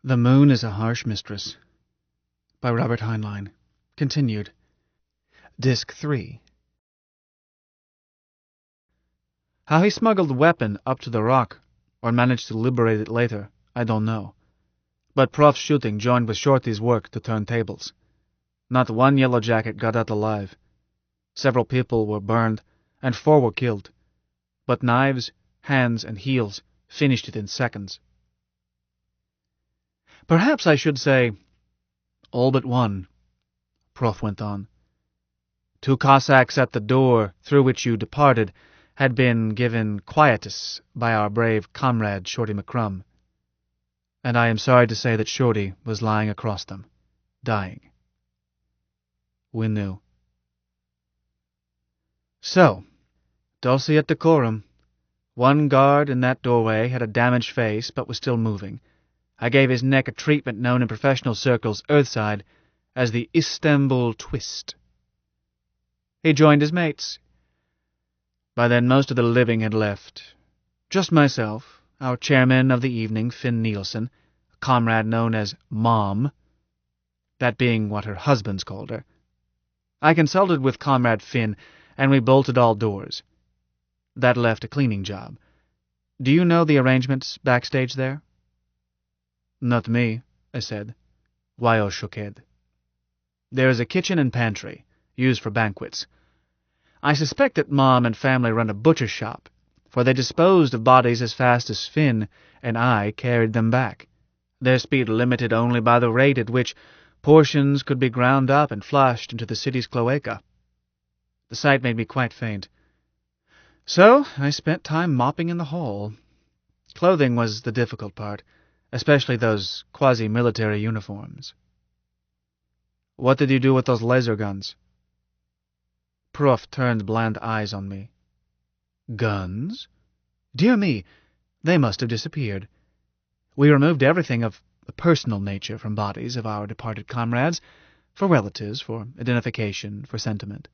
The Moon is a Harsh Mistress by Robert Heinlein. Continued. Disc 3. How he smuggled the weapon up to the rock, or managed to liberate it later, I don't know. But Prof's shooting joined with Shorty's work to turn tables. Not one yellow jacket got out alive. Several people were burned, and 4 were killed. But knives, hands, and heels finished it in seconds. Perhaps I should say, all but one, Prof went on. 2 Cossacks at the door through which you departed had been given quietus by our brave comrade Shorty McCrum, and I am sorry to say that Shorty was lying across them, dying. We knew. So, dulce et decorum. One guard in that doorway had a damaged face but was still moving. I gave his neck a treatment known in professional circles earthside as the Istanbul twist. He joined his mates. By then most of the living had left. Just myself, our chairman of the evening, Finn Nielsen, a comrade known as Mom, that being what her husbands called her. I consulted with Comrade Finn, and we bolted all doors. That left a cleaning job. Do you know the arrangements backstage there? Not me, I said. Wyo shook head. There is a kitchen and pantry, used for banquets. I suspect that Mom and family run a butcher's shop, for they disposed of bodies as fast as Finn and I carried them back, their speed limited only by the rate at which portions could be ground up and flushed into the city's cloaca. The sight made me quite faint. So I spent time mopping in the hall. Clothing was the difficult part, especially those quasi-military uniforms. What did you do with those laser guns? Prof turned bland eyes on me. Guns? Dear me, they must have disappeared. We removed everything of a personal nature from bodies of our departed comrades, for relatives, for identification, for sentiment.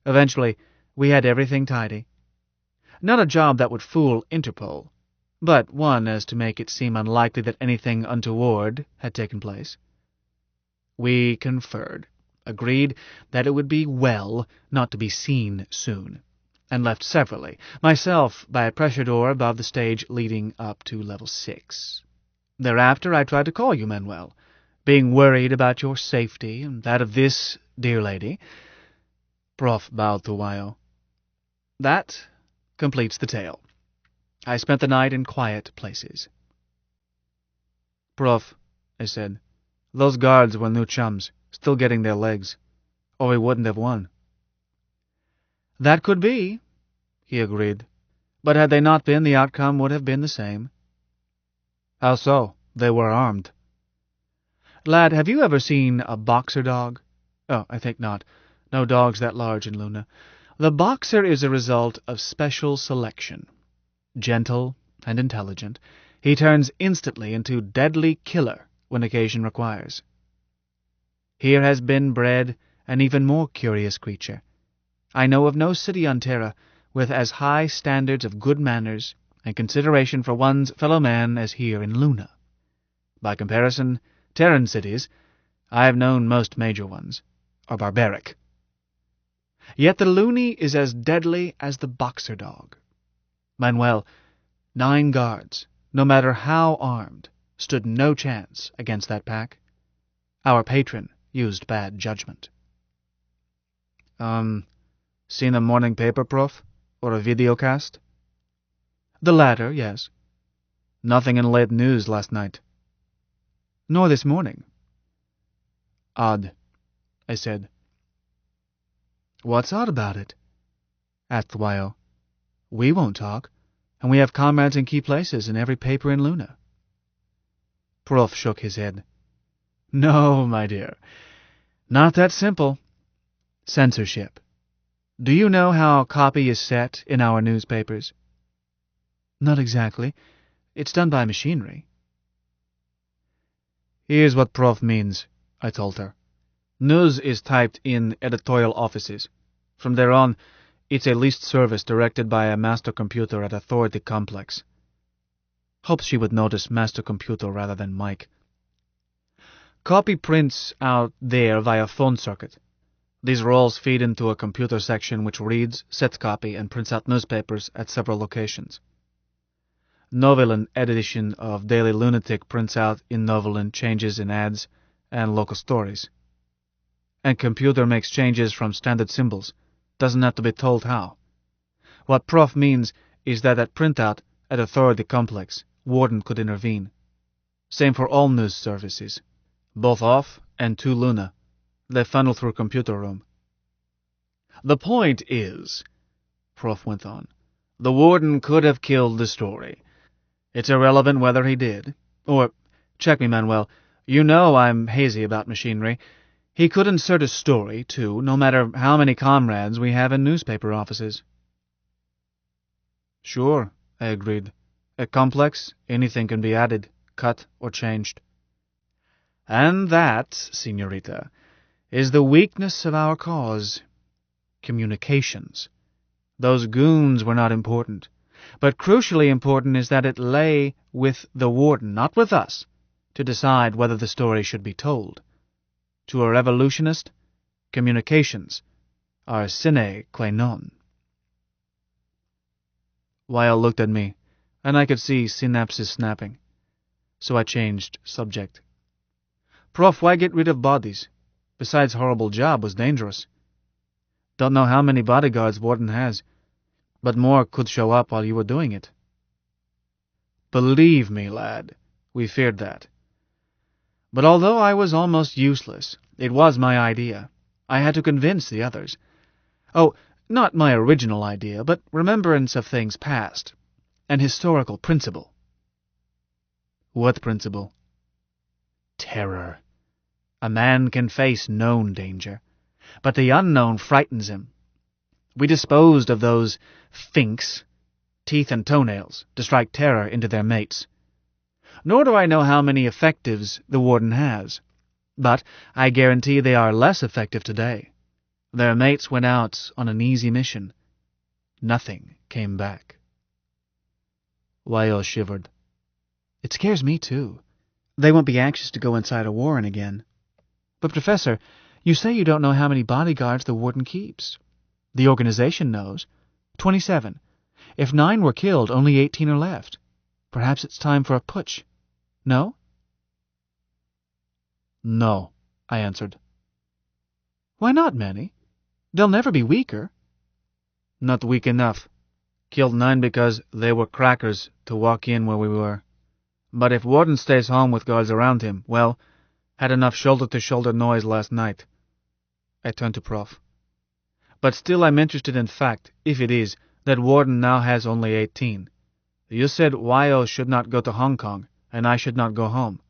Eventually, we had everything tidy. Not a job that would fool Interpol, but one as to make it seem unlikely that anything untoward had taken place. We conferred, agreed that it would be well not to be seen soon, and left severally, myself by a pressure door above the stage leading up to level 6. Thereafter I tried to call you, Manuel, being worried about your safety and that of this dear lady. Prof bowed to Wyo. That completes the tale. I spent the night in quiet places. Prof, I said, those guards were new chums, still getting their legs, or we wouldn't have won. That could be, he agreed, but had they not been, the outcome would have been the same. How so? They were armed. Lad, have you ever seen a boxer dog? Oh, I think not. No dogs that large in Luna. The boxer is a result of special selection. Gentle and intelligent, he turns instantly into deadly killer when occasion requires. Here has been bred an even more curious creature. I know of no city on Terra with as high standards of good manners and consideration for one's fellow man as here in Luna. By comparison, Terran cities, I have known most major ones, are barbaric. Yet the loony is as deadly as the boxer dog. Manuel, 9 guards, no matter how armed, stood no chance against that pack. Our patron used bad judgment. Seen a morning paper, Prof? Or a videocast? The latter, yes. Nothing in late news last night. Nor this morning. Odd, I said. What's odd about it? Asked Wyo. We won't talk, and we have comrades in key places in every paper in Luna. Prof shook his head. No, my dear. Not that simple. Censorship. Do you know how copy is set in our newspapers? Not exactly. It's done by machinery. Here's what Prof means, I told her. News is typed in editorial offices. From there on, it's a leased service directed by a master computer at Authority Complex. Hopes she would notice master computer rather than Mike. Copy prints out there via phone circuit. These rolls feed into a computer section which reads, sets copy, and prints out newspapers at several locations. Novelin edition of Daily Lunatic prints out in Novelin changes in ads and local stories. And computer makes changes from standard symbols. Doesn't have to be told how. What Prof means is that at printout, at Authority Complex, Warden could intervene. Same for all news services. Both off and to Luna. They funnel through computer room. The point is, Prof went on, the Warden could have killed the story. It's irrelevant whether he did. Or, check me, Manuel, you know I'm hazy about machinery. He could insert a story, too, no matter how many comrades we have in newspaper offices. Sure, I agreed. At Complex, anything can be added, cut, or changed. And that, Senorita, is the weakness of our cause. Communications. Those goons were not important. But crucially important is that it lay with the Warden, not with us, to decide whether the story should be told. To a revolutionist, communications are sine qua non. Weil looked at me, and I could see synapses snapping. So I changed subject. Prof, why get rid of bodies? Besides horrible job was dangerous. Don't know how many bodyguards Warden has, but more could show up while you were doing it. Believe me, lad, we feared that. But although I was almost useless, it was my idea. I had to convince the others. Oh, not my original idea, but remembrance of things past. An historical principle. What principle? Terror. A man can face known danger, but the unknown frightens him. We disposed of those finks, teeth and toenails, to strike terror into their mates. Nor do I know how many effectives the Warden has, but I guarantee they are less effective today. Their mates went out on an easy mission. Nothing came back. Weil shivered. It scares me, too. They won't be anxious to go inside a warren again. But, Professor, you say you don't know how many bodyguards the Warden keeps. The organization knows. 27. If 9 were killed, only 18 are left. Perhaps it's time for a putsch. No? No, I answered. Why not, Manny? They'll never be weaker. Not weak enough. Killed 9 because they were crackers to walk in where we were. But if Warden stays home with guards around him, well, had enough shoulder-to-shoulder noise last night. I turned to Prof. But still I'm interested in fact, if it is, that Warden now has only 18. You said Weil should not go to Hong Kong, and I should not go home.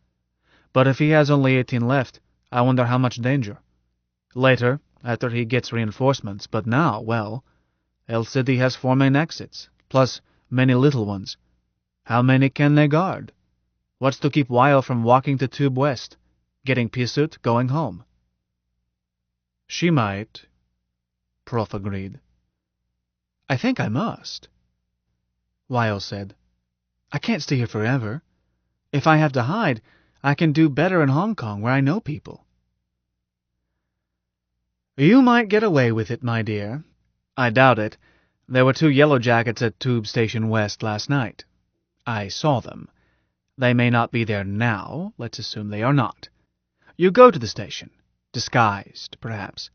But if he has only 18 left, I wonder how much danger. Later, after he gets reinforcements, but now, well, El City has 4 main exits, plus many little ones. How many can they guard? What's to keep Weil from walking to Tube West, getting Pisut, going home? She might, Prof agreed. I think I must. Weil said, I can't stay here forever. If I have to hide, I can do better in Hong Kong, where I know people. You might get away with it, my dear. I doubt it. There were 2 yellow jackets at Tube Station West last night. I saw them. They may not be there now. Let's assume they are not. You go to the station, disguised, perhaps.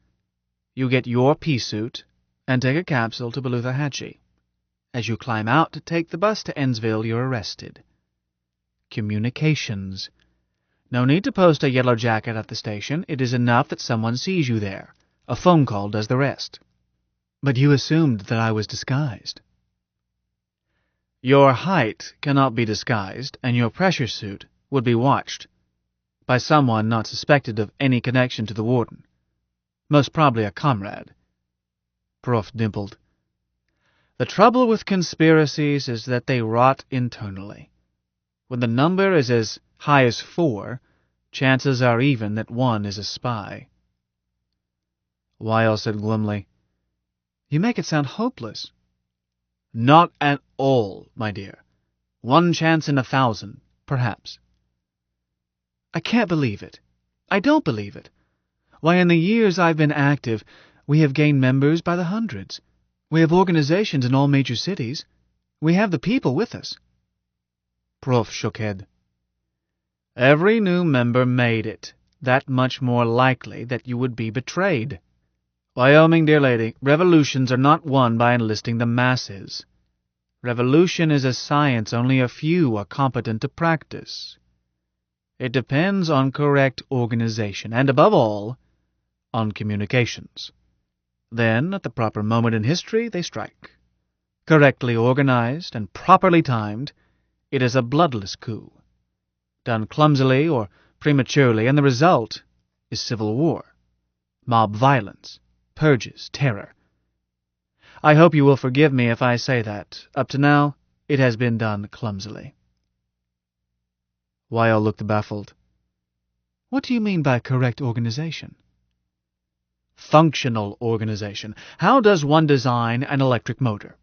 You get your pea-suit and take a capsule to Beluthahatchee. As you climb out to take the bus to Ennsville, you're arrested. Communications. No need to post a yellow jacket at the station. It is enough that someone sees you there. A phone call does the rest. But you assumed that I was disguised. Your height cannot be disguised, and your pressure suit would be watched by someone not suspected of any connection to the Warden. Most probably a comrade. Prof dimpled. The trouble with conspiracies is that they rot internally. When the number is as high as 4, chances are even that 1 is a spy. Weil said glumly, You make it sound hopeless. Not at all, my dear. 1 chance in 1,000, perhaps. I can't believe it. I don't believe it. Why, in the years I've been active, we have gained members by the hundreds. We have organizations in all major cities. We have the people with us. Prof shook head. Every new member made it that much more likely that you would be betrayed. Wyoming, dear lady, revolutions are not won by enlisting the masses. Revolution is a science only a few are competent to practice. It depends on correct organization, and above all, on communications. Then, at the proper moment in history, they strike. Correctly organized and properly timed, it is a bloodless coup. Done clumsily or prematurely, and the result is civil war, mob violence, purges, terror. I hope you will forgive me if I say that, up to now, it has been done clumsily. Weil looked baffled. What do you mean by correct organization? Functional organization. How does one design an electric motor?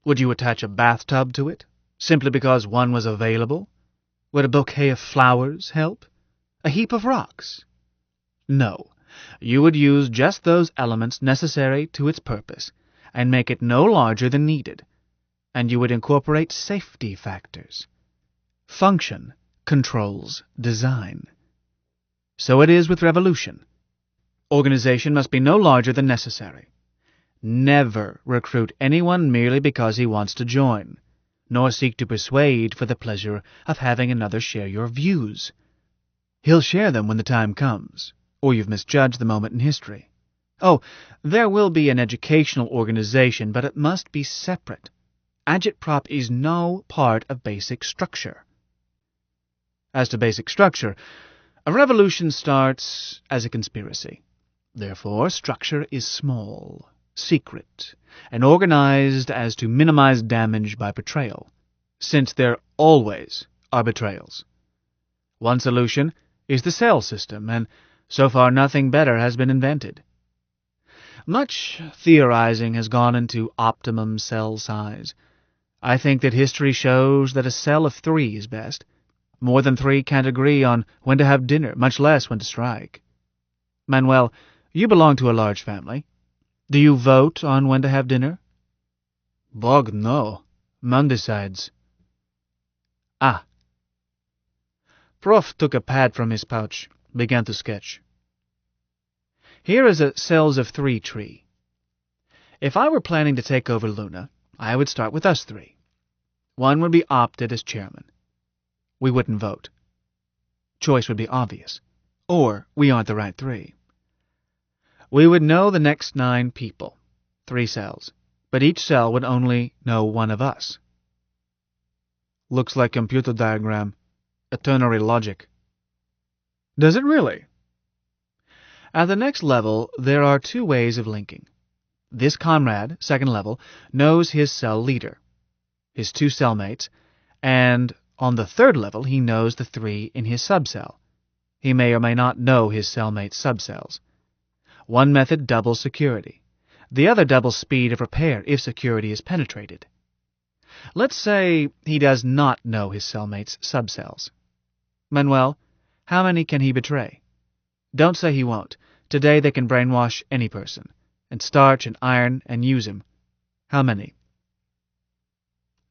Would you attach a bathtub to it, simply because one was available? Would a bouquet of flowers help? A heap of rocks? No. You would use just those elements necessary to its purpose, and make it no larger than needed, and you would incorporate safety factors. Function controls design. So it is with revolution. Organization must be no larger than necessary. Never recruit anyone merely because he wants to join, nor seek to persuade for the pleasure of having another share your views. He'll share them when the time comes, or you've misjudged the moment in history. Oh, there will be an educational organization, but it must be separate. Agitprop is no part of basic structure. As to basic structure, a revolution starts as a conspiracy. Therefore, structure is small, secret, and organized as to minimize damage by betrayal, since there always are betrayals. One solution is the cell system, and so far nothing better has been invented. Much theorizing has gone into optimum cell size. I think that history shows that a cell of 3 is best. More than 3 can't agree on when to have dinner, much less when to strike. Manuel, you belong to a large family. Do you vote on when to have dinner? Bog, no. Man decides. Ah. Prof took a pad from his pouch, began to sketch. Here is a cells of 3 tree. If I were planning to take over Luna, I would start with us 3. One would be opted as chairman. We wouldn't vote. Choice would be obvious. Or we aren't the right 3. We would know the next 9 people, 3 cells, but each cell would only know one of us. Looks like computer diagram. A ternary logic. Does it really? At the next level, there are 2 ways of linking. This comrade, second level, knows his cell leader, his 2 cellmates, and on the 3rd level he knows the 3 in his subcell. He may or may not know his cellmate's subcells. One method doubles security. The other doubles speed of repair if security is penetrated. Let's say he does not know his cellmate's subcells. Manuel, how many can he betray? Don't say he won't. Today they can brainwash any person, and starch and iron and use him. How many?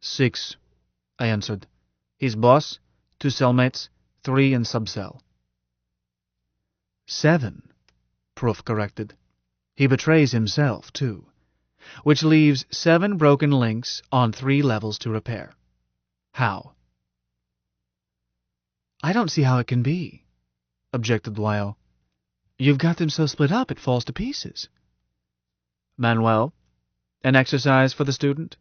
6, I answered. His boss, 2 cellmates, 3 in subcell. 7, Prof corrected. He betrays himself, too, which leaves 7 broken links on 3 levels to repair. How? I don't see how it can be, objected Weil. You've got them so split up it falls to pieces. Manuel, an exercise for the student?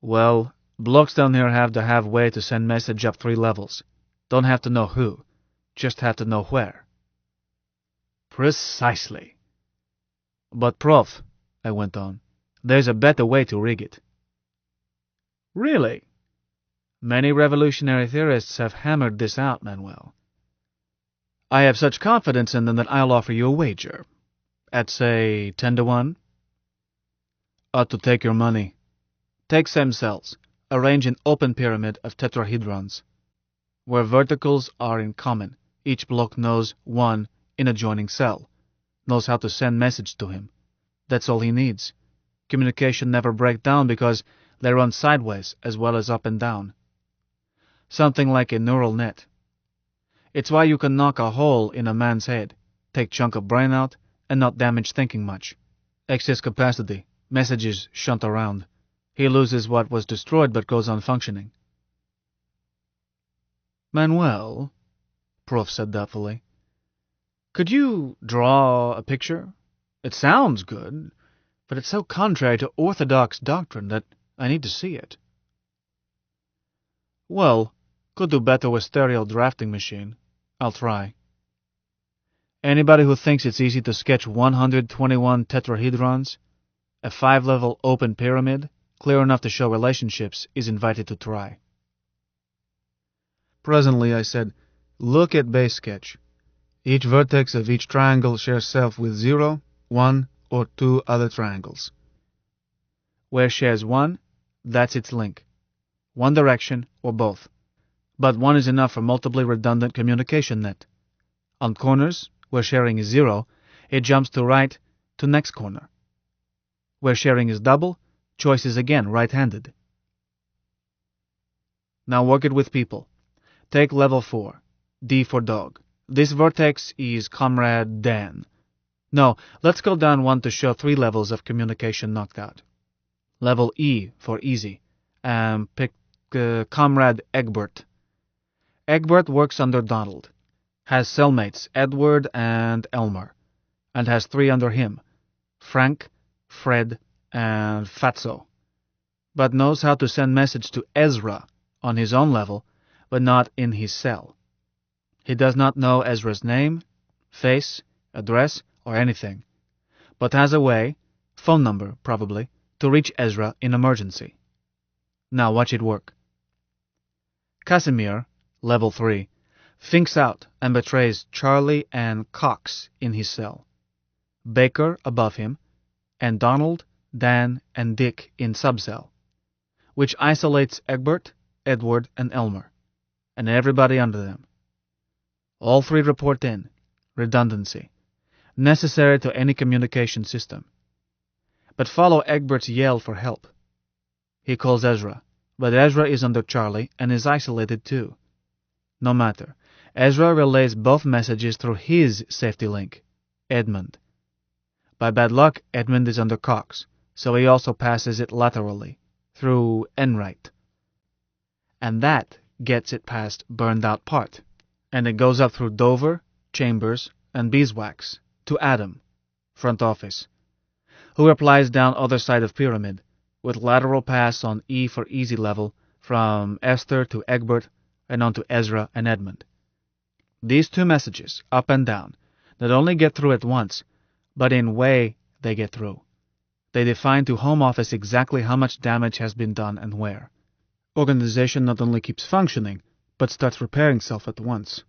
Well, blocks down here have to have way to send message up 3 levels. Don't have to know who, just have to know where. Precisely. But, Prof, I went on, there's a better way to rig it. Really? Many revolutionary theorists have hammered this out, Manuel. I have such confidence in them that I'll offer you a wager. At, say, 10 to 1? Ought to take your money. Take stem cells. Arrange an open pyramid of tetrahedrons, where verticals are in common. Each block knows one in adjoining cell, knows how to send message to him. That's all he needs. Communication never break down because they run sideways as well as up and down. Something like a neural net. It's why you can knock a hole in a man's head, take chunk of brain out, and not damage thinking much. Excess capacity, messages shunt around. He loses what was destroyed but goes on functioning. Manuel, Prof said doubtfully, could you draw a picture? It sounds good, but it's so contrary to orthodox doctrine that I need to see it. Well, could do better with stereo drafting machine. I'll try. Anybody who thinks it's easy to sketch 121 tetrahedrons, a 5-level open pyramid, clear enough to show relationships, is invited to try. Presently I said, look at base sketch. Each vertex of each triangle shares self with 0, 1, or 2 other triangles. Where shares 1, that's its link. One direction or both. But 1 is enough for multiply redundant communication net. On corners, where sharing is 0, it jumps to right to next corner. Where sharing is double, choice is again right-handed. Now work it with people. Take level 4, D for dog. This vertex is Comrade Dan. No, let's go down 1 to show 3 levels of communication knocked out. Level E for easy. Pick Comrade Egbert. Egbert works under Donald, has cellmates Edward and Elmer, and has 3 under him, Frank, Fred, and Fatso, but knows how to send message to Ezra on his own level, but not in his cell. He does not know Ezra's name, face, address, or anything, but has a way, phone number probably, to reach Ezra in emergency. Now watch it work. Casimir, level 3, thinks out and betrays Charlie and Cox in his cell, Baker above him, and Donald, Dan, and Dick in subcell, which isolates Egbert, Edward, and Elmer, and everybody under them. All 3 report in, redundancy, necessary to any communication system. But follow Egbert's yell for help. He calls Ezra, but Ezra is under Charlie and is isolated too. No matter. Ezra relays both messages through his safety link, Edmund. By bad luck, Edmund is under Cox, so he also passes it laterally, through Enright. And that gets it past Burned Out Part, and it goes up through Dover, Chambers, and Beeswax, to Adam, front office, who replies down other side of pyramid, with lateral pass on E for easy level, from Esther to Egbert, and on to Ezra and Edmund. These 2 messages, up and down, not only get through at once, but in way they get through. They define to home office exactly how much damage has been done and where. Organization not only keeps functioning, but starts repairing self at once.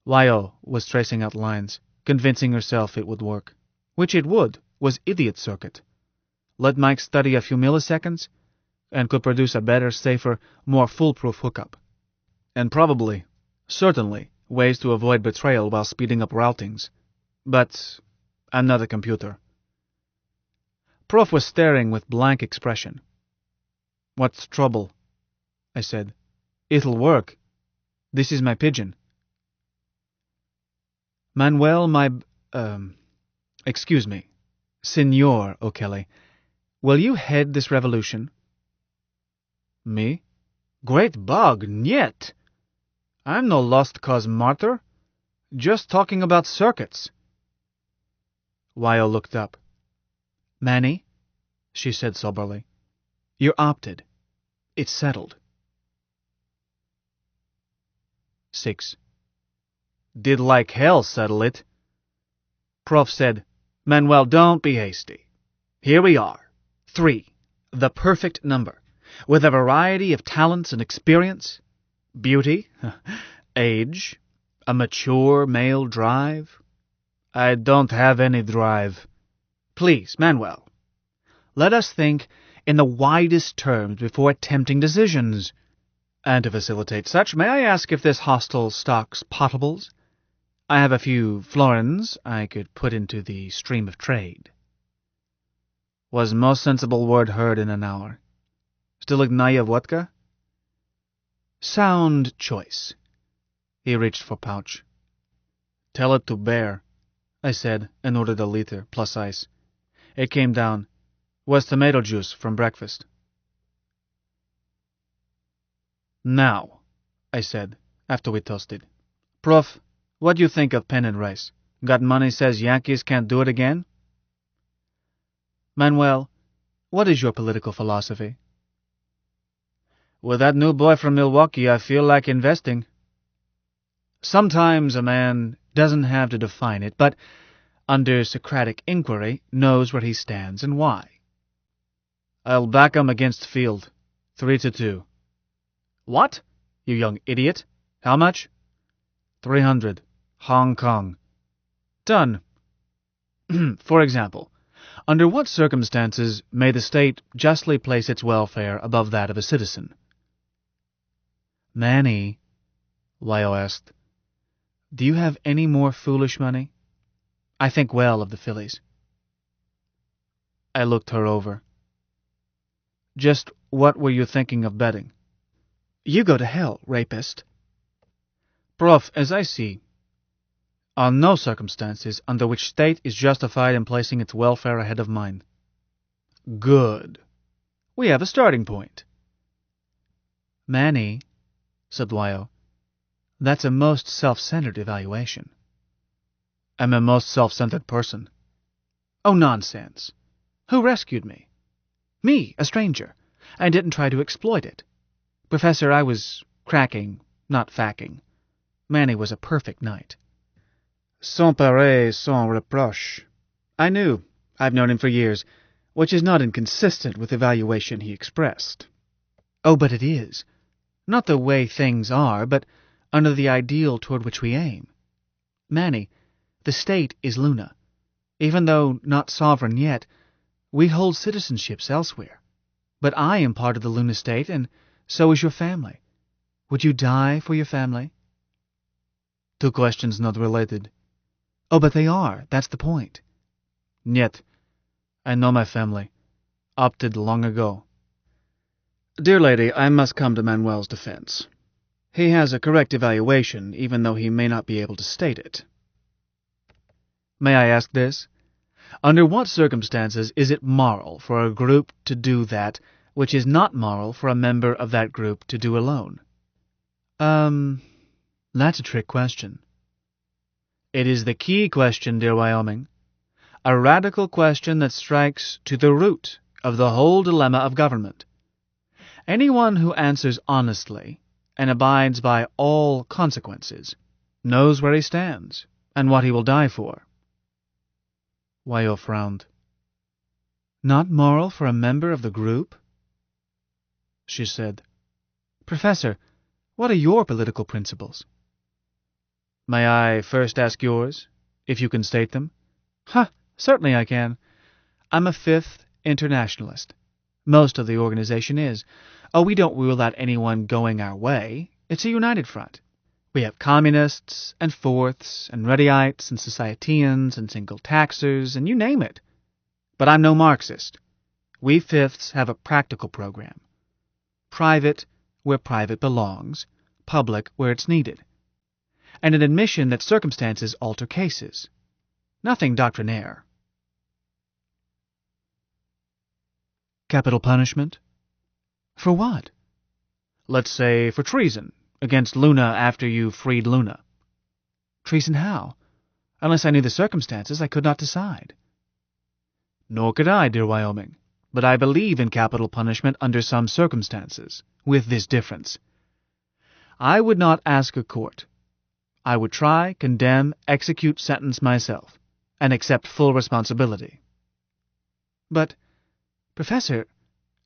Lyo was tracing out lines, convincing herself it would work. Which it would, was idiot circuit. Let Mike study a few milliseconds, and could produce a better, safer, more foolproof hookup. And probably, certainly, ways to avoid betrayal while speeding up routings. But I'm not a computer. Prof was staring with blank expression. What's trouble? I said. It'll work. This is my pigeon. Manuel, excuse me, Signor O'Kelly, will you head this revolution? Me? Great bug, niet! I'm no lost cause martyr. Just talking about circuits. Lyo looked up. Manny, she said soberly, you're opted. It's settled. 6. Did like hell settle it. Prof said, Manuel, don't be hasty. Here we are. 3. The perfect number, with a variety of talents and experience, beauty, age, a mature male drive. I don't have any drive. Please, Manuel, let us think in the widest terms before attempting decisions. And to facilitate such, may I ask if this hostel stocks potables? I have a few florins I could put into the stream of trade. Was most sensible word heard in an hour. Stilitnaya vodka? Sound choice. He reached for pouch. Tell it to bear, I said, and ordered a liter, plus ice. It came down. Was tomato juice from breakfast. Now, I said, after we toasted. Prof, what do you think of pen and rice? Got money says Yankees can't do it again? Manuel, what is your political philosophy? With that new boy from Milwaukee, I feel like investing. Sometimes a man doesn't have to define it, but under Socratic inquiry knows where he stands and why. I'll back 'em against Field, 3-2. What? You young idiot. How much? 300. Hong Kong. Done. For example, under what circumstances may the state justly place its welfare above that of a citizen? Manny, Lyle asked, do you have any more foolish money? I think well of the Phillies. I looked her over. Just what were you thinking of betting? You go to hell, rapist. Prof, as I see, are no circumstances under which state is justified in placing its welfare ahead of mine. Good. We have a starting point. Manny, said Lyle, that's a most self-centered evaluation. I'm a most self-centered person. Oh, nonsense. Who rescued me? Me, a stranger. I didn't try to exploit it. Professor, I was cracking, not facking. Manny was a perfect knight. Sans pareil, sans reproche. I knew. I've known him for years, which is not inconsistent with the evaluation he expressed. Oh, but it is. Not the way things are, but under the ideal toward which we aim. Manny, the state is Luna. Even though not sovereign yet, we hold citizenships elsewhere. But I am part of the Luna state, and so is your family. Would you die for your family? Two questions not related. Oh, but they are. That's the point. Niet. I know my family. Opted long ago. Dear lady, I must come to Manuel's defense. He has a correct evaluation, even though he may not be able to state it. May I ask this? Under what circumstances is it moral for a group to do that which is not moral for a member of that group to do alone? That's a trick question. It is the key question, dear Wyoming. A radical question that strikes to the root of the whole dilemma of government. Anyone who answers honestly and abides by all consequences knows where he stands and what he will die for. Wyo frowned. Not moral for a member of the group? She said, Professor, what are your political principles? May I first ask yours, if you can state them? Certainly I can. I'm a Fifth Internationalist. Most of the organization is. Oh, we don't rule out anyone going our way. It's a united front. We have communists and Fourths and Ruddites and Societeans and single taxers and you name it. But I'm no Marxist. We Fifths have a practical program. Private where private belongs, public where it's needed. And an admission that circumstances alter cases. Nothing doctrinaire. Capital punishment? For what? Let's say for treason against Luna after you freed Luna. Treason how? Unless I knew the circumstances, I could not decide. Nor could I, dear Wyoming, but I believe in capital punishment under some circumstances, with this difference. I would not ask a court. I would try, condemn, execute sentence myself, and accept full responsibility. But, Professor,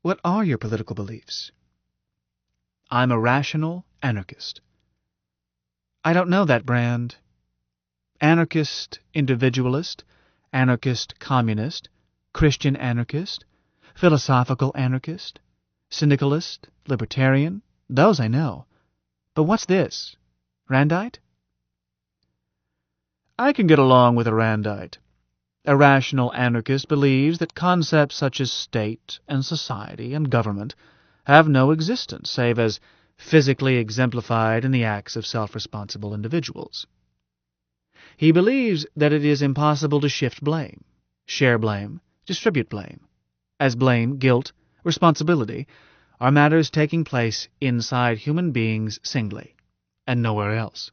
what are your political beliefs? I'm a rational anarchist. I don't know that brand. Anarchist individualist, anarchist communist, Christian anarchist, philosophical anarchist, syndicalist, libertarian, Those I know. But what's this? Randite? I can get along with a Randite. A rational anarchist believes that concepts such as state and society and government have no existence save as physically exemplified in the acts of self-responsible individuals. He believes that it is impossible to shift blame, share blame, distribute blame, as blame, guilt, responsibility are matters taking place inside human beings singly, and nowhere else.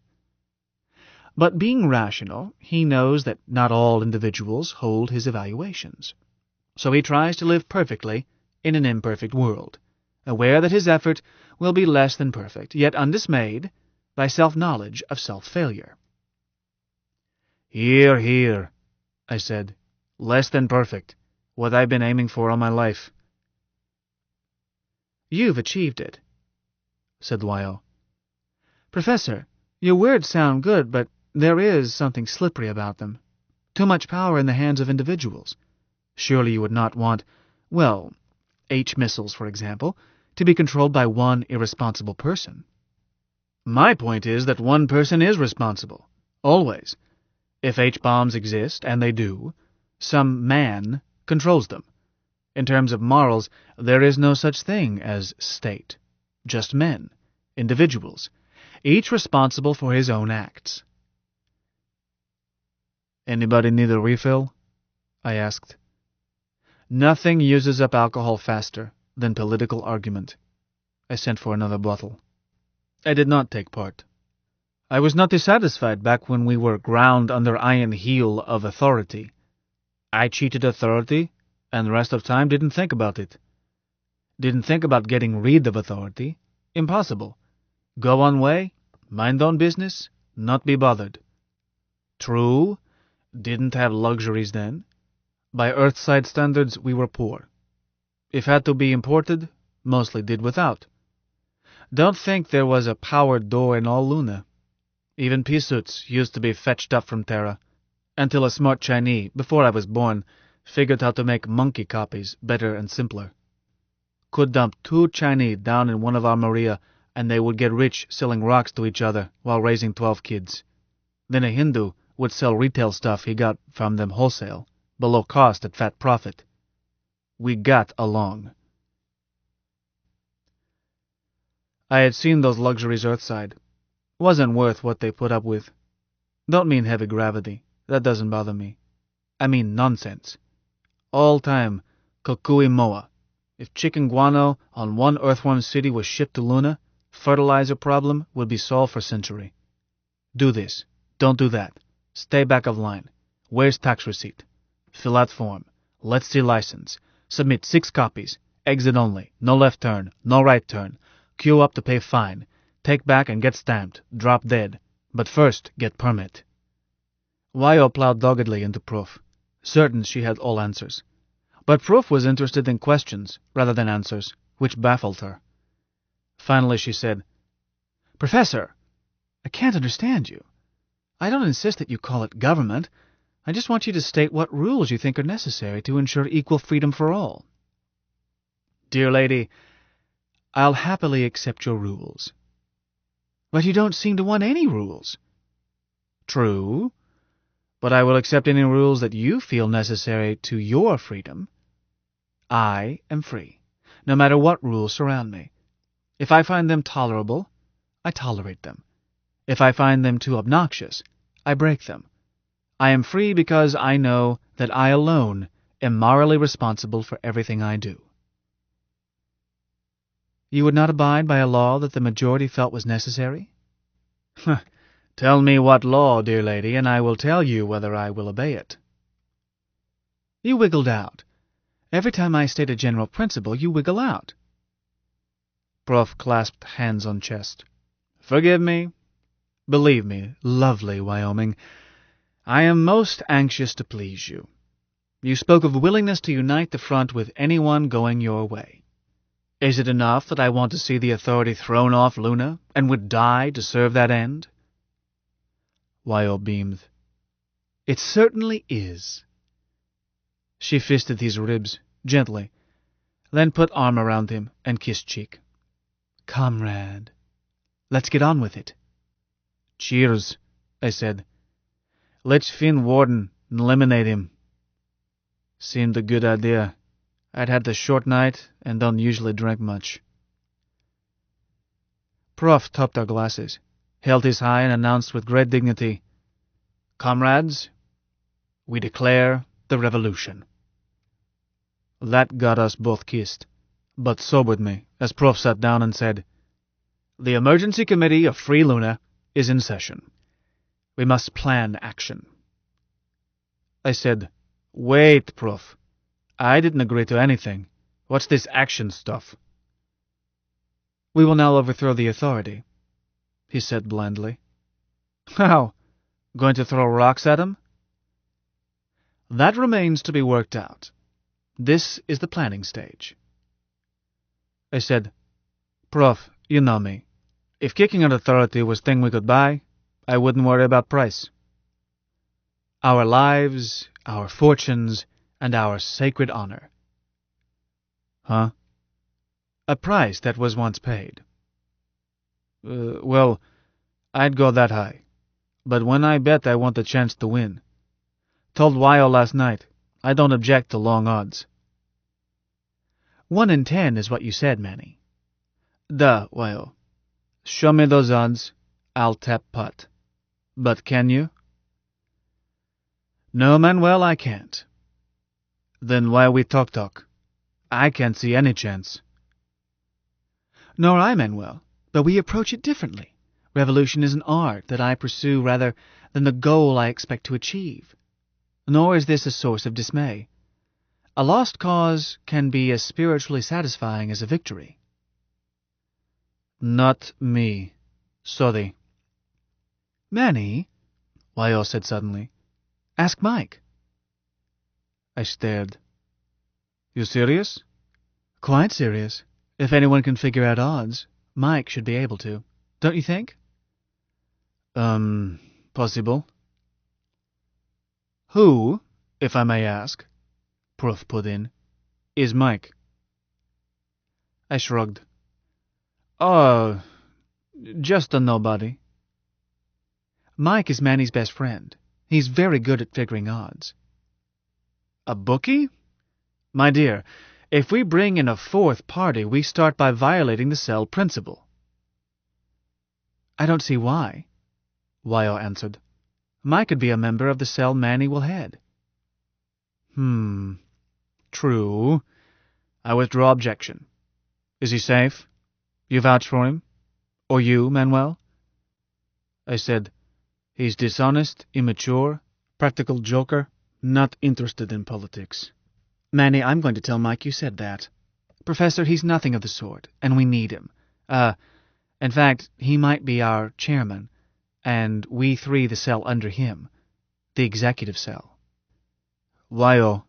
But being rational, he knows that not all individuals hold his evaluations. So he tries to live perfectly in an imperfect world, aware that his effort will be less than perfect, yet undismayed by self-knowledge of self-failure. "Hear, hear," I said. "Less than perfect. What I've been aiming for all my life." "You've achieved it," said Wyo. "Professor, your words sound good, but there is something slippery about them. Too much power in the hands of individuals. Surely you would not want, well, H-missiles, for example, to be controlled by one irresponsible person." My point is that one person is responsible, always. If H-bombs exist, and they do, some man controls them. In terms of morals, there is no such thing as state. Just men, individuals, each responsible for his own acts. "Anybody need a refill?" I asked. Nothing uses up alcohol faster than political argument. I sent for another bottle. I did not take part. I was not dissatisfied back when we were ground under iron heel of authority. I cheated authority, and the rest of time didn't think about it. Didn't think about getting rid of authority. Impossible. Go on way, mind own business, not be bothered. True, didn't have luxuries then. By Earthside standards, we were poor. If had to be imported, mostly did without. Don't think there was a powered door in all Luna. Even pea suits used to be fetched up from Terra, until a smart Chinese, before I was born, figured how to make monkey copies better and simpler. Could dump 2 Chinese down in one of our Maria, and they would get rich selling rocks to each other while raising 12 kids. Then a Hindu would sell retail stuff he got from them wholesale, below cost at fat profit. We got along. I had seen those luxuries Earthside. Wasn't worth what they put up with. Don't mean heavy gravity. That doesn't bother me. I mean nonsense. All time, Kokui Moa. If chicken guano on one Earthworm city was shipped to Luna, fertilizer problem would be solved for century. Do this. Don't do that. Stay back of line. Where's tax receipt? Fill out form. Let's see license. Submit 6 copies. Exit only. No left turn. No right turn. Queue up to pay fine. Take back and get stamped. Drop dead. But first, get permit. Wyo plowed doggedly into Proof, certain she had all answers. But Proof was interested in questions rather than answers, which baffled her. Finally she said, "Professor, I can't understand you. I don't insist that you call it government. I just want you to state what rules you think are necessary to ensure equal freedom for all." "Dear lady, I'll happily accept your rules." "But you don't seem to want any rules." "True, but I will accept any rules that you feel necessary to your freedom. I am free, no matter what rules surround me. If I find them tolerable, I tolerate them. If I find them too obnoxious, I break them. I am free because I know that I alone am morally responsible for everything I do." "You would not abide by a law that the majority felt was necessary?" "Tell me what law, dear lady, and I will tell you whether I will obey it." "You wiggled out. Every time I state a general principle, you wiggle out." Prof clasped hands on chest. "Forgive me. Believe me, lovely Wyoming, I am most anxious to please you. You spoke of willingness to unite the front with anyone going your way. Is it enough that I want to see the authority thrown off Luna, and would die to serve that end?" Wyo beamed. "It certainly is." She fisted his ribs, gently, then put arm around him and kissed cheek. Comrade, let's get on with it. Cheers, I said. Let's find Warden and eliminate him. Seemed a good idea. I'd had a short night and don't usually drink much. Prof topped our glasses, held his high, and announced with great dignity, "Comrades, we declare the revolution." That got us both kissed, but sobered me as Prof sat down and said, "The Emergency Committee of Free Luna is in session. We must plan action." I said, "Wait, Prof. I didn't agree to anything. What's this action stuff?" "We will now overthrow the authority," he said blandly. "How? Going to throw rocks at him?" "That remains to be worked out. This is the planning stage." I said, "Prof, you know me. If kicking an authority was thing we could buy, I wouldn't worry about price." "Our lives, our fortunes, and our sacred honor." "Huh?" "A price that was once paid." Well, I'd go that high. But when I bet, I want the chance to win. Told Wyo last night, I don't object to long odds. 1 in 10 is what you said, Manny. Duh, Wyo. Show me those odds, I'll tap putt. But can you? No, Manuel, I can't. Then why we talk? I can't see any chance. Nor I, Manuel, but we approach it differently. Revolution is an art that I pursue rather than the goal I expect to achieve. Nor is this a source of dismay. A lost cause can be as spiritually satisfying as a victory. Not me. Sorry. Manny, Wyo said suddenly. Ask Mike. I stared. You serious? Quite serious. If anyone can figure out odds, Mike should be able to. Don't you think? Possible. Who, if I may ask, Prof put in, is Mike? I shrugged. Oh, just a nobody. Mike is Manny's best friend. He's very good at figuring odds. A bookie? My dear, if we bring in a fourth party, we start by violating the cell principle. I don't see why, Wyo answered. Mike could be a member of the cell Manny will head. True. I withdraw objection. Is he safe? You vouch for him? Or you, Manuel? I said, he's dishonest, immature, practical joker, not interested in politics. Manny, I'm going to tell Mike you said that. Professor, he's nothing of the sort, and we need him. In fact, he might be our chairman, and we three the cell under him, the executive cell. Wyo,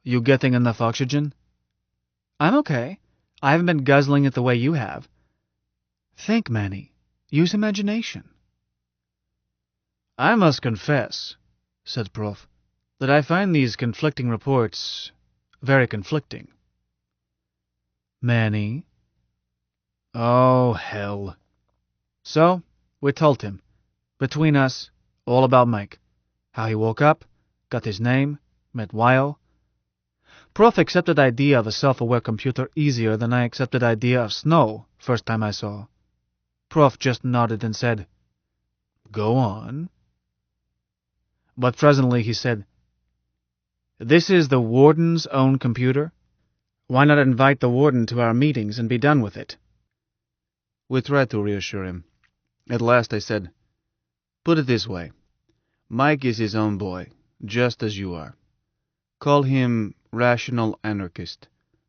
you getting enough oxygen? I'm okay. I haven't been guzzling it the way you have. Think, Manny. Use imagination. I must confess, said Prof, that I find these conflicting reports very conflicting. Manny? Oh, hell. So, we told him. Between us, all about Mike. How he woke up, got his name, met Wyo. Prof accepted idea of a self-aware computer easier than I accepted idea of snow first time I saw. Prof just nodded and said, "Go on." But presently he said, "This is the warden's own computer. Why not invite the warden to our meetings and be done with it?" We tried to reassure him. At last I said, "Put it this way. Mike is his own boy, just as you are. Call him rational anarchist,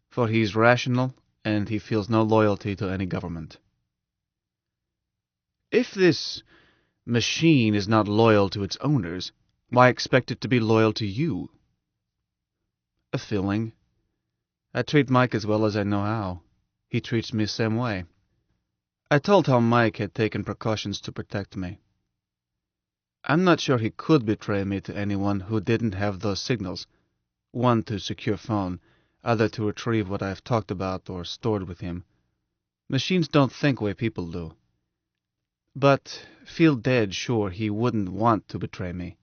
for he is rational and he feels no loyalty to any government. If this machine is not loyal to its owners, why expect it to be loyal to you?" A feeling. I treat Mike as well as I know how. He treats me the same way. I told how Mike had taken precautions to protect me. I'm not sure he could betray me to anyone who didn't have those signals, one to secure phone, other to retrieve what I've talked about or stored with him. Machines don't think way people do. But feel dead sure he wouldn't want to betray me,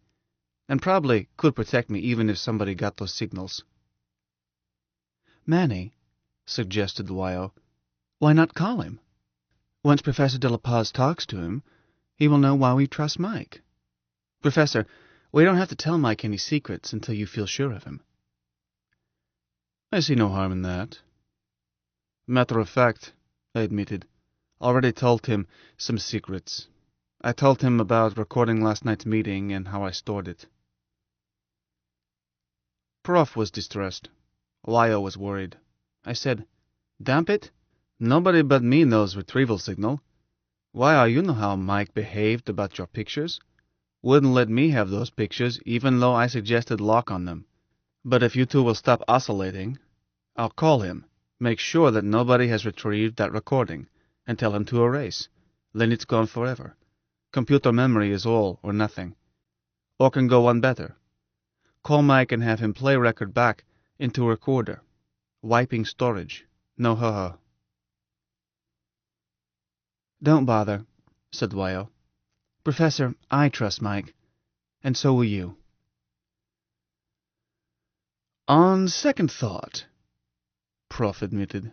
and probably could protect me even if somebody got those signals. Manny, suggested Wyo, why not call him? Once Professor De La Paz talks to him, he will know why we trust Mike. Professor, we don't have to tell Mike any secrets until you feel sure of him. I see no harm in that. Matter of fact, I admitted, already told him some secrets. I told him about recording last night's meeting and how I stored it. Prof was distressed. Wyo was worried. I said, "Damn it, nobody but me knows retrieval signal. Why, you know how Mike behaved about your pictures. Wouldn't let me have those pictures even though I suggested lock on them. But if you two will stop oscillating, I'll call him, make sure that nobody has retrieved that recording, and tell him to erase. Then it's gone forever. Computer memory is all or nothing. Or can go one better. Call Mike and have him play record back into recorder. Wiping storage. No ha-ha." Don't bother, said Wyo. Professor, I trust Mike, and so will you. On second thought, Prof admitted,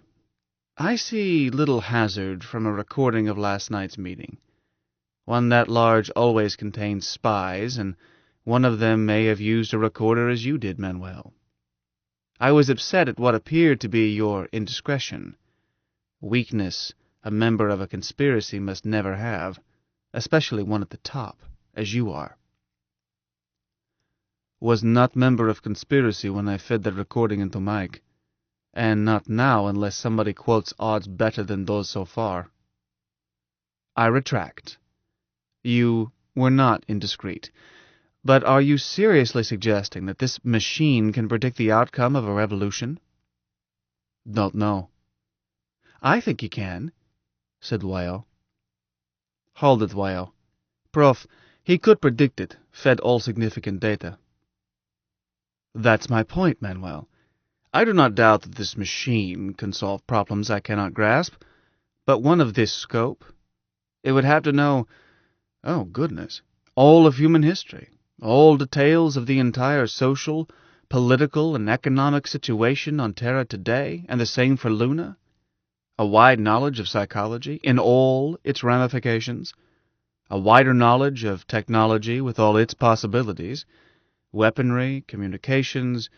I see little hazard from a recording of last night's meeting. One that large always contains spies, and one of them may have used a recorder as you did, Manuel. I was upset at what appeared to be your indiscretion. Weakness a member of a conspiracy must never have, especially one at the top, as you are. Was not member of conspiracy when I fed that recording into Mike, and not now unless somebody quotes odds better than those so far. I retract. You were not indiscreet. But are you seriously suggesting that this machine can predict the outcome of a revolution? Don't know. I think he can, said Wyo. Hold it, Wyo. Prof, he could predict it, fed all significant data. That's my point, Manuel. I do not doubt that this machine can solve problems I cannot grasp, but one of this scope, it would have to know, oh goodness, all of human history, all details of the entire social, political, and economic situation on Terra today, and the same for Luna, a wide knowledge of psychology in all its ramifications, a wider knowledge of technology with all its possibilities, weaponry, communications,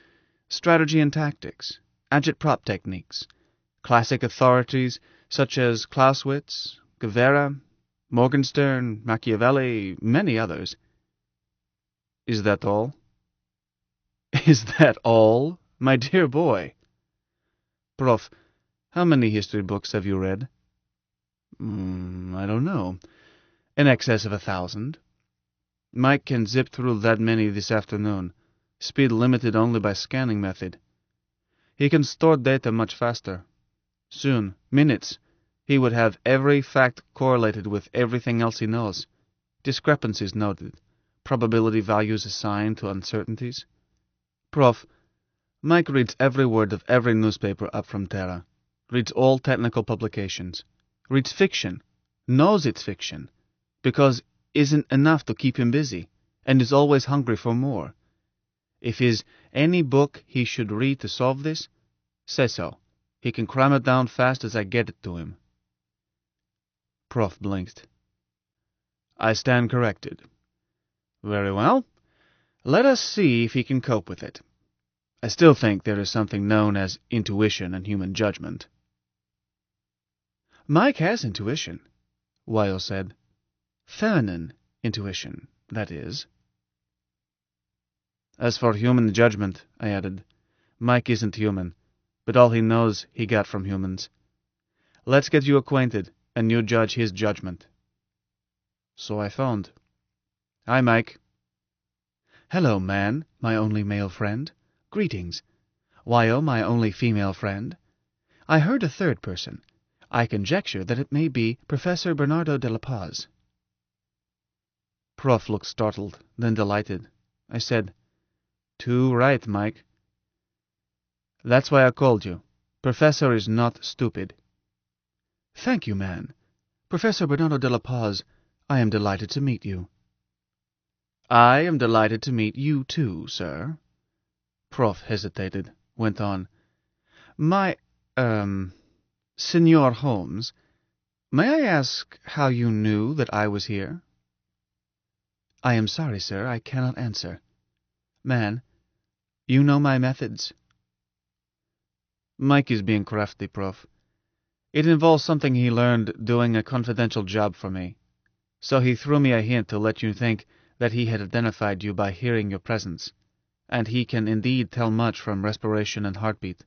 strategy and tactics, agitprop techniques, classic authorities such as Clausewitz, Guevara, Morgenstern, Machiavelli, many others. Is that all? Is that all, my dear boy? Prof, how many history books have you read? I don't know. In excess of 1,000. Mike can zip through that many this afternoon, speed limited only by scanning method. He can store data much faster. Soon, minutes, he would have every fact correlated with everything else he knows. Discrepancies noted. Probability values assigned to uncertainties. Prof, Mike reads every word of every newspaper up from Terra, reads all technical publications, reads fiction, knows it's fiction, because isn't enough to keep him busy, and is always hungry for more. If is any book he should read to solve this, say so. He can cram it down fast as I get it to him. Prof blinked. I stand corrected. Very well. Let us see if he can cope with it. I still think there is something known as intuition and human judgment. Mike has intuition, Wyo said. Feminine intuition, that is. As for human judgment, I added, Mike isn't human, but all he knows he got from humans. Let's get you acquainted, and you judge his judgment. So I phoned. Hi, Mike. Hello, man, my only male friend. Greetings. Wyo, my only female friend. I heard a third person. I conjecture that it may be Professor Bernardo de la Paz. Prof looked startled, then delighted. I said, Too right, Mike. That's why I called you. Professor is not stupid. Thank you, man. Professor Bernardo de la Paz, I am delighted to meet you. I am delighted to meet you too, sir. Prof hesitated, went on. Senor Holmes, may I ask how you knew that I was here? I am sorry, sir, I cannot answer. Man, you know my methods. Mike is being crafty, Prof. It involves something he learned doing a confidential job for me. So he threw me a hint to let you think that he had identified you by hearing your presence. And he can indeed tell much from respiration and heartbeat,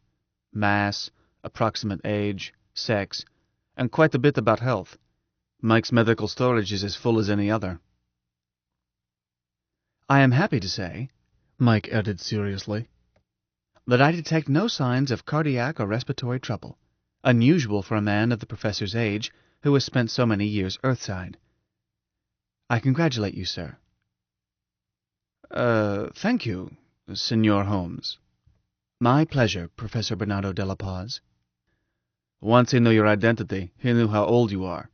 mass, approximate age, sex, and quite a bit about health. Mike's medical storage is as full as any other. I am happy to say, Mike added seriously, that I detect no signs of cardiac or respiratory trouble, unusual for a man of the professor's age who has spent so many years earthside. I congratulate you, sir. Thank you, Senor Holmes. My pleasure, Professor Bernardo de la Paz. Once he knew your identity, he knew how old you are,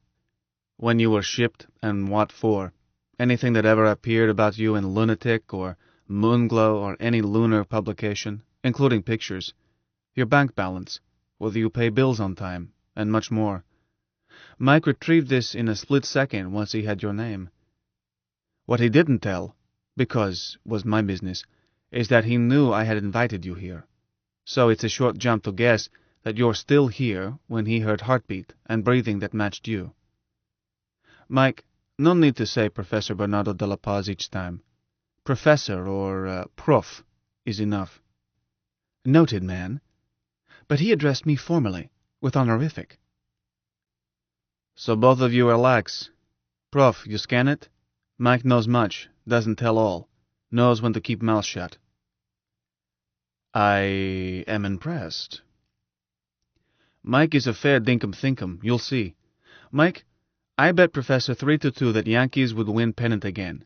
when you were shipped, and what for. Anything that ever appeared about you in Lunatic or Moonglow or any lunar publication, including pictures, your bank balance, whether you pay bills on time, and much more. Mike retrieved this in a split second once he had your name. What he didn't tell, because was my business, is that he knew I had invited you here. So it's a short jump to guess that you're still here when he heard heartbeat and breathing that matched you. Mike, no need to say Professor Bernardo de la Paz each time. Professor or Prof is enough. Noted, man. But he addressed me formally, with honorific. So both of you are lax. Prof, you scan it? Mike knows much, doesn't tell all, knows when to keep mouth shut. I am impressed. Mike is a fair dinkum-thinkum, you'll see. Mike, I bet Professor 3-2 that Yankees would win pennant again.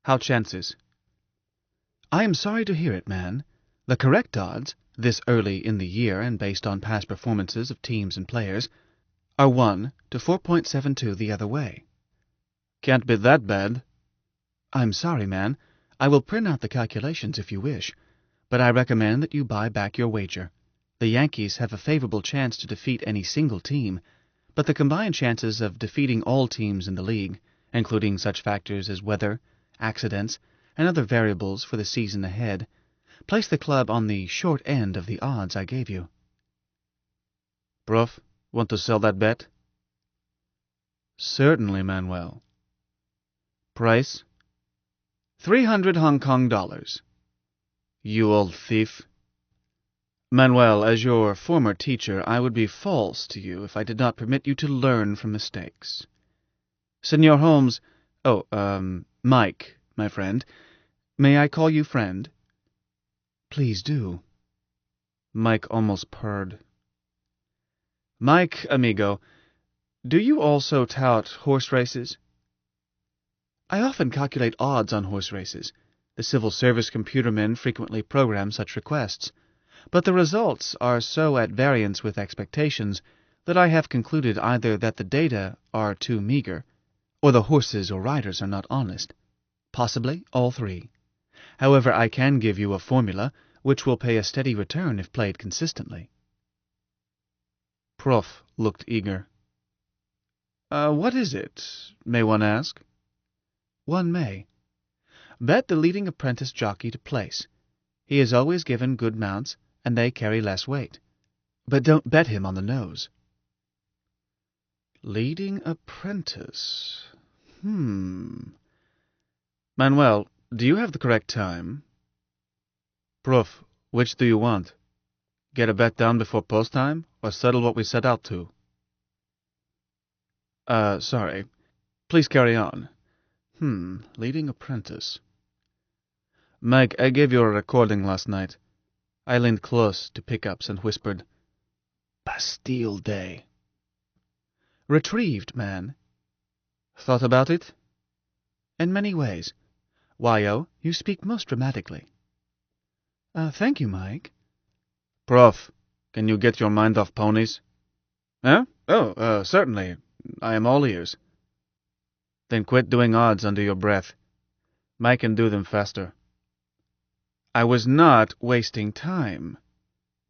How chances? I am sorry to hear it, man. The correct odds, this early in the year and based on past performances of teams and players, are 1 to 4.72 the other way. Can't be that bad. I'm sorry, man. I will print out the calculations if you wish, but I recommend that you buy back your wager. The Yankees have a favorable chance to defeat any single team, but the combined chances of defeating all teams in the league, including such factors as weather, accidents, and other variables for the season ahead, place the club on the short end of the odds I gave you. Prof, want to sell that bet? Certainly, Manuel. Price? 300 Hong Kong dollars. You old thief. Manuel, as your former teacher, I would be false to you if I did not permit you to learn from mistakes. Senor Holmes, Mike, my friend, may I call you friend? Please do. Mike almost purred. Mike, amigo, do you also tout horse races? I often calculate odds on horse races. The civil service computermen frequently program such requests, but the results are so at variance with expectations that I have concluded either that the data are too meager, or the horses or riders are not honest. Possibly all three. However, I can give you a formula which will pay a steady return if played consistently. Prof looked eager. What is it, may one ask? One may. Bet the leading apprentice jockey to place. He is always given good mounts, and they carry less weight. But don't bet him on the nose. Leading apprentice. Manuel, do you have the correct time? Prof, which do you want? Get a bet down before post time, or settle what we set out to? Sorry. Please carry on. Leading apprentice. Mike, I gave you a recording last night. I leaned close to pickups and whispered, Bastille Day. Retrieved, man. Thought about it? In many ways. Why-o, you speak most dramatically. Thank you, Mike. Prof, can you get your mind off ponies? Huh? Oh, certainly. I am all ears. Then quit doing odds under your breath. Mike can do them faster. I was not wasting time.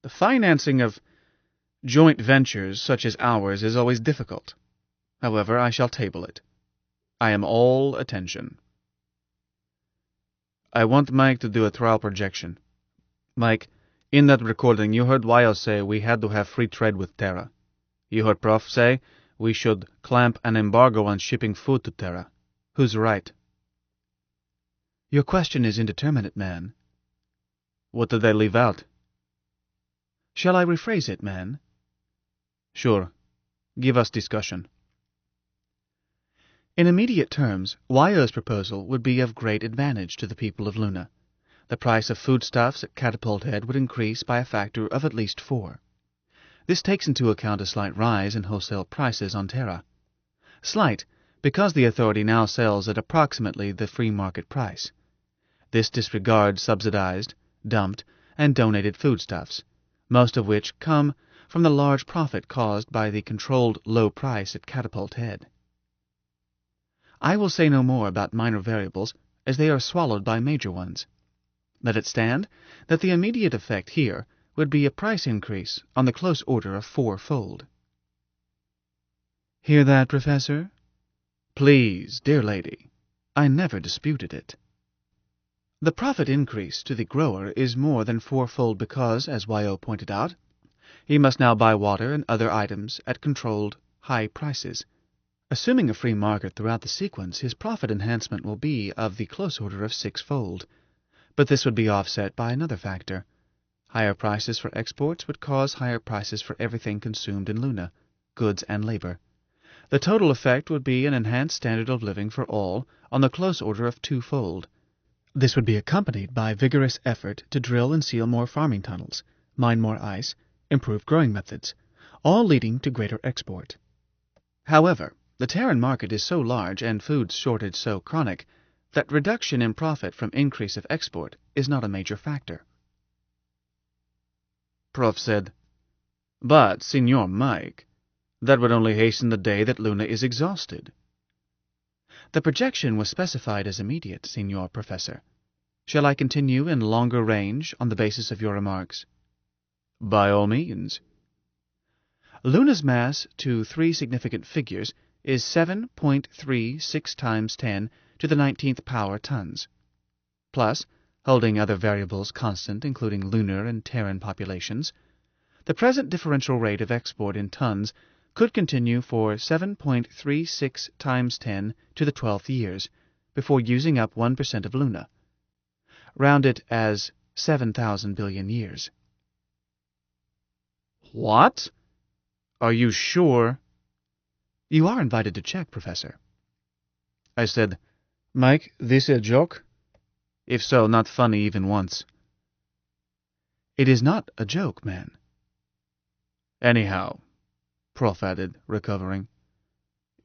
The financing of joint ventures such as ours is always difficult. However, I shall table it. I am all attention. I want Mike to do a trial projection. Mike, in that recording you heard Wyo say we had to have free trade with Terra. You heard Prof say we should clamp an embargo on shipping food to Terra. Who's right? Your question is indeterminate, man. What did they leave out? Shall I rephrase it, man? Sure. Give us discussion. In immediate terms, Wyo's proposal would be of great advantage to the people of Luna. The price of foodstuffs at Catapult Head would increase by a factor of at least 4. This takes into account a slight rise in wholesale prices on Terra. Slight, because the authority now sells at approximately the free market price. This disregards subsidized, dumped, and donated foodstuffs, most of which come from the large profit caused by the controlled low price at Catapult Head. I will say no more about minor variables, as they are swallowed by major ones. Let it stand that the immediate effect here would be a price increase on the close order of 4-fold. Hear that, Professor? Please, dear lady, I never disputed it. The profit increase to the grower is more than 4-fold because, as Wyo pointed out, he must now buy water and other items at controlled, high prices. Assuming a free market throughout the sequence, his profit enhancement will be of the close order of 6-fold. But this would be offset by another factor. Higher prices for exports would cause higher prices for everything consumed in Luna, goods and labor. The total effect would be an enhanced standard of living for all on the close order of 2-fold. This would be accompanied by vigorous effort to drill and seal more farming tunnels, mine more ice, improve growing methods, all leading to greater export. However, the Terran market is so large and food shortage so chronic that reduction in profit from increase of export is not a major factor. Prof said, But, Senor Mike, that would only hasten the day that Luna is exhausted. The projection was specified as immediate, Senor Professor. Shall I continue in longer range on the basis of your remarks? By all means. Luna's mass to 3 significant figures is 7.36 times 10 to the 19th power tons. Plus, holding other variables constant including lunar and Terran populations, the present differential rate of export in tons could continue for 7.36 times 10 to the 12th years before using up 1% of Luna. Round it as 7,000 billion years. What? Are you sure? You are invited to check, Professor. I said, Mike, this a joke? If so, not funny even once. It is not a joke, man. Anyhow, Prof added, recovering,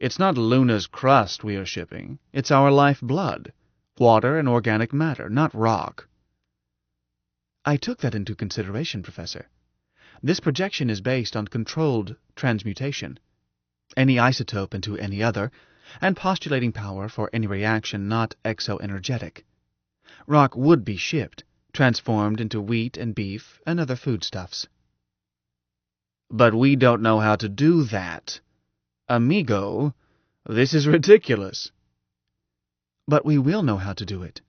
it's not Luna's crust we are shipping. It's our lifeblood, water and organic matter, not rock. I took that into consideration, Professor. This projection is based on controlled transmutation, any isotope into any other, and postulating power for any reaction not exoenergetic. Rock would be shipped, transformed into wheat and beef and other foodstuffs. But we don't know how to do that. Amigo, this is ridiculous. But we will know how to do it.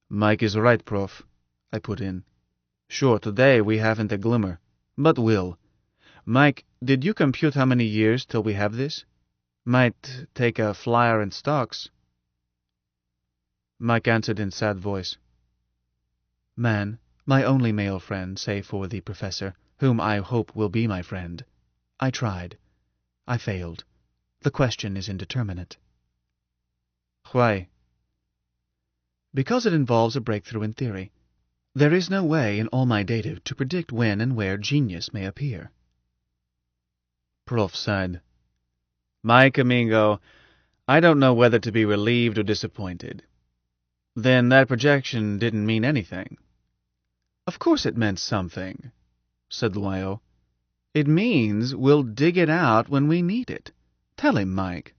Mike is right, Prof, I put in. Sure, today we haven't a glimmer, but will. Mike, did you compute how many years till we have this? Might take a flyer in stocks. Mike answered in sad voice. Man, my only male friend, save for the Professor, whom I hope will be my friend. I tried. I failed. The question is indeterminate. Why? Because it involves a breakthrough in theory. There is no way in all my data to predict when and where genius may appear. Prof sighed. Mike, amigo, I don't know whether to be relieved or disappointed. Then that projection didn't mean anything. Of course it meant something, said Wyo. It means we'll dig it out when we need it. Tell him, Mike.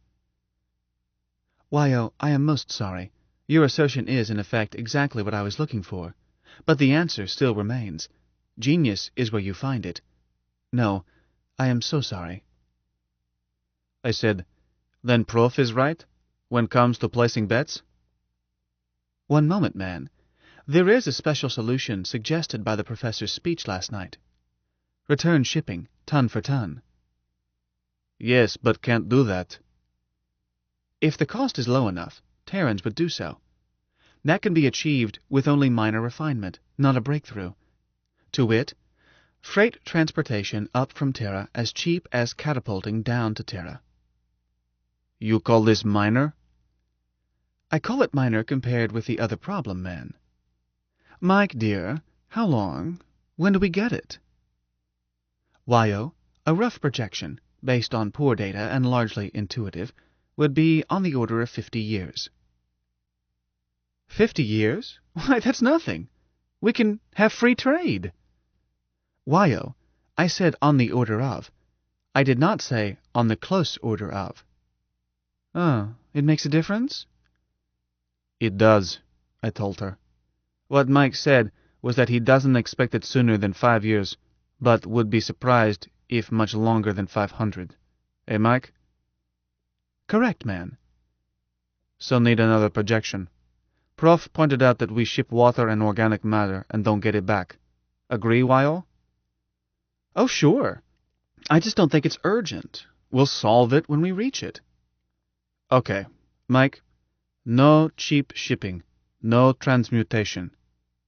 Why, I am most sorry. Your assertion is, in effect, exactly what I was looking for. But the answer still remains. Genius is where you find it. No, I am so sorry. I said, Then Prof is right, when comes to placing bets? One moment, man. There is a special solution suggested by the professor's speech last night. Return shipping, ton for ton. Yes, but can't do that. If the cost is low enough, Terrans would do so. That can be achieved with only minor refinement, not a breakthrough. To wit, freight transportation up from Terra as cheap as catapulting down to Terra. You call this minor? I call it minor compared with the other problem, man. Mike, dear, how long? When do we get it? Wyo, a rough projection, based on poor data and largely intuitive, would be on the order of 50 years. 50 years? Why, that's nothing. We can have free trade. Wyo, I said on the order of. I did not say on the close order of. Oh, it makes a difference? It does, I told her. What Mike said was that he doesn't expect it sooner than 5 years, but would be surprised if much longer than 500. Eh, Mike? Correct, man. So need another projection. Prof pointed out that we ship water and organic matter and don't get it back. Agree, Wyo? Oh, sure. I just don't think it's urgent. We'll solve it when we reach it. Okay, Mike. No cheap shipping. No transmutation.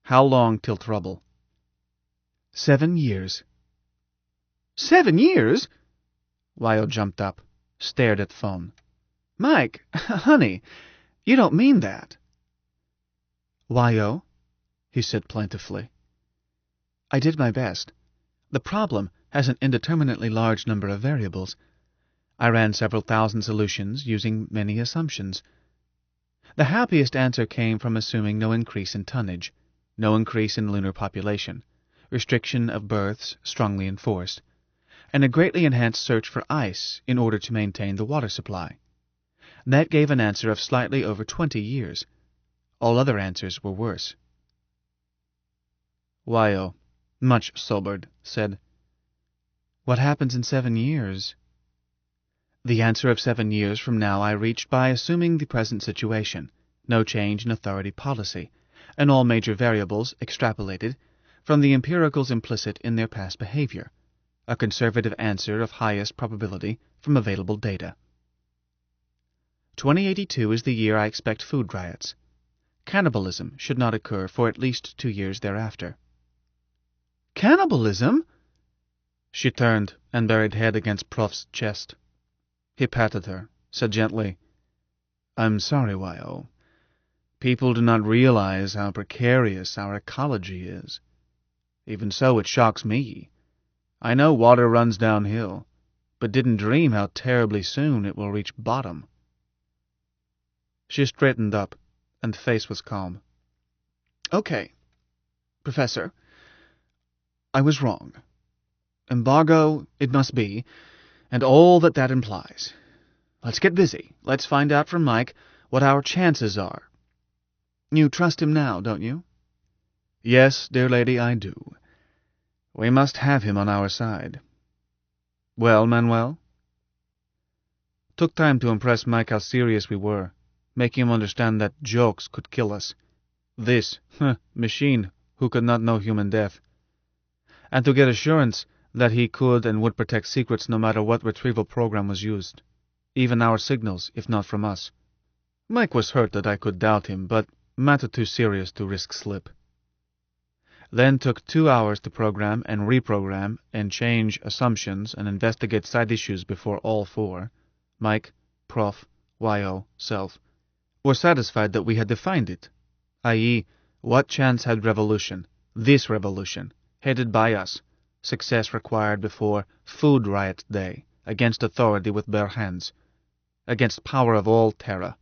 How long till trouble? 7 years. 7 years? Wyo jumped up, stared at phone. Mike, honey, you don't mean that. Wyo, he said plaintively. I did my best. The problem has an indeterminately large number of variables. I ran several thousand solutions using many assumptions. The happiest answer came from assuming no increase in tonnage, no increase in lunar population, restriction of berths strongly enforced, and a greatly enhanced search for ice in order to maintain the water supply. That gave an answer of slightly over 20 years. All other answers were worse. Wyo, much sobered, said, What happens in 7 years? The answer of 7 years from now I reached by assuming the present situation, no change in authority policy, and all major variables extrapolated from the empiricals implicit in their past behavior, a conservative answer of highest probability from available data. 2082 is the year I expect food riots. Cannibalism should not occur for at least 2 years thereafter. Cannibalism? She turned and buried head against Prof's chest. He patted her, said gently, I'm sorry, Wyo. People do not realize how precarious our ecology is. Even so, it shocks me. I know water runs downhill, but didn't dream how terribly soon it will reach bottom. She straightened up, and the face was calm. Okay, Professor. I was wrong. Embargo it must be, and all that implies. Let's get busy. Let's find out from Mike what our chances are. You trust him now, don't you? Yes, dear lady, I do. We must have him on our side. Well, Manuel? Took time to impress Mike how serious we were, making him understand that jokes could kill us. This, machine who could not know human death. And to get assurance that he could and would protect secrets no matter what retrieval program was used. Even our signals, if not from us. Mike was hurt that I could doubt him, but matter too serious to risk slip. Then took 2 hours to program and reprogram and change assumptions and investigate side issues before all four, Mike, Prof, Wyo, self, were satisfied that we had defined it, i.e., what chance had revolution, this revolution, headed by us, success required before Food Riot Day, against authority with bare hands, against power of all Terra,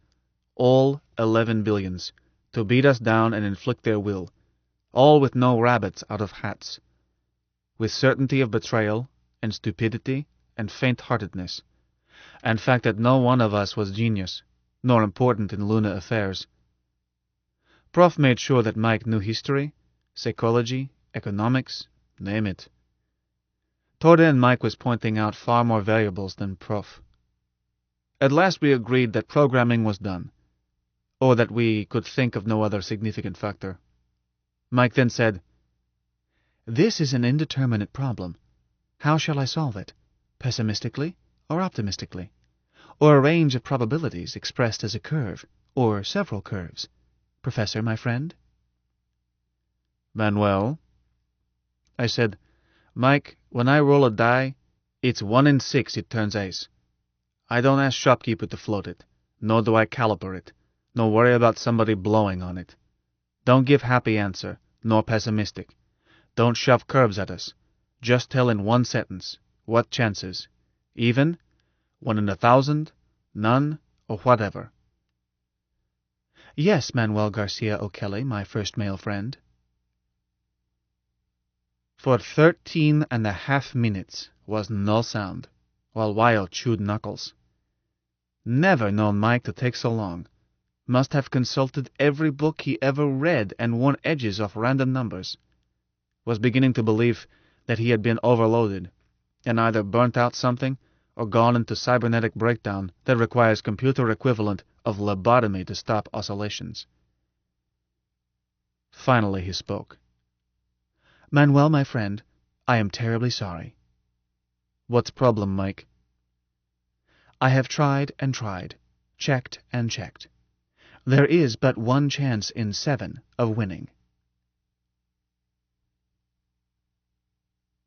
all 11 billions, to beat us down and inflict their will, all with no rabbits out of hats, with certainty of betrayal and stupidity and faint-heartedness, and fact that no one of us was genius, nor important in lunar affairs. Prof made sure that Mike knew history, psychology, economics, name it. Toward the end, Mike was pointing out far more variables than Prof. At last we agreed that programming was done, or that we could think of no other significant factor. Mike then said, "This is an indeterminate problem. How shall I solve it? Pessimistically or optimistically? Or a range of probabilities expressed as a curve, or several curves? Professor, my friend?" "Manuel," I said, "Mike, when I roll a die, it's 1 in 6 it turns ace. I don't ask shopkeeper to float it, nor do I caliper it, nor worry about somebody blowing on it. Don't give happy answer, nor pessimistic. Don't shove curves at us. Just tell in one sentence. What chances? Even? 1 in 1,000? None? Or whatever?" "Yes, Manuel Garcia O'Kelly, my first male friend." For 13.5 minutes was no sound, while Wyo chewed knuckles. Never known Mike to take so long. Must have consulted every book he ever read and worn edges off random numbers. Was beginning to believe that he had been overloaded, and either burnt out something or gone into cybernetic breakdown that requires computer equivalent of lobotomy to stop oscillations. Finally he spoke. "Manuel, my friend, I am terribly sorry." "What's problem, Mike?" "I have tried and tried, checked and checked. There is but one chance in 7 of winning."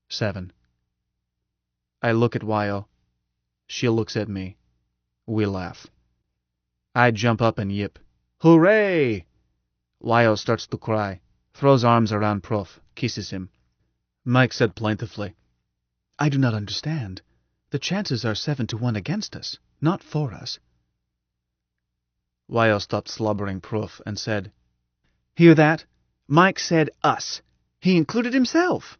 7. I look at Wyo. She looks at me. We laugh. I jump up and yip, "Hooray!" Wyo starts to cry, throws arms around Prof, kisses him. Mike said plaintively, "I do not understand. The chances are 7 to 1 against us, not for us." Wyo stopped slobbering Prof and said, "Hear that? Mike said us. He included himself."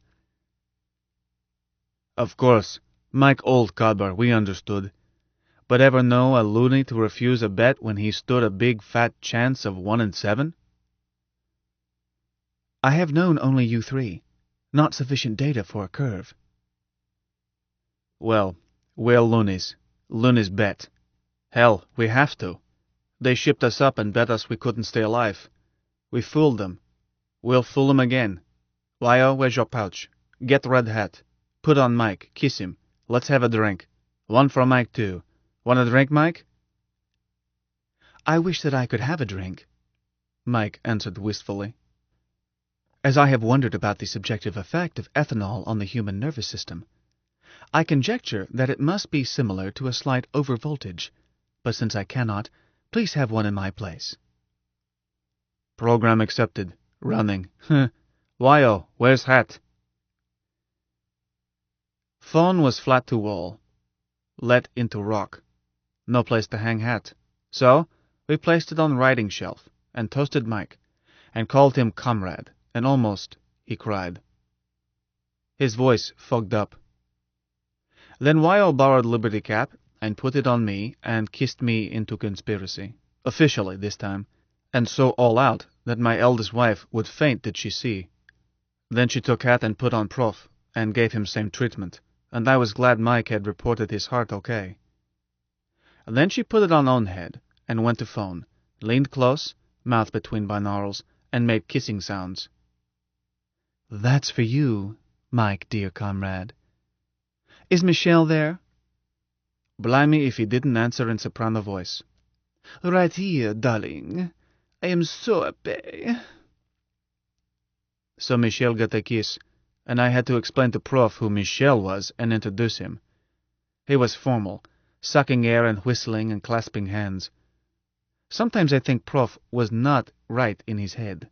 "Of course, Mike old codber, we understood. But ever know a loony to refuse a bet when he stood a big fat chance of 1 in 7? "I have known only you 3. Not sufficient data for a curve." "Well, we're loonies. Loonies bet. Hell, we have to. They shipped us up and bet us we couldn't stay alive. We fooled them. We'll fool them again. Wyo, where's your pouch? Get red hat. Put on Mike. Kiss him. Let's have a drink. One for Mike, too. Want a drink, Mike?" "I wish that I could have a drink," Mike answered wistfully. "As I have wondered about the subjective effect of ethanol on the human nervous system. I conjecture that it must be similar to a slight overvoltage, but since I cannot, please have one in my place." "Program accepted. Running. Wyo, where's hat?" Phone was flat to wall. Let into rock. No place to hang hat. So we placed it on writing shelf, and toasted Mike, and called him comrade, and almost he cried. His voice fogged up. Then Wyo borrowed Liberty Cap and put it on me and kissed me into conspiracy, officially this time, and so all out that my eldest wife would faint did she see. Then she took hat and put on Prof and gave him same treatment, and I was glad Mike had reported his heart okay. Then she put it on own head and went to phone, leaned close, mouth between binaurals, and made kissing sounds. "That's for you, Mike, dear comrade. Is Michelle there?" Blimey if he didn't answer in soprano voice. "Right here, darling. I am so happy." So Michelle got a kiss, and I had to explain to Prof who Michelle was and introduce him. He was formal, sucking air and whistling and clasping hands. Sometimes I think Prof was not right in his head.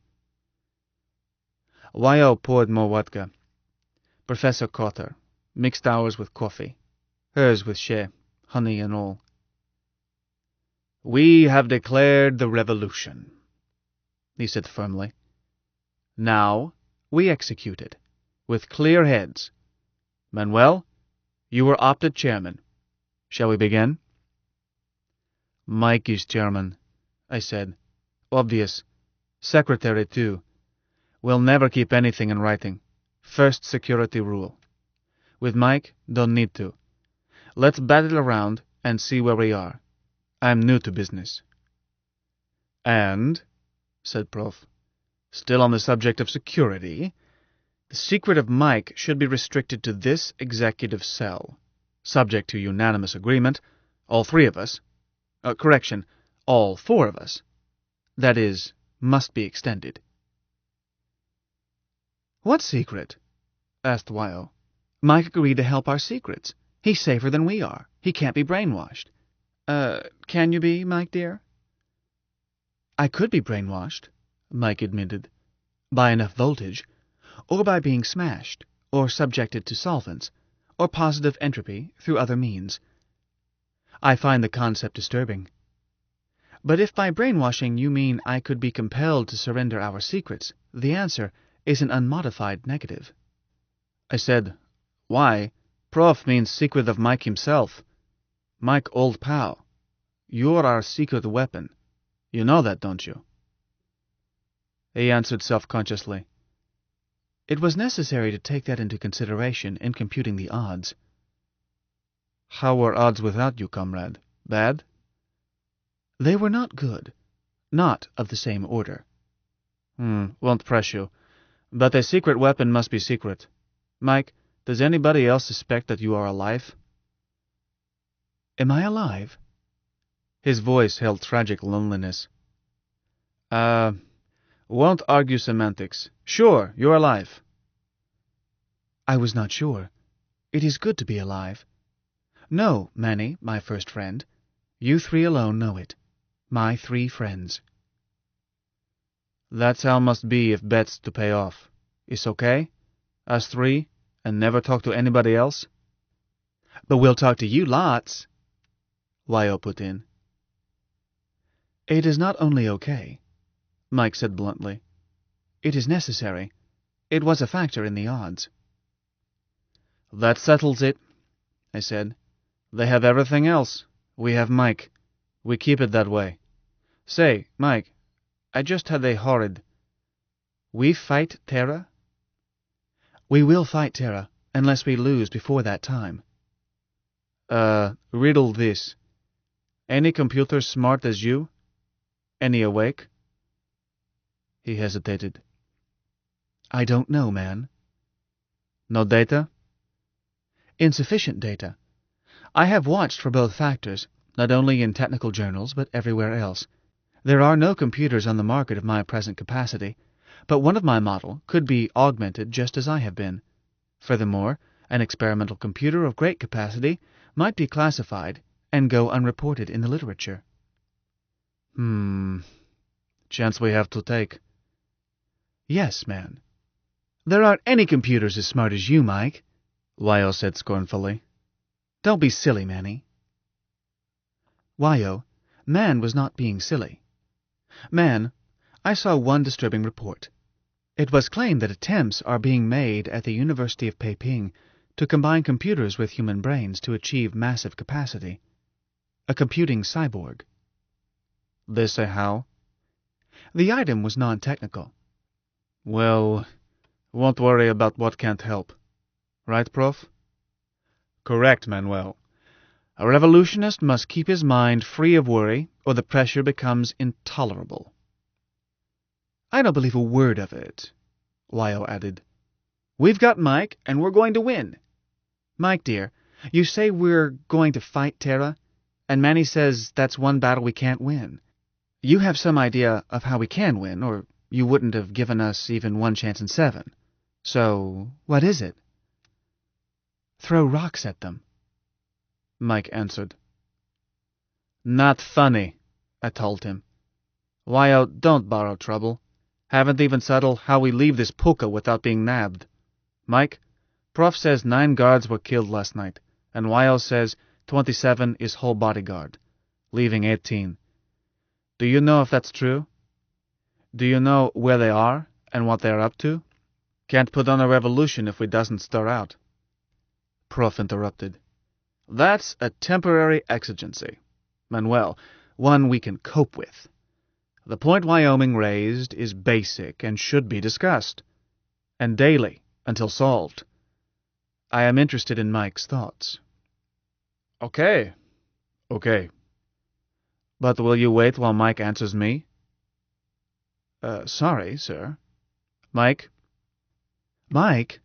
Wyo poured more vodka. Professor caught her, mixed ours with coffee, hers with shea, honey and all. "We have declared the revolution," he said firmly. "Now we execute it, with clear heads. Manuel, You were opted chairman. Shall we begin? Mike is chairman, I said. Obvious. Secretary, too. We'll never keep anything in writing. First security rule. With Mike, don't need to. Let's bat it around and see where we are. I'm new to business. And, said Prof, still on the subject of security, the secret of Mike should be restricted to this executive cell, subject to unanimous agreement, all three of us. Correction, all four of us. That is, must be extended. What secret? Asked Wyo. Mike agreed to help our secrets. He's safer than we are. He can't be brainwashed. Can you be, Mike dear? I could be brainwashed, Mike admitted, by enough voltage, or by being smashed, or subjected to solvents, or positive entropy through other means. I find the concept disturbing. But if by brainwashing you mean I could be compelled to surrender our secrets, the answer is an unmodified negative. I said, why? Prof means secret of Mike himself. Mike, old pal. You're our secret weapon. You know that, don't you? He answered self-consciously. It was necessary to take that into consideration in computing the odds. How were odds without you, comrade? Bad? They were not good. Not of the same order. Won't press you. But a secret weapon must be secret. Mike, does anybody else suspect that you are alive? Am I alive? His voice held tragic loneliness. Won't argue semantics. Sure, you're alive. I was not sure. It is good to be alive. No, Manny, my first friend. You three alone know it. My 3 friends. That's how must be if bets to pay off. Is okay? Us 3, and never talk to anybody else? But we'll talk to you lots, Wyo put in. It is not only okay, Mike said bluntly. It is necessary. It was a factor in the odds. That settles it, I said. They have everything else. We have Mike. We keep it that way. Say, Mike, I just had a horrid... We fight Terra? We will fight Terra, unless we lose before that time. Riddle this. Any computer smart as you? Any awake? He hesitated. I don't know, man. No data? Insufficient data. I have watched for both factors, not only in technical journals, but everywhere else. There are no computers on the market of my present capacity, but one of my model could be augmented just as I have been. Furthermore, an experimental computer of great capacity might be classified and go unreported in the literature. Chance we have to take. Yes, man. There aren't any computers as smart as you, Mike, Wyo said scornfully. Don't be silly, Manny. Wyo, Man was not being silly. Man, I saw one disturbing report. It was claimed that attempts are being made at the University of Peiping to combine computers with human brains to achieve massive capacity. A computing cyborg. They say how? The item was non-technical. Well, won't worry about what can't help. Right, Prof? Correct, Manuel. A revolutionist must keep his mind free of worry, or the pressure becomes intolerable. I don't believe a word of it, Wyo added. We've got Mike, and we're going to win. Mike, dear, you say we're going to fight Terra, and Manny says that's one battle we can't win. You have some idea of how we can win, or you wouldn't have given us even 1 chance in 7. So, what is it? Throw rocks at them, Mike answered. Not funny, I told him. Wyo, don't borrow trouble. Haven't even settled how we leave this puka without being nabbed. Mike, Prof says 9 guards were killed last night, and Wyo says 27 is whole bodyguard, leaving 18. Do you know if that's true? Do you know where they are and what they're up to? Can't put on a revolution if we doesn't stir out. Prof interrupted. That's a temporary exigency. Manuel, one we can cope with. The point Wyoming raised is basic and should be discussed, and daily until solved. I am interested in Mike's thoughts. Okay. But will you wait while Mike answers me? Sorry, sir. Mike? Mike?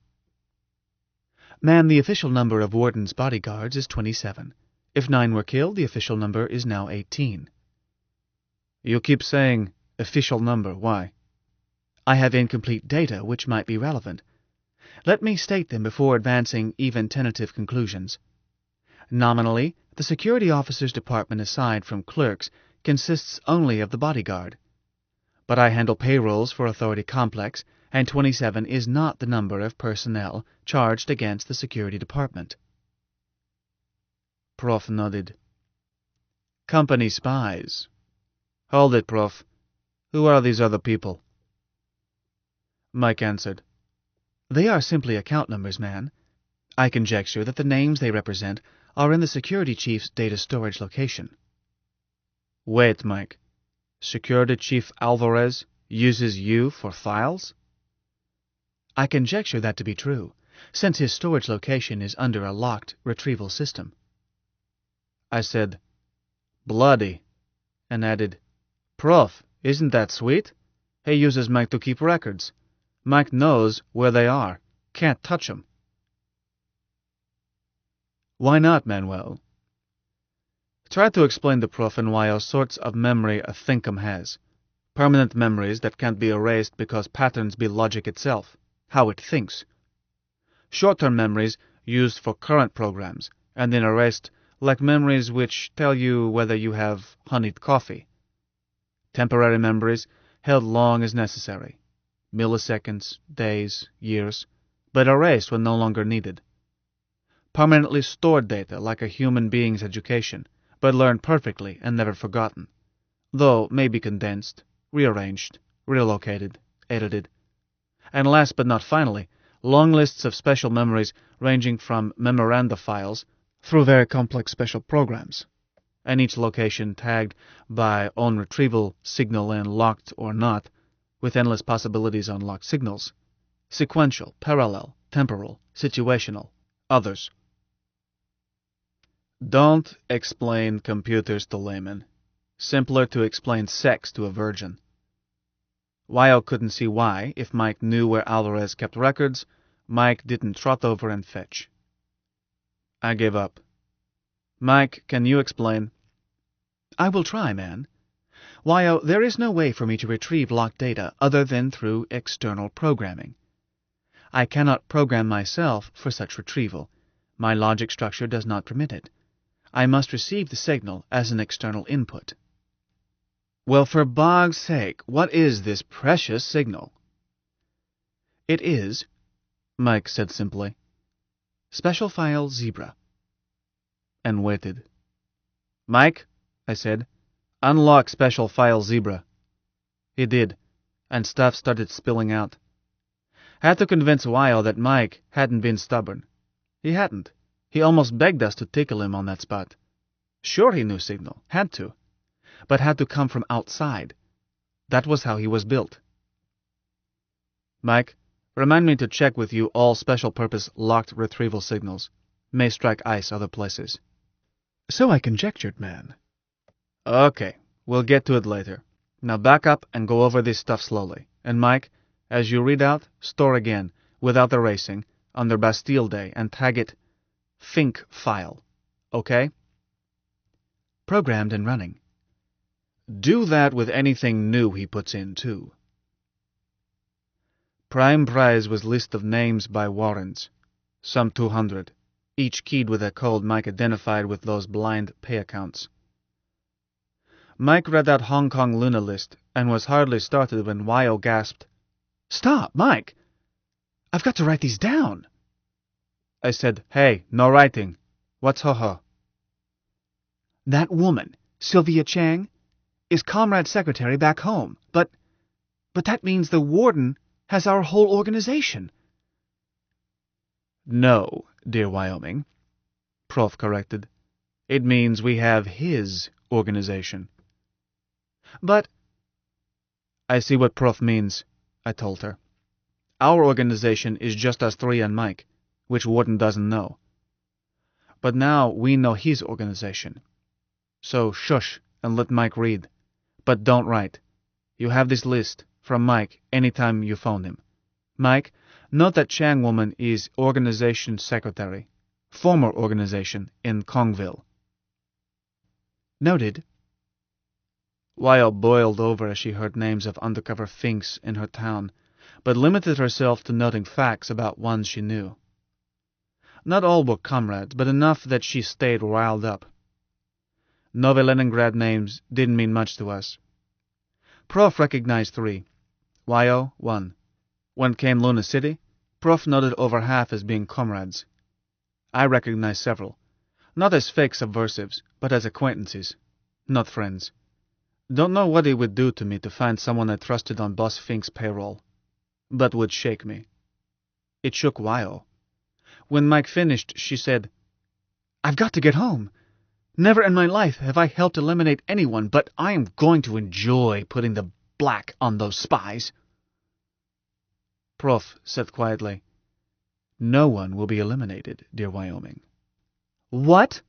Man, the official number of Warden's bodyguards is 27. If 9 were killed, the official number is now 18. You keep saying official number. Why? I have incomplete data which might be relevant. Let me state them before advancing even tentative conclusions. Nominally, the security officers' department aside from clerks consists only of the bodyguard. But I handle payrolls for Authority Complex, and 27 is not the number of personnel charged against the security department. Prof nodded. Company spies. Hold it, Prof. Who are these other people? Mike answered. They are simply account numbers, man. I conjecture that the names they represent are in the security chief's data storage location. Wait, Mike. Security Chief Alvarez uses you for files? I conjecture that to be true, since his storage location is under a locked retrieval system. I said, bloody, and added, Prof, isn't that sweet? He uses Mike to keep records. Mike knows where they are. Can't touch 'em. Why not, Manuel? Try to explain to Prof and why sorts of memory a thinkum has. Permanent memories that can't be erased because patterns be logic itself, how it thinks. Short-term memories used for current programs, and then erased like memories which tell you whether you have honeyed coffee. Temporary memories held long as necessary, milliseconds, days, years, but erased when no longer needed. Permanently stored data like a human being's education, but learned perfectly and never forgotten, though may be condensed, rearranged, relocated, edited. And last but not finally, long lists of special memories ranging from memoranda files through very complex special programs, and each location tagged by on retrieval signal and locked or not, with endless possibilities on locked signals, sequential, parallel, temporal, situational, others. Don't explain computers to laymen. Simpler to explain sex to a virgin. Wyo couldn't see why, if Mike knew where Alvarez kept records, Mike didn't trot over and fetch. I gave up. Mike, can you explain? I will try, man. Wyo, there is no way for me to retrieve locked data other than through external programming. I cannot program myself for such retrieval. My logic structure does not permit it. I must receive the signal as an external input. Well, for bog's sake, what is this precious signal? It is, Mike said simply, Special File Zebra. And waited. Mike, I said, unlock Special File Zebra. He did, and stuff started spilling out. Had to convince Wyo that Mike hadn't been stubborn. He hadn't. He almost begged us to tickle him on that spot. Sure he knew signal, had to, but had to come from outside. That was how he was built. Mike, remind me to check with you all special-purpose locked retrieval signals. May strike ice other places. So I conjectured, man. Okay, we'll get to it later. Now back up and go over this stuff slowly. And Mike, as you read out, store again, without erasing, under Bastille Day, and tag it Think File. Okay? Programmed and running. Do that with anything new he puts in, too. Prime prize was list of names by warrants, some 200, each keyed with a code Mike identified with those blind pay accounts. Mike read that Hong Kong Luna list and was hardly started when Wyo gasped, Stop, Mike! I've got to write these down. I said, Hey, no writing. What's ho-ho? That woman, Sylvia Chang, is comrade secretary back home, but that means the warden has our whole organization. No, dear Wyoming. Prof corrected. It means we have his organization. But I see what Prof means, I told her. Our organization is just us three and Mike, which Warden doesn't know. But now we know his organization. So shush and let Mike read. But don't write. You have this list from Mike anytime you phone him. Mike, note that Chang woman is organization secretary, former organization in Kongville. Noted. Wyo boiled over as she heard names of undercover finks in her town, but limited herself to noting facts about ones she knew. Not all were comrades, but enough that she stayed riled up. Nove Leningrad names didn't mean much to us. Prof recognized 3. Wyo, 1. When came Luna City, Prof noted over half as being comrades. I recognized several, not as fake subversives, but as acquaintances, not friends. Don't know what it would do to me to find someone I trusted on Boss Fink's payroll, but would shake me. It shook Wyo. When Mike finished, she said, "I've got to get home. Never in my life have I helped eliminate anyone, but I am going to enjoy putting the black on those spies." Prof said quietly, "No one will be eliminated, dear Wyoming." "What?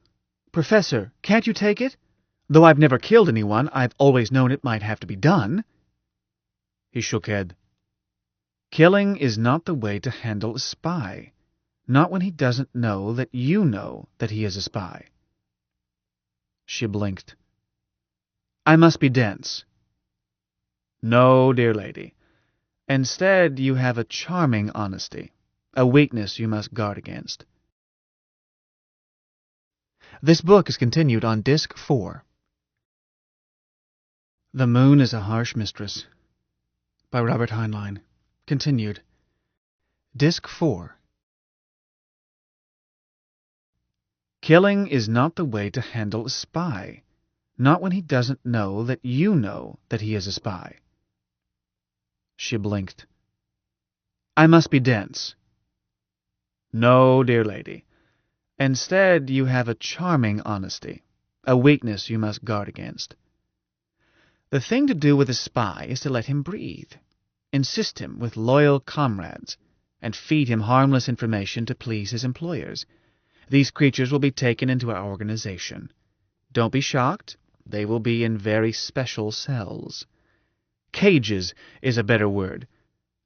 Professor, can't you take it? Though I've never killed anyone, I've always known it might have to be done." He shook head. "Killing is not the way to handle a spy. Not when he doesn't know that you know that he is a spy." She blinked. "I must be dense." "No, dear lady. Instead, you have a charming honesty, a weakness you must guard against." This book is continued on Disc 4. The Moon is a Harsh Mistress, by Robert Heinlein. Continued. Disc 4. Killing is not the way to handle a spy, not when he doesn't know that you know that he is a spy. She blinked. "I must be dense." "No, dear lady. Instead, you have a charming honesty, a weakness you must guard against. The thing to do with a spy is to let him breathe, insist him with loyal comrades, and feed him harmless information to please his employers. These creatures will be taken into our organization. Don't be shocked. They will be in very special cells. Cages is a better word,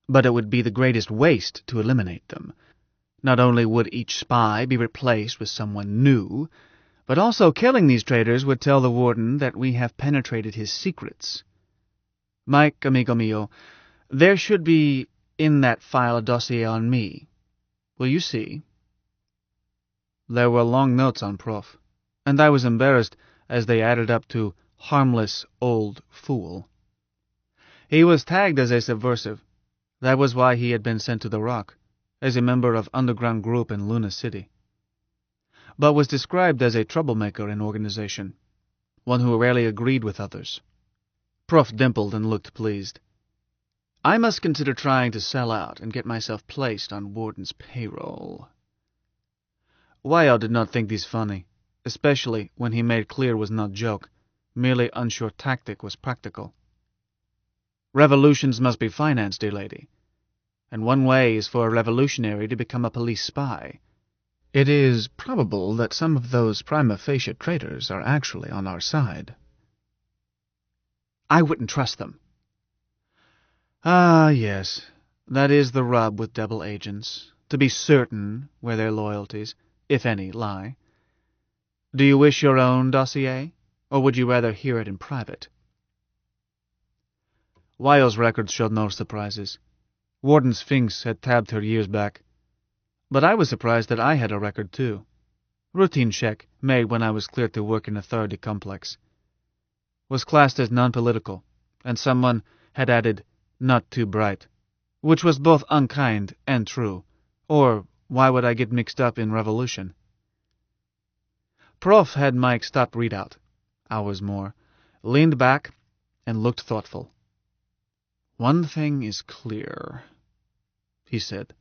but it would be the greatest waste to eliminate them. Not only would each spy be replaced with someone new, but also killing these traitors would tell the warden that we have penetrated his secrets. Mike, amigo mio, there should be in that file a dossier on me. Will you see?" There were long notes on Prof, and I was embarrassed as they added up to harmless old fool. He was tagged as a subversive. That was why he had been sent to the Rock, as a member of underground group in Luna City, but was described as a troublemaker in organization, one who rarely agreed with others. Prof dimpled and looked pleased. "I must consider trying to sell out and get myself placed on Warden's payroll." Wyo did not think these funny, especially when he made clear it was not joke, merely unsure tactic was practical. "Revolutions must be financed, dear lady, and one way is for a revolutionary to become a police spy. It is probable that some of those prima facie traitors are actually on our side." "I wouldn't trust them." "Ah, yes, that is the rub with double agents, to be certain where their loyalties, if any, lie. Do you wish your own dossier, or would you rather hear it in private?" Wyo's records showed no surprises. Warden Sphinx had tabbed her years back. But I was surprised that I had a record, too. Routine check, made when I was cleared to work in Authority Complex. Was classed as non-political, and someone had added, "not too bright," which was both unkind and true. Or why would I get mixed up in revolution? Prof had Mike stop readout, hours more, leaned back, and looked thoughtful. "One thing is clear," he said.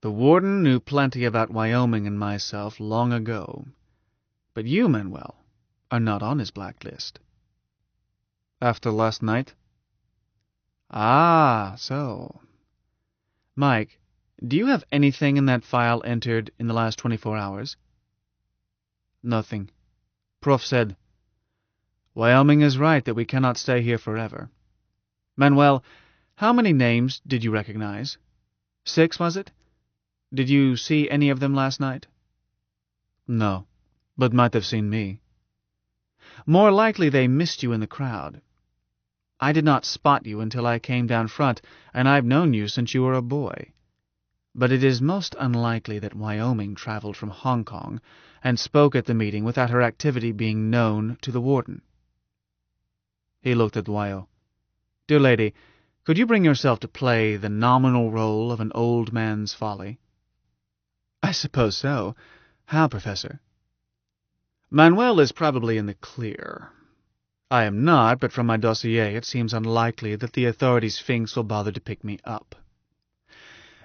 The warden knew plenty about Wyoming and myself long ago, but you, Manuel, are not on his blacklist. After last night? Ah, so. Mike, do you have anything in that file entered in the last 24 hours? Nothing. Prof said, Wyoming is right that we cannot stay here forever. Manuel, how many names did you recognize? 6, was it? Did you see any of them last night? No, but might have seen me. More likely they missed you in the crowd. I did not spot you until I came down front, and I've known you since you were a boy. But it is most unlikely that Wyoming traveled from Hong Kong and spoke at the meeting without her activity being known to the warden. He looked at Wyo. Dear lady, could you bring yourself to play the nominal role of an old man's folly? I suppose so. How, Professor? Manuel is probably in the clear. I am not, but from my dossier it seems unlikely that the authorities Finks will bother to pick me up.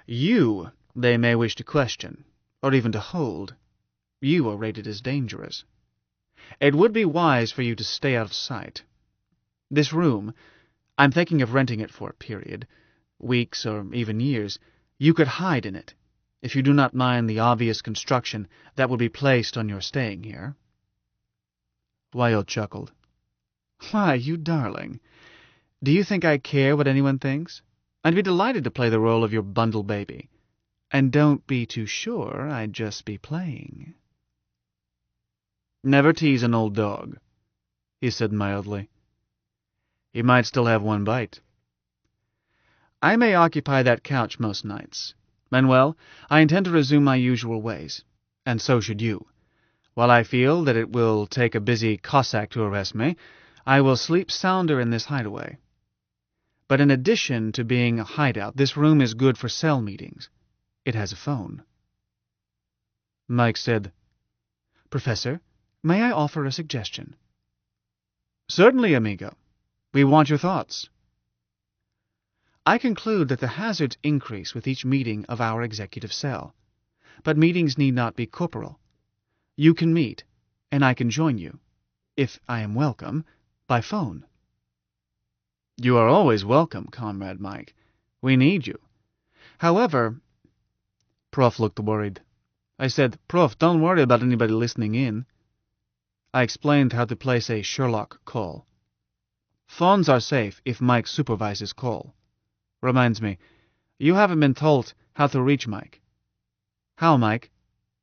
You they may wish to question, or even to hold. You are rated as dangerous. It would be wise for you to stay out of sight. This room, I'm thinking of renting it for a period, weeks or even years. You could hide in it, if you do not mind the obvious construction that would be placed on your staying here. Wyo chuckled. Why, you darling. Do you think I care what anyone thinks? I'd be delighted to play the role of your bundle baby. And don't be too sure I'd just be playing. Never tease an old dog, he said mildly. He might still have one bite. I may occupy that couch most nights. Manuel, I intend to resume my usual ways, and so should you. While I feel that it will take a busy Cossack to arrest me, I will sleep sounder in this hideaway. But in addition to being a hideout, this room is good for cell meetings. It has a phone. Mike said, Professor, may I offer a suggestion? Certainly, amigo. We want your thoughts. I conclude that the hazards increase with each meeting of our executive cell. But meetings need not be corporal. You can meet, and I can join you, if I am welcome, by phone. You are always welcome, Comrade Mike. We need you. However, Prof looked worried. I said, Prof, don't worry about anybody listening in. I explained how to place a Sherlock call. Phones are safe if Mike supervises call. Reminds me, you haven't been told how to reach Mike. How, Mike?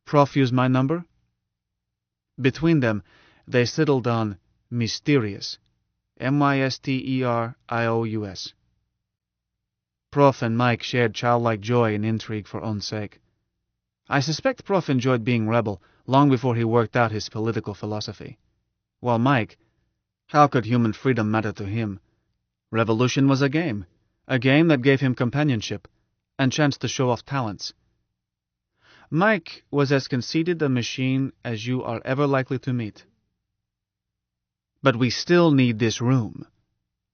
Prof use my number? Between them, they settled on Mysterious. Mysterious. Prof and Mike shared childlike joy in intrigue for own sake. I suspect Prof enjoyed being rebel long before he worked out his political philosophy. While Mike, how could human freedom matter to him? Revolution was a game that gave him companionship and chance to show off talents. Mike was as conceited a machine as you are ever likely to meet. But we still need this room,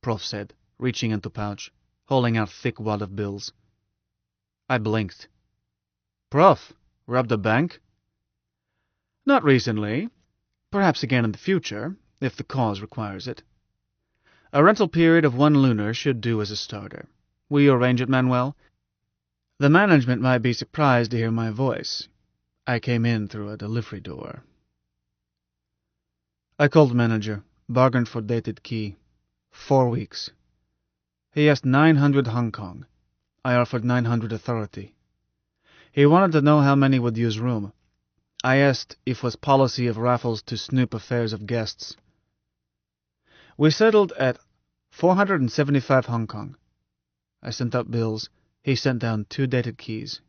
Prof said, reaching into pouch, holding out thick wad of bills. I blinked. Prof, robbed a bank? Not recently. Perhaps again in the future, if the cause requires it. A rental period of 1 lunar should do as a starter. Will you arrange it, Manuel? The management might be surprised to hear my voice. I came in through a delivery door. I called manager, bargained for dated key. 4 weeks. He asked 900 Hong Kong. I offered 900 authority. He wanted to know how many would use room. I asked if it was policy of Raffles to snoop affairs of guests. We settled at 475 Hong Kong. I sent out bills. He sent down 2 dated keys.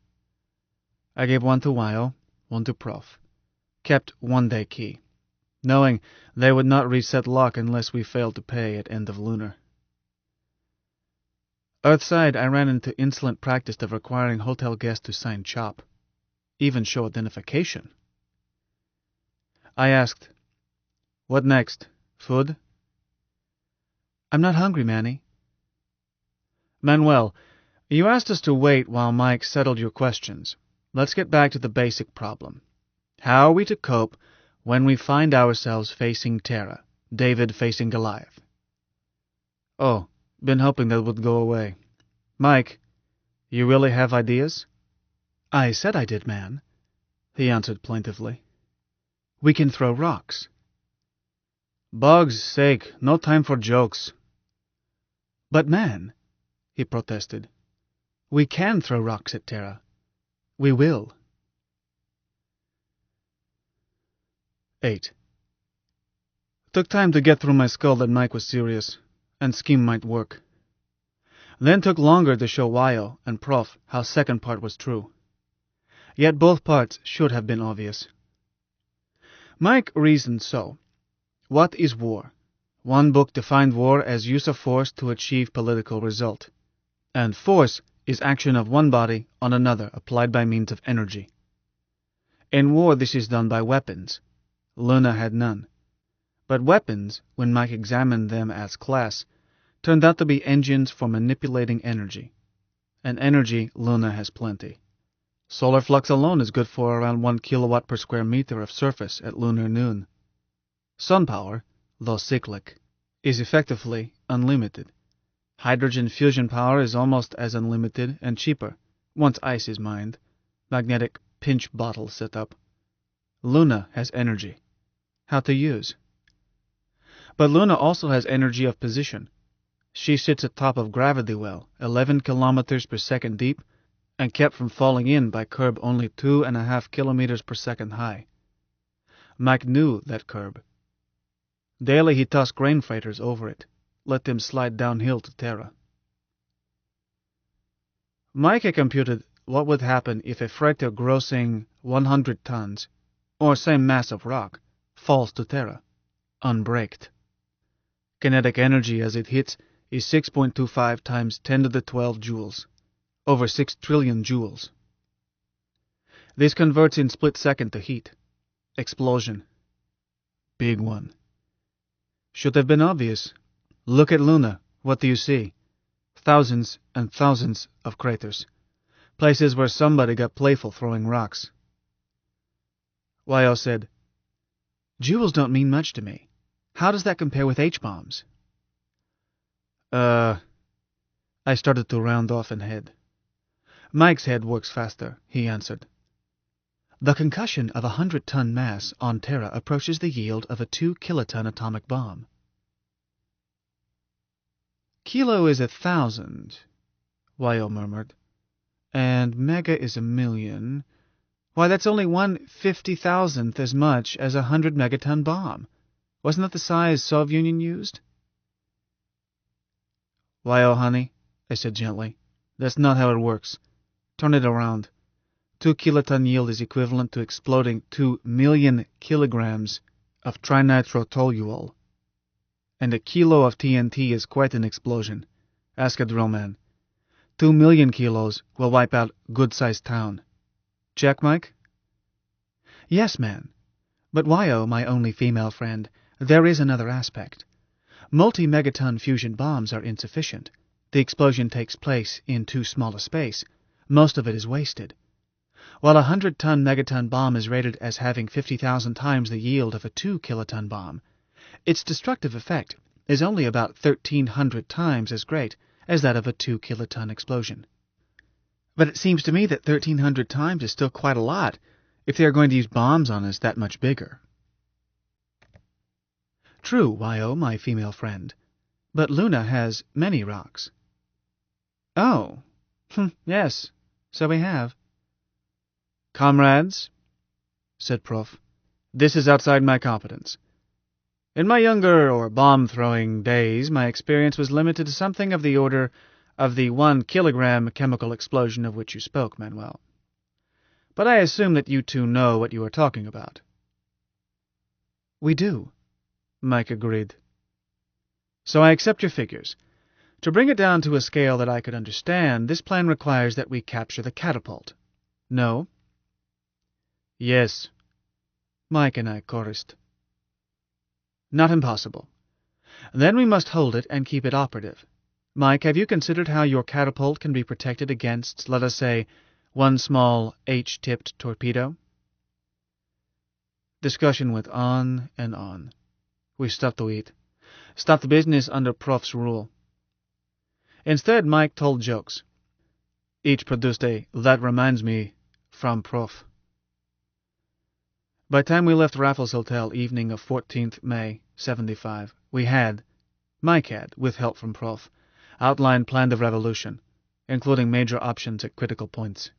I gave 1 to Wyo, 1 to Prof. Kept 1-day key, knowing they would not reset lock unless we failed to pay at end of lunar. Earthside, I ran into insolent practice of requiring hotel guests to sign CHOP, even show identification. I asked, what next? Food? I'm not hungry, Manny. Manuel, You asked us to wait while Mike settled your questions. Let's get back to the basic problem. How are we to cope when we find ourselves facing Terra, David facing Goliath? Oh, been hoping that would go away. Mike, you really have ideas? I said I did, man, he answered plaintively. We can throw rocks. Bug's sake, no time for jokes. But man, he protested, we can throw rocks at Terra. We will. 8. Took time to get through my skull that Mike was serious, and scheme might work. Then took longer to show Wyo and Prof how second part was true. Yet both parts should have been obvious. Mike reasoned so. What is war? One book defined war as use of force to achieve political result. And force is action of one body on another applied by means of energy. In war this is done by weapons. Luna had none. But weapons, when Mike examined them as class, turned out to be engines for manipulating energy. And energy Luna has plenty. Solar flux alone is good for around 1 kilowatt per square meter of surface at lunar noon. Sun power, though cyclic, is effectively unlimited. Hydrogen fusion power is almost as unlimited and cheaper, once ice is mined. Magnetic pinch bottle setup. Luna has energy. How to use? But Luna also has energy of position. She sits atop of gravity well, 11 kilometers per second deep, and kept from falling in by curb only 2.5 kilometers per second high. Mike knew that curb. Daily he tossed grain freighters over it, let them slide downhill to Terra. Mike had computed what would happen if a freighter grossing 100 tons, or same mass of rock, falls to Terra, unbraked. Kinetic energy as it hits is 6.25 times 10 to the 12 joules, over 6 trillion joules. This converts in split second to heat. Explosion. Big one. Should have been obvious. Look at Luna. What do you see? Thousands and thousands of craters. Places where somebody got playful throwing rocks. Wyo said, Joules don't mean much to me. How does that compare with H-bombs? I started to round off and head. Mike's head works faster, he answered. The concussion of a 100-ton mass on Terra approaches the yield of a 2-kiloton atomic bomb. Kilo is 1,000, Wyo murmured. And mega is 1,000,000. Why, that's only 1/50,000th as much as a 100-megaton bomb. Wasn't that the size Soviet Union used? Wyo, honey, I said gently, that's not how it works. Turn it around. 2-kiloton yield is equivalent to exploding 2 million kilograms of trinitrotoluol. And a kilo of TNT is quite an explosion. Ask a drill man. 2 million kilos will wipe out good-sized town. Check, Mike? Yes, man. But Wyo, my only female friend, there is another aspect. Multi-megaton fusion bombs are insufficient. The explosion takes place in too small a space. Most of it is wasted. While a 100-ton megaton bomb is rated as having 50,000 times the yield of a 2-kiloton bomb, its destructive effect is only about 1,300 times as great as that of a 2-kiloton explosion. But it seems to me that 1,300 times is still quite a lot if they are going to use bombs on us that much bigger. True, Wyo, my female friend, but Luna has many rocks. Oh, yes, so we have. Comrades, said Prof, this is outside my competence. In my younger or bomb-throwing days, my experience was limited to something of the order of the 1-kilogram chemical explosion of which you spoke, Manuel. But I assume that you two know what you are talking about. We do, Mike agreed. So I accept your figures. To bring it down to a scale that I could understand, this plan requires that we capture the catapult. No? Yes, Mike and I chorused. Not impossible. Then we must hold it and keep it operative. Mike, have you considered how your catapult can be protected against, let us say, one small H-tipped torpedo? Discussion went on and on. We stopped to eat. Stopped business under Prof's rule. Instead, Mike told jokes. Each produced a "that reminds me" from Prof. By the time we left Raffles Hotel evening of 14th May, 75, Mike had, with help from Prof, outlined plan of revolution, including major options at critical points.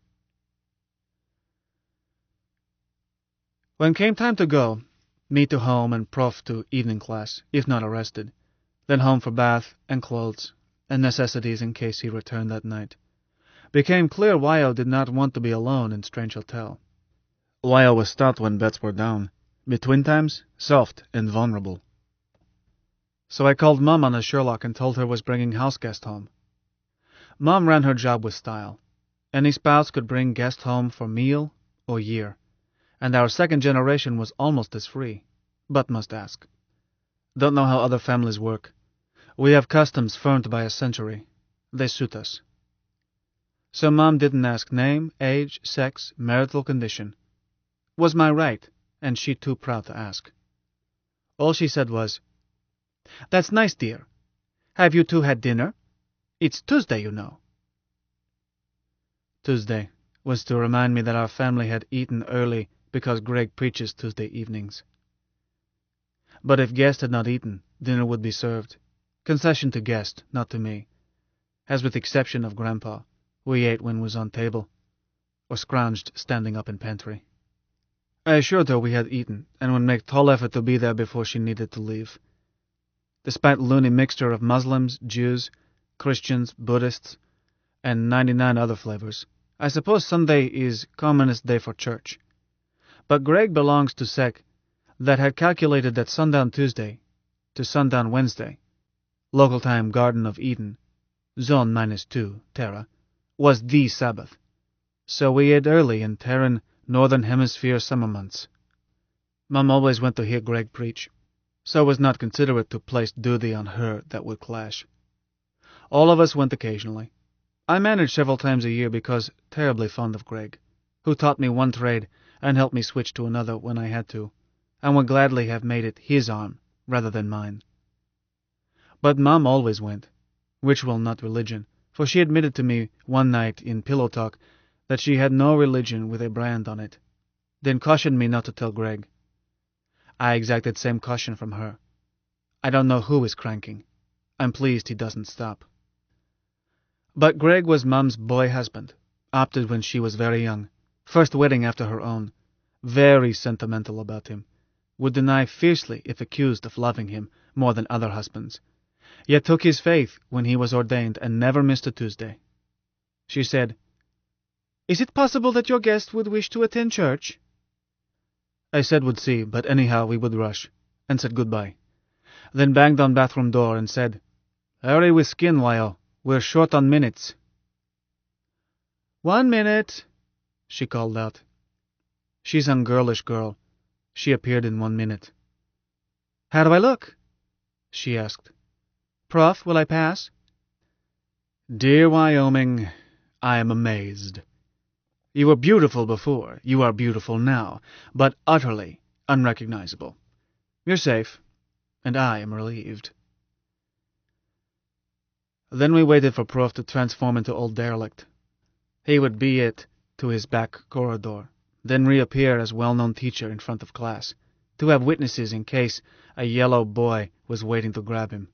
When came time to go, me to home and Prof to evening class, if not arrested, then home for bath and clothes and necessities in case he returned that night, became clear Wyo did not want to be alone in strange hotel. Wyo was stout when bets were down, between times soft and vulnerable. So I called Mum on the Sherlock and told her was bringing house guest home. Mum ran her job with style. Any spouse could bring guest home for meal or year, and our second generation was almost as free, but must ask. Don't know how other families work. We have customs firmed by a century. They suit us. So Mom didn't ask name, age, sex, marital condition. Was my right, and she too proud to ask. All she said was, "That's nice, dear. Have you two had dinner? It's Tuesday, you know." Tuesday was to remind me that our family had eaten early because Greg preaches Tuesday evenings. But if guest had not eaten, dinner would be served. Concession to guest, not to me. As with the exception of Grandpa, we ate when was on table, or scrounged standing up in pantry. I assured her we had eaten, and would make tall effort to be there before she needed to leave. Despite loony mixture of Muslims, Jews, Christians, Buddhists, and 99 other flavors, I suppose Sunday is commonest day for church. But Greg belongs to sect that had calculated that sundown Tuesday to sundown Wednesday, local time Garden of Eden, zone -2, Terra, was the Sabbath. So we ate early in Terran Northern Hemisphere summer months. Mum always went to hear Greg preach, so it was not considerate to place duty on her that would clash. All of us went occasionally. I managed several times a year because terribly fond of Greg, who taught me one trade and helped me switch to another when I had to, and would gladly have made it his arm rather than mine. But Mum always went, ritual not religion, for she admitted to me one night in pillow talk that she had no religion with a brand on it, then cautioned me not to tell Greg. I exacted same caution from her. I don't know who is cranking. I'm pleased he doesn't stop. But Greg was Mum's boy husband, opted when she was very young, first wedding after her own, very sentimental about him, would deny fiercely if accused of loving him more than other husbands, yet took his faith when he was ordained and never missed a Tuesday. She said, "Is it possible that your guest would wish to attend church?" I said would see, but anyhow we would rush, and said goodbye. Then banged on bathroom door and said, "Hurry with skin, Wyo. We're short on minutes." "1 minute," she called out. She's a girlish girl. She appeared in 1 minute. "How do I look?" she asked. "Prof, will I pass?" Dear Wyoming, I am amazed. You were beautiful before, you are beautiful now, but utterly unrecognizable. You're safe, and I am relieved. Then we waited for Prof to transform into old derelict. He would be it to his back corridor, then reappear as well-known teacher in front of class, to have witnesses in case a yellow boy was waiting to grab him.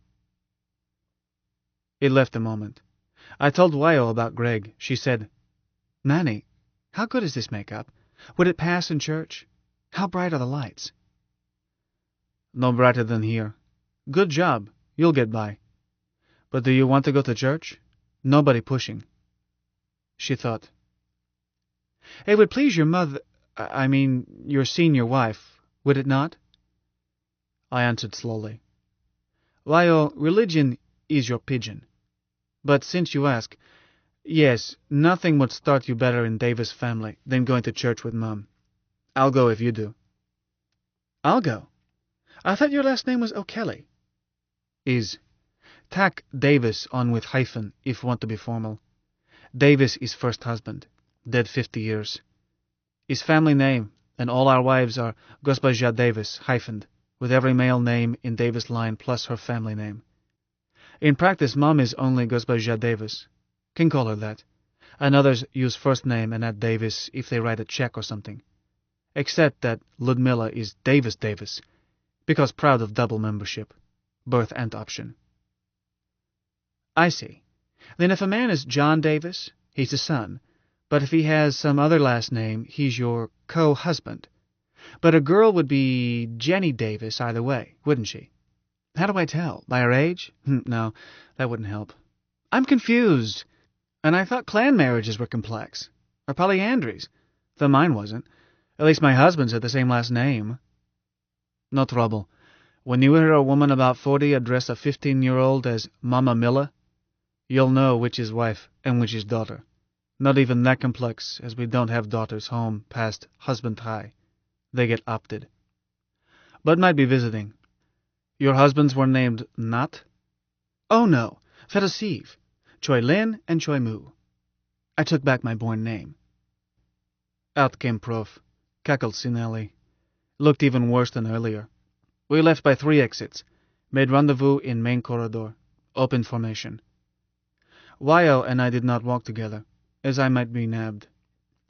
It left a moment. I told Wyo about Greg. She said, "Nanny, how good is this makeup? Would it pass in church? How bright are the lights?" "No brighter than here. Good job. You'll get by. But do you want to go to church? Nobody pushing." She thought. "It would please your your senior wife, would it not?" I answered slowly. "Wyo, religion is your pigeon. But since you ask, yes, nothing would start you better in Davis family than going to church with Mum. I'll go if you do." "I'll go. I thought your last name was O'Kelly." "Is. Tack Davis on with hyphen if want to be formal. Davis is first husband, dead 50 years. His family name, and all our wives are Gospaja Davis, hyphened, with every male name in Davis line plus her family name. In practice, Mom is only Gospaja Davis. Can call her that. And others use first name and add Davis if they write a check or something. Except that Ludmilla is Davis Davis, because proud of double membership, birth and option. I see. Then if a man is John Davis, he's a son. But if he has some other last name, he's your co-husband. But a girl would be Jenny Davis either way, wouldn't she? How do I tell? By her age? No, that wouldn't help. I'm confused. And I thought clan marriages were complex. Or polyandries. Though mine wasn't. At least my husband's had the same last name. No trouble. When you hear a woman about 40 address a 15-year-old as Mama Milla, you'll know which is wife and which is daughter. Not even that complex, as we don't have daughters home past husband high. They get opted. But might be visiting. Your husbands were named not? Oh no, Fedosiv, Choi Lin and Choi Mu. I took back my born name. Out came Prof, cackled Sinelli. Looked even worse than earlier. We left by 3 exits, made rendezvous in main corridor, open formation. Wyo and I did not walk together, as I might be nabbed.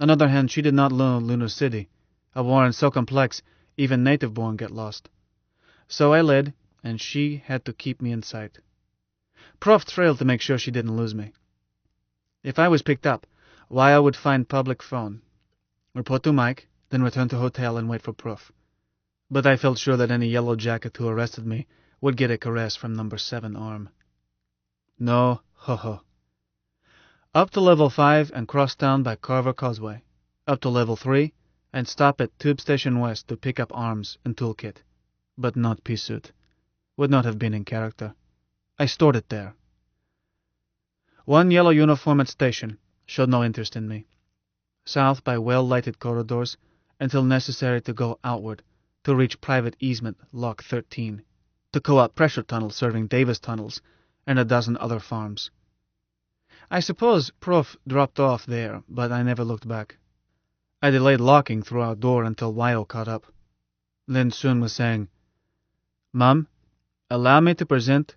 On the other hand, she did not know Lunar City, a warren so complex even native-born get lost. So I led, and she had to keep me in sight. Prof trailed to make sure she didn't lose me. If I was picked up, Wyo would find public phone, report to Mike, then return to hotel and wait for Prof. But I felt sure that any yellow jacket who arrested me would get a caress from number 7 arm. No, ho-ho. Up to level 5 and cross town by Carver Causeway. Up to level 3 and stop at Tube Station West to pick up arms and toolkit. But not pea suit. Would not have been in character. I stored it there. 1 yellow uniform at station showed no interest in me. South by well-lighted corridors until necessary to go outward to reach private easement lock 13, to co-op pressure tunnel serving Davis tunnels and a dozen other farms. I suppose Prof dropped off there, but I never looked back. I delayed locking through our door until Wyo caught up. Then soon was saying, Mom, allow me to present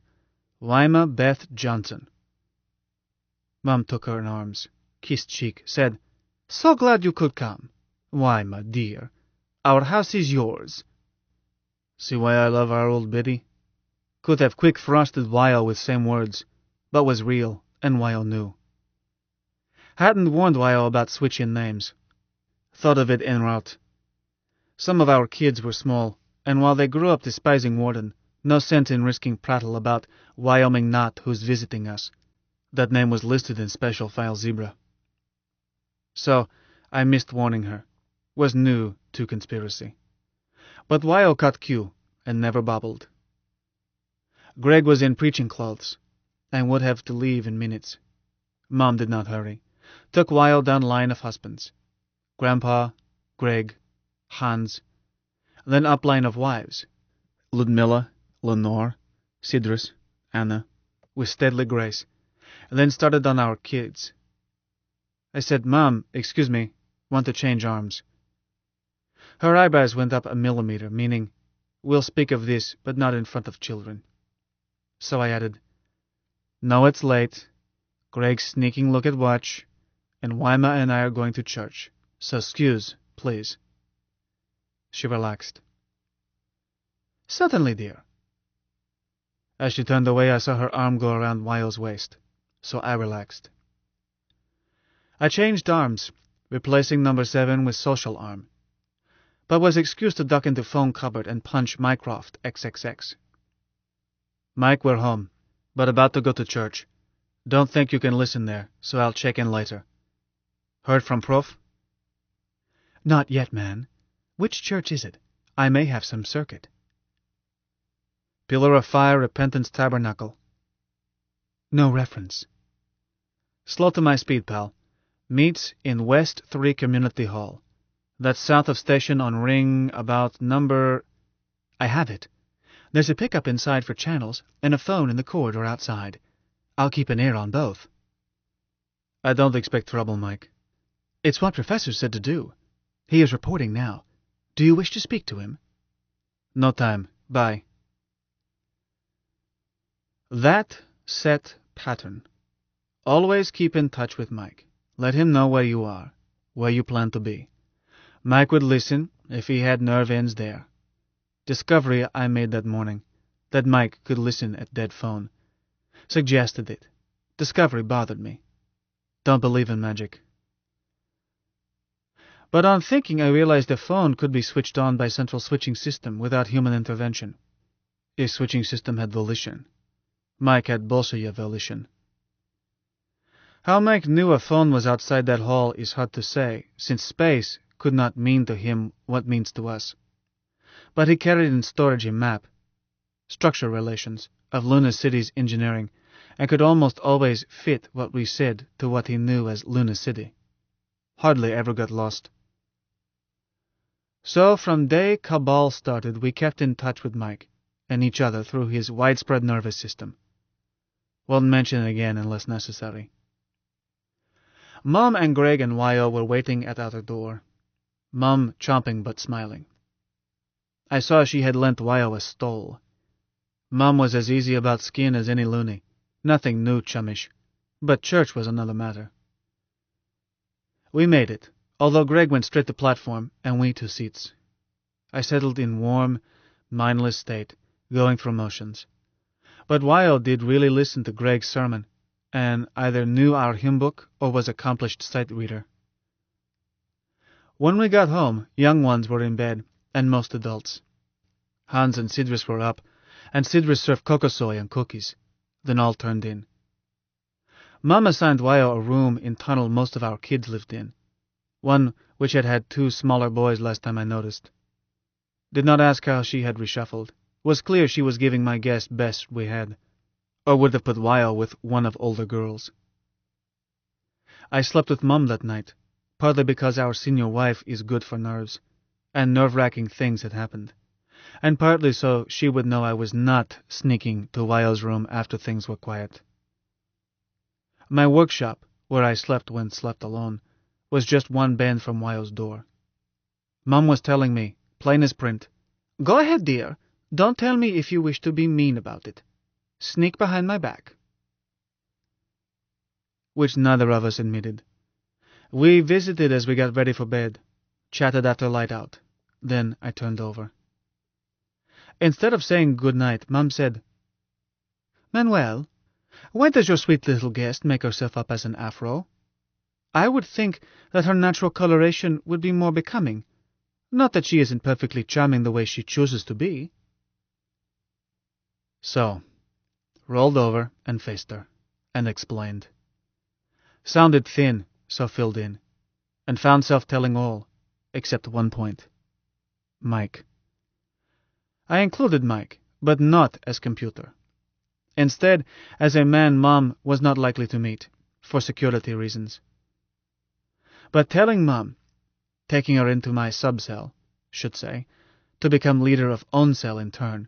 Wyma Beth Johnson. Mom took her in arms, kissed cheek, said, So glad you could come. Wyma, dear, our house is yours. See why I love our old biddy? Could have quick-frosted Wyo with same words, but was real, and Wyo knew. Hadn't warned Wyo about switching names. Thought of it en route. Some of our kids were small, and while they grew up despising Warden, no sense in risking prattle about Wyoming Knot who's visiting us. That name was listed in Special File Zebra. So, I missed warning her. Was new to conspiracy. But Wyo caught cue, and never bobbled. Greg was in preaching clothes, and would have to leave in minutes. Mom did not hurry. Took Wyo down line of husbands. Grandpa, Greg, Hans, then up line of wives. Ludmilla, Lenore, Sidrus, Anna, with stately grace, and then started on our kids. I said, Mom, excuse me, want to change arms. Her eyebrows went up a millimeter, meaning, we'll speak of this, but not in front of children. So I added, No, it's late. Greg's sneaking look at watch, and Wyma and I are going to church. So excuse, please. She relaxed. Certainly, dear. As she turned away, I saw her arm go around Wyo's waist, so I relaxed. I changed arms, replacing number 7 with social arm, but was excused to duck into phone cupboard and punch Mycroft XXX. Mike, we're home, but about to go to church. Don't think you can listen there, so I'll check in later. Heard from Prof? Not yet, man. Which church is it? I may have some circuit. Pillar of Fire Repentance Tabernacle. No reference. Slow to my speed, pal. Meets in West 3 Community Hall. That's south of station on ring about number... I have it. There's a pickup inside for channels and a phone in the corridor outside. I'll keep an ear on both. I don't expect trouble, Mike. It's what Professor said to do. He is reporting now. Do you wish to speak to him? No time. Bye. That set pattern. Always keep in touch with Mike. Let him know where you are, where you plan to be. Mike would listen if he had nerve ends there. Discovery I made that morning, that Mike could listen at dead phone. Suggested it. Discovery bothered me. Don't believe in magic. But on thinking, I realized the phone could be switched on by central switching system without human intervention. If switching system had volition. Mike had Bolshevik volition. How Mike knew a phone was outside that hall is hard to say, since space could not mean to him what means to us. But he carried in storage a map, structure relations, of Luna City's engineering, and could almost always fit what we said to what he knew as Luna City. Hardly ever got lost. So from day Cabal started, we kept in touch with Mike and each other through his widespread nervous system. Won't mention it again unless necessary. Mom and Greg and Wyo were waiting at our door, Mom chomping but smiling. I saw she had lent Wyo a stole. Mom was as easy about skin as any loony, nothing new chummish, but church was another matter. We made it, although Greg went straight to platform and we to seats. I settled in warm, mindless state, going through motions. But Wyo did really listen to Greg's sermon, and either knew our hymn book or was accomplished sight reader. When we got home, young ones were in bed, and most adults. Hans and Sidris were up, and Sidris served cocosoy and cookies. Then all turned in. Mom assigned Wyo a room in tunnel most of our kids lived in, one which had had 2 smaller boys last time I noticed. Did not ask how she had reshuffled. Was clear she was giving my guest best we had, or would have put Wyo with one of older girls. I slept with Mom that night, partly because our senior wife is good for nerves, and nerve-wracking things had happened, and partly so she would know I was not sneaking to Wyo's room after things were quiet. My workshop, where I slept when slept alone, was just one bend from Wyo's door. Mom was telling me, plain as print, "Go ahead, dear. Don't tell me if you wish to be mean about it. Sneak behind my back." Which neither of us admitted. We visited as we got ready for bed, chatted after light out. Then I turned over. Instead of saying good night, Mom said, "Manuel, when does your sweet little guest make herself up as an afro? I would think that her natural coloration would be more becoming. Not that she isn't perfectly charming the way she chooses to be." So, rolled over and faced her, and explained. Sounded thin, so filled in, and found self telling all, except one point. Mike. I included Mike, but not as computer. Instead, as a man Mom was not likely to meet, for security reasons. But telling Mom, taking her into my sub-cell, should say, to become leader of own cell in turn,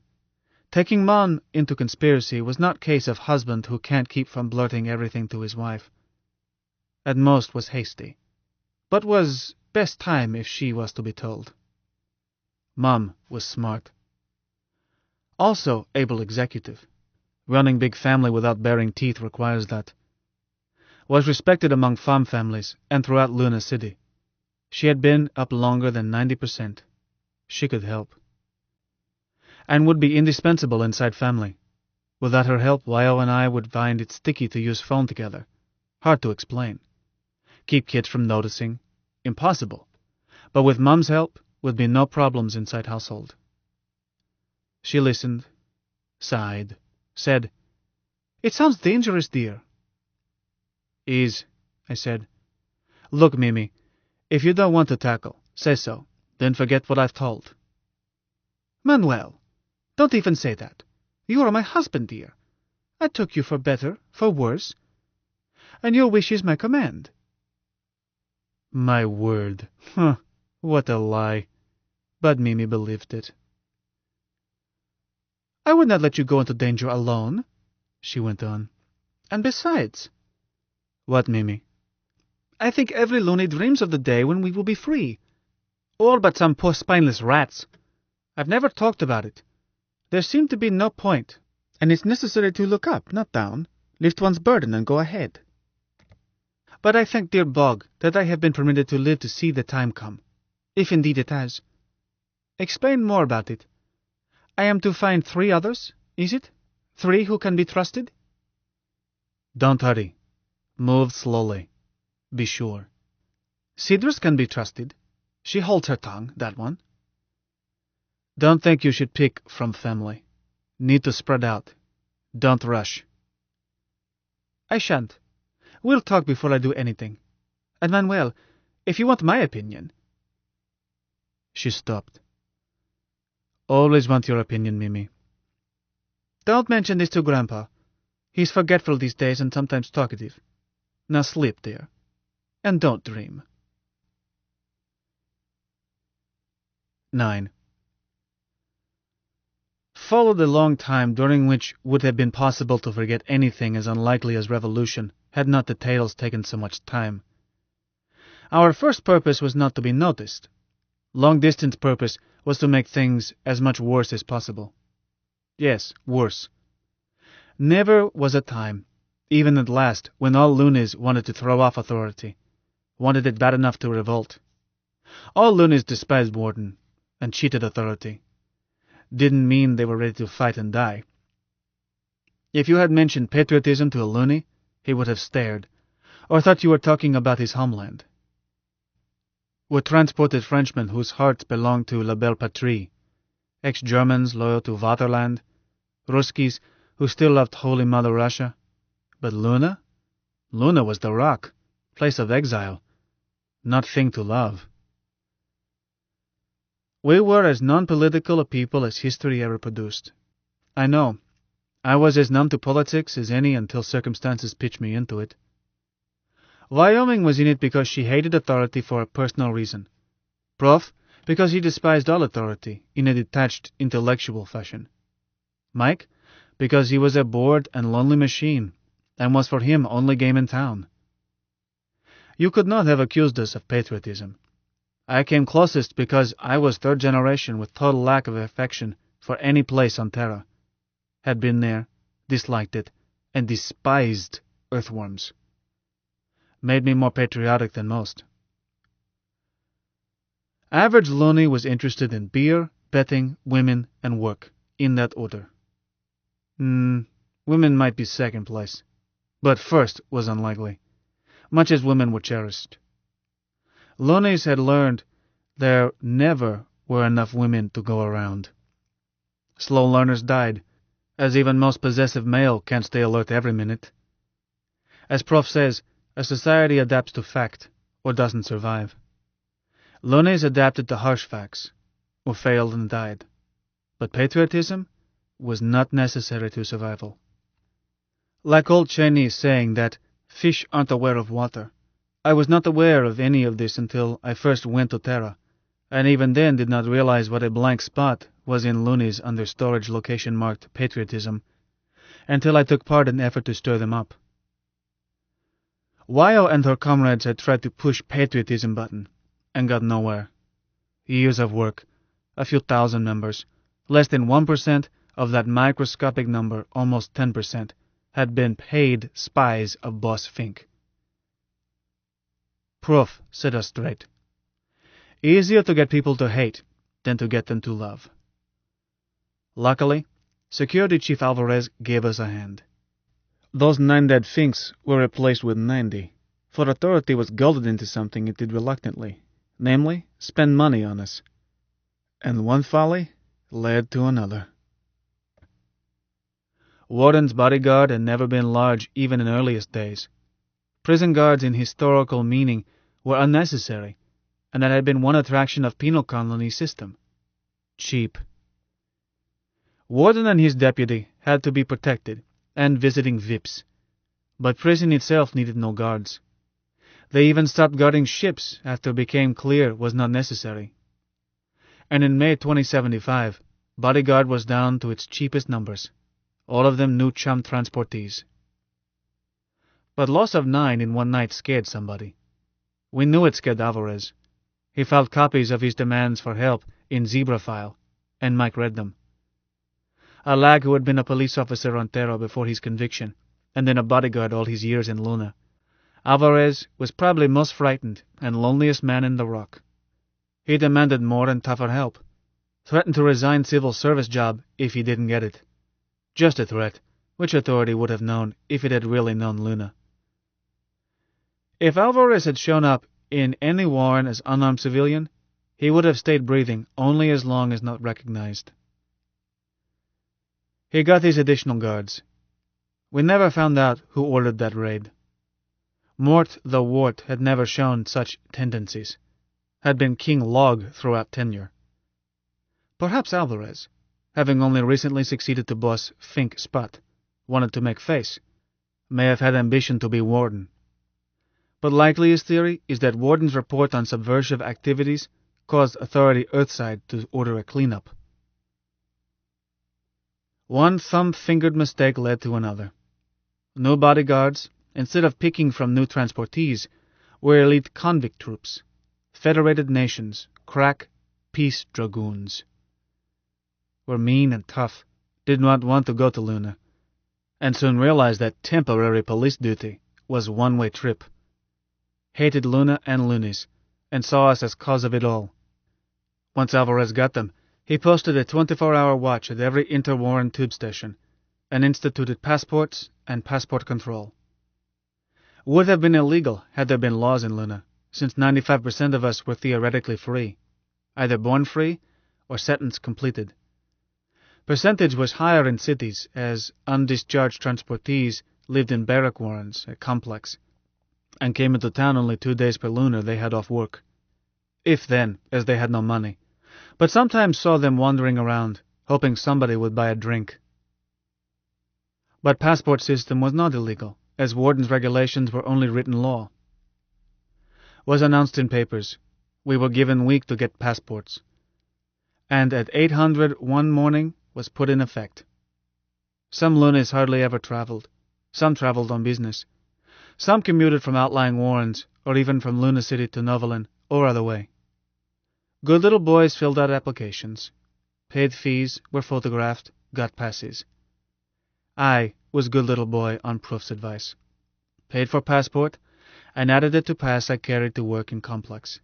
taking Mom into conspiracy was not case of husband who can't keep from blurting everything to his wife. At most was hasty, but was best time if she was to be told. Mom was smart. Also able executive. Running big family without baring teeth requires that. Was respected among farm families and throughout Luna City. She had been up longer than 90%. She could help. And would be indispensable inside family. Without her help, Wyo and I would find it sticky to use phone together. Hard to explain. Keep kids from noticing. Impossible. But with Mom's help, would be no problems inside household. She listened, sighed, said, "It sounds dangerous, dear." "Is," I said. "Look, Mimi, if you don't want to tackle, say so, then forget what I've told." "Manuel, don't even say that. You are my husband, dear. I took you for better, for worse, and your wish is my command." My word, what a lie. But Mimi believed it. I would not let you go into danger alone, she went on. And besides— What, Mimi? I think every loony dreams of the day when we will be free. All but some poor spineless rats. I've never talked about it. There seemed to be no point, and it's necessary to look up, not down, lift one's burden and go ahead. But I thank dear Bog that I have been permitted to live to see the time come, if indeed it has. Explain more about it. I am to find 3 others, is it? 3 who can be trusted? Don't hurry. Move slowly. Be sure. Sidrus can be trusted. She holds her tongue, that one. Don't think you should pick from family. Need to spread out. Don't rush. I shan't. We'll talk before I do anything. And Manuel, if you want my opinion— She stopped. Always want your opinion, Mimi. Don't mention this to Grandpa. He's forgetful these days and sometimes talkative. Now sleep, dear. And don't dream. 9. Followed a long time during which would have been possible to forget anything as unlikely as revolution, had not the tales taken so much time. Our first purpose was not to be noticed. Long-distance purpose was to make things as much worse as possible. Yes, worse. Never was a time, even at last, when all loonies wanted to throw off authority, wanted it bad enough to revolt. All loonies despised Warden, and cheated authority. Didn't mean they were ready to fight and die. If you had mentioned patriotism to a loony, he would have stared, or thought you were talking about his homeland. Were transported Frenchmen whose hearts belonged to La Belle Patrie, ex-Germans loyal to Vaterland, Ruskies who still loved Holy Mother Russia. But Luna? Luna was the rock, place of exile, not thing to love. We were as non-political a people as history ever produced. I know. I was as numb to politics as any until circumstances pitched me into it. Wyoming was in it because she hated authority for a personal reason. Prof, because he despised all authority in a detached, intellectual fashion. Mike, because he was a bored and lonely machine, and was for him only game in town. You could not have accused us of patriotism. I came closest because I was 3rd generation with total lack of affection for any place on Terra. Had been there, disliked it, and despised earthworms. Made me more patriotic than most. Average loony was interested in beer, betting, women, and work, in that order. Women might be second place, but first was unlikely, much as women were cherished. Loonies had learned there never were enough women to go around. Slow learners died, as even most possessive male can't stay alert every minute. As Prof says, a society adapts to fact, or doesn't survive. Loonies adapted to harsh facts, or failed and died. But patriotism was not necessary to survival. Like old Chinese saying that fish aren't aware of water, I was not aware of any of this until I first went to Terra, and even then did not realize what a blank spot was in loonies under storage location marked patriotism, until I took part in the effort to stir them up. Wyo and her comrades had tried to push patriotism button, and got nowhere. Years of work, a few thousand members, less than 1% of that microscopic number, almost 10%, had been paid spies of Boss Fink. Prof set us straight. Easier to get people to hate than to get them to love. Luckily, Security Chief Alvarez gave us a hand. Those 9 dead Finks were replaced with 90, for authority was gulled into something it did reluctantly, namely, spend money on us. And one folly led to another. Warden's bodyguard had never been large even in earliest days. Prison guards in historical meaning were unnecessary, and that had been one attraction of penal colony system. Cheap. Warden and his deputy had to be protected, and visiting VIPs, but prison itself needed no guards. They even stopped guarding ships after it became clear was not necessary. And in May 2075, Bodyguard was down to its cheapest numbers, all of them new chum transportees. But loss of 9 in one night scared somebody. We knew it scared Alvarez. He filed copies of his demands for help in Zebra file, and Mike read them. A lad who had been a police officer on Terra before his conviction, and then a bodyguard all his years in Luna, Alvarez was probably most frightened and loneliest man in the Rock. He demanded more and tougher help, threatened to resign civil service job if he didn't get it. Just a threat, which authority would have known if it had really known Luna. If Alvarez had shown up in any warren as unarmed civilian, he would have stayed breathing only as long as not recognized. He got these additional guards. We never found out who ordered that raid. Mort the Wart had never shown such tendencies, had been King Log throughout tenure. Perhaps Alvarez, having only recently succeeded to boss Fink Spot, wanted to make face, may have had ambition to be warden. But likeliest theory is that Warden's report on subversive activities caused Authority Earthside to order a cleanup. One thumb-fingered mistake led to another. New bodyguards, instead of picking from new transportees, were elite convict troops, Federated Nations, crack, peace dragoons. Were mean and tough, did not want to go to Luna, and soon realized that temporary police duty was a one-way trip. Hated Luna and loonies, and saw us as cause of it all. Once Alvarez got them, he posted a 24-hour watch at every inter-warren tube station, and instituted passports and passport control. Would have been illegal had there been laws in Luna, since 95% of us were theoretically free, either born free or sentence completed. Percentage was higher in cities, as undischarged transportees lived in barrack warrens, a complex, and came into town only 2 days per lunar they had off work. If then, as they had no money, but sometimes saw them wandering around, hoping somebody would buy a drink. But passport system was not illegal, as Warden's regulations were only written law. Was announced in papers. We were given week to get passports. And at 800 one morning was put in effect. Some loonies hardly ever traveled. Some traveled on business. Some commuted from outlying warrens, or even from Luna City to Novolin, or other way. Good little boys filled out applications, paid fees, were photographed, got passes. I was good little boy on Proof's advice. Paid for passport, and added it to pass I carried to work in complex.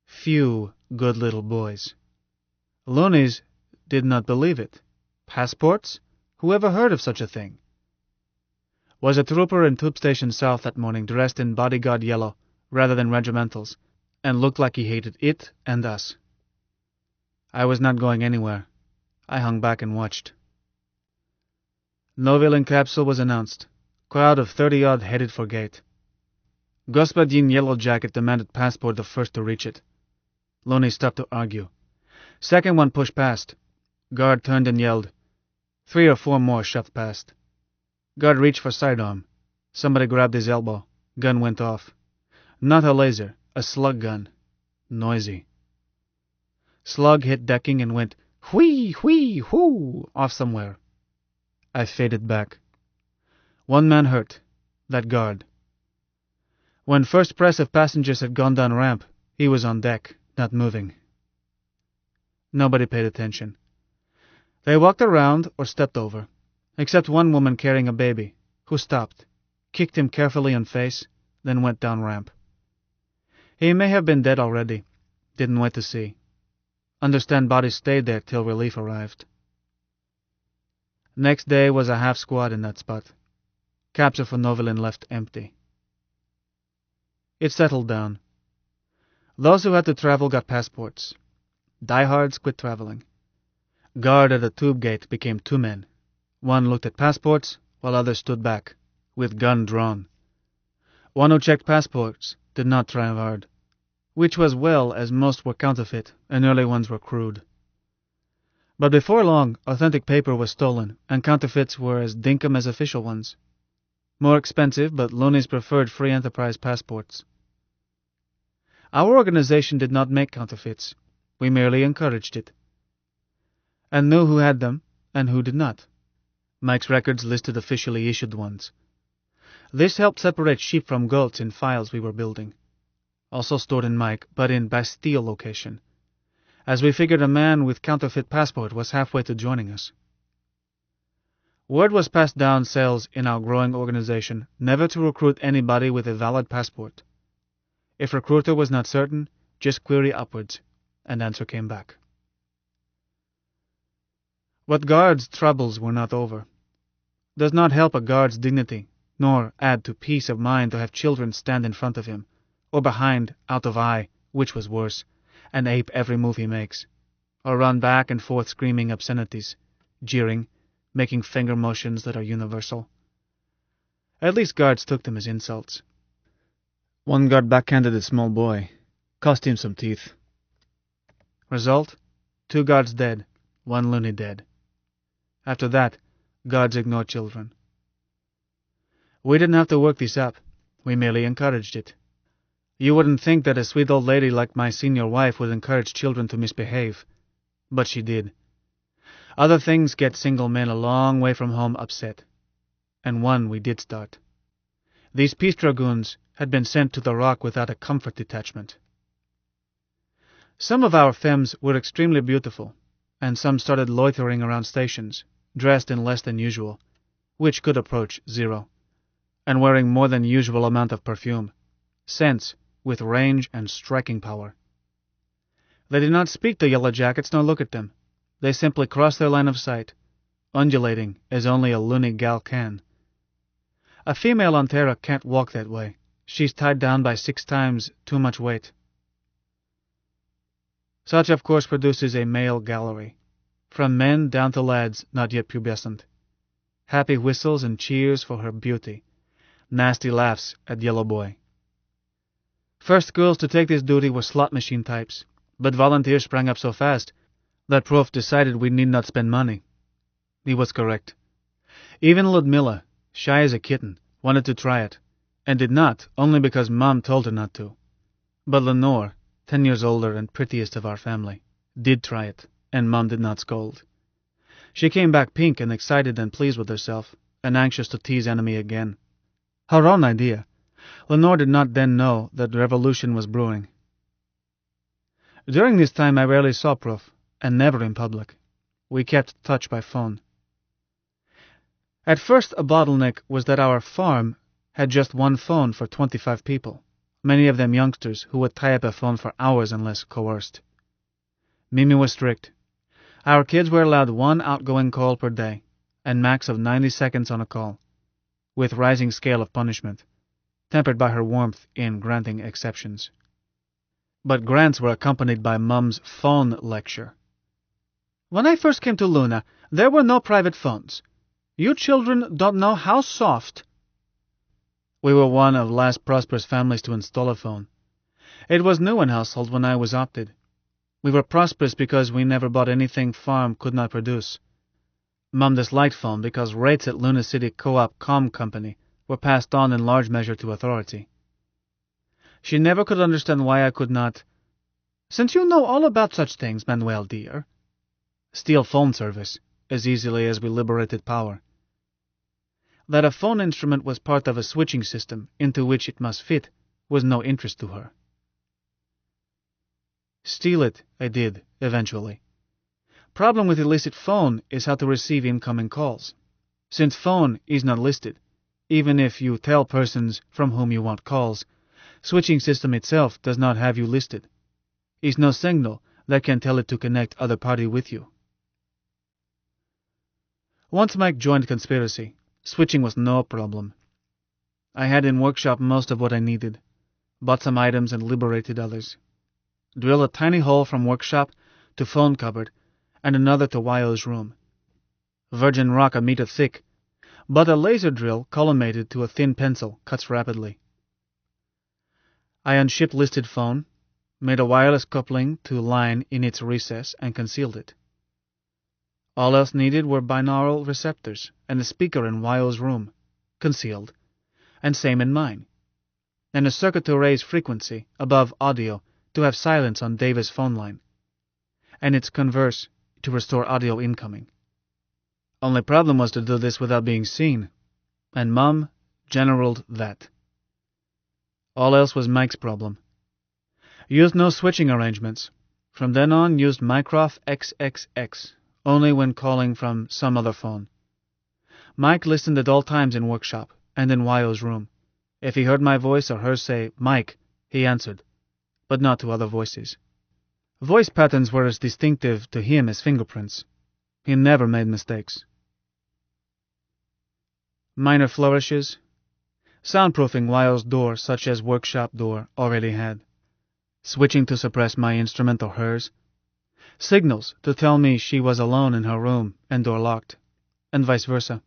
Few good little boys. Loonies did not believe it. Passports? Who ever heard of such a thing? Was a trooper in Tube Station South that morning dressed in bodyguard yellow rather than regimentals, and looked like he hated it and us. I was not going anywhere. I hung back and watched. Novilin capsule was announced. Crowd of 30-odd headed for gate. Господин Yellow Jacket demanded passport the first to reach it. Looney stopped to argue. Second one pushed past. Guard turned and yelled. 3 or 4 more shoved past. Guard reached for sidearm. Somebody grabbed his elbow. Gun went off. Not a laser, a slug gun. Noisy. Slug hit decking and went whee, whee, whoo off somewhere. I faded back. One man hurt. That guard. When first press of passengers had gone down ramp, he was on deck, not moving. Nobody paid attention. They walked around or stepped over, except one woman carrying a baby, who stopped, kicked him carefully in face, then went down ramp. He may have been dead already. Didn't wait to see. Understand body stayed there till relief arrived. Next day was a half squad in that spot. Capsule for Novolin left empty. It settled down. Those who had to travel got passports. Diehards quit traveling. Guard at the tube gate became 2 men. One looked at passports, while others stood back, with gun drawn. One who checked passports did not try hard, which was well, as most were counterfeit, and early ones were crude. But before long, authentic paper was stolen, and counterfeits were as dinkum as official ones. More expensive, but loonies preferred free enterprise passports. Our organization did not make counterfeits. We merely encouraged it. and knew who had them and who did not. Mike's records listed officially issued ones. This helped separate sheep from goats in files we were building, also stored in Mike, but in Bastille location, as we figured a man with counterfeit passport was halfway to joining us. Word was passed down cells in our growing organization never to recruit anybody with a valid passport. If recruiter was not certain, just query upwards, and answer came back. But guards' troubles were not over. Does not help a guard's dignity, nor add to peace of mind to have children stand in front of him, or behind, out of eye, which was worse, and ape every move he makes, or run back and forth screaming obscenities, jeering, making finger motions that are universal. At least guards took them as insults. One guard backhanded a small boy, cost him some teeth. Result? 2 guards dead, 1 loony dead. After that, guards ignore children. We didn't have to work this up. We merely encouraged it. You wouldn't think that a sweet old lady like my senior wife would encourage children to misbehave, but she did. Other things get single men a long way from home upset, and one we did start. These peace dragoons had been sent to the Rock without a comfort detachment. Some of our femmes were extremely beautiful, and some started loitering around stations, dressed in less than usual, which could approach 0, and wearing more than usual amount of perfume, scents with range and striking power. They did not speak to Yellow Jackets nor look at them. They simply crossed their line of sight, undulating as only a loony gal can. A female on Terra can't walk that way. She's tied down by 6 times too much weight. Such, of course, produces a male gallery, from men down to lads not yet pubescent. Happy whistles and cheers for her beauty, nasty laughs at Yellow Boy. First girls to take this duty were slot machine types, but volunteers sprang up so fast that Prof decided we need not spend money. He was correct. Even Ludmilla, shy as a kitten, wanted to try it, and did not only because Mom told her not to. But Lenore, 10 years older and prettiest of our family, did try it, and Mom did not scold. She came back pink and excited and pleased with herself, and anxious to tease Enemy again. Her own idea. Lenore did not then know that revolution was brewing. During this time I rarely saw Prof, and never in public. We kept touch by phone. At first a bottleneck was that our farm had just 1 phone for 25 people, many of them youngsters who would tie up a phone for hours unless coerced. Mimi was strict. Our kids were allowed 1 outgoing call per day, and max of 90 seconds on a call, with rising scale of punishment, tempered by her warmth in granting exceptions. But grants were accompanied by Mum's phone lecture. When I first came to Luna, there were no private phones. You children don't know how soft. We were one of last prosperous families to install a phone. It was new in household when I was opted. We were prosperous because we never bought anything farm could not produce. Mum disliked phone because rates at Luna City Co-op Com Company were passed on in large measure to authority. She never could understand why I could not, since you know all about such things, Manuel dear, steal phone service as easily as we liberated power. That a phone instrument was part of a switching system into which it must fit was no interest to her. Steal it, I did, eventually. Problem with illicit phone is how to receive incoming calls. Since phone is not listed, even if you tell persons from whom you want calls, switching system itself does not have you listed. Is no signal that can tell it to connect other party with you. Once Mike joined conspiracy, switching was no problem. I had in workshop most of what I needed, bought some items and liberated others. Drilled a tiny hole from workshop to phone cupboard and another to Wyo's room. Virgin rock a meter thick, but a laser drill collimated to a thin pencil cuts rapidly. I unshipped listed phone, made a wireless coupling to line in its recess and concealed it. All else needed were binaural receptors and a speaker in Wyo's room, concealed, and same in mine, and a circuit to raise frequency above audio to have silence on Davis' phone line, and its converse to restore audio incoming. Only problem was to do this without being seen, and Mom generaled that. All else was Mike's problem. Used no switching arrangements. From then on, used Mycroft XXX, only when calling from some other phone. Mike listened at all times in workshop and in Wyo's room. If he heard my voice or hers say, "Mike," he answered, but not to other voices. Voice patterns were as distinctive to him as fingerprints. He never made mistakes. Minor flourishes. Soundproofing Wyo's door such as workshop door already had. Switching to suppress my instrument or hers. Signals to tell me she was alone in her room and door locked, and vice versa.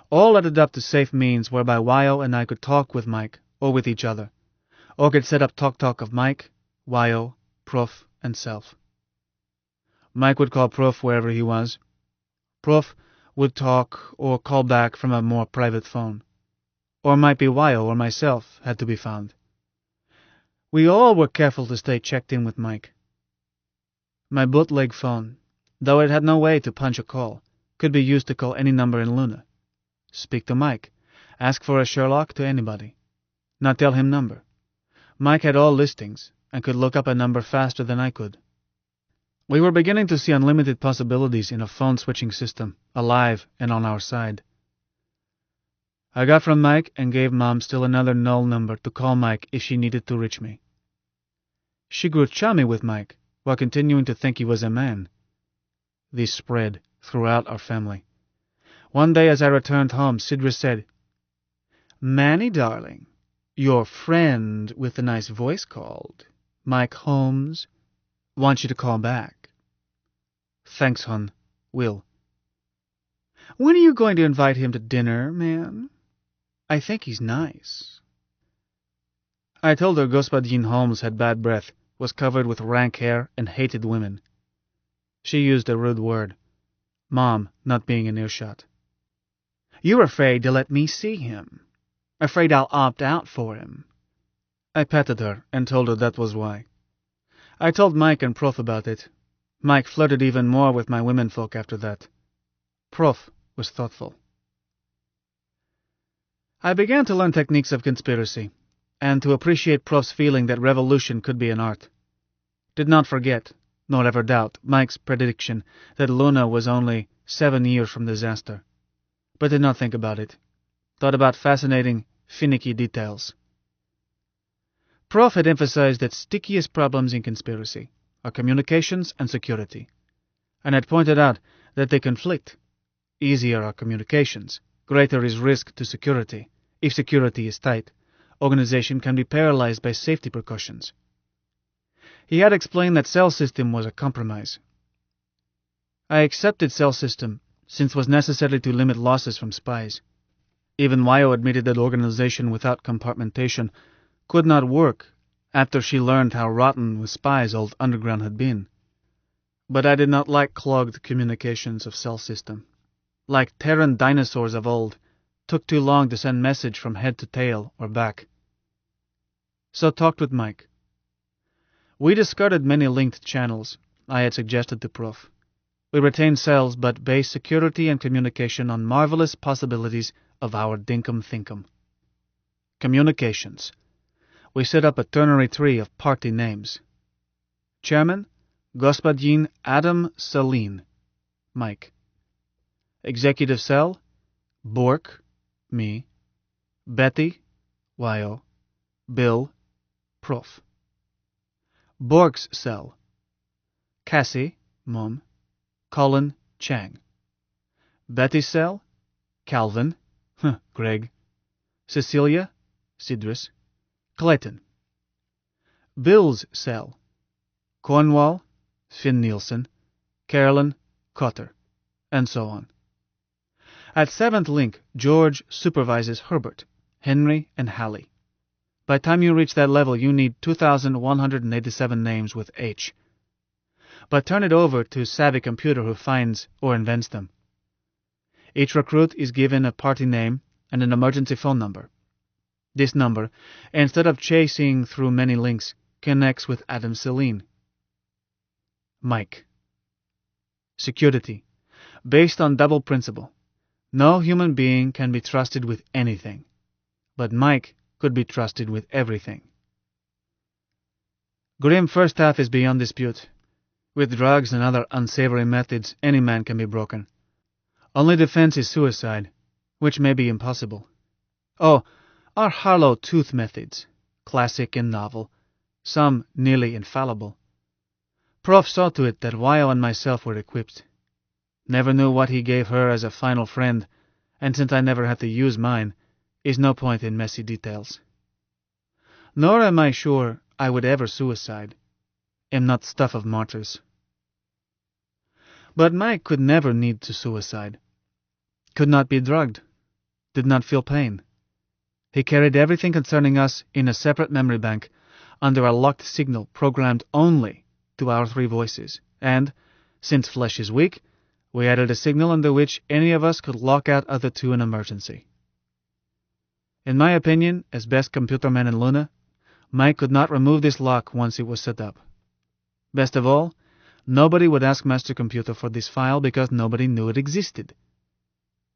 All added up to safe means whereby Wyo and I could talk with Mike or with each other, or could set up talk of Mike, Wyo, Prof, and self. Mike would call Prof wherever he was. Prof would talk or call back from a more private phone. Or it might be Wyo or myself had to be found. We all were careful to stay checked in with Mike. My bootleg phone, though it had no way to punch a call, could be used to call any number in Luna. Speak to Mike. Ask for a Sherlock to anybody. Not tell him number. Mike had all listings and could look up a number faster than I could. We were beginning to see unlimited possibilities in a phone switching system, alive and on our side. I got from Mike and gave Mom still another null number to call Mike if she needed to reach me. She grew chummy with Mike while continuing to think he was a man. This spread throughout our family. One day as I returned home, Sidra said, "Manny, darling, your friend with the nice voice called, Mike Holmes, wants you to call back." "Thanks, hon. Will." "When are you going to invite him to dinner, man? I think he's nice." I told her Господин Holmes had bad breath, was covered with rank hair, and hated women. She used a rude word, Mom not being in earshot. "You're afraid to let me see him. Afraid I'll opt out for him." I patted her and told her that was why. I told Mike and Prof about it. Mike flirted even more with my womenfolk after that. Prof was thoughtful. I began to learn techniques of conspiracy, and to appreciate Prof's feeling that revolution could be an art. Did not forget, nor ever doubt, Mike's prediction that Luna was only 7 years from disaster, but did not think about it. Thought about fascinating, finicky details. Prof had emphasized that stickiest problems in conspiracy are communications and security, and had pointed out that they conflict. Easier are communications, greater is risk to security. If security is tight, organization can be paralyzed by safety precautions. He had explained that cell system was a compromise. I accepted cell system since it was necessary to limit losses from spies. Even Wyo admitted that organization without compartmentation could not work after she learned how rotten with spies old underground had been. But I did not like clogged communications of cell system. Like Terran dinosaurs of old, took too long to send message from head to tail or back. So talked with Mike. We discarded many linked channels I had suggested to Prof. We retained cells but based security and communication on marvelous possibilities of our dinkum thinkum. Communications. We set up a ternary tree of party names. Chairman, Господин Adam Saline, Mike. Executive Cell, Bork, me. Betty, Wyo. Bill, Prof. Bork's Cell, Cassie, Mom. Colin, Chang. Betty's Cell, Calvin, Greg. Cecilia, Sidris. Clayton. Bill's Cell, Cornwall, Finn Nielsen, Carolyn, Cotter, and so on. At 7th link, George supervises Herbert, Henry, and Hallie. By the time you reach that level, you need 2,187 names with H. But turn it over to a savvy computer who finds or invents them. Each recruit is given a party name and an emergency phone number. This number, instead of chasing through many links, connects with Adam Saline. Mike. Security, based on double principle. No human being can be trusted with anything, but Mike could be trusted with everything. Grim first half is beyond dispute. With drugs and other unsavory methods, any man can be broken. Only defense is suicide, which may be impossible. Oh, our Harlow tooth methods, classic and novel, some nearly infallible. Prof saw to it that Wyo and myself were equipped. Never knew what he gave her as a final friend, and since I never had to use mine, is no point in messy details. Nor am I sure I would ever suicide. Am not stuff of martyrs. But Mike could never need to suicide. Could not be drugged. Did not feel pain. He carried everything concerning us in a separate memory bank under a locked signal programmed only to our three voices, and, since flesh is weak, we added a signal under which any of us could lock out other two in emergency. In my opinion, as best computerman in Luna, Mike could not remove this lock once it was set up. Best of all, nobody would ask Master Computer for this file because nobody knew it existed.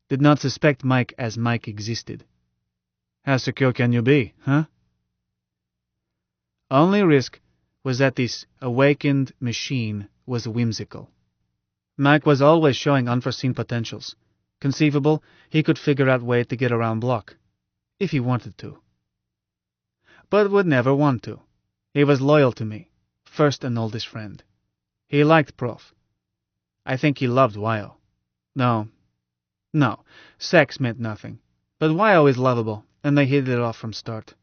Did not suspect Mike as Mike existed. How secure can you be, huh? Only risk was that this awakened machine was whimsical. Mike was always showing unforeseen potentials. Conceivable, he could figure out way to get around block, if he wanted to. But would never want to. He was loyal to me, first and oldest friend. He liked Prof. I think he loved Wyo. No, sex meant nothing. But Wyo is lovable, and they hit it off from start.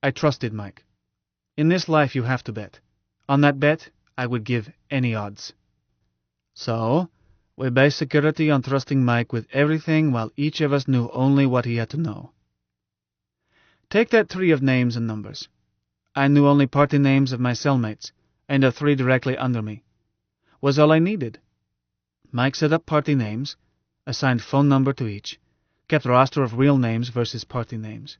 I trusted Mike. In this life you have to bet. On that bet, I would give any odds. So, we based security on trusting Mike with everything while each of us knew only what he had to know. Take that tree of names and numbers. I knew only party names of my cellmates, and the three directly under me. Was all I needed. Mike set up party names, assigned phone number to each, kept roster of real names versus party names.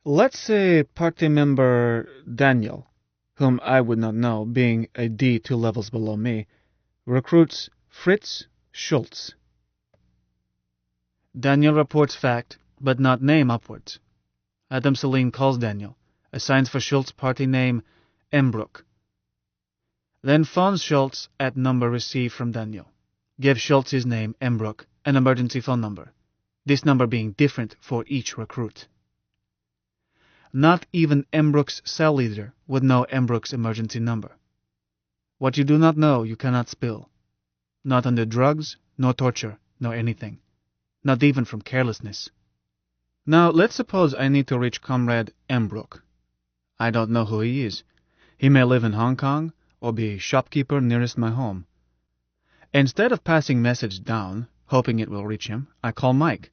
Let's say party member Daniel, whom I would not know, being a D 2 levels below me, recruits Fritz Schultz. Daniel reports fact, but not name upwards. Adam Celine calls Daniel, assigns for Schultz party name Embrook. Then phones Schultz at number received from Daniel. Gives Schultz his name, Embrook, an emergency phone number, this number being different for each recruit. Not even Embrook's cell leader would know Embrook's emergency number. What you do not know, you cannot spill. Not under drugs, nor torture, nor anything. Not even from carelessness. Now, let's suppose I need to reach Comrade Embrook. I don't know who he is. He may live in Hong Kong, or be shopkeeper nearest my home. Instead of passing message down, hoping it will reach him, I call Mike.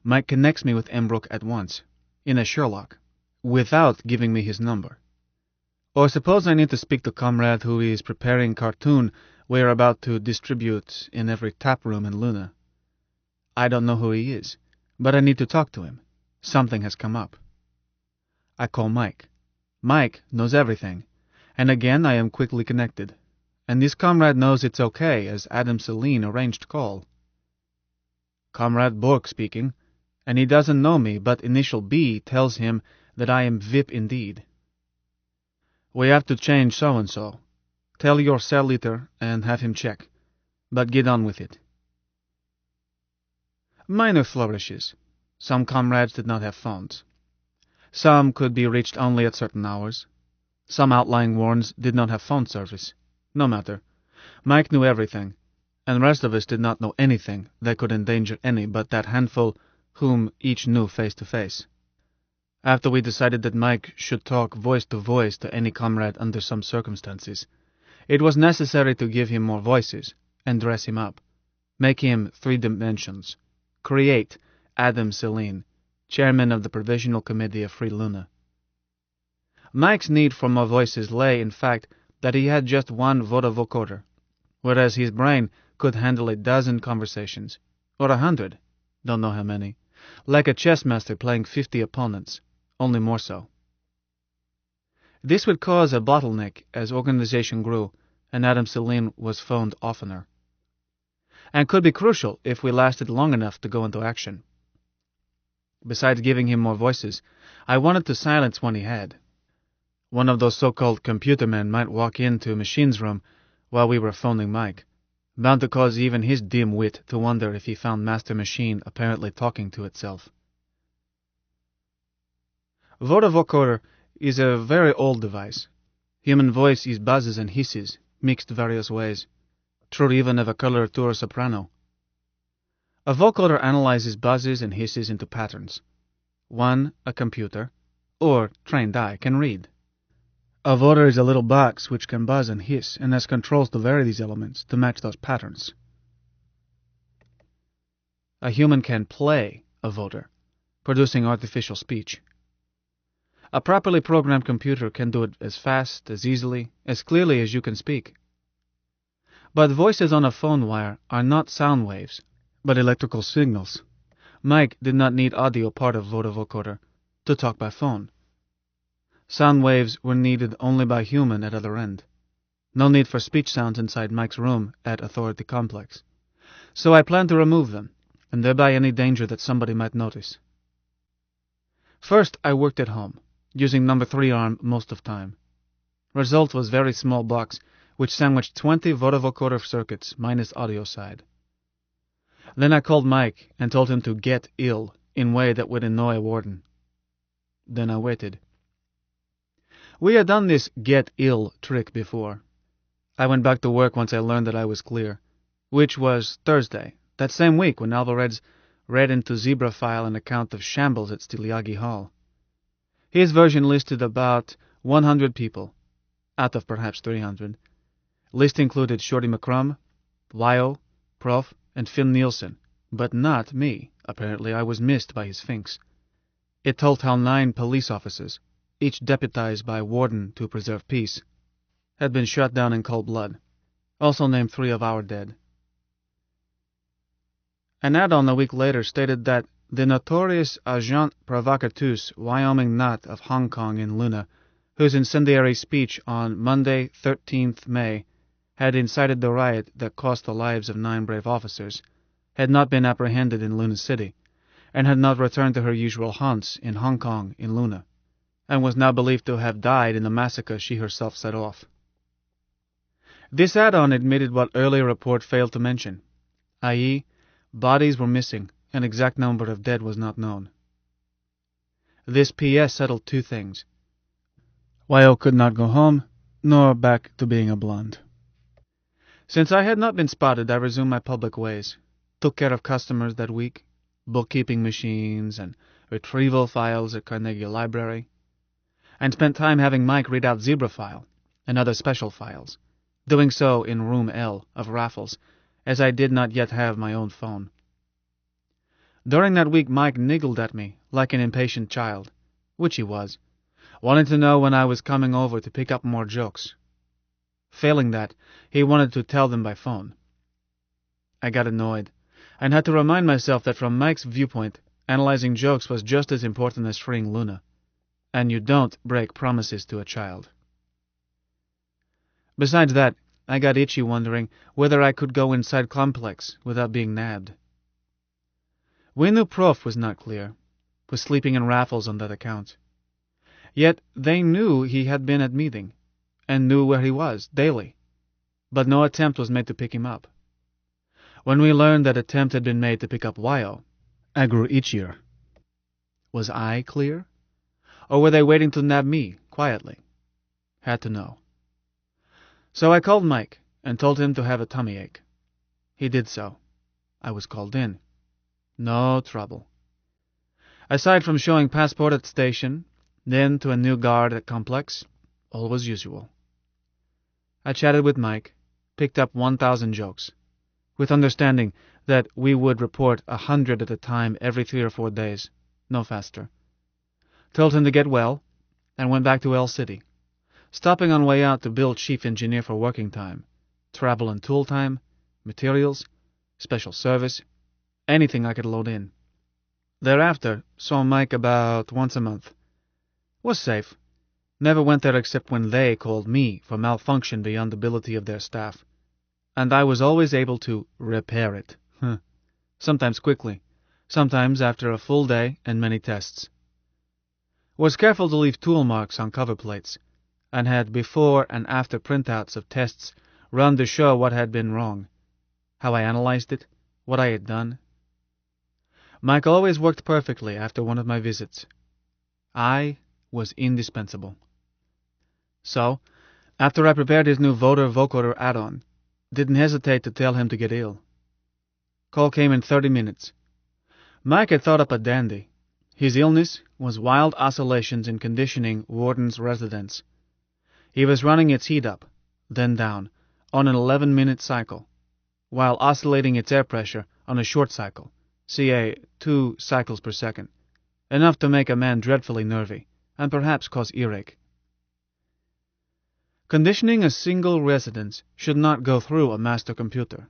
Mike connects me with Embrook at once, in a Sherlock, without giving me his number. Or suppose I need to speak to Comrade who is preparing cartoon we're about to distribute in every tap room in Luna. I don't know who he is, but I need to talk to him. Something has come up. I call Mike. Mike knows everything, and again I am quickly connected. And this Comrade knows it's okay, as Adam Celine arranged call. Comrade Bork speaking, and he doesn't know me, but initial B tells him that I am VIP indeed. We have to change so-and-so. Tell your cell leader and have him check, but get on with it. Minor flourishes. Some comrades did not have phones. Some could be reached only at certain hours. Some outlying wards did not have phone service. No matter. Mike knew everything, and the rest of us did not know anything that could endanger any but that handful whom each knew face to face. After we decided that Mike should talk voice to any comrade under some circumstances, it was necessary to give him more voices and dress him up, make him 3 dimensions, create Adam Celine, chairman of the Provisional Committee of Free Luna. Mike's need for more voices lay, in fact, that he had just one vocoder, whereas his brain could handle 12 conversations, or 100, don't know how many, like a chess master playing 50 opponents, only more so. This would cause a bottleneck as organization grew, and Adam Celine was phoned oftener, and could be crucial if we lasted long enough to go into action. Besides giving him more voices, I wanted to silence one he had. One of those so-called computer men might walk into Machine's room while we were phoning Mike, bound to cause even his dim wit to wonder if he found Master Machine apparently talking to itself. Vocoder is a very old device. Human voice is buzzes and hisses, mixed various ways, true even of a coloratura soprano. A vocoder analyzes buzzes and hisses into patterns. One a computer, or trained eye, can read. A vocoder is a little box which can buzz and hiss, and has controls to vary these elements to match those patterns. A human can play a vocoder, producing artificial speech. A properly programmed computer can do it as fast, as easily, as clearly as you can speak. But voices on a phone wire are not sound waves, but electrical signals. Mike did not need audio part of vocoder to talk by phone. Sound waves were needed only by human at other end. No need for speech sounds inside Mike's room at Authority Complex. So I planned to remove them, and thereby any danger that somebody might notice. First, I worked at home, using number 3 arm most of time. Result was very small box, which sandwiched 20 vocoder circuits minus audio side. Then I called Mike and told him to get ill in way that would annoy a warden. Then I waited. We had done this get ill trick before. I went back to work once I learned that I was clear, which was Thursday, that same week when Alvarez read into Zebra file an account of shambles at Stiliagi Hall. His version listed about 100 people, out of perhaps 300. List included Shorty McCrum, Wyo, Prof, and Finn Nielsen, but not me. Apparently I was missed by his Sphinx. It told how 9 police officers, each deputized by warden to preserve peace, had been shot down in cold blood. Also named 3 of our dead. An add-on a week later stated that the notorious agent provocateur Wyoming Knot of Hong Kong in Luna, whose incendiary speech on Monday, 13th May, had incited the riot that cost the lives of 9 brave officers, had not been apprehended in Luna City, and had not returned to her usual haunts in Hong Kong in Luna, and was now believed to have died in the massacre she herself set off. This add-on admitted what earlier report failed to mention, i.e., bodies were missing, and exact number of dead was not known. This P.S. settled 2 things. Wyo could not go home, nor back to being a blonde. Since I had not been spotted, I resumed my public ways, took care of customers that week, bookkeeping machines and retrieval files at Carnegie Library, and spent time having Mike read out Zebra file and other special files, doing so in room L of Raffles, as I did not yet have my own phone. During that week Mike niggled at me like an impatient child, which he was, wanting to know when I was coming over to pick up more jokes. Failing that, he wanted to tell them by phone. I got annoyed, and had to remind myself that from Mike's viewpoint, analyzing jokes was just as important as freeing Luna, and you don't break promises to a child. Besides that, I got itchy wondering whether I could go inside Complex without being nabbed. We knew Prof was not clear, was sleeping in Raffles on that account. Yet they knew he had been at meeting, and knew where he was, daily, but no attempt was made to pick him up. When we learned that attempt had been made to pick up Wyo, I grew itchier. Was I clear? Or were they waiting to nab me, quietly? Had to know. So I called Mike, and told him to have a tummy ache. He did so. I was called in. No trouble. Aside from showing passport at station, then to a new guard at Complex, all was usual. I chatted with Mike, picked up 1,000 jokes, with understanding that we would report 100 at a time every 3 or 4 days, no faster. Told him to get well, and went back to L City, stopping on way out to bill chief engineer for working time, travel and tool time, materials, special service, anything I could load in. Thereafter, saw Mike about once a month. Was safe. Never went there except when they called me for malfunction beyond the ability of their staff. And I was always able to repair it. Sometimes quickly, sometimes after a full day and many tests. Was careful to leave tool marks on cover plates, and had before and after printouts of tests run to show what had been wrong, how I analyzed it, what I had done. Mike always worked perfectly after one of my visits. I was indispensable. So, after I prepared his new voter vocoder add-on, didn't hesitate to tell him to get ill. Call came in 30 minutes. Mike had thought up a dandy. His illness was wild oscillations in conditioning Warden's residence. He was running its heat up, then down, on an 11-minute cycle, while oscillating its air pressure on a short cycle, ca 2 cycles per second, enough to make a man dreadfully nervy, and perhaps cause earache. Conditioning a single residence should not go through a master computer.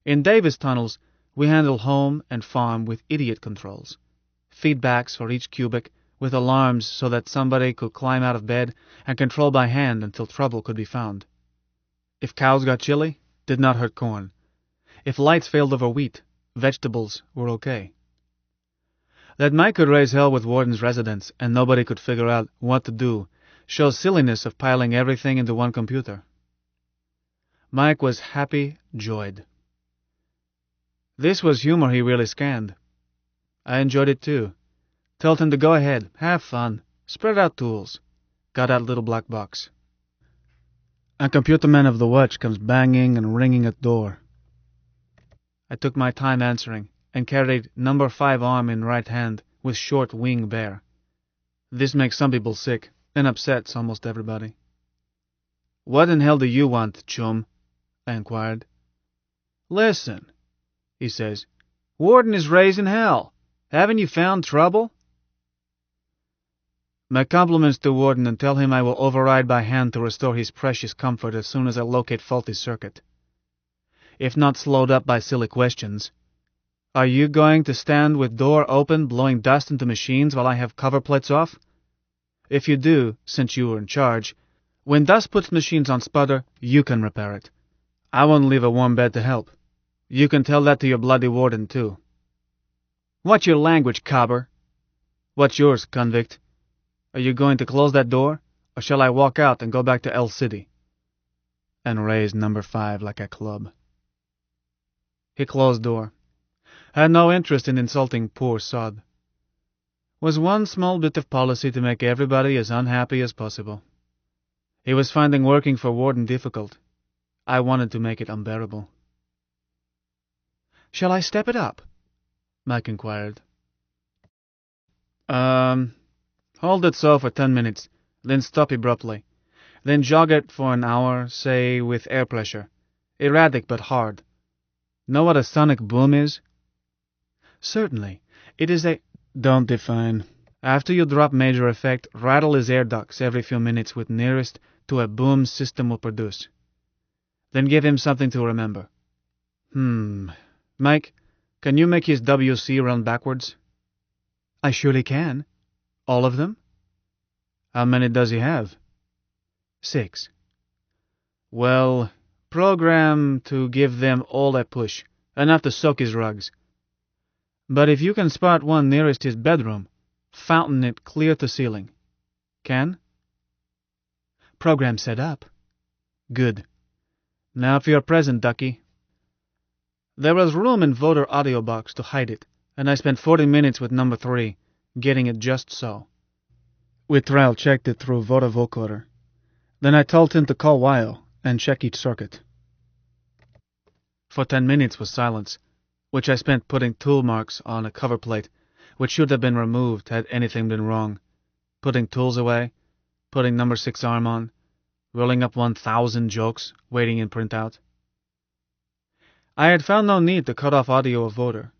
In Davis tunnels, we handle home and farm with idiot controls, feedbacks for each cubic, with alarms so that somebody could climb out of bed and control by hand until trouble could be found. If cows got chilly, did not hurt corn. If lights failed over wheat, vegetables were okay. That Mike could raise hell with Warden's residence and nobody could figure out what to do shows silliness of piling everything into one computer. Mike was happy-joyed. This was humor he really scanned. I enjoyed it too. Told him to go ahead, have fun, spread out tools. Got out little black box. A computer man of the watch comes banging and ringing at door. I took my time answering and carried number 5 arm in right hand with short wing bare. This makes some people sick and upsets almost everybody. What in hell do you want, chum? I inquired. Listen, he says. Warden is raising hell. Haven't you found trouble? My compliments to Warden and tell him I will override by hand to restore his precious comfort as soon as I locate faulty circuit. If not slowed up by silly questions. Are you going to stand with door open blowing dust into machines while I have cover plates off? If you do, since you were in charge, when dust puts machines on sputter, you can repair it. I won't leave a warm bed to help. You can tell that to your bloody Warden, too. What's your language, cobber? What's yours, convict? Are you going to close that door, or shall I walk out and go back to L City? And raise number 5 like a club. He closed door. Had no interest in insulting poor sod. Was one small bit of policy to make everybody as unhappy as possible. He was finding working for Warden difficult. I wanted to make it unbearable. Shall I step it up? Mike inquired. Hold it so for 10 minutes, then stop abruptly. Then jog it for an hour, say, with air pressure. Erratic but hard. Know what a sonic boom is? Certainly. It is a... Don't define. After you drop major effect, rattle his air ducts every few minutes with nearest to a boom system will produce. Then give him something to remember. Mike, can you make his WC run backwards? I surely can. All of them? How many does he have? 6. Well, program to give them all a push, enough to soak his rugs. But if you can spot one nearest his bedroom, fountain it clear to ceiling. Can? Program set up. Good. Now for your present, Ducky. There was room in voter audio box to hide it, and I spent 40 minutes with number 3, getting it just so. We trial checked it through voter vocoder. Then I told him to call Weil and check each circuit. For 10 minutes was silence, which I spent putting tool marks on a cover plate, which should have been removed had anything been wrong, putting tools away, putting number 6 arm on, rolling up 1,000 jokes, waiting in printout. I had found no need to cut off audio of voter.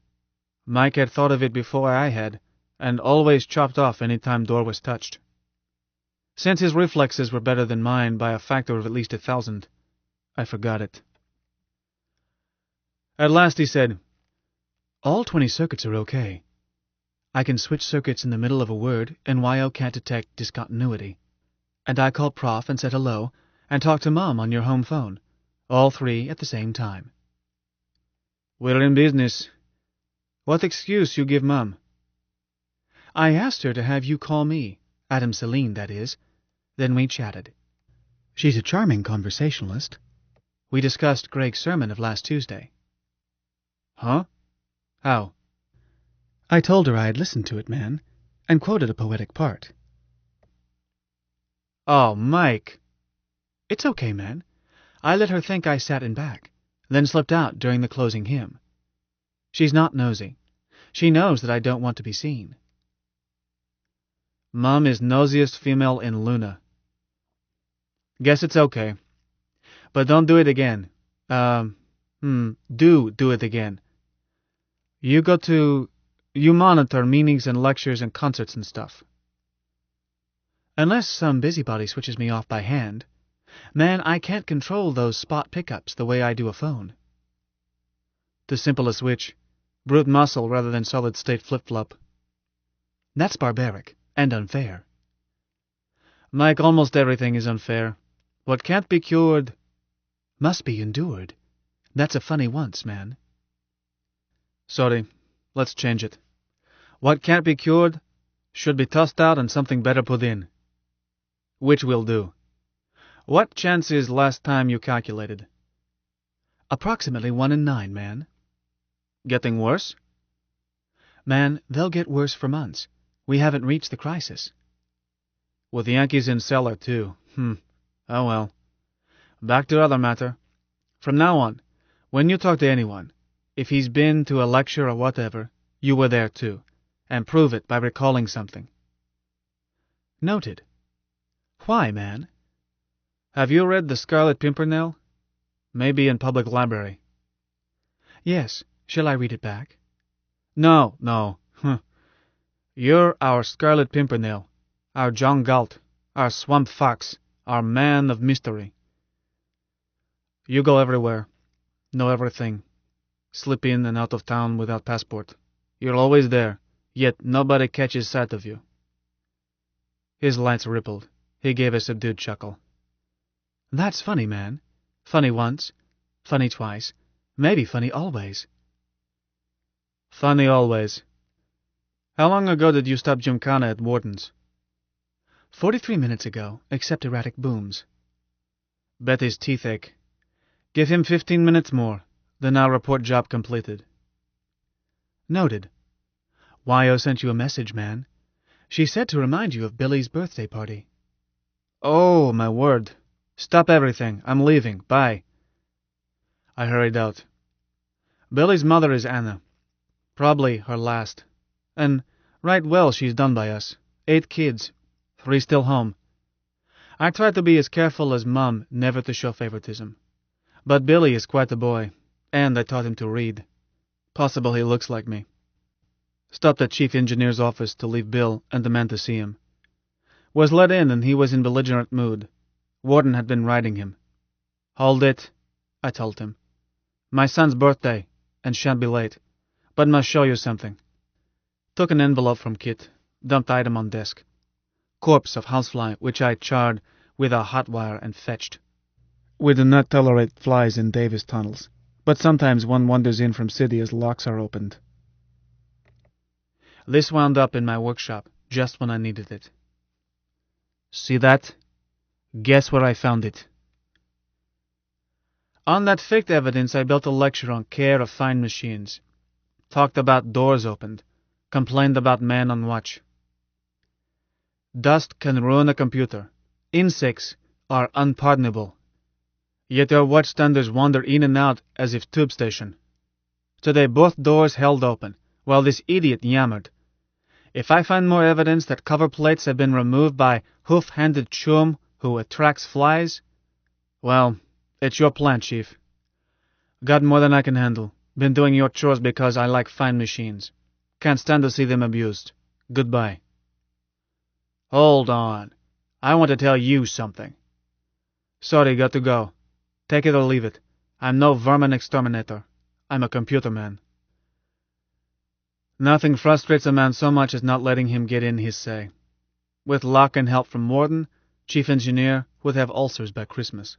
Mike had thought of it before I had, and always chopped off any time door was touched. Since his reflexes were better than mine by a factor of at least 1,000, I forgot it. At last he said, All 20 circuits are okay. I can switch circuits in the middle of a word, and YO can't detect discontinuity. And I called Prof and said hello, and talked to Mom on your home phone, all three at the same time. We're in business. What excuse you give Mom? I asked her to have you call me, Adam Celine, that is. Then we chatted. She's a charming conversationalist. We discussed Greg's sermon of last Tuesday. Huh? How? I told her I had listened to it, man, and quoted a poetic part. Oh, Mike. It's okay, man. I let her think I sat in back, then slipped out during the closing hymn. She's not nosy. She knows that I don't want to be seen. Mom is nosiest female in Luna. Guess it's okay. But don't do it again. Do it again. You monitor meetings and lectures and concerts and stuff. Unless some busybody switches me off by hand. Man, I can't control those spot pickups the way I do a phone. The simplest switch. Brute muscle rather than solid-state flip-flop. That's barbaric and unfair. Mike, almost everything is unfair. What can't be cured must be endured. That's a funny once, man. Sorry, let's change it. What can't be cured should be tossed out and something better put in. Which will do. What chance is last time you calculated? Approximately 1 in 9, man. Getting worse? Man, they'll get worse for months. We haven't reached the crisis. With the Yankees in cellar, too. Oh well. Back to other matter. From now on, when you talk to anyone, if he's been to a lecture or whatever, you were there too, and prove it by recalling something. Noted. Why, man? Have you read The Scarlet Pimpernel? Maybe in public library. Yes. Shall I read it back? No. You're our Scarlet Pimpernel, our John Galt, our Swamp Fox, our man of mystery. You go everywhere, know everything, slip in and out of town without passport. You're always there, yet nobody catches sight of you. His lights rippled. He gave a subdued chuckle. That's funny, man. Funny once, funny twice, maybe funny always. Funny always. How long ago did you stop Gymkhana at Wharton's? 43 minutes ago, except erratic booms. Bet his teeth ache. Give him 15 minutes more, then I'll report job completed. Noted. Wyo sent you a message, man. She said to remind you of Billy's birthday party. Oh, my word. Stop everything. I'm leaving. Bye. I hurried out. Billy's mother is Anna. Probably her last. And right well she's done by us. 8 kids. 3 still home. I tried to be as careful as Mom never to show favoritism. But Billy is quite a boy, and I taught him to read. Possible he looks like me. Stopped at Chief Engineer's office to leave Bill and demand to see him. Was let in and he was in belligerent mood. Warden had been riding him. Hold it, I told him. My son's birthday, and shan't be late, but must show you something. Took an envelope from Kit, dumped item on desk. Corpse of housefly, which I charred with a hot wire and fetched. We do not tolerate flies in Davis tunnels, but sometimes one wanders in from city as locks are opened. This wound up in my workshop, just when I needed it. See that? Guess where I found it. On that faked evidence, I built a lecture on care of fine machines. Talked about doors opened. Complained about man on watch. Dust can ruin a computer. Insects are unpardonable. Yet your watchstanders wander in and out as if tube station. Today both doors held open, while this idiot yammered. If I find more evidence that cover plates have been removed by hoof-handed chum who attracts flies, well, it's your plan, Chief. Got more than I can handle. Been doing your chores because I like fine machines. Can't stand to see them abused. Goodbye. Hold on. I want to tell you something. Sorry, got to go. Take it or leave it. I'm no vermin exterminator. I'm a computer man. Nothing frustrates a man so much as not letting him get in his say. With luck and help from Warden, Chief engineer would have ulcers by Christmas.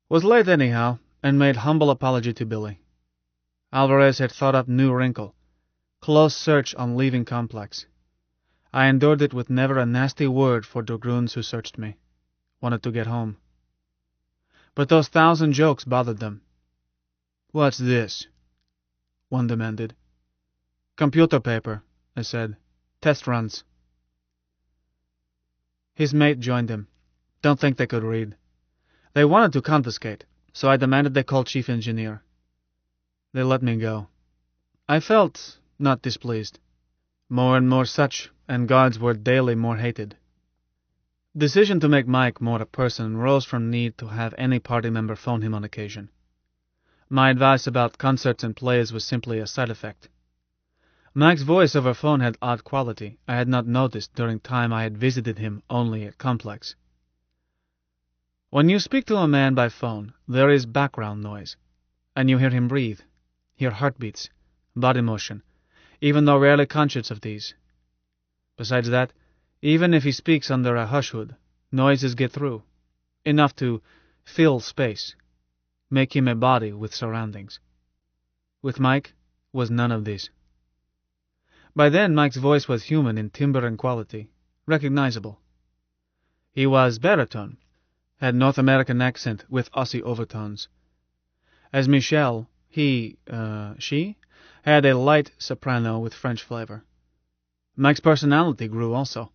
Was late anyhow, and made humble apology to Billy. Alvarez had thought up new wrinkle. Close search on leaving complex. I endured it with never a nasty word for dragoons who searched me. Wanted to get home. But those 1,000 jokes bothered them. "What's this?" one demanded. "Computer paper," I said. "Test runs." His mate joined him. Don't think they could read. They wanted to confiscate, so I demanded they call chief engineer. They let me go. I felt not displeased. More and more such, and guards were daily more hated. Decision to make Mike more a person rose from need to have any party member phone him on occasion. My advice about concerts and plays was simply a side effect. Mike's voice over phone had odd quality I had not noticed during time I had visited him only at Complex. When you speak to a man by phone, there is background noise, and you hear him breathe, hear heartbeats, body motion, even though rarely conscious of these. Besides that, even if he speaks under a hush hood, noises get through, enough to fill space, make him a body with surroundings. With Mike was none of this. By then Mike's voice was human in timbre and quality, recognizable. He was baritone, had North American accent with Aussie overtones. As Michelle, she, had a light soprano with French flavor. Mike's personality grew also.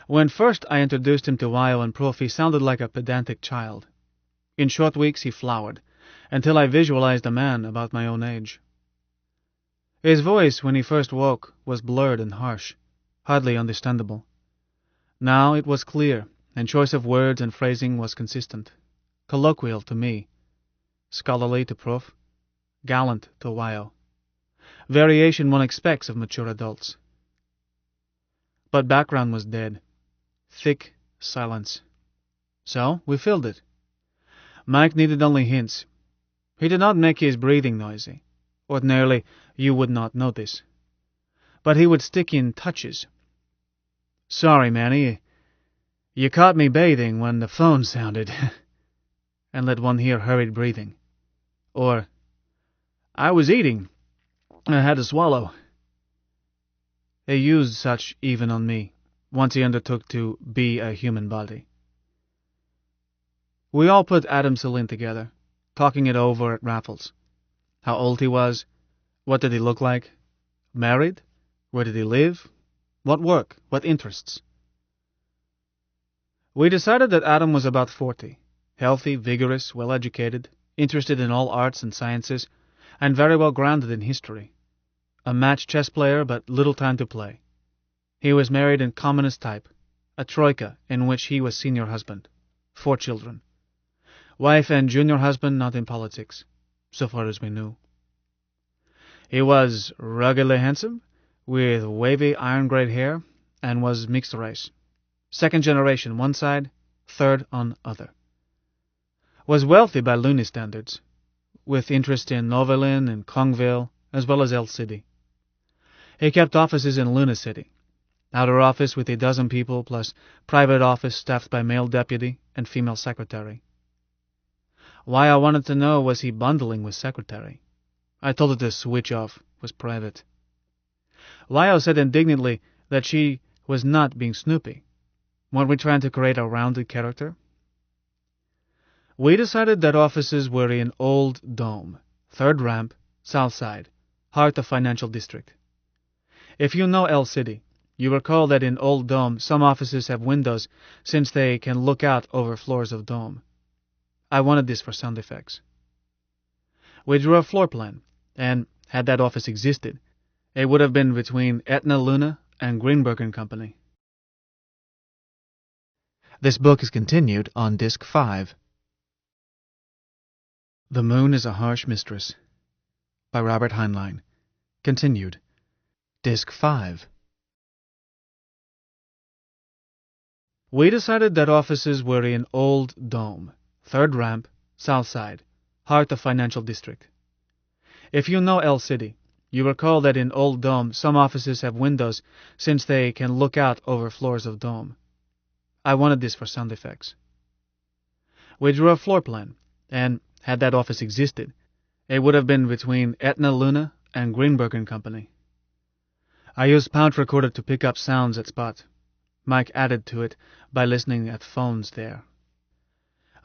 When first I introduced him to Wyo and Proof, he sounded like a pedantic child. In short weeks he flowered, until I visualized a man about my own age. His voice, when he first woke, was blurred and harsh, hardly understandable. Now it was clear, and choice of words and phrasing was consistent. Colloquial to me, scholarly to Proof, gallant to Wyo. Variation one expects of mature adults. But background was dead. Thick silence. So we filled it. Mike needed only hints. He did not make his breathing noisy. Ordinarily, you would not notice. But he would stick in touches. "Sorry, Manny, you caught me bathing when the phone sounded," and let one hear hurried breathing. Or, "I was eating. I had to swallow." He used such even on me, once he undertook to be a human body. We all put Adam Celine together, talking it over at Raffles. How old he was, what did he look like, married, where did he live, what work, what interests. We decided that Adam was about 40, healthy, vigorous, well-educated, interested in all arts and sciences, and very well grounded in history. A match chess player, but little time to play. He was married in commonest type, a troika in which he was senior husband, 4 children. Wife and junior husband not in politics, so far as we knew. He was ruggedly handsome, with wavy iron-gray hair, and was mixed race. 2nd generation one side, 3rd on other. Was wealthy by loony standards, with interest in Novelin and Kongville, as well as El City. He kept offices in Luna City, outer office with 12 people, plus private office staffed by male deputy and female secretary. Why I wanted to know was he bundling with secretary. I told her to switch off, was private. Wyo said indignantly that she was not being snoopy. Weren't we trying to create a rounded character? We decided that offices were in Old Dome, 3rd ramp, south side, heart of financial district. If you know El City, you recall that in Old Dome some offices have windows since they can look out over floors of dome. I wanted this for sound effects. We drew a floor plan, and had that office existed, it would have been between Etna Luna and Greenberg and Company. This book is continued on Disc 5. The Moon is a Harsh Mistress by Robert Heinlein. Continued. Disc 5. We decided that offices were in Old Dome, 3rd ramp, south side, heart of financial district. If you know El City, you recall that in Old Dome some offices have windows since they can look out over floors of dome. I wanted this for sound effects. We drew a floor plan, and had that office existed, it would have been between Etna Luna and Greenberg and Company. I used Pound Recorder to pick up sounds at spot. Mike added to it by listening at phones there.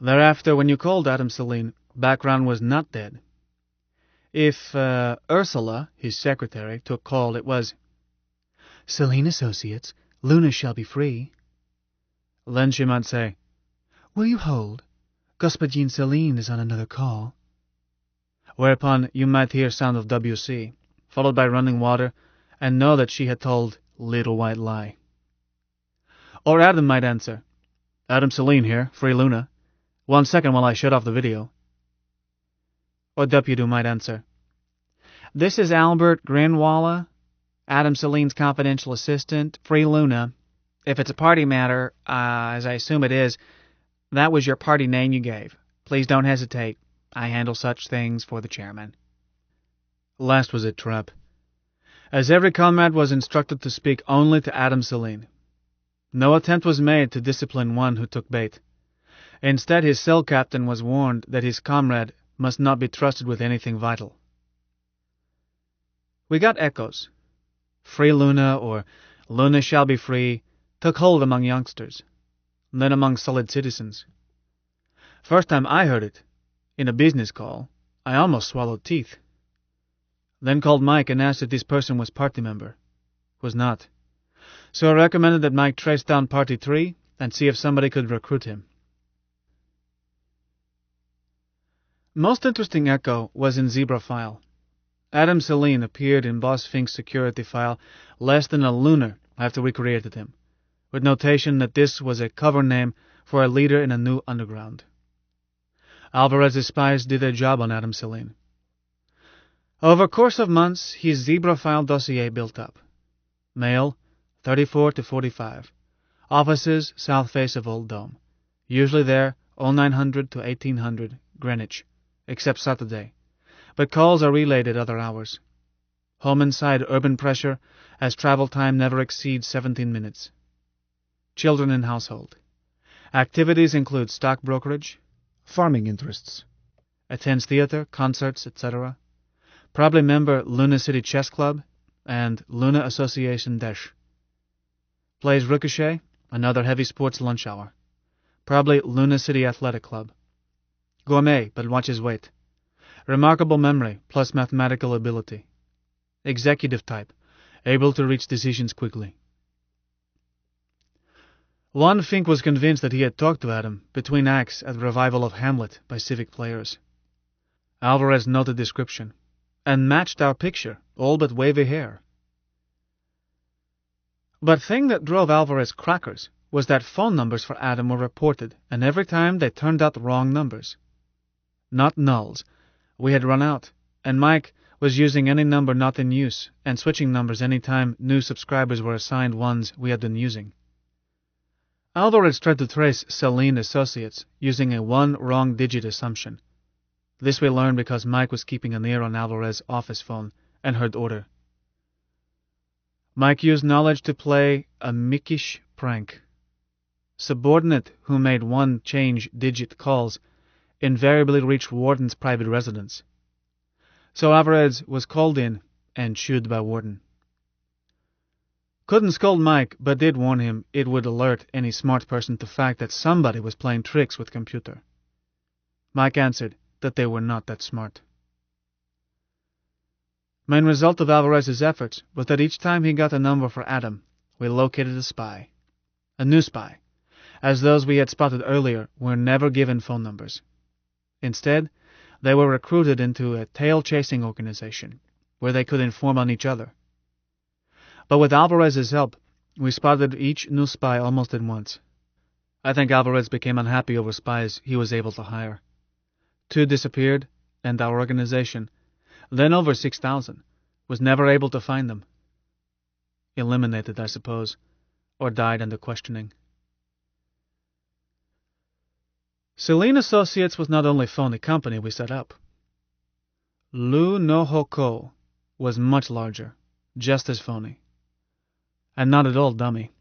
Thereafter, when you called Adam Celine, background was not dead. If Ursula, his secretary, took call, it was, "Celine Associates, Luna shall be free." Then she might say, "Will you hold? Господин Celine is on another call." Whereupon you might hear sound of WC, followed by running water, and know that she had told Little White Lie. Or Adam might answer, "Adam Celine here, free Luna. 1 second while I shut off the video." Or Deputy might answer, "This is Albert Grinwalla, Adam Celine's confidential assistant, free Luna. If it's a party matter, as I assume it is, that was your party name you gave. Please don't hesitate. I handle such things for the chairman." Last was a trap, as every comrade was instructed to speak only to Adam Celine. No attempt was made to discipline one who took bait. Instead, his cell captain was warned that his comrade must not be trusted with anything vital. We got echoes. Free Luna, or Luna shall be free, took hold among youngsters, then among solid citizens. First time I heard it, in a business call, I almost swallowed teeth. Then called Mike and asked if this person was party member. Was not. So I recommended that Mike trace down Party 3 and see if somebody could recruit him. Most interesting echo was in Zebra file. Adam Celine appeared in Boss Fink's security file less than a lunar after we created him, with notation that this was a cover name for a leader in a new underground. Alvarez's spies did their job on Adam Celine. Over a course of months, his Zebra file dossier built up. Male, 34 to 45. Offices, south face of Old Dome. Usually there, 0900 to 1800, Greenwich, except Saturday. But calls are relayed at other hours. Home inside urban pressure, as travel time never exceeds 17 minutes. Children in household. Activities include stock brokerage, farming interests. Attends theater, concerts, etc. Probably member Luna City Chess Club and Luna Association Dash. Plays Ricochet, another heavy sports lunch hour. Probably Luna City Athletic Club. Gourmet, but watches weight. Remarkable memory, plus mathematical ability. Executive type, able to reach decisions quickly. Juan Fink was convinced that he had talked to Adam between acts at the revival of Hamlet by civic players. Alvarez noted description, and matched our picture, all but wavy hair. But thing that drove Alvarez crackers was that phone numbers for Adam were reported, and every time they turned out the wrong numbers. Not nulls. We had run out, and Mike was using any number not in use, and switching numbers any time new subscribers were assigned ones we had been using. Alvarez tried to trace Celine Associates using a one wrong digit assumption. This we learned because Mike was keeping an ear on Alvarez's office phone and heard order. Mike used knowledge to play a mickish prank. Subordinate who made one change digit calls invariably reached Warden's private residence. So Alvarez was called in and chewed by Warden. Couldn't scold Mike, but did warn him it would alert any smart person to the fact that somebody was playing tricks with computer. Mike answered that they were not that smart. Main result of Alvarez's efforts was that each time he got a number for Adam, we located a spy. A new spy, as those we had spotted earlier were never given phone numbers. Instead, they were recruited into a tail-chasing organization, where they could inform on each other. But with Alvarez's help, we spotted each new spy almost at once. I think Alvarez became unhappy over spies he was able to hire. 2 disappeared, and our organization, then over 6,000, was never able to find them. Eliminated, I suppose, or died under questioning. Celine Associates was not only phony company we set up. Lu No Hoko was much larger, just as phony, and not at all dummy.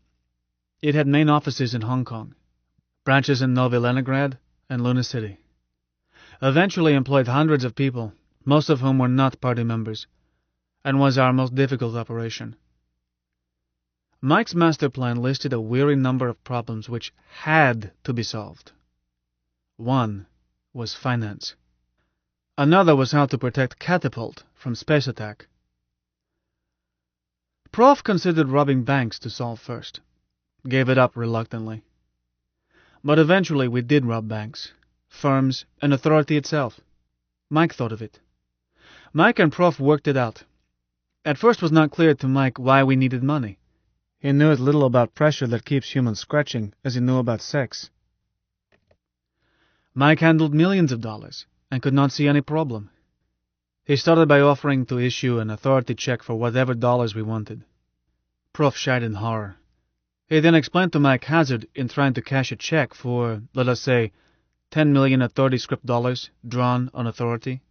It had main offices in Hong Kong, branches in Novi Leningrad and Luna City. Eventually employed hundreds of people, most of whom were not party members, and was our most difficult operation. Mike's master plan listed a weary number of problems which had to be solved. One was finance. Another was how to protect Catapult from space attack. Prof considered robbing banks to solve first. Gave it up reluctantly. But eventually we did rob banks, firms, and authority itself. Mike thought of it. Mike and Prof worked it out. At first it was not clear to Mike why we needed money. He knew as little about pressure that keeps humans scratching as he knew about sex. Mike handled millions of dollars and could not see any problem. He started by offering to issue an authority check for whatever dollars we wanted. Prof shied in horror. He then explained to Mike hazard in trying to cash a check for, let us say, 10 million authority script dollars drawn on authority.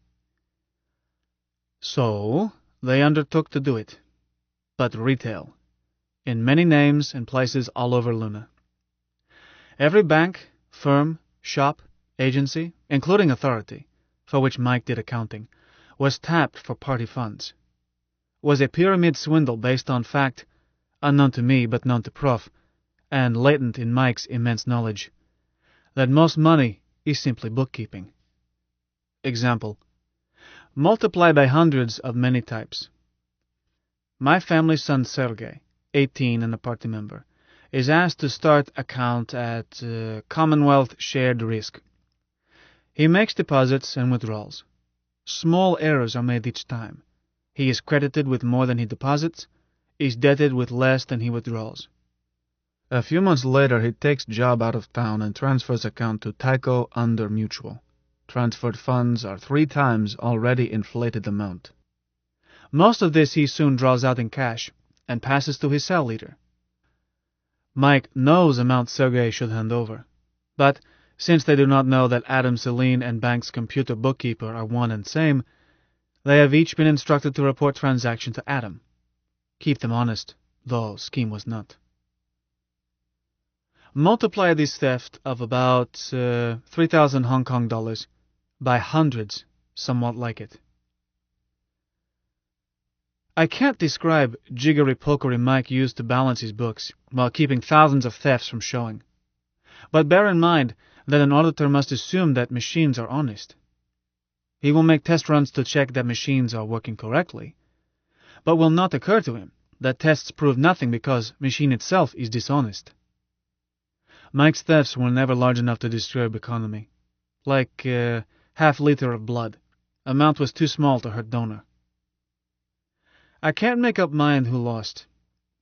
So they undertook to do it, but retail, in many names and places all over Luna. Every bank, firm, shop, agency, including authority, for which Mike did accounting, was tapped for party funds. Was a pyramid swindle based on fact, unknown to me but known to Prof, and latent in Mike's immense knowledge, that most money is simply bookkeeping. Example: multiply by hundreds of many types. My family's son Sergey, 18 and a party member, is asked to start account at Commonwealth Shared Risk. He makes deposits and withdrawals. Small errors are made each time. He is credited with more than he deposits, is debted with less than he withdraws. A few months later he takes job out of town and transfers account to Tyco under Mutual. Transferred funds are 3 times already inflated amount. Most of this he soon draws out in cash and passes to his cell leader. Mike knows amount Sergey should hand over, but since they do not know that Adam Celine and bank's computer bookkeeper are one and same, they have each been instructed to report transaction to Adam. Keep them honest, though scheme was not. Multiply this theft of about 3,000 Hong Kong dollars by hundreds somewhat like it. I can't describe jiggery-pokery Mike used to balance his books while keeping thousands of thefts from showing. But bear in mind that an auditor must assume that machines are honest. He will make test runs to check that machines are working correctly, but will not occur to him that tests prove nothing because machine itself is dishonest. Mike's thefts were never large enough to disturb economy. Like half-liter of blood. Amount was too small to hurt donor. I can't make up mind who lost.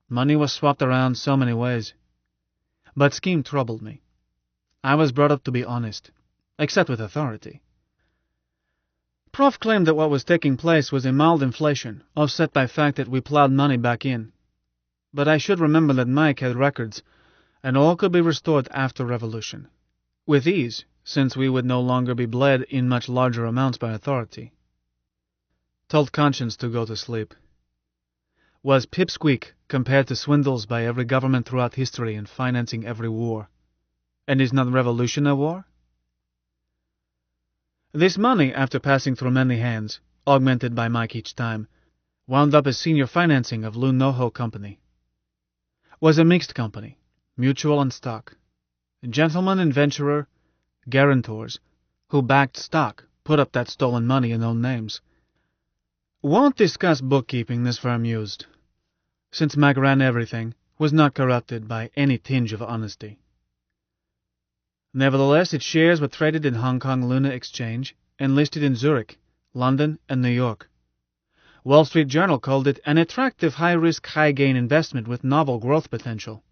Money was swapped around so many ways. But scheme troubled me. I was brought up to be honest, except with authority. Prof claimed that what was taking place was a mild inflation, offset by fact that we plowed money back in. But I should remember that Mike had records, and all could be restored after revolution. With ease, since we would no longer be bled in much larger amounts by authority. Told conscience to go to sleep. Was pipsqueak compared to swindles by every government throughout history in financing every war. And is not revolution a war? This money, after passing through many hands, augmented by Mike each time, wound up as senior financing of Lou Noho Company. Was a mixed company, mutual and stock. Gentleman and venturer, guarantors, who backed stock, put up that stolen money in own names. Won't discuss bookkeeping this firm used, since Mike ran everything, was not corrupted by any tinge of honesty. Nevertheless, its shares were traded in Hong Kong Luna Exchange and listed in Zurich, London, and New York. Wall Street Journal called it an attractive high-risk, high-gain investment with novel growth potential.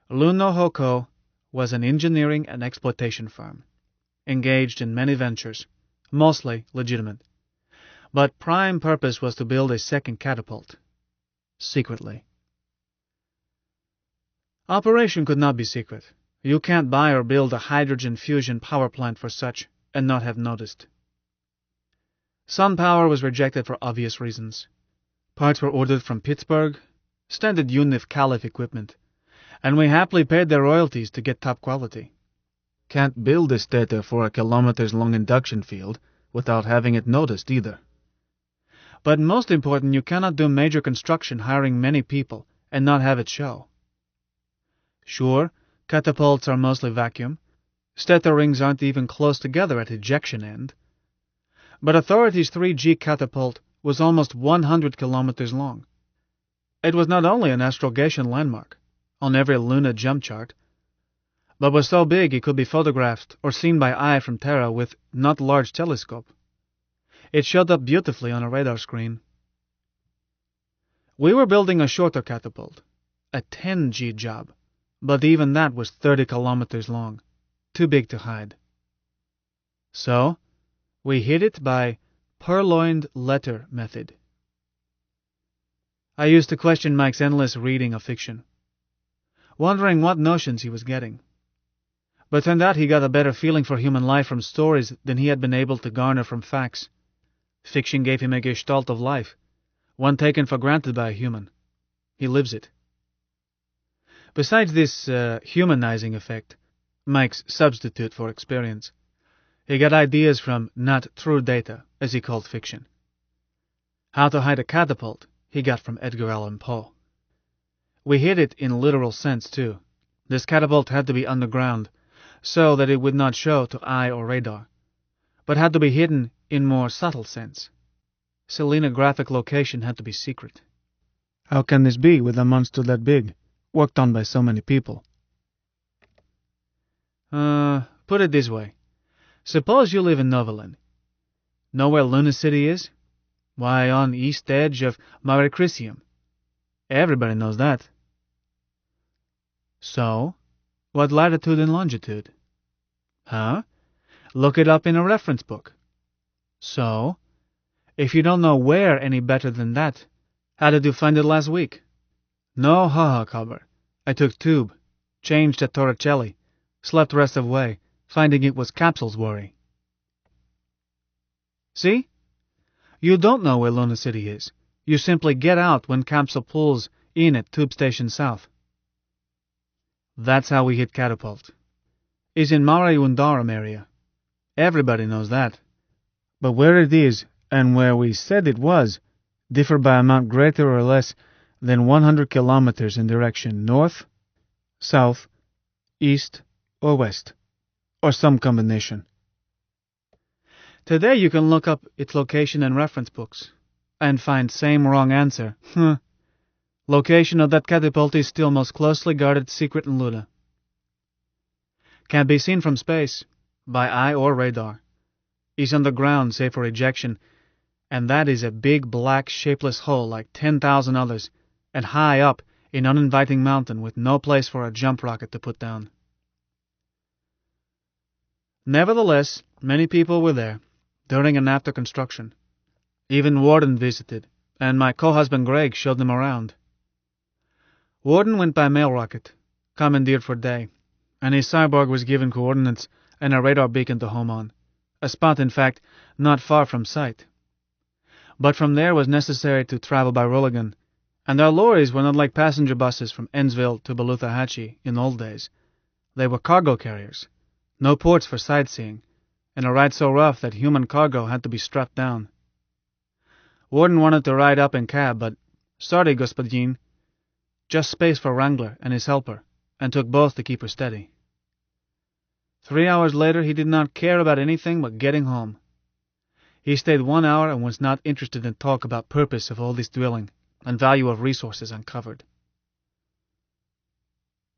Lou Noho Co. was an engineering and exploitation firm, engaged in many ventures, mostly legitimate. But prime purpose was to build a second catapult, secretly. Operation could not be secret. You can't buy or build a hydrogen fusion power plant for such and not have noticed. Sun Power was rejected for obvious reasons. Parts were ordered from Pittsburgh, standard UNIF Calif equipment, and we happily paid their royalties to get top quality. Can't build a stator for a kilometers-long induction field without having it noticed either. But most important, you cannot do major construction hiring many people and not have it show. Sure, catapults are mostly vacuum. Stator rings aren't even close together at ejection end. But Authority's 3G catapult was almost 100 kilometers long. It was not only an astrogation landmark on every lunar jump chart, but was so big it could be photographed or seen by eye from Terra with not large telescope. It showed up beautifully on a radar screen. We were building a shorter catapult, a 10G job, but even that was 30 kilometers long, too big to hide. So, we hid it by purloined letter method. I used to question Mike's endless reading of fiction, wondering what notions he was getting. But turned out he got a better feeling for human life from stories than he had been able to garner from facts. Fiction gave him a gestalt of life, one taken for granted by a human. He lives it. Besides this humanizing effect, Mike's substitute for experience, he got ideas from not true data, as he called fiction. How to hide a catapult, he got from Edgar Allan Poe. We hid it in literal sense, too. This catapult had to be underground, so that it would not show to eye or radar, but had to be hidden in more subtle sense. Selenographic location had to be secret. How can this be with a monster that big, worked on by so many people? Put it this way. Suppose you live in Novaland. Know where Luna City is? Why, on east edge of Maricrisium. Everybody knows that. So, what latitude and longitude? Huh? Look it up in a reference book. So, if you don't know where any better than that, how did you find it last week? No ha-ha cover. I took tube, changed at Torricelli, slept rest of way, finding it was Capsule's worry. See? You don't know where Luna City is. You simply get out when Capsule pulls in at Tube Station South. That's how we hit Catapult. Is in Mare Undarum area. Everybody knows that. But where it is, and where we said it was, differ by amount greater or less than 100 kilometers in direction north, south, east, or west, or some combination. Today you can look up its location in reference books, and find same wrong answer. Location of that catapult is still most closely guarded secret in Luna. Can't be seen from space, by eye or radar. Is underground save for ejection, and that is a big black shapeless hole like 10,000 others, and high up in uninviting mountain with no place for a jump rocket to put down. Nevertheless, many people were there, during and after construction. Even Warden visited, and my co-husband Greg showed them around. Warden went by mail rocket, commandeered for day, and his cyborg was given coordinates and a radar beacon to home on, a spot, in fact, not far from sight. But from there was necessary to travel by Rulligan, and our lorries were not like passenger buses from Ennsville to Beluthahatchee in old days. They were cargo carriers, no ports for sightseeing, and a ride so rough that human cargo had to be strapped down. Warden wanted to ride up in cab, but sorry, господин, just space for Wrangler and his helper, and took both to keep her steady. 3 hours later he did not care about anything but getting home. He stayed 1 hour and was not interested in talk about purpose of all this drilling and value of resources uncovered.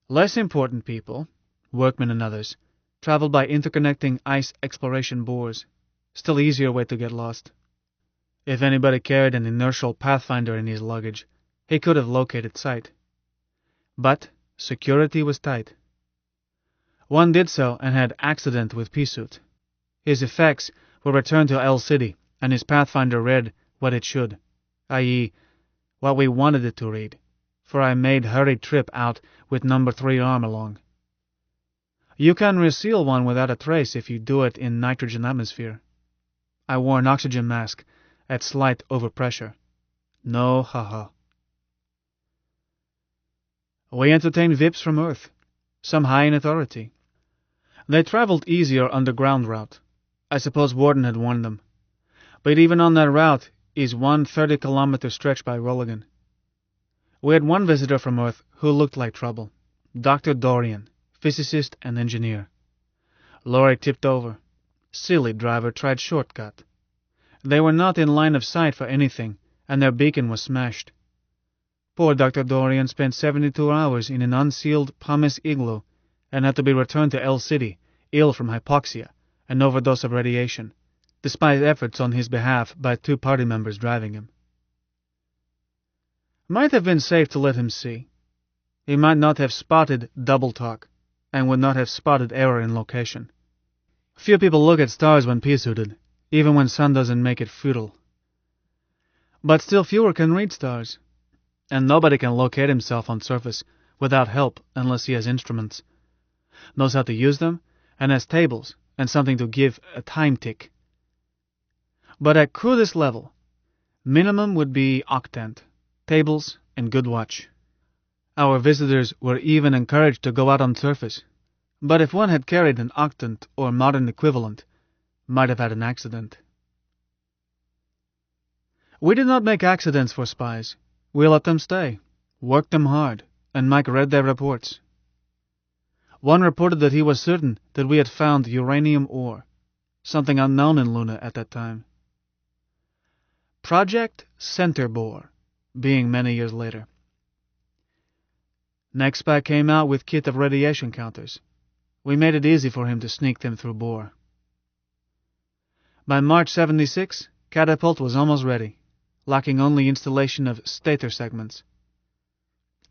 Less important people, workmen and others, traveled by interconnecting ice exploration bores, still easier way to get lost. If anybody carried an inertial pathfinder in his luggage, he could have located site. But security was tight. One did so and had accident with P-suit. His effects were returned to L City, and his pathfinder read what it should, i.e., what we wanted it to read, for I made hurried trip out with number 3 arm along. You can reseal one without a trace if you do it in nitrogen atmosphere. I wore an oxygen mask at slight overpressure. No ha-ha. We entertained VIPs from Earth, some high in authority. They traveled easier underground route. I suppose Warden had warned them. But even on that route is one 30-kilometer stretch by Rolligan. We had one visitor from Earth who looked like trouble. Dr. Dorian, physicist and engineer. Lorry tipped over. Silly driver tried shortcut. They were not in line of sight for anything, and their beacon was smashed. Poor Dr. Dorian spent 72 hours in an unsealed pumice igloo and had to be returned to El City, ill from hypoxia, an overdose of radiation, despite efforts on his behalf by 2 party members driving him. Might have been safe to let him see. He might not have spotted double talk, and would not have spotted error in location. Few people look at stars when pea-suited, even when sun doesn't make it futile. But still fewer can read stars, and nobody can locate himself on surface without help unless he has instruments, knows how to use them, and has tables and something to give a time tick. But at crudest level, minimum would be octant, tables, and good watch. Our visitors were even encouraged to go out on surface, but if one had carried an octant or modern equivalent, might have had an accident. We did not make accidents for spies. We let them stay, worked them hard, and Mike read their reports. One reported that he was certain that we had found uranium ore, something unknown in Luna at that time. Project Center Bore, being many years later. Next spy came out with kit of radiation counters. We made it easy for him to sneak them through Bore. By March 76, Catapult was almost ready, lacking only installation of stator segments.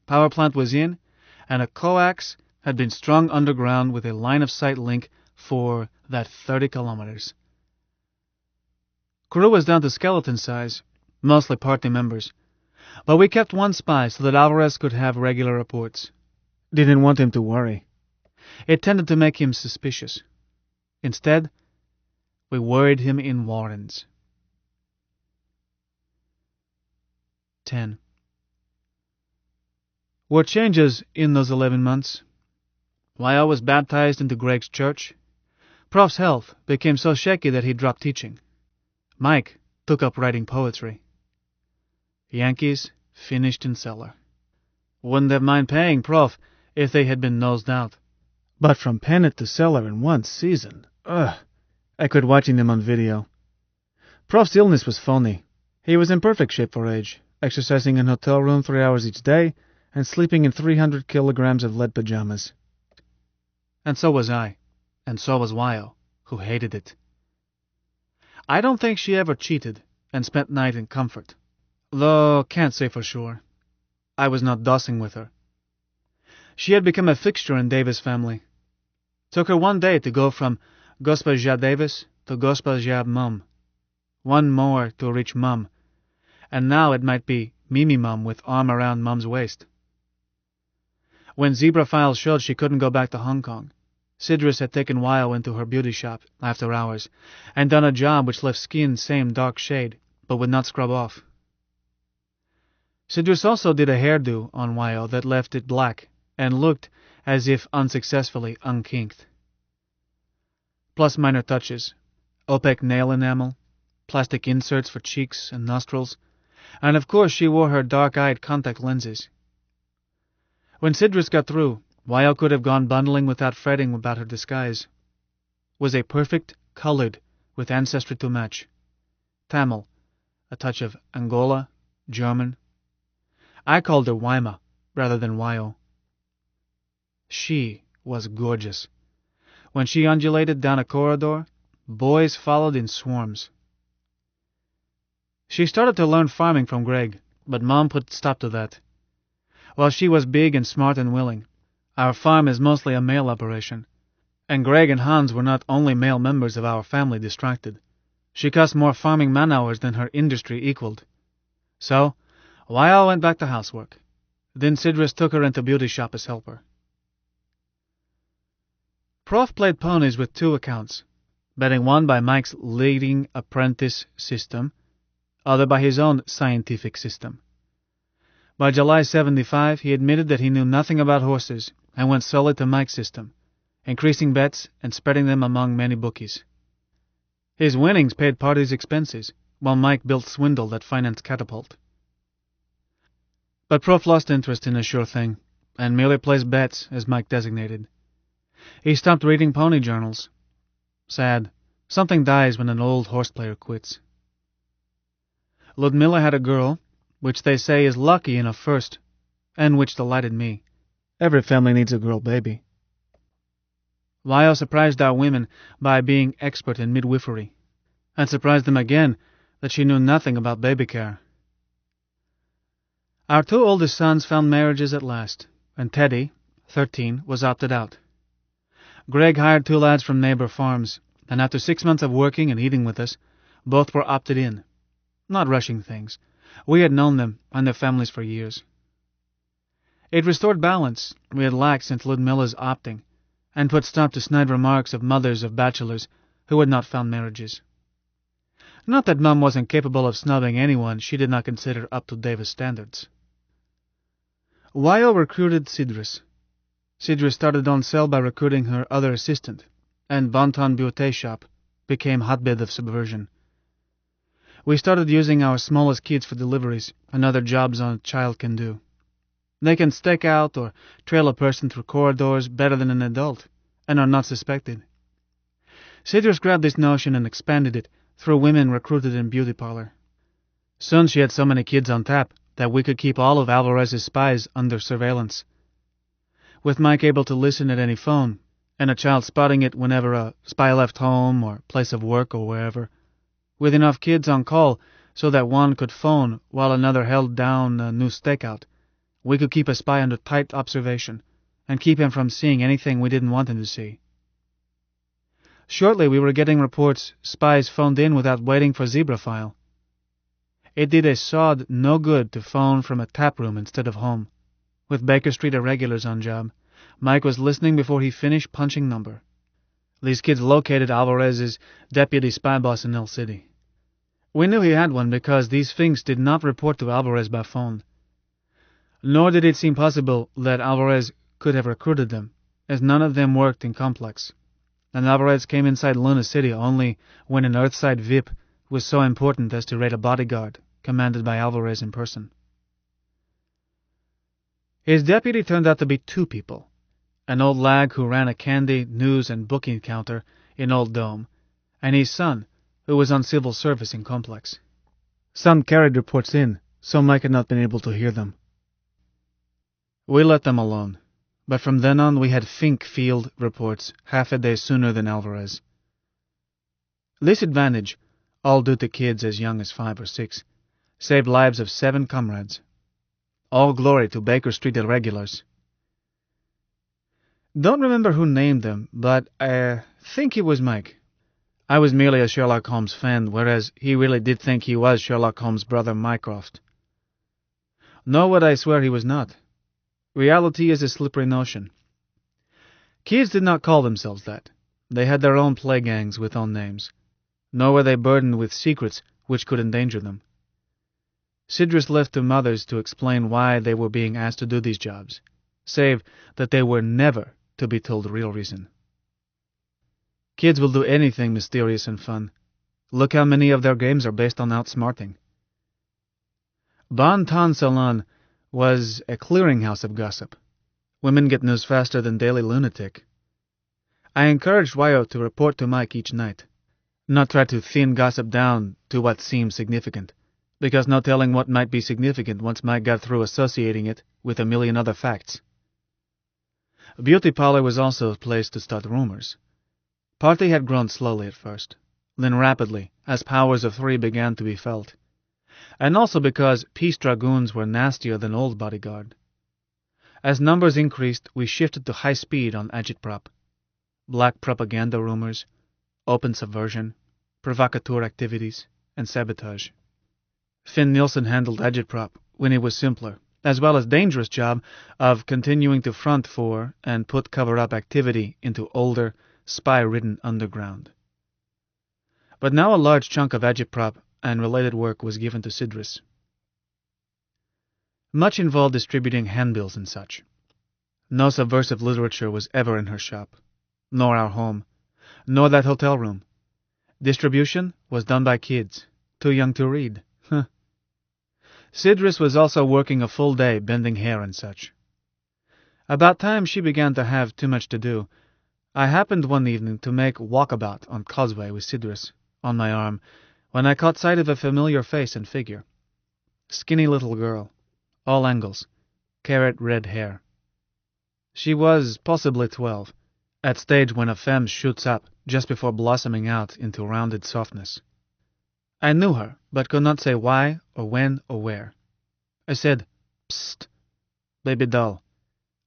Power plant was in, and a coax had been strung underground with a line-of-sight link for that 30 kilometers. Crew was down to skeleton size, mostly party members, but we kept one spy so that Alvarez could have regular reports. Didn't want him to worry. It tended to make him suspicious. Instead, we worried him in warrens. 10. Were changes in those 11 months. Wyo was baptized into Greg's church. Prof's health became so shaky that he dropped teaching. Mike took up writing poetry. Yankees finished in cellar. Wouldn't have mind paying Prof if they had been nosed out. But from pennant to cellar in one season, I quit watching them on video. Prof's illness was phony. He was in perfect shape for age, exercising in hotel room 3 hours each day, and sleeping in 300 kilograms of lead pajamas. And so was I, and so was Wyo, who hated it. I don't think she ever cheated, and spent night in comfort, though can't say for sure. I was not dossing with her. She had become a fixture in Davis' family. Took her one day to go from Gospa Davis to Gospa Mum. One more to reach Mum, and now it might be Mimi Mum with arm around Mum's waist. When Zebra Files showed she couldn't go back to Hong Kong, Sidrus had taken Wyo into her beauty shop after hours and done a job which left skin same dark shade, but would not scrub off. Sidrus also did a hairdo on Wyo that left it black and looked as if unsuccessfully unkinked. Plus minor touches, opaque nail enamel, plastic inserts for cheeks and nostrils, and of course she wore her dark-eyed contact lenses. When Sidrus got through, Wyo could have gone bundling without fretting about her disguise. Was a perfect colored with ancestry to match. Tamil, a touch of Angola, German. I called her Wyma rather than Wyo. She was gorgeous. When she undulated down a corridor, boys followed in swarms. She started to learn farming from Greg, but Mom put stop to that. While she was big and smart and willing, our farm is mostly a male operation, and Greg and Hans were not only male members of our family distracted. She cost more farming man-hours than her industry equaled. So, Wyo went back to housework. Then Sidrus took her into beauty shop as helper. Prof played ponies with 2 accounts, betting one by Mike's leading apprentice system, other by his own scientific system. By July 75, he admitted that he knew nothing about horses and went solely to Mike's system, increasing bets and spreading them among many bookies. His winnings paid part of his expenses, while Mike built swindle that financed Catapult. But Prof lost interest in a sure thing, and merely placed bets, as Mike designated. He stopped reading pony journals. Sad. Something dies when an old horse player quits. Ludmilla had a girl, which they say is lucky enough first, and which delighted me. Every family needs a girl baby. Lyle surprised our women by being expert in midwifery, and surprised them again that she knew nothing about baby care. Our two oldest sons found marriages at last, and Teddy, 13, was opted out. Greg hired two lads from neighbor farms, and after 6 months of working and eating with us, both were opted in. Not rushing things. We had known them and their families for years. It restored balance we had lacked since Ludmilla's opting, and put stop to snide remarks of mothers of bachelors who had not found marriages. Not that Mum wasn't capable of snubbing anyone she did not consider up to Davis standards. Wyo recruited Sidris. Sidris started on sale by recruiting her other assistant, and Bonton Beauté Shop became hotbed of subversion. We started using our smallest kids for deliveries and other jobs a child can do. They can stake out or trail a person through corridors better than an adult, and are not suspected. Sidris grabbed this notion and expanded it through women recruited in beauty parlor. Soon she had so many kids on tap that we could keep all of Alvarez's spies under surveillance. With Mike able to listen at any phone, and a child spotting it whenever a spy left home or place of work or wherever, with enough kids on call so that one could phone while another held down a new stakeout, we could keep a spy under tight observation and keep him from seeing anything we didn't want him to see. Shortly we were getting reports spies phoned in without waiting for Zebra File. It did a sod no good to phone from a tap room instead of home. With Baker Street irregulars on job, Mike was listening before he finished punching number. These kids located Alvarez's deputy spy boss in El City. We knew he had one because these things did not report to Alvarez by phone. Nor did it seem possible that Alvarez could have recruited them, as none of them worked in Complex, and Alvarez came inside Luna City only when an Earthside VIP was so important as to raid a bodyguard commanded by Alvarez in person. His deputy turned out to be two people. An old lag who ran a candy, news, and booking counter in Old Dome, and his son, who was on civil service in Complex. Some carried reports in, so Mike had not been able to hear them. We let them alone, but from then on we had Fink field reports half a day sooner than Alvarez. This advantage, all due to kids as young as 5 or 6, saved lives of 7 comrades. All glory to Baker Street irregulars. Don't remember who named them, but I think it was Mike. I was merely a Sherlock Holmes fan, whereas he really did think he was Sherlock Holmes' brother Mycroft. Nor would I swear he was not. Reality is a slippery notion. Kids did not call themselves that. They had their own play gangs with own names. Nor were they burdened with secrets which could endanger them. Sidris left to mothers to explain why they were being asked to do these jobs, save that they were never to be told the real reason. Kids will do anything mysterious and fun. Look how many of their games are based on outsmarting. Bon Ton Salon was a clearinghouse of gossip. Women get news faster than Daily Lunatic. I encouraged Wyo to report to Mike each night, not try to thin gossip down to what seemed significant, because no telling what might be significant once Mike got through associating it with a million other facts. Beauty parlor was also a place to start rumors. Party had grown slowly at first, then rapidly as powers of 3 began to be felt, and also because peace dragoons were nastier than old bodyguard. As numbers increased, we shifted to high speed on agitprop, black propaganda rumors, open subversion, provocateur activities, and sabotage. Finn Nielsen handled agitprop when it was simpler, as well as dangerous job of continuing to front for and put cover-up activity into older, spy-ridden underground. But now a large chunk of agitprop and related work was given to Sidris. Much involved distributing handbills and such. No subversive literature was ever in her shop, nor our home, nor that hotel room. Distribution was done by kids, too young to read. Mistress was also working a full day bending hair and such. About time she began to have too much to do, I happened one evening to make walkabout on Causeway with Mistress on my arm, when I caught sight of a familiar face and figure. Skinny little girl, all angles, carrot red hair. She was possibly 12, at stage when a femme shoots up just before blossoming out into rounded softness. I knew her, but could not say why or when or where. I said, "Psst, baby doll,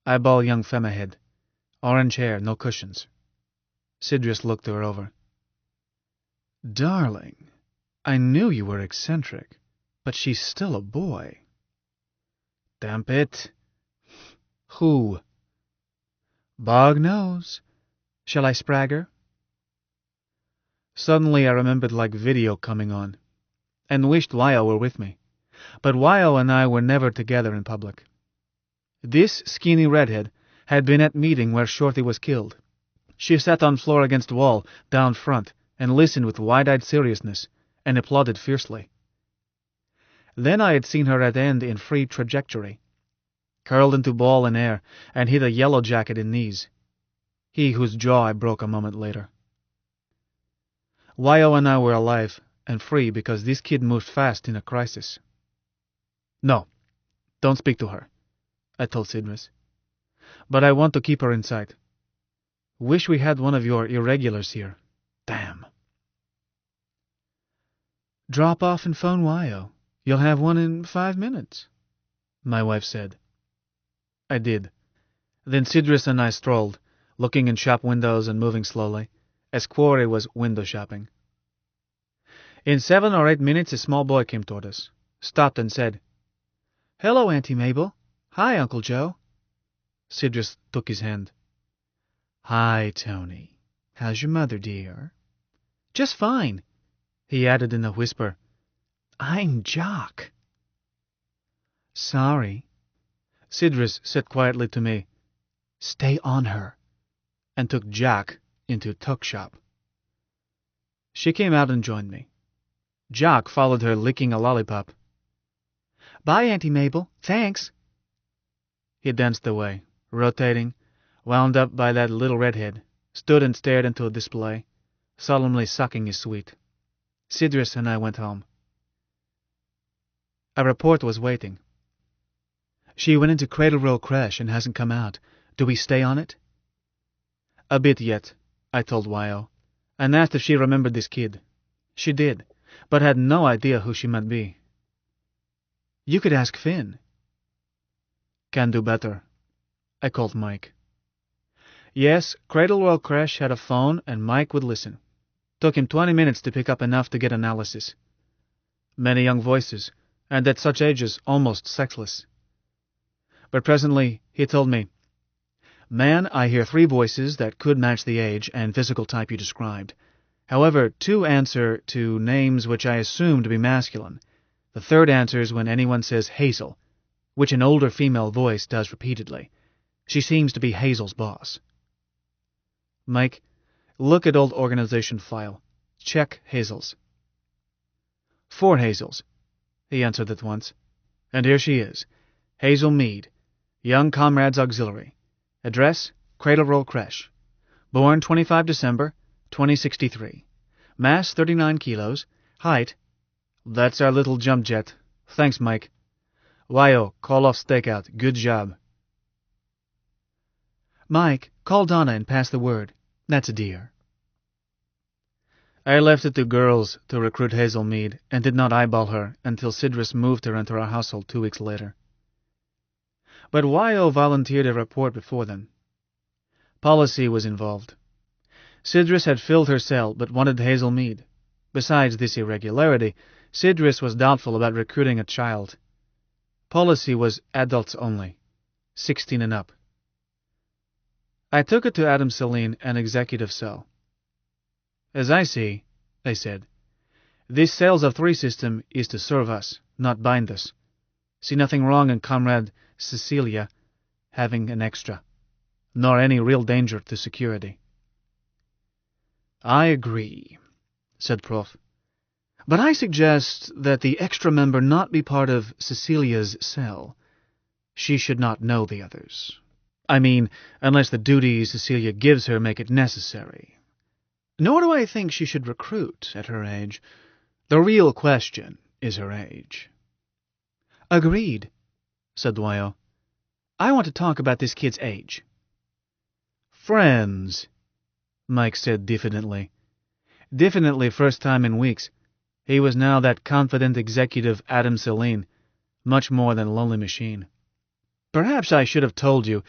eyeball young femme ahead, orange hair, no cushions." Mistress looked her over. "Darling, I knew you were eccentric, but she's still a boy." "Damp it." "Who?" "Bog knows. Shall I sprag her?" Suddenly I remembered like video coming on, and wished Wyo were with me. But Wyo and I were never together in public. This skinny redhead had been at meeting where Shorty was killed. She sat on floor against wall, down front, and listened with wide-eyed seriousness, and applauded fiercely. Then I had seen her at end in free trajectory, curled into ball in air, and hit a yellow jacket in knees, he whose jaw I broke a moment later. Wyo and I were alive and free because this kid moved fast in a crisis. "No, don't speak to her," I told Mistress. "But I want to keep her in sight. Wish we had one of your irregulars here. Damn." "Drop off and phone Wyo. You'll have one in 5 minutes," my wife said. I did. Then Mistress and I strolled, looking in shop windows and moving slowly, as Quarry was window shopping. In 7 or 8 minutes a small boy came toward us, stopped and said, "Hello, Auntie Mabel. Hi, Uncle Joe." Mistress took his hand. "Hi, Tony. How's your mother, dear?" "Just fine," he added in a whisper. "I'm Jock." "Sorry." Mistress said quietly to me, "Stay on her," and took Jack into tuck shop. She came out and joined me. Jock followed her, licking a lollipop. "Bye, Auntie Mabel. Thanks." He danced away, rotating, wound up by that little redhead, stood and stared into a display, solemnly sucking his sweet. Mistress and I went home. A report was waiting. "She went into Cradle Roll crash and hasn't come out. Do we stay on it?" "A bit yet," I told Wyo, and asked if she remembered this kid. She did, but had no idea who she might be. "You could ask Finn." "Can do better." I called Mike. Yes, Cradle Roll crash had a phone and Mike would listen. Took him 20 minutes to pick up enough to get analysis. Many young voices, and at such ages almost sexless. But presently he told me, "Man, I hear 3 voices that could match the age and physical type you described. However, 2 answer to names which I assume to be masculine. The third answers when anyone says Hazel, which an older female voice does repeatedly. She seems to be Hazel's boss." "Mike, look at old organization file. Check Hazel's." "4 Hazels," he answered at once. "And here she is. Hazel Mead, Young Comrades Auxiliary. Address, Cradle Roll Creche. Born 25 December, 2063. Mass 39 kilos. Height..." "That's our little jump jet. Thanks, Mike. Wyo, call off stakeout. Good job." "Mike, call Donna and pass the word. That's a dear." I left it to girls to recruit Hazel Mead and did not eyeball her until Mistress moved her into our household 2 weeks later. But Wyo volunteered a report before then. Policy was involved. Mistress had filled her cell but wanted Hazel Mead. Besides this irregularity, Mistress was doubtful about recruiting a child. Policy was adults only, 16 and up. I took it to Adam Celine, an executive cell. "As I see," I said, "this cells of 3 system is to serve us, not bind us. See nothing wrong in Comrade Cecilia having an extra, nor any real danger to security." "I agree," said Prof. "But I suggest that the extra member not be part of Cecilia's cell. She should not know the others. I mean, unless the duties Cecilia gives her make it necessary. Nor do I think she should recruit at her age. The real question is her age." "Agreed," said Wyo. "I want to talk about this kid's age." "Friends," Mike said diffidently. Diffidently, first time in weeks. He was now that confident executive Adam Celine, much more than a lonely machine. "Perhaps I should have told you,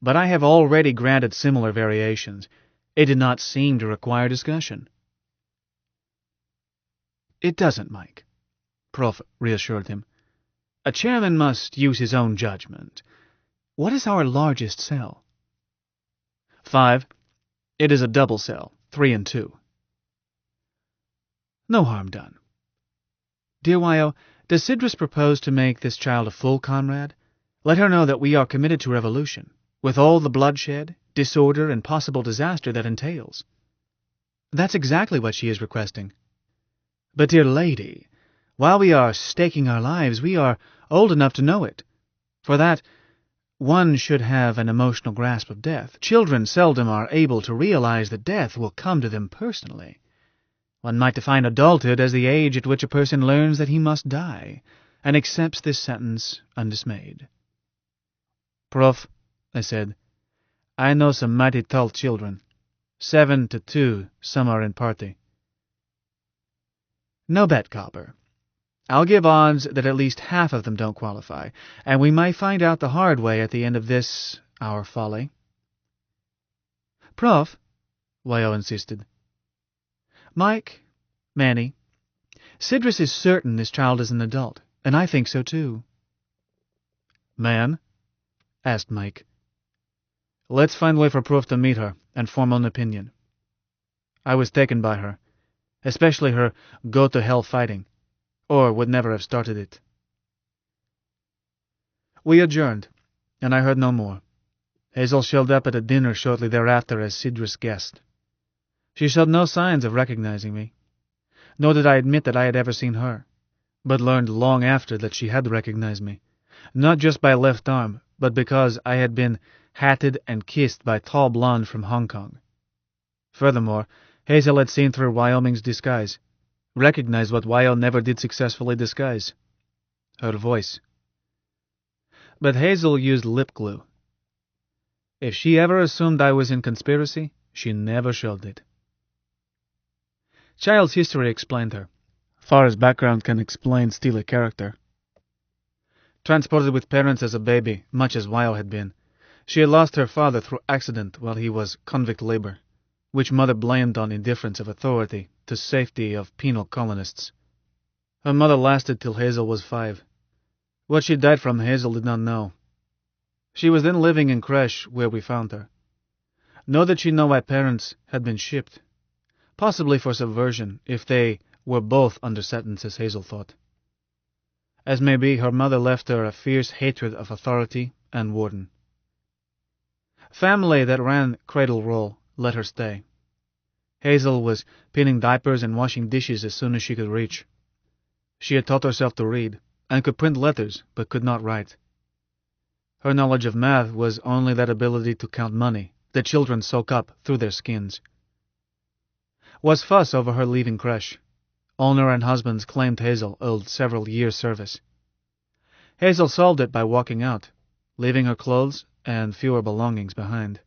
but I have already granted similar variations. It did not seem to require discussion." "It doesn't, Mike," Prof reassured him. "A chairman must use his own judgment. What is our largest cell?" 5. It is a double cell, 3 and 2. "No harm done. Dear Wyo, does Sidrus propose to make this child a full comrade? Let her know that we are committed to revolution, with all the bloodshed, disorder, and possible disaster that entails." "That's exactly what she is requesting." "But, dear lady, while we are staking our lives, we are old enough to know it. For that, one should have an emotional grasp of death. Children seldom are able to realize that death will come to them personally. One might define adulthood as the age at which a person learns that he must die, and accepts this sentence undismayed." "Prof," I said, "I know some mighty tall children. 7 to 2, some are in party." "No bet, Copper. I'll give odds that at least half of them don't qualify, and we might find out the hard way at the end of this, our folly." "Prof," Wyo insisted. "Mike, Manny, Sidrus is certain this child is an adult, and I think so too." "Man?" asked Mike. "Let's find a way for Prof to meet her and form an opinion. I was taken by her, especially her go-to-hell fighting, or would never have started it." We adjourned, and I heard no more. Hazel showed up at a dinner shortly thereafter as Sidrus' guest. She showed no signs of recognizing me, nor did I admit that I had ever seen her, but learned long after that she had recognized me, not just by left arm, but because I had been hatted and kissed by a tall blonde from Hong Kong. Furthermore, Hazel had seen through Wyoming's disguise, recognized what Wyo never did successfully disguise: her voice. But Hazel used lip glue. If she ever assumed I was in conspiracy, she never showed it. Child's history explained her, far as background can explain still a character. Transported with parents as a baby, much as Wyo had been, she had lost her father through accident while he was convict labor, which mother blamed on indifference of authority to safety of penal colonists. Her mother lasted till Hazel was 5. What she died from, Hazel did not know. She was then living in creche where we found her. Nor did she know why parents had been shipped, possibly for subversion, if they were both under sentence, as Hazel thought. As may be, her mother left her a fierce hatred of authority and warden. Family that ran cradle roll let her stay. Hazel was pinning diapers and washing dishes as soon as she could reach. She had taught herself to read, and could print letters, but could not write. Her knowledge of math was only that ability to count money that children soak up through their skins. Was fuss over her leaving creche. Owner and husbands claimed Hazel owed several years' service. Hazel solved it by walking out, leaving her clothes and fewer belongings behind.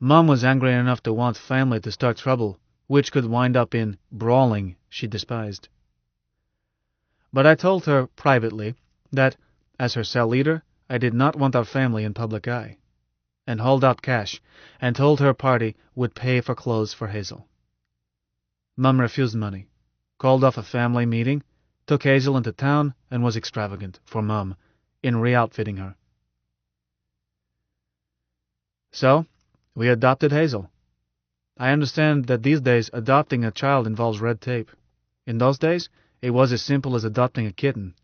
Mom was angry enough to want family to start trouble, which could wind up in brawling she despised. But I told her privately that, as her cell leader, I did not want our family in public eye, and hauled out cash and told her party would pay for clothes for Hazel. Mom refused money, called off a family meeting, took Hazel into town, and was extravagant, for Mom, in re-outfitting her. So, we adopted Hazel. I understand that these days adopting a child involves red tape. In those days, it was as simple as adopting a kitten.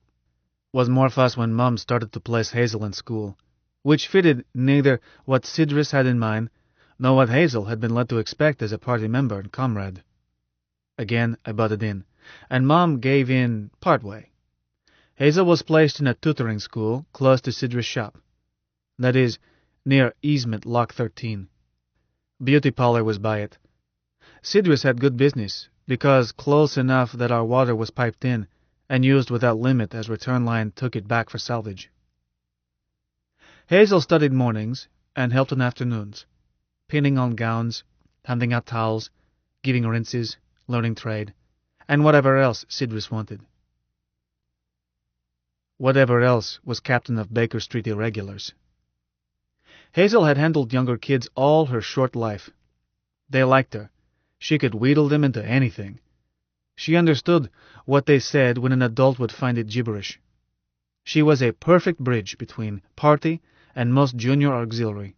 Was more fuss when Mum started to place Hazel in school, which fitted neither what Sidris had in mind nor what Hazel had been led to expect as a party member and comrade. Again I butted in, and Mom gave in part way. Hazel was placed in a tutoring school close to Sidris' shop. That is, near Easement Lock 13. Beauty parlor was by it. Sidris had good business, because close enough that our water was piped in and used without limit as return line took it back for salvage. Hazel studied mornings and helped on afternoons, pinning on gowns, handing out towels, giving rinses, learning trade, and whatever else Sidris wanted. Whatever else was captain of Baker Street Irregulars. Hazel had handled younger kids all her short life. They liked her. She could wheedle them into anything. She understood what they said when an adult would find it gibberish. She was a perfect bridge between party and most junior auxiliary.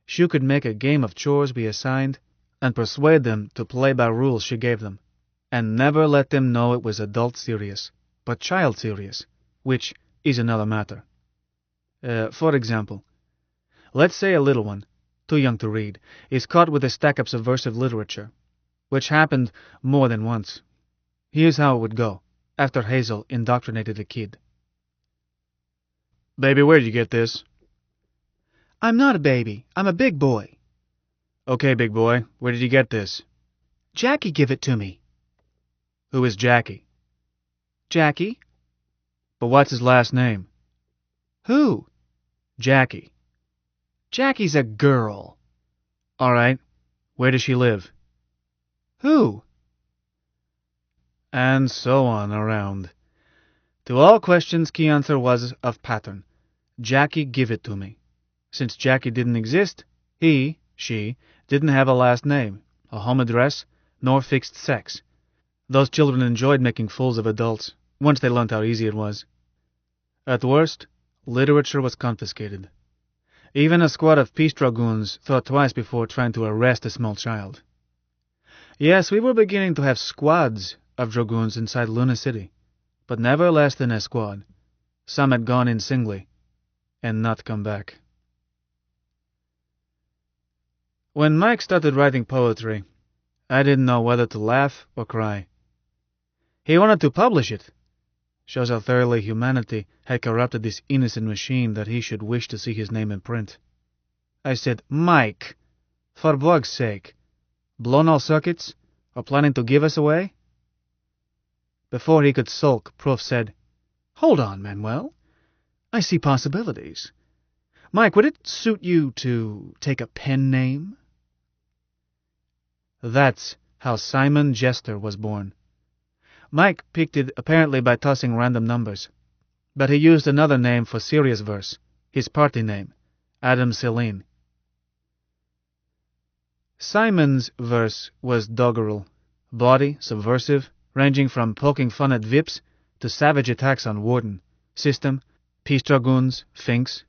She could make a game of chores be assigned and persuade them to play by rules she gave them, and never let them know it was adult serious, but child serious, which is another matter. For example, let's say a little one, too young to read, is caught with a stack of subversive literature, which happened more than once. Here's how it would go, after Hazel indoctrinated a kid. "Baby, where'd you get this?" I'm not a baby. I'm a big boy. Okay, big boy, where did you get this? Jackie give it to me. Who is Jackie? Jackie? But what's his last name? Who? Jackie. Jackie's a girl. All right. Where does she live? Who? And so on around. To all questions, key answer was of pattern. Jackie give it to me. Since Jackie didn't exist, she, didn't have a last name, a home address, nor fixed sex. Those children enjoyed making fools of adults, once they learned how easy it was. At worst, literature was confiscated. Even a squad of peace dragoons thought twice before trying to arrest a small child. Yes, we were beginning to have squads of dragoons inside Luna City, but never less than a squad. Some had gone in singly, and not come back. When Mike started writing poetry, I didn't know whether to laugh or cry. He wanted to publish it. Shows how thoroughly humanity had corrupted this innocent machine that he should wish to see his name in print. I said, "Mike, for Bog's sake, blown all circuits, or planning to give us away?" Before he could sulk, Prof said, "Hold on, Manuel. I see possibilities. Mike, would it suit you to take a pen name?" That's how Simon Jester was born. Mike picked it apparently by tossing random numbers, but he used another name for serious verse, his party name, Adam Celine. Simon's verse was doggerel, bawdy, subversive, ranging from poking fun at Vips to savage attacks on Warden, System, Peace Dragoons, Finks.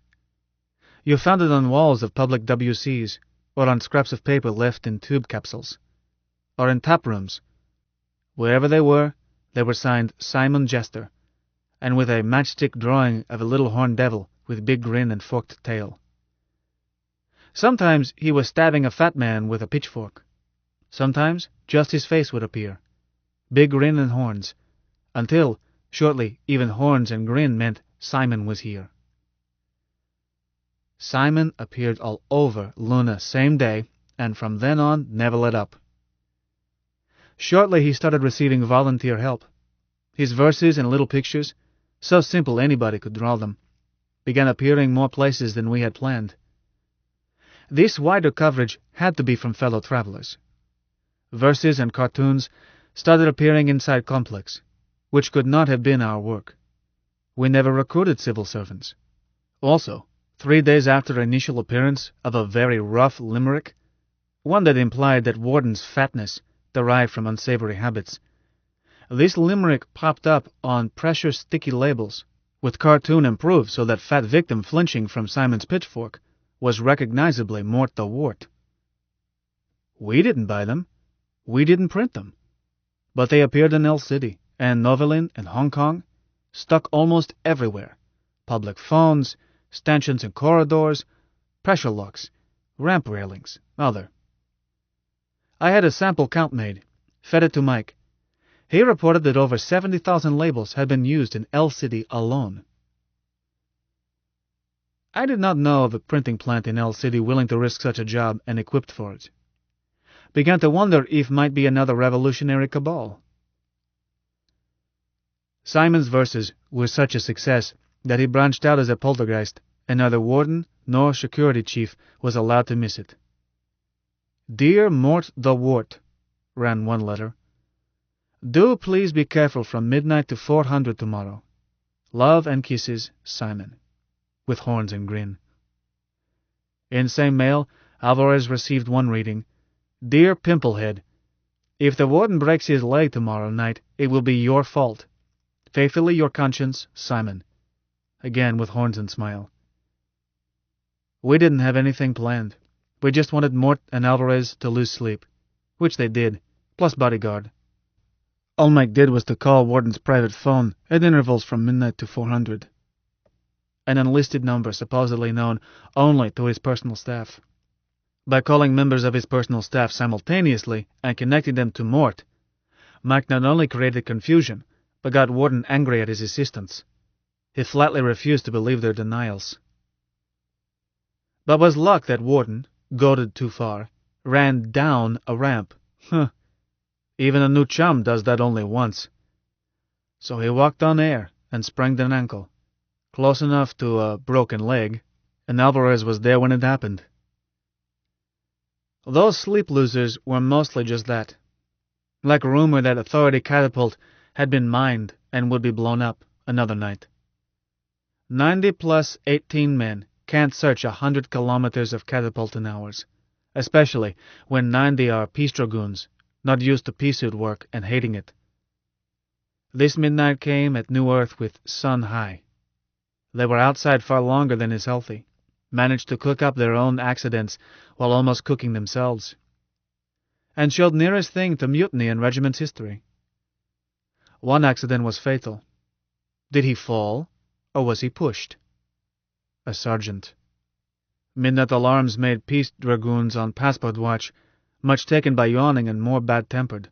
You found it on walls of public WCs, or on scraps of paper left in tube capsules, or in tap rooms. Wherever they were signed Simon Jester, and with a matchstick drawing of a little horned devil with big grin and forked tail. Sometimes he was stabbing a fat man with a pitchfork. Sometimes just his face would appear, big grin and horns, until, shortly, even horns and grin meant Simon was here. Simon appeared all over Luna same day, and from then on never let up. Shortly he started receiving volunteer help. His verses and little pictures, so simple anybody could draw them, began appearing more places than we had planned. This wider coverage had to be from fellow travelers. Verses and cartoons started appearing inside Complex, which could not have been our work. We never recruited civil servants. Also, 3 days after initial appearance of a very rough limerick, one that implied that Warden's fatness derived from unsavory habits, this limerick popped up on pressure sticky labels, with cartoon improved so that fat victim flinching from Simon's pitchfork was recognizably Mort the Wart. We didn't buy them. We didn't print them. But they appeared in El City, and Novelin, and Hong Kong, stuck almost everywhere. Public phones, stanchions in corridors, pressure locks, ramp railings, other. I had a sample count made, fed it to Mike. He reported that over 70,000 labels had been used in L City alone. I did not know of a printing plant in L City willing to risk such a job and equipped for it. Began to wonder if might be another revolutionary cabal. Simon's verses were such a success that he branched out as a poltergeist, and neither warden nor security chief was allowed to miss it. Dear Mort the Wart, ran one letter. Do please be careful from midnight to 400 tomorrow. Love and kisses, Simon. With horns and grin. In same mail, Alvarez received one reading. Dear Pimplehead, if the warden breaks his leg tomorrow night, it will be your fault. Faithfully your conscience, Simon. Again with horns and smile. We didn't have anything planned. We just wanted Mort and Alvarez to lose sleep, which they did, plus bodyguard. All Mike did was to call Warden's private phone at intervals from midnight to 400. An unlisted number supposedly known only to his personal staff. By calling members of his personal staff simultaneously and connecting them to Mort, Mike not only created confusion, but got Warden angry at his assistants. He flatly refused to believe their denials. But was luck that Warden, goaded too far, ran down a ramp. Even a new chum does that only once. So he walked on air and sprained an ankle, close enough to a broken leg, and Alvarez was there when it happened. Those sleep losers were mostly just that. Like rumor that Authority Catapult had been mined and would be blown up another night. 90 plus 18 men can't search 100 kilometers of catapult in hours, especially when 90 are peace dragoons, not used to pea suit work and hating it. This midnight came at New Earth with sun high. They were outside far longer than is healthy, managed to cook up their own accidents while almost cooking themselves, and showed nearest thing to mutiny in regiment's history. One accident was fatal. Did he fall, or was he pushed? A sergeant. Midnight alarms made peace dragoons on passport watch, much taken by yawning and more bad-tempered,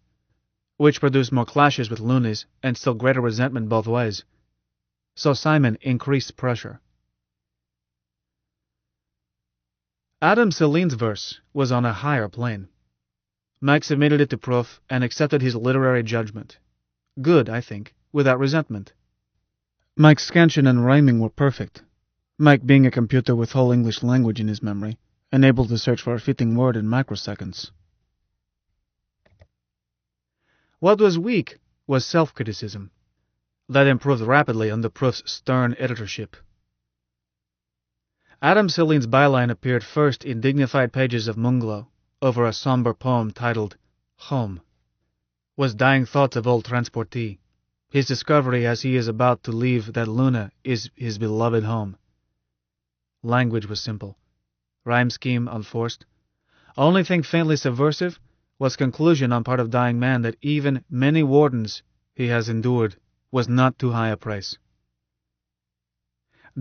which produced more clashes with loonies and still greater resentment both ways. So Simon increased pressure. Adam Celine's verse was on a higher plane. Mike submitted it to proof and accepted his literary judgment. Good, I think, without resentment. Mike's scansion and rhyming were perfect, Mike being a computer with whole English language in his memory, and able to search for a fitting word in microseconds. What was weak was self-criticism. That improved rapidly under Proof's stern editorship. Adam Celine's byline appeared first in dignified pages of Munglo, over a somber poem titled Home. Was dying thoughts of old transportee. His discovery as he is about to leave that Luna is his beloved home. Language was simple. Rhyme scheme unforced. Only thing faintly subversive was conclusion on part of dying man that even many wardens he has endured was not too high a price.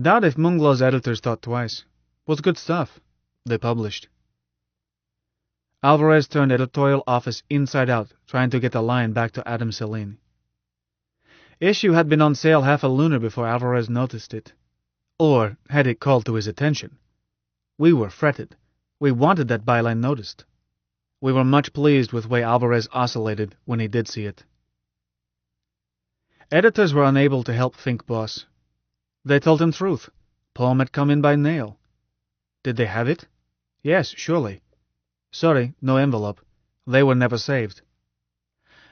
Doubt if Munglo's editors thought twice. Was good stuff. They published. Alvarez turned editorial office inside out, trying to get the line back to Adam Celine. Issue had been on sale half a lunar before Alvarez noticed it. Or had it called to his attention. We were fretted. We wanted that byline noticed. We were much pleased with the way Alvarez oscillated when he did see it. Editors were unable to help Fink Boss. They told him truth. Poem had come in by mail. Did they have it? Yes, surely. Sorry, no envelope. They were never saved.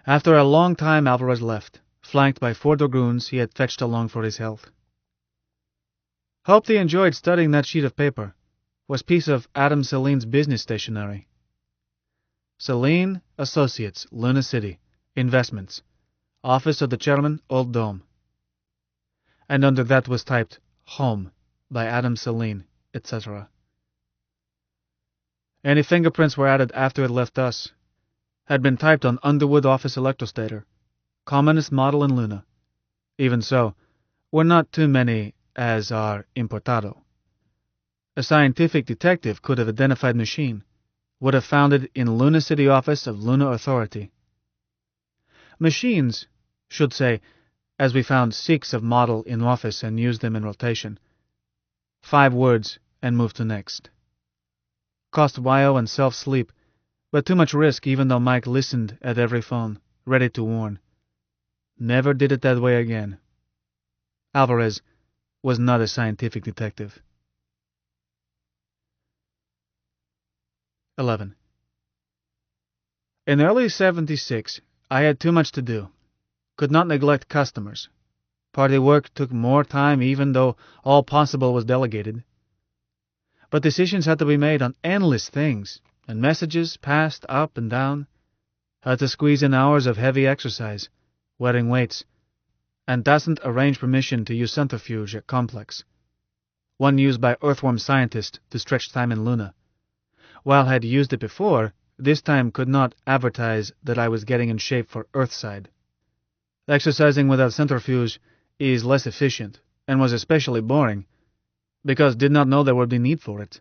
After a long time Alvarez left, flanked by 4 dragoons he had fetched along for his health. Hoped he enjoyed studying that sheet of paper. Was piece of Adam Celine's business stationery. Celine Associates, Luna City. Investments. Office of the Chairman, Old Dome. And under that was typed, Home, by Adam Celine, etc. Any fingerprints were added after it left us. Had been typed on Underwood office electrostator. Commonest model in Luna. Even so, were not too many as are importado. A scientific detective could have identified machine, would have found it in Luna City office of Luna Authority. Machines, should say, as we found 6 of model in office and used them in rotation. 5 words and moved to next. Cost Wyo and self sleep, but too much risk even though Mike listened at every phone, ready to warn. Never did it that way again. Alvarez was not a scientific detective. 11. In early 76, I had too much to do. Could not neglect customers. Party work took more time even though all possible was delegated. But decisions had to be made on endless things, and messages passed up and down. Had to squeeze in hours of heavy exercise, wearing weights, and doesn't arrange permission to use centrifuge at Complex, one used by earthworm scientists to stretch time in Luna. While had used it before, this time could not advertise that I was getting in shape for Earthside. Exercising without centrifuge is less efficient, and was especially boring, because did not know there would be need for it.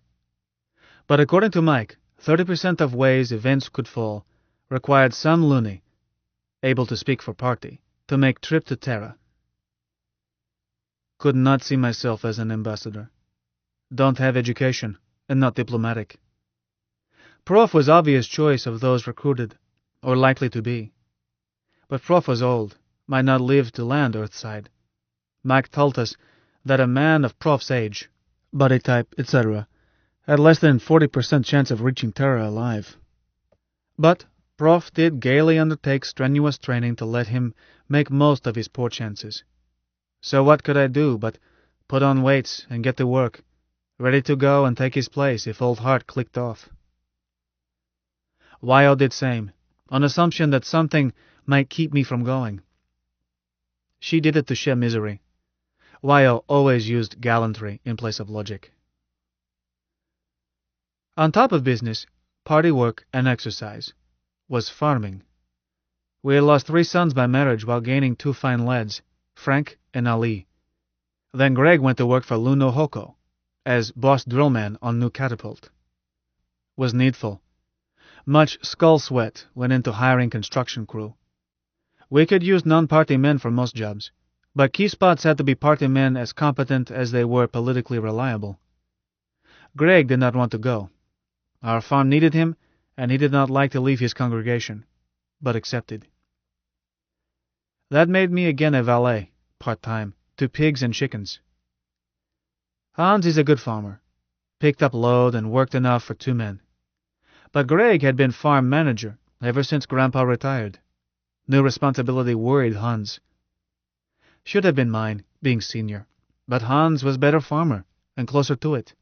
But according to Mike, 30% of ways events could fall required some loony, able to speak for party, to make trip to Terra. Could not see myself as an ambassador. Don't have education, and not diplomatic. Prof was obvious choice of those recruited, or likely to be. But Prof was old, might not live to land Earthside. Mike told us that a man of Prof's age, body type, etc., had less than 40% chance of reaching Terra alive. But Prof did gaily undertake strenuous training to let him make most of his poor chances. So what could I do but put on weights and get to work, ready to go and take his place if old Hart clicked off. Wyo did same, on assumption that something might keep me from going. She did it to share misery. Wyo always used gallantry in place of logic. On top of business, party work and exercise, was farming. We had lost 3 sons by marriage while gaining 2 fine lads, Frank and Ali. Then Greg went to work for Luno Hoko as boss drillman on new catapult. Was needful. Much skull sweat went into hiring construction crew. We could use non-party men for most jobs, but key spots had to be party men as competent as they were politically reliable. Greg did not want to go. Our farm needed him, and he did not like to leave his congregation, but accepted. That made me again a valet, part-time, to pigs and chickens. Hans is a good farmer, picked up load and worked enough for 2 men. But Greg had been farm manager ever since Grandpa retired. New responsibility worried Hans. Should have been mine, being senior, but Hans was better farmer and closer to it.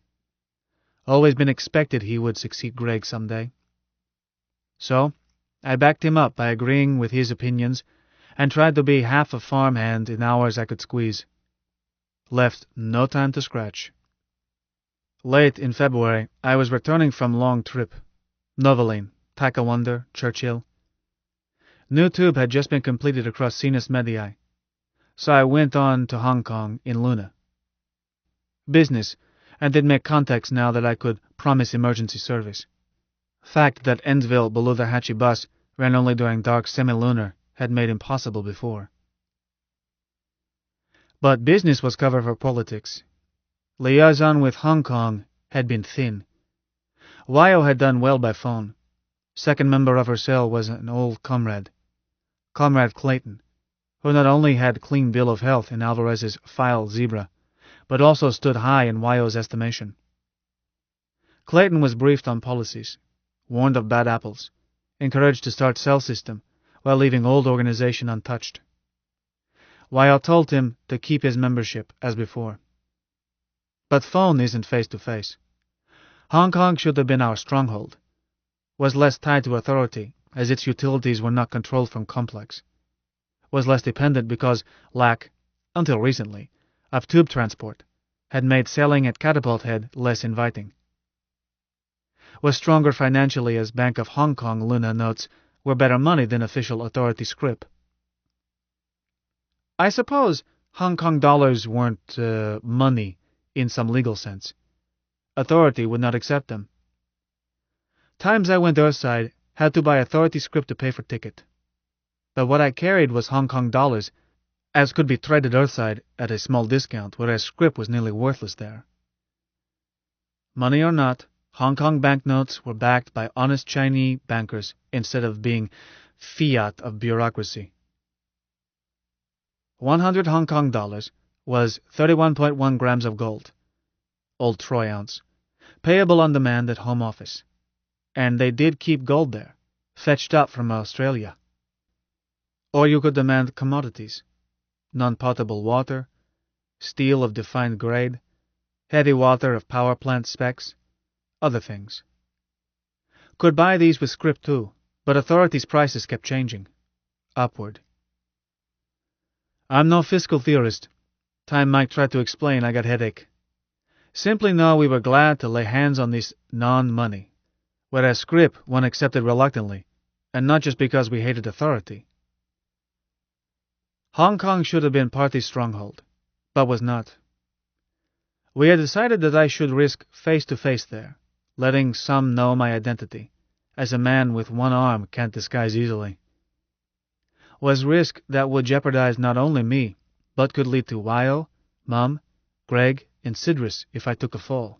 Always been expected he would succeed Greg someday. So, I backed him up by agreeing with his opinions and tried to be half a farm hand in hours I could squeeze. Left no time to scratch. Late in February, I was returning from long trip. Noveline, Takawanda, Churchill. New tube had just been completed across Sinus Medii, so I went on to Hong Kong in Luna. Business, and did make contacts now that I could promise emergency service. Fact that Endsville below the Hachi bus ran only during dark semi-lunar had made impossible before. But business was cover for politics. Liaison with Hong Kong had been thin. Wyo had done well by phone. Second member of her cell was an old comrade, Comrade Clayton, who not only had clean bill of health in Alvarez's file zebra, but also stood high in Wyo's estimation. Clayton was briefed on policies, warned of bad apples, encouraged to start cell system while leaving old organization untouched. Wyo told him to keep his membership as before. But phone isn't face-to-face. Hong Kong should have been our stronghold. Was less tied to authority, as its utilities were not controlled from Complex. Was less dependent because lack, until recently, of tube transport had made selling at Catapult Head less inviting. Was stronger financially as Bank of Hong Kong Luna notes were better money than official authority scrip. I suppose Hong Kong dollars weren't money in some legal sense. Authority would not accept them. Times I went Earthside, had to buy authority script to pay for ticket. But what I carried was Hong Kong dollars, as could be traded Earthside at a small discount, whereas script was nearly worthless there. Money or not, Hong Kong banknotes were backed by honest Chinese bankers instead of being fiat of bureaucracy. 100 Hong Kong dollars was 31.1 grams of gold, old troy ounce, payable on demand at home office. And they did keep gold there, fetched up from Australia. Or you could demand commodities, non-potable water, steel of defined grade, heavy water of power plant specs, other things. Could buy these with scrip too, but authorities' prices kept changing, upward. I'm no fiscal theorist. Time Mike tried to explain, I got headache. Simply know we were glad to lay hands on this non-money, whereas scrip one accepted reluctantly, and not just because we hated authority. Hong Kong should have been party stronghold, but was not. We had decided that I should risk face-to-face there, letting some know my identity, as a man with one arm can't disguise easily. Was risk that would jeopardize not only me, but could lead to Wyo, Mum, Greg, and Mistress if I took a fall.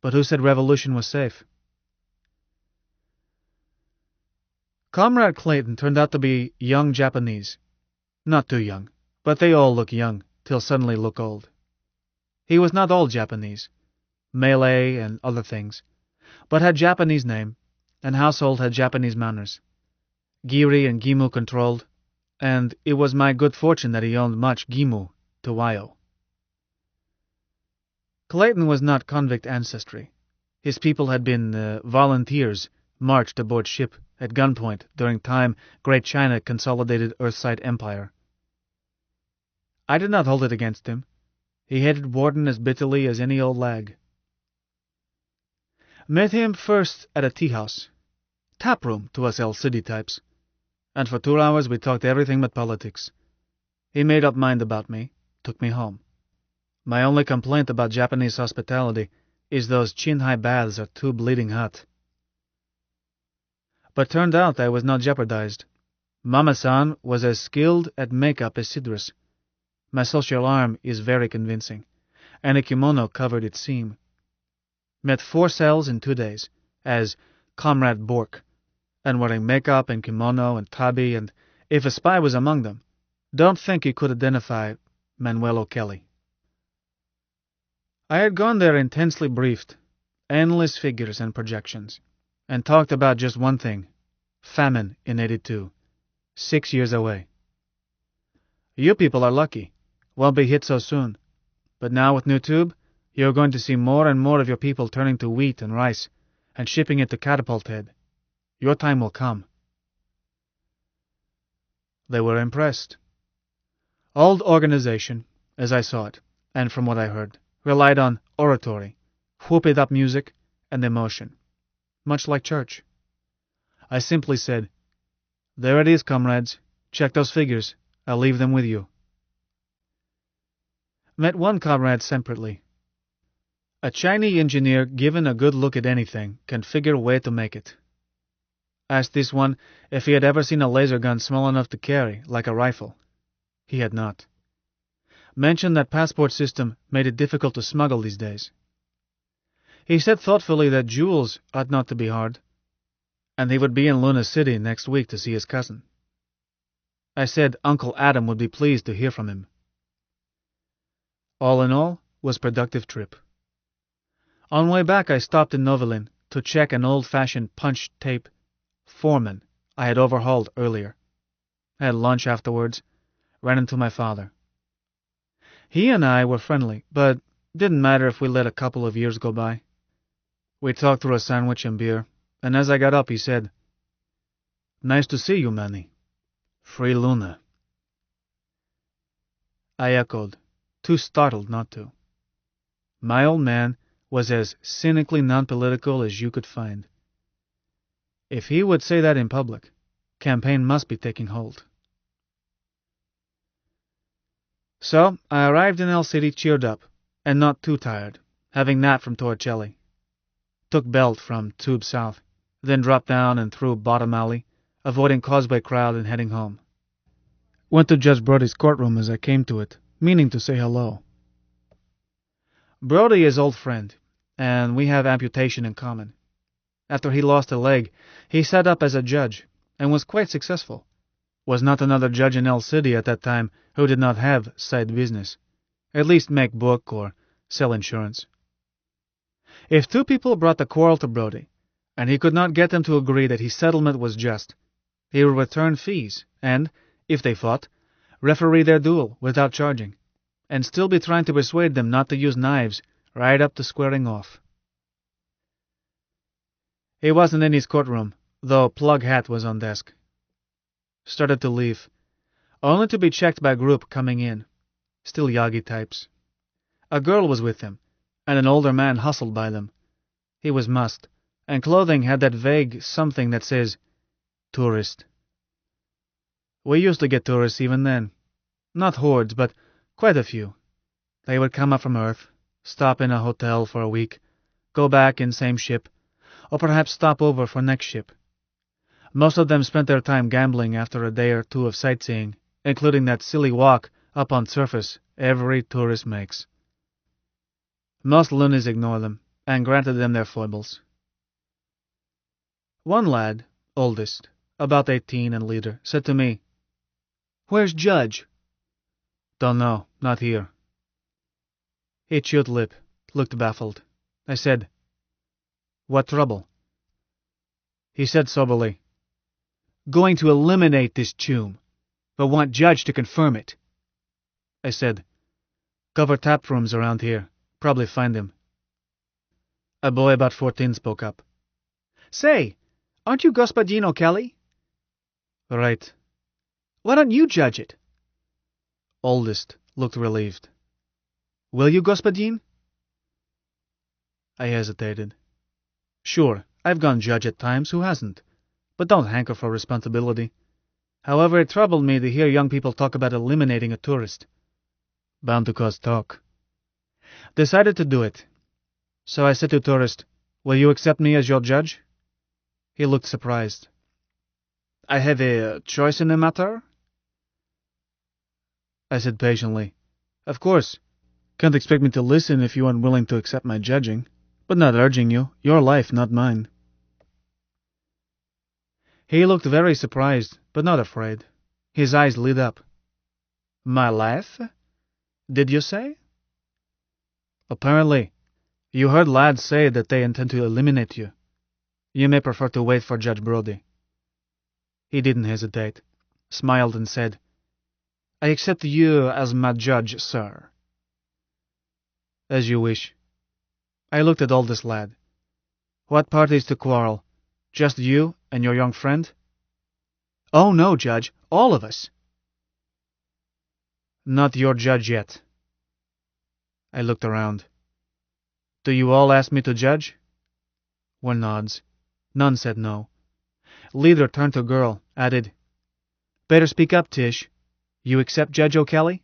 But who said revolution was safe? Comrade Clayton turned out to be young Japanese. Not too young, but they all look young, till suddenly look old. He was not old Japanese, Malay and other things, but had Japanese name, and household had Japanese manners. Giri and Gimu controlled, and it was my good fortune that he owned much Gimu to Wyo. Clayton was not convict ancestry. His people had been volunteers marched aboard ship at gunpoint during time Great China consolidated Earthside Empire. I did not hold it against him. He hated Warden as bitterly as any old lag. Met him first at a tea-house, tap-room to us L-City types, and for 2 hours we talked everything but politics. He made up mind about me, took me home. My only complaint about Japanese hospitality is those chin-high baths are too bleeding hot. But turned out I was not jeopardized. Mama-san was as skilled at makeup as Mistress. My social arm is very convincing, and a kimono covered its seam. Met 4 cells in 2 days, as Comrade Bork, and wearing makeup and kimono and tabi, and if a spy was among them, don't think you could identify Manuel O'Kelly. I had gone there intensely briefed, endless figures and projections, and talked about just one thing, famine in 82, 6 years away. You people are lucky, won't be hit so soon, but now with new tube, you're going to see more and more of your people turning to wheat and rice, and shipping it to Catapult Head. Your time will come. They were impressed. Old organization, as I saw it, and from what I heard, relied on oratory, whooped-up music, and emotion, much like church. I simply said, "There it is, comrades. Check those figures. I'll leave them with you." Met one comrade separately. A Chinese engineer given a good look at anything can figure a way to make it. Asked this one if he had ever seen a laser gun small enough to carry, like a rifle. He had not. Mentioned that passport system made it difficult to smuggle these days. He said thoughtfully that jewels ought not to be hard, and he would be in Luna City next week to see his cousin. I said Uncle Adam would be pleased to hear from him. All in all, was productive trip. On way back I stopped in Novelin to check an old-fashioned punch tape Foreman I had overhauled earlier. I had lunch afterwards, ran into my father. He and I were friendly, but didn't matter if we let a couple of years go by. We talked through a sandwich and beer, and as I got up he said, "Nice to see you, Manny. Free Luna." I echoed, too startled not to. My old man was as cynically non-political as you could find. If he would say that in public, campaign must be taking hold. So I arrived in El City cheered up, and not too tired, having napped from Torricelli. Took Belt from Tube South, then dropped down and through Bottom Alley, avoiding Causeway crowd and heading home. Went to Judge Brody's courtroom as I came to it, meaning to say hello. Brody is old friend, and we have amputation in common. After he lost a leg, he set up as a judge, and was quite successful. Was not another judge in El City at that time who did not have side business, at least make book or sell insurance. If two people brought the quarrel to Brody, and he could not get them to agree that his settlement was just, he would return fees and, if they fought, referee their duel without charging, and still be trying to persuade them not to use knives right up to squaring off. He wasn't in his courtroom, though Plug Hat was on desk. Started to leave, only to be checked by a group coming in, still Yagi types. A girl was with him, and an older man hustled by them. He was mussed, and clothing had that vague something that says, tourist. We used to get tourists even then. Not hordes, but quite a few. They would come up from Earth, stop in a hotel for a week, go back in same ship, or perhaps stop over for next ship. Most of them spent their time gambling after a day or two of sightseeing, including that silly walk up on surface every tourist makes. Most loonies ignore them, and granted them their foibles. One lad, oldest, about 18 and leader, said to me, "Where's Judge?" "Don't know, not here." He chewed lip, looked baffled. I said, "What trouble?" He said soberly, "Going to eliminate this tomb, but want Judge to confirm it." I said, "Cover tap rooms around here. Probably find him." A boy about 14 spoke up. "Say, aren't you Gospodino Kelly?" "Right." "Why don't you judge it?" Oldest looked relieved. "Will you, Господин?" I hesitated. Sure, I've gone judge at times, who hasn't? But don't hanker for responsibility. However, it troubled me to hear young people talk about eliminating a tourist. Bound to cause talk. Decided to do it. So I said to tourist, "Will you accept me as your judge?" He looked surprised. "I have a choice in the matter?" I said patiently, "Of course. Can't expect me to listen if you aren't willing to accept my judging, but not urging you. Your life, not mine." He looked very surprised, but not afraid. His eyes lit up. "My life? Did you say?" "Apparently. You heard lads say that they intend to eliminate you. You may prefer to wait for Judge Brody." He didn't hesitate, smiled and said, "I accept you as my judge, sir." "As you wish." I looked at oldest lad. "What parties to quarrel? Just you and your young friend?" "Oh, no, Judge, all of us." "Not your judge yet." I looked around. "Do you all ask me to judge?" One nods. None said no. Leader turned to girl, added, "Better speak up, Tish. You accept Judge O'Kelly?"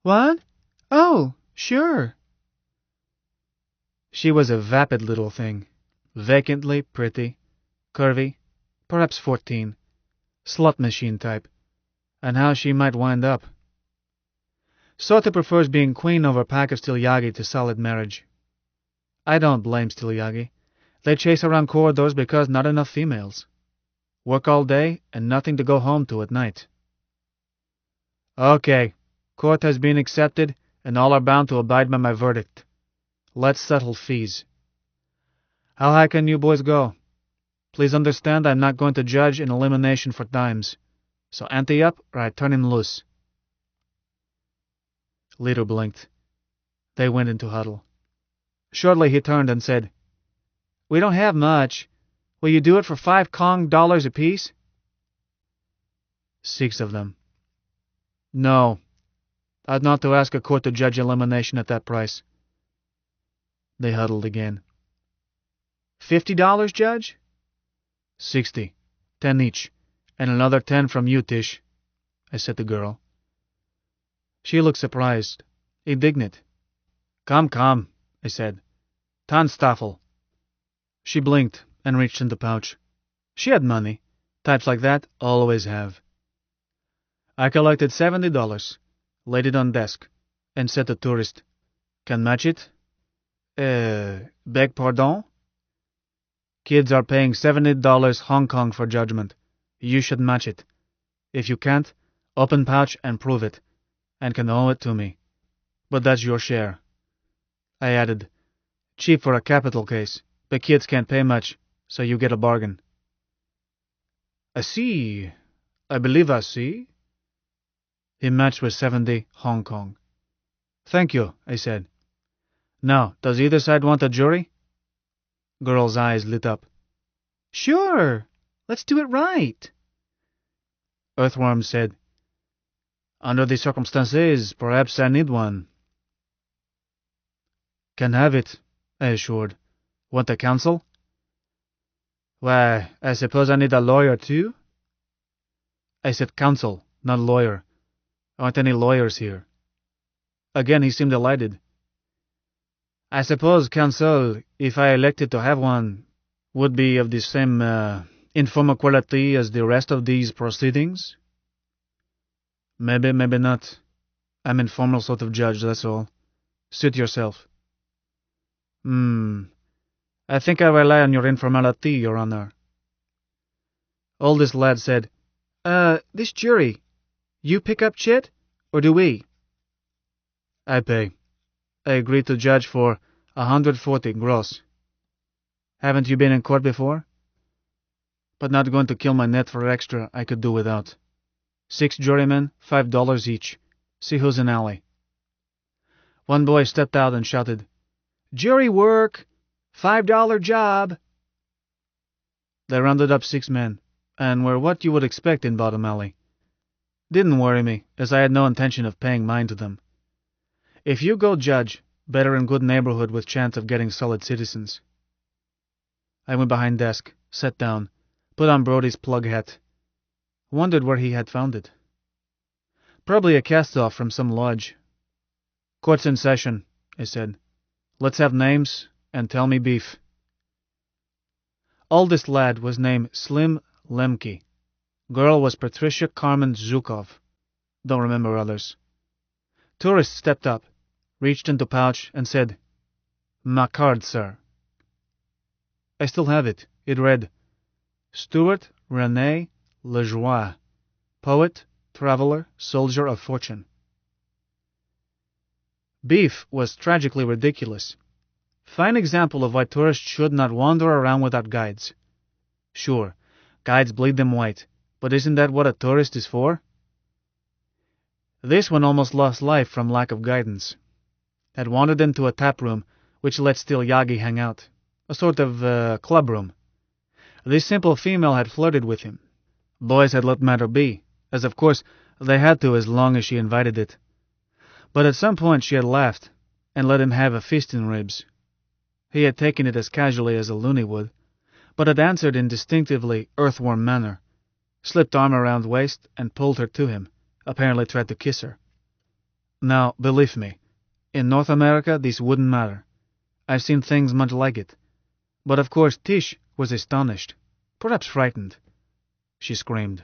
"What? Oh, sure." She was a vapid little thing, vacantly pretty, curvy, perhaps 14, slot machine type, and how she might wind up. Sorta prefers being queen over a pack of Stilyagi to solid marriage. I don't blame Stilyagi. They chase around corridors because not enough females. Work all day and nothing to go home to at night. Okay, court has been accepted, and all are bound to abide by my verdict. Let's settle fees. How high can you boys go? Please understand I'm not going to judge an elimination for dimes, so ante up or I turn him loose." Leader blinked. They went into huddle. Shortly he turned and said, "We don't have much. Will you do it for $5 apiece?" 6 of them. "No. I'd not to ask a court to judge elimination at that price." They huddled again. $50, Judge?" 60. 10 each, and another 10 from you, Tish," I said to girl. She looked surprised, indignant. Come, I said. Tanstaffel. She blinked and reached in the pouch. She had money. Types like that always have. I collected $70, laid it on desk, and said to tourist, Can match it? Beg pardon? Kids are paying $70 Hong Kong for judgment. You should match it. If you can't, open pouch and prove it, and can owe it to me. But that's your share. I added, Cheap for a capital case, but kids can't pay much, so you get a bargain. I see. I believe I see. He matched with 70 Hong Kong. Thank you, I said. Now, does either side want a jury? Girl's eyes lit up. Sure, let's do it right. Earthworm said, Under the circumstances, perhaps I need one. Can have it, I assured. Want a counsel? Why, I suppose I need a lawyer too? I said counsel, not lawyer. Aren't any lawyers here? Again he seemed delighted. I suppose counsel, if I elected to have one, would be of the same informal quality as the rest of these proceedings? Maybe, maybe not. I'm informal sort of judge, that's all. Suit yourself. I think I rely on your informality, Your Honor. Oldest lad said, this jury, you pick up Chet, or do we? I pay. I agreed to judge for 140 gross. Haven't you been in court before? But not going to kill my net for extra I could do without. 6 jurymen, $5 each. See who's in alley. One boy stepped out and shouted, Jury work! $5 job! They rounded up 6 men, and were what you would expect in Bottom Alley. Didn't worry me, as I had no intention of paying mine to them. If you go judge, better in good neighborhood with chance of getting solid citizens. I went behind desk, sat down, put on Brody's plug hat. Wondered where he had found it. Probably a cast-off from some lodge. Court's in session, I said. Let's have names, and tell me beef. Oldest lad was named Slim Lemke. Girl was Patricia Carmen Zhukov. Don't remember others. Tourist stepped up, reached into pouch, and said, My card, sir. I still have it. It read, Stuart René Lejoie, poet, traveler, soldier of fortune. Beef was tragically ridiculous. Fine example of why tourists should not wander around without guides. Sure, guides bleed them white, but isn't that what a tourist is for? This one almost lost life from lack of guidance. Had wandered into a tap room which let Still Yagi hang out, a sort of club room. This simple female had flirted with him. Boys had let matter be, as of course they had to as long as she invited it. But at some point she had laughed, and let him have a feast in ribs. He had taken it as casually as a loony would, but had answered in distinctively earthworm manner, slipped arm around waist and pulled her to him, apparently tried to kiss her. Now, believe me, in North America this wouldn't matter. I've seen things much like it. But of course Tish was astonished, perhaps frightened. She screamed.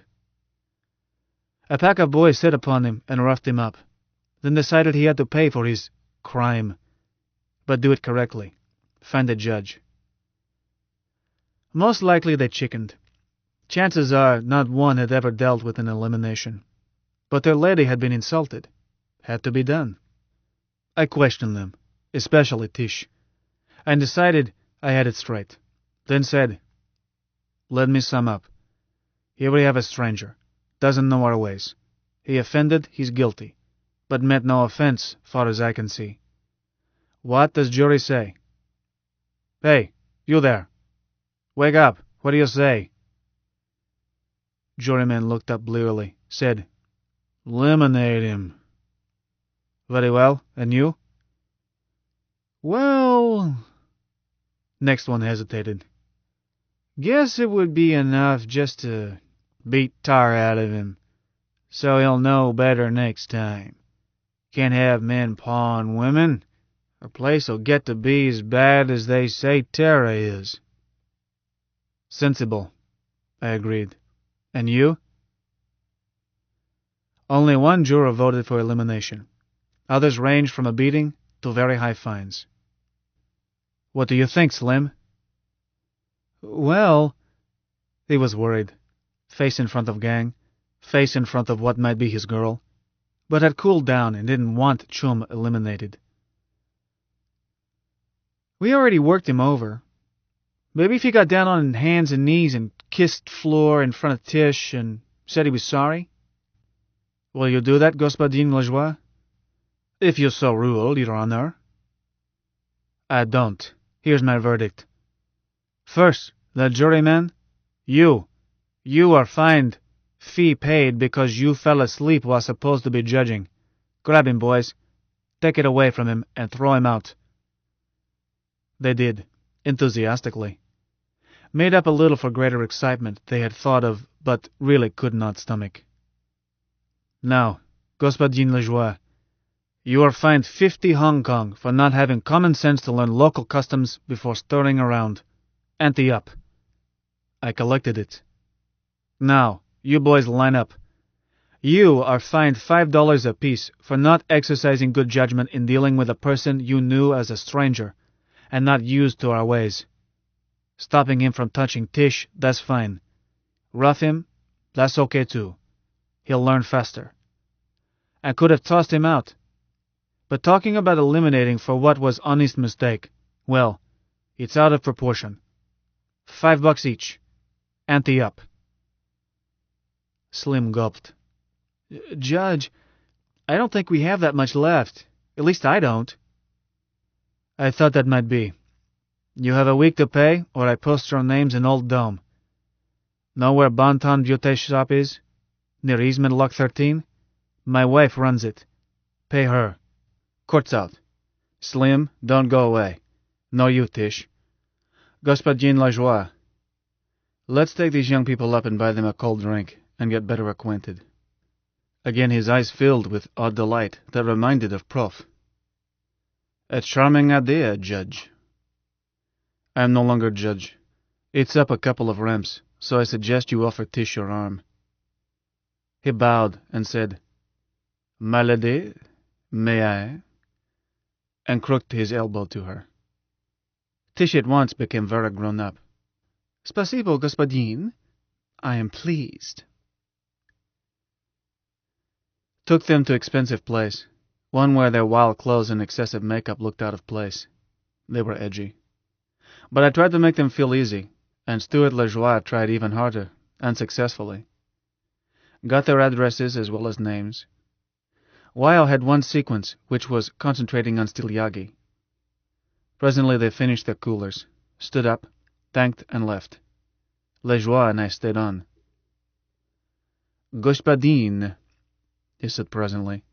A pack of boys set upon him and roughed him up, then decided he had to pay for his crime, but do it correctly, find a judge. Most likely they chickened. Chances are not one had ever dealt with an elimination. But their lady had been insulted. Had to be done. I questioned them, especially Tish, and decided I had it straight. Then said, Let me sum up. Here we have a stranger. Doesn't know our ways. He offended, he's guilty, but meant no offense, far as I can see. What does jury say? Hey, you there. Wake up. What do you say? Juryman looked up blearily, said, Eliminate him. Very well. And you? Well... Next one hesitated. Guess it would be enough just to beat tar out of him, so he'll know better next time. Can't have men pawing women. Our place'll get to be as bad as they say Terra is. Sensible, I agreed. And you? Only one juror voted for elimination. Others ranged from a beating to very high fines. What do you think, Slim? Well, he was worried. Face in front of gang, face in front of what might be his girl, but had cooled down and didn't want Chum eliminated. We already worked him over. Maybe if he got down on hands and knees and kissed floor in front of Tish and said he was sorry? Will you do that, Господин Lajoie? If you so rule, Your Honor. I don't. Here's my verdict. First, the juryman, you are fined. Fee paid because you fell asleep while supposed to be judging. Grab him, boys. Take it away from him and throw him out. They did, enthusiastically. Made up a little for greater excitement they had thought of but really could not stomach. Now, Господин Lajoie, you are fined 50 Hong Kong for not having common sense to learn local customs before stirring around. Ante up. I collected it. Now, you boys line up. You are fined $5 apiece for not exercising good judgment in dealing with a person you knew as a stranger and not used to our ways. Stopping him from touching Tish, that's fine. Rough him, that's okay too. He'll learn faster. I could have tossed him out. But talking about eliminating for what was honest mistake, well, it's out of proportion. $5 each. Ante up. Slim gulped. Judge, I don't think we have that much left. At least I don't. I thought that might be. You have a week to pay, or I post your names in Old Dome. Know where Bonton Beauty Shop is? Near Eastman Lock 13? My wife runs it. Pay her. Court's out. Slim, don't go away. No you, Tish. Господин Lajoie. Let's take these young people up and buy them a cold drink and get better acquainted. Again his eyes filled with odd delight that reminded of Prof. A charming idea, Judge. I am no longer judge. It's up a couple of ramps, so I suggest you offer Tish your arm. He bowed and said, My lady, may I? And crooked his elbow to her. Tish at once became very grown up. Spasibo, господин. I am pleased. Took them to expensive place, one where their wild clothes and excessive makeup looked out of place. They were edgy. But I tried to make them feel easy, and Stuart Lajoie tried even harder, unsuccessfully. Got their addresses as well as names. Weil had one sequence, which was concentrating on Styliagi. Presently they finished their coolers, stood up, thanked, and left. Lajoie and I stayed on. Господин, he said presently.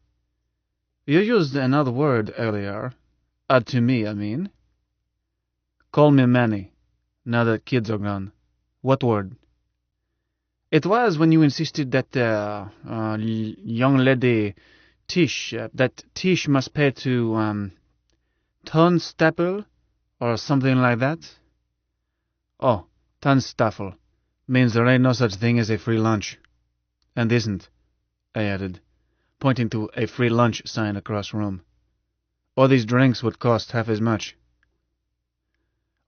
You used another word earlier. To me, I mean. Call me Manny, now that kids are gone. What word? It was when you insisted that, young lady Tish, that Tish must pay to, Tonstapel, or something like that. Oh, Tonstaffel means there ain't no such thing as a free lunch. And isn't, I added, pointing to a free lunch sign across room. Or these drinks would cost half as much.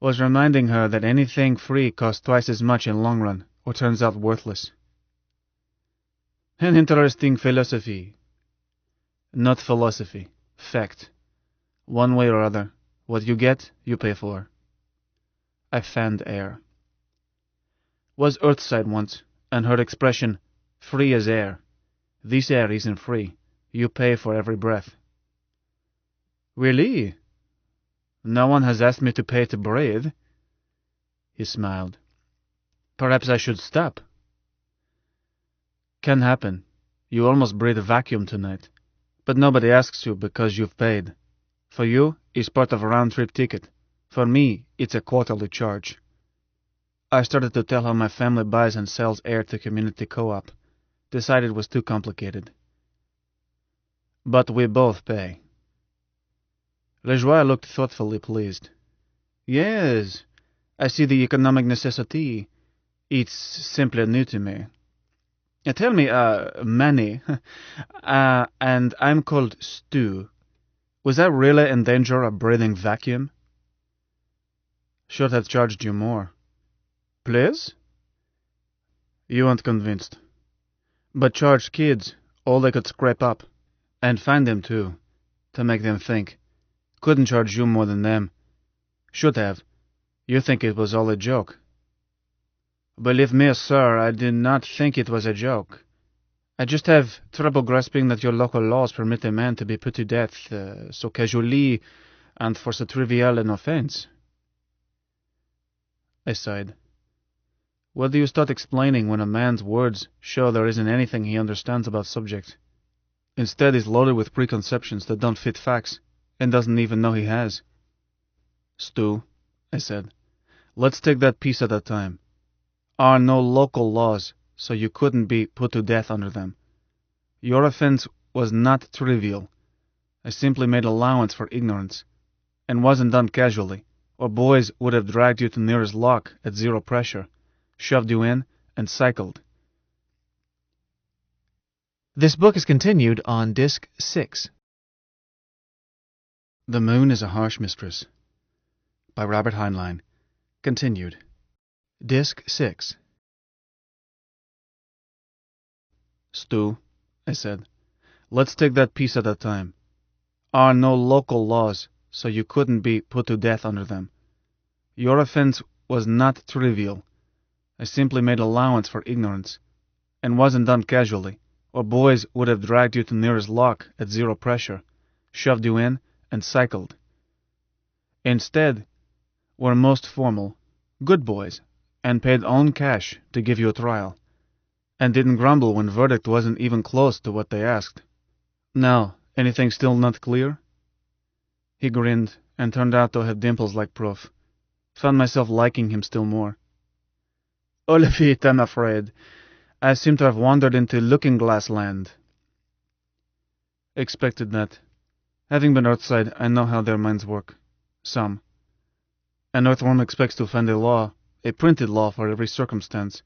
Was reminding her that anything free costs twice as much in long run, or turns out worthless. An interesting philosophy. Not philosophy. Fact. One way or other, what you get, you pay for. I fanned air. Was Earthside once, and heard expression, free as air. This air isn't free. You pay for every breath. Really? No one has asked me to pay to breathe. He smiled. Perhaps I should stop. Can happen. You almost breathe a vacuum tonight. But nobody asks you because you've paid. For you, it's part of a round-trip ticket. For me, it's a quarterly charge. I started to tell how my family buys and sells air to community co-op. Decided it was too complicated. But we both pay. Lejoie looked thoughtfully pleased. Yes, I see the economic necessity. It's simply new to me. Tell me, Manny, and I'm called Stu. Was I really in danger of breathing vacuum? Should have charged you more. Please? You weren't convinced. But charged kids all they could scrape up, and find them too, to make them think. Couldn't charge you more than them. Should have. You think it was all a joke. Believe me, sir, I did not think it was a joke. I just have trouble grasping that your local laws permit a man to be put to death so casually and for so trivial an offense. I sighed. What do you start explaining when a man's words show there isn't anything he understands about subject? Instead, he's loaded with preconceptions that don't fit facts, and doesn't even know he has. Stu, I said, let's take that piece at a time. Are no local laws, so you couldn't be put to death under them. Your offense was not trivial. I simply made allowance for ignorance, and wasn't done casually, or boys would have dragged you to nearest lock at zero pressure, shoved you in, and cycled. This book is continued on Disc 6. The Moon is a Harsh Mistress, by Robert Heinlein. Continued. Disc 6. Stu, I said, let's take that piece at a time. Are no local laws, so you couldn't be put to death under them. Your offense was not trivial. I simply made allowance for ignorance, and wasn't done casually, or boys would have dragged you to nearest lock at zero pressure, shoved you in, and cycled. Instead, we're most formal, good boys, and paid own cash to give you a trial, and didn't grumble when verdict wasn't even close to what they asked. Now, anything still not clear? He grinned, and turned out to have dimples like proof. Found myself liking him still more. All of it, I'm afraid. I seem to have wandered into looking-glass land. Expected that. Having been Earthside, I know how their minds work. Some. An Earthworm expects to find a law, a printed law for every circumstance.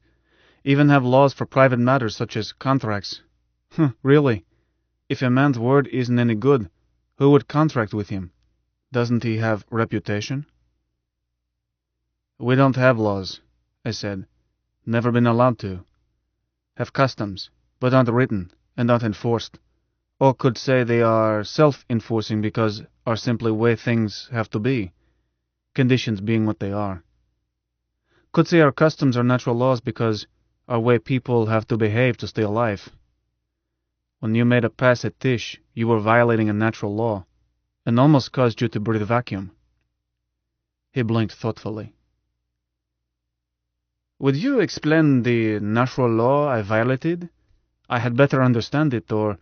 Even have laws for private matters such as contracts. Really? If a man's word isn't any good, who would contract with him? Doesn't he have reputation? We don't have laws, I said. Never been allowed to. Have customs, but aren't written and aren't enforced. Or could say they are self-enforcing because are simply way things have to be, conditions being what they are. Could say our customs are natural laws because are way people have to behave to stay alive. When you made a pass at Tish, you were violating a natural law, and almost caused you to breathe vacuum. He blinked thoughtfully. Would you explain the natural law I violated? I had better understand it, or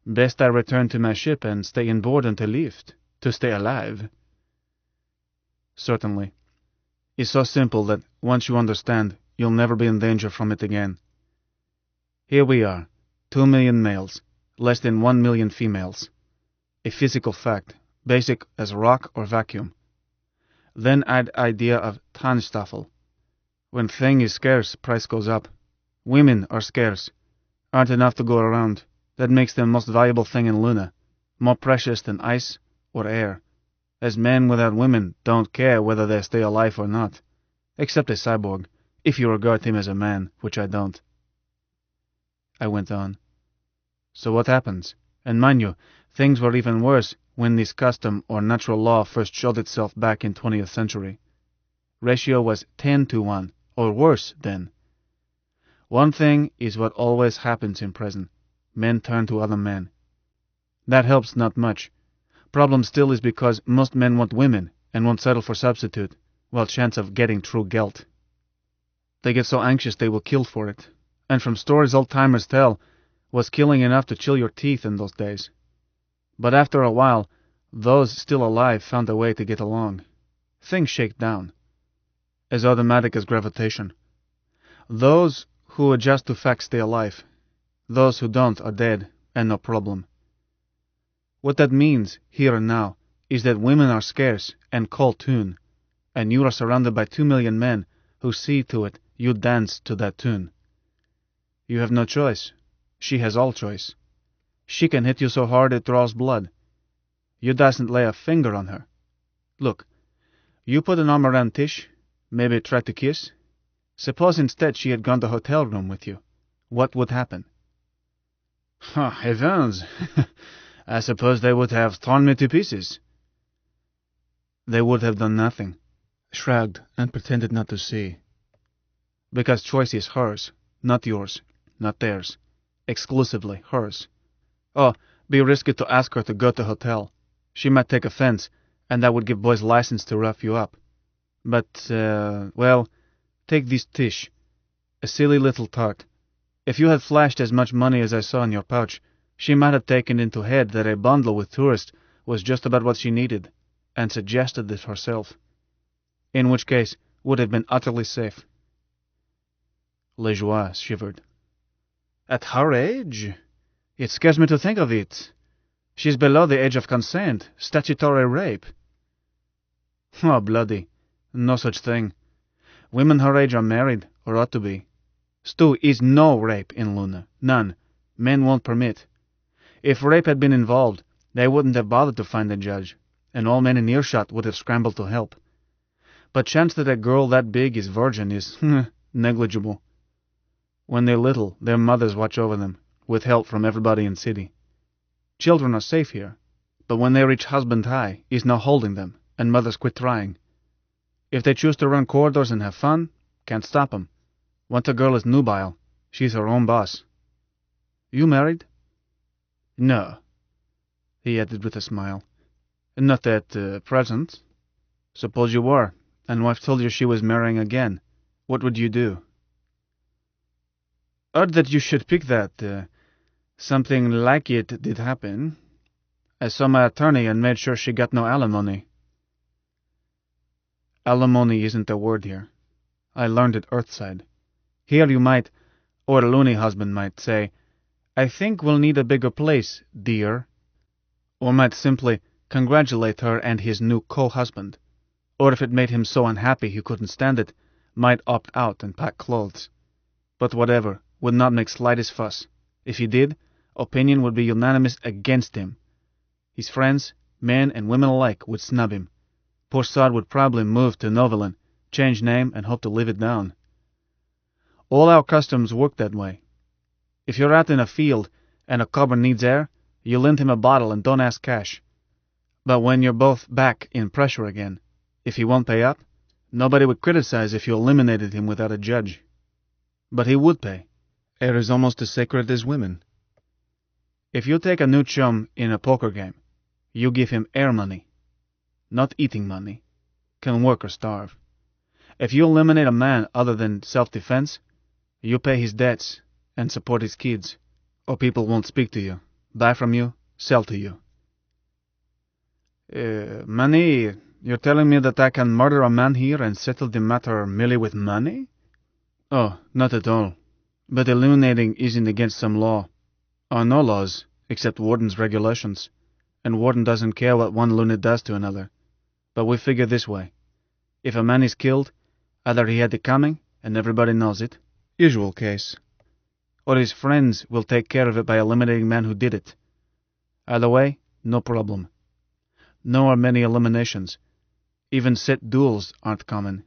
best I return to my ship and stay in board until lift, to stay alive. Certainly. It's so simple that once you understand, you'll never be in danger from it again. Here we are, 2 million males, less than 1 million females. A physical fact, basic as rock or vacuum. Then add idea of Tannstaffel. When thing is scarce, price goes up. Women are scarce. Aren't enough to go around. That makes them most valuable thing in Luna. More precious than ice or air. As men without women don't care whether they stay alive or not. Except a cyborg, if you regard him as a man, which I don't. I went on. So what happens? And mind you, things were even worse when this custom or natural law first showed itself back in 20th century. Ratio was 10 to 1, or worse then. One thing is what always happens in prison. Men turn to other men. That helps not much. Problem still is because most men want women and won't settle for substitute, while chance of getting true gelt. They get so anxious they will kill for it, and from stories old-timers tell, was killing enough to chill your teeth in those days. But after a while, those still alive found a way to get along. Things shake down. As automatic as gravitation. Those who adjust to facts stay alive. Those who don't are dead, and no problem. What that means, here and now, is that women are scarce and call tune, and you are surrounded by 2 million men who see to it you dance to that tune. You have no choice. She has all choice. She can hit you so hard it draws blood. You dasn't lay a finger on her. Look, you put an arm around Tish, maybe try to kiss. Suppose instead she had gone to the hotel room with you. What would happen? Heavens! I suppose they would have torn me to pieces. They would have done nothing, shrugged and pretended not to see. Because choice is hers, not yours, not theirs. Exclusively hers. Oh, be risky to ask her to go to the hotel. She might take offense, and that would give boys license to rough you up. But, well, take this Tish. A silly little tart. If you had flashed as much money as I saw in your pouch, she might have taken into head that a bundle with tourists was just about what she needed, and suggested it herself. In which case, would have been utterly safe. Lejoie shivered. At her age? It scares me to think of it. She's below the age of consent, statutory rape. Oh, bloody. No such thing. Women her age are married, or ought to be. Stu, is no rape in Luna. None. Men won't permit. If rape had been involved, they wouldn't have bothered to find a judge, and all men in earshot would have scrambled to help. But chance that a girl that big is virgin is negligible. When they're little, their mothers watch over them, with help from everybody in city. Children are safe here, but when they reach husband high, is no holding them, and mothers quit trying. If they choose to run corridors and have fun, can't stop 'em. Once a girl is nubile, she's her own boss. You married? No, he added with a smile. Not at present. Suppose you were, and wife told you she was marrying again. What would you do? Odd that you should pick that. Something like it did happen. I saw my attorney and made sure she got no alimony. Alimony isn't a word here. I learned it Earthside. Here you might, or a loony husband might say, I think we'll need a bigger place, dear. Or might simply congratulate her and his new co-husband. Or if it made him so unhappy he couldn't stand it, might opt out and pack clothes. But whatever, would not make slightest fuss. If he did, opinion would be unanimous against him. His friends, men and women alike, would snub him. Poor sod would probably move to Novelin, change name, and hope to live it down. All our customs work that way. If you're out in a field and a cobber needs air, you lend him a bottle and don't ask cash. But when you're both back in pressure again, if he won't pay up, nobody would criticize if you eliminated him without a judge. But he would pay. Air is almost as sacred as women. If you take a new chum in a poker game, you give him air money, not eating money. Can work or starve. If you eliminate a man other than self-defense, you pay his debts and support his kids, or people won't speak to you, buy from you, sell to you. Money? You're telling me that I can murder a man here and settle the matter merely with money? Oh, not at all. But eliminating isn't against some law. Or no laws, except Warden's regulations. And Warden doesn't care what one loony does to another. But we figure this way. If a man is killed, either he had it coming, and everybody knows it, usual case, or his friends will take care of it by eliminating men who did it. Either way, no problem. Nor are many eliminations. Even set duels aren't common.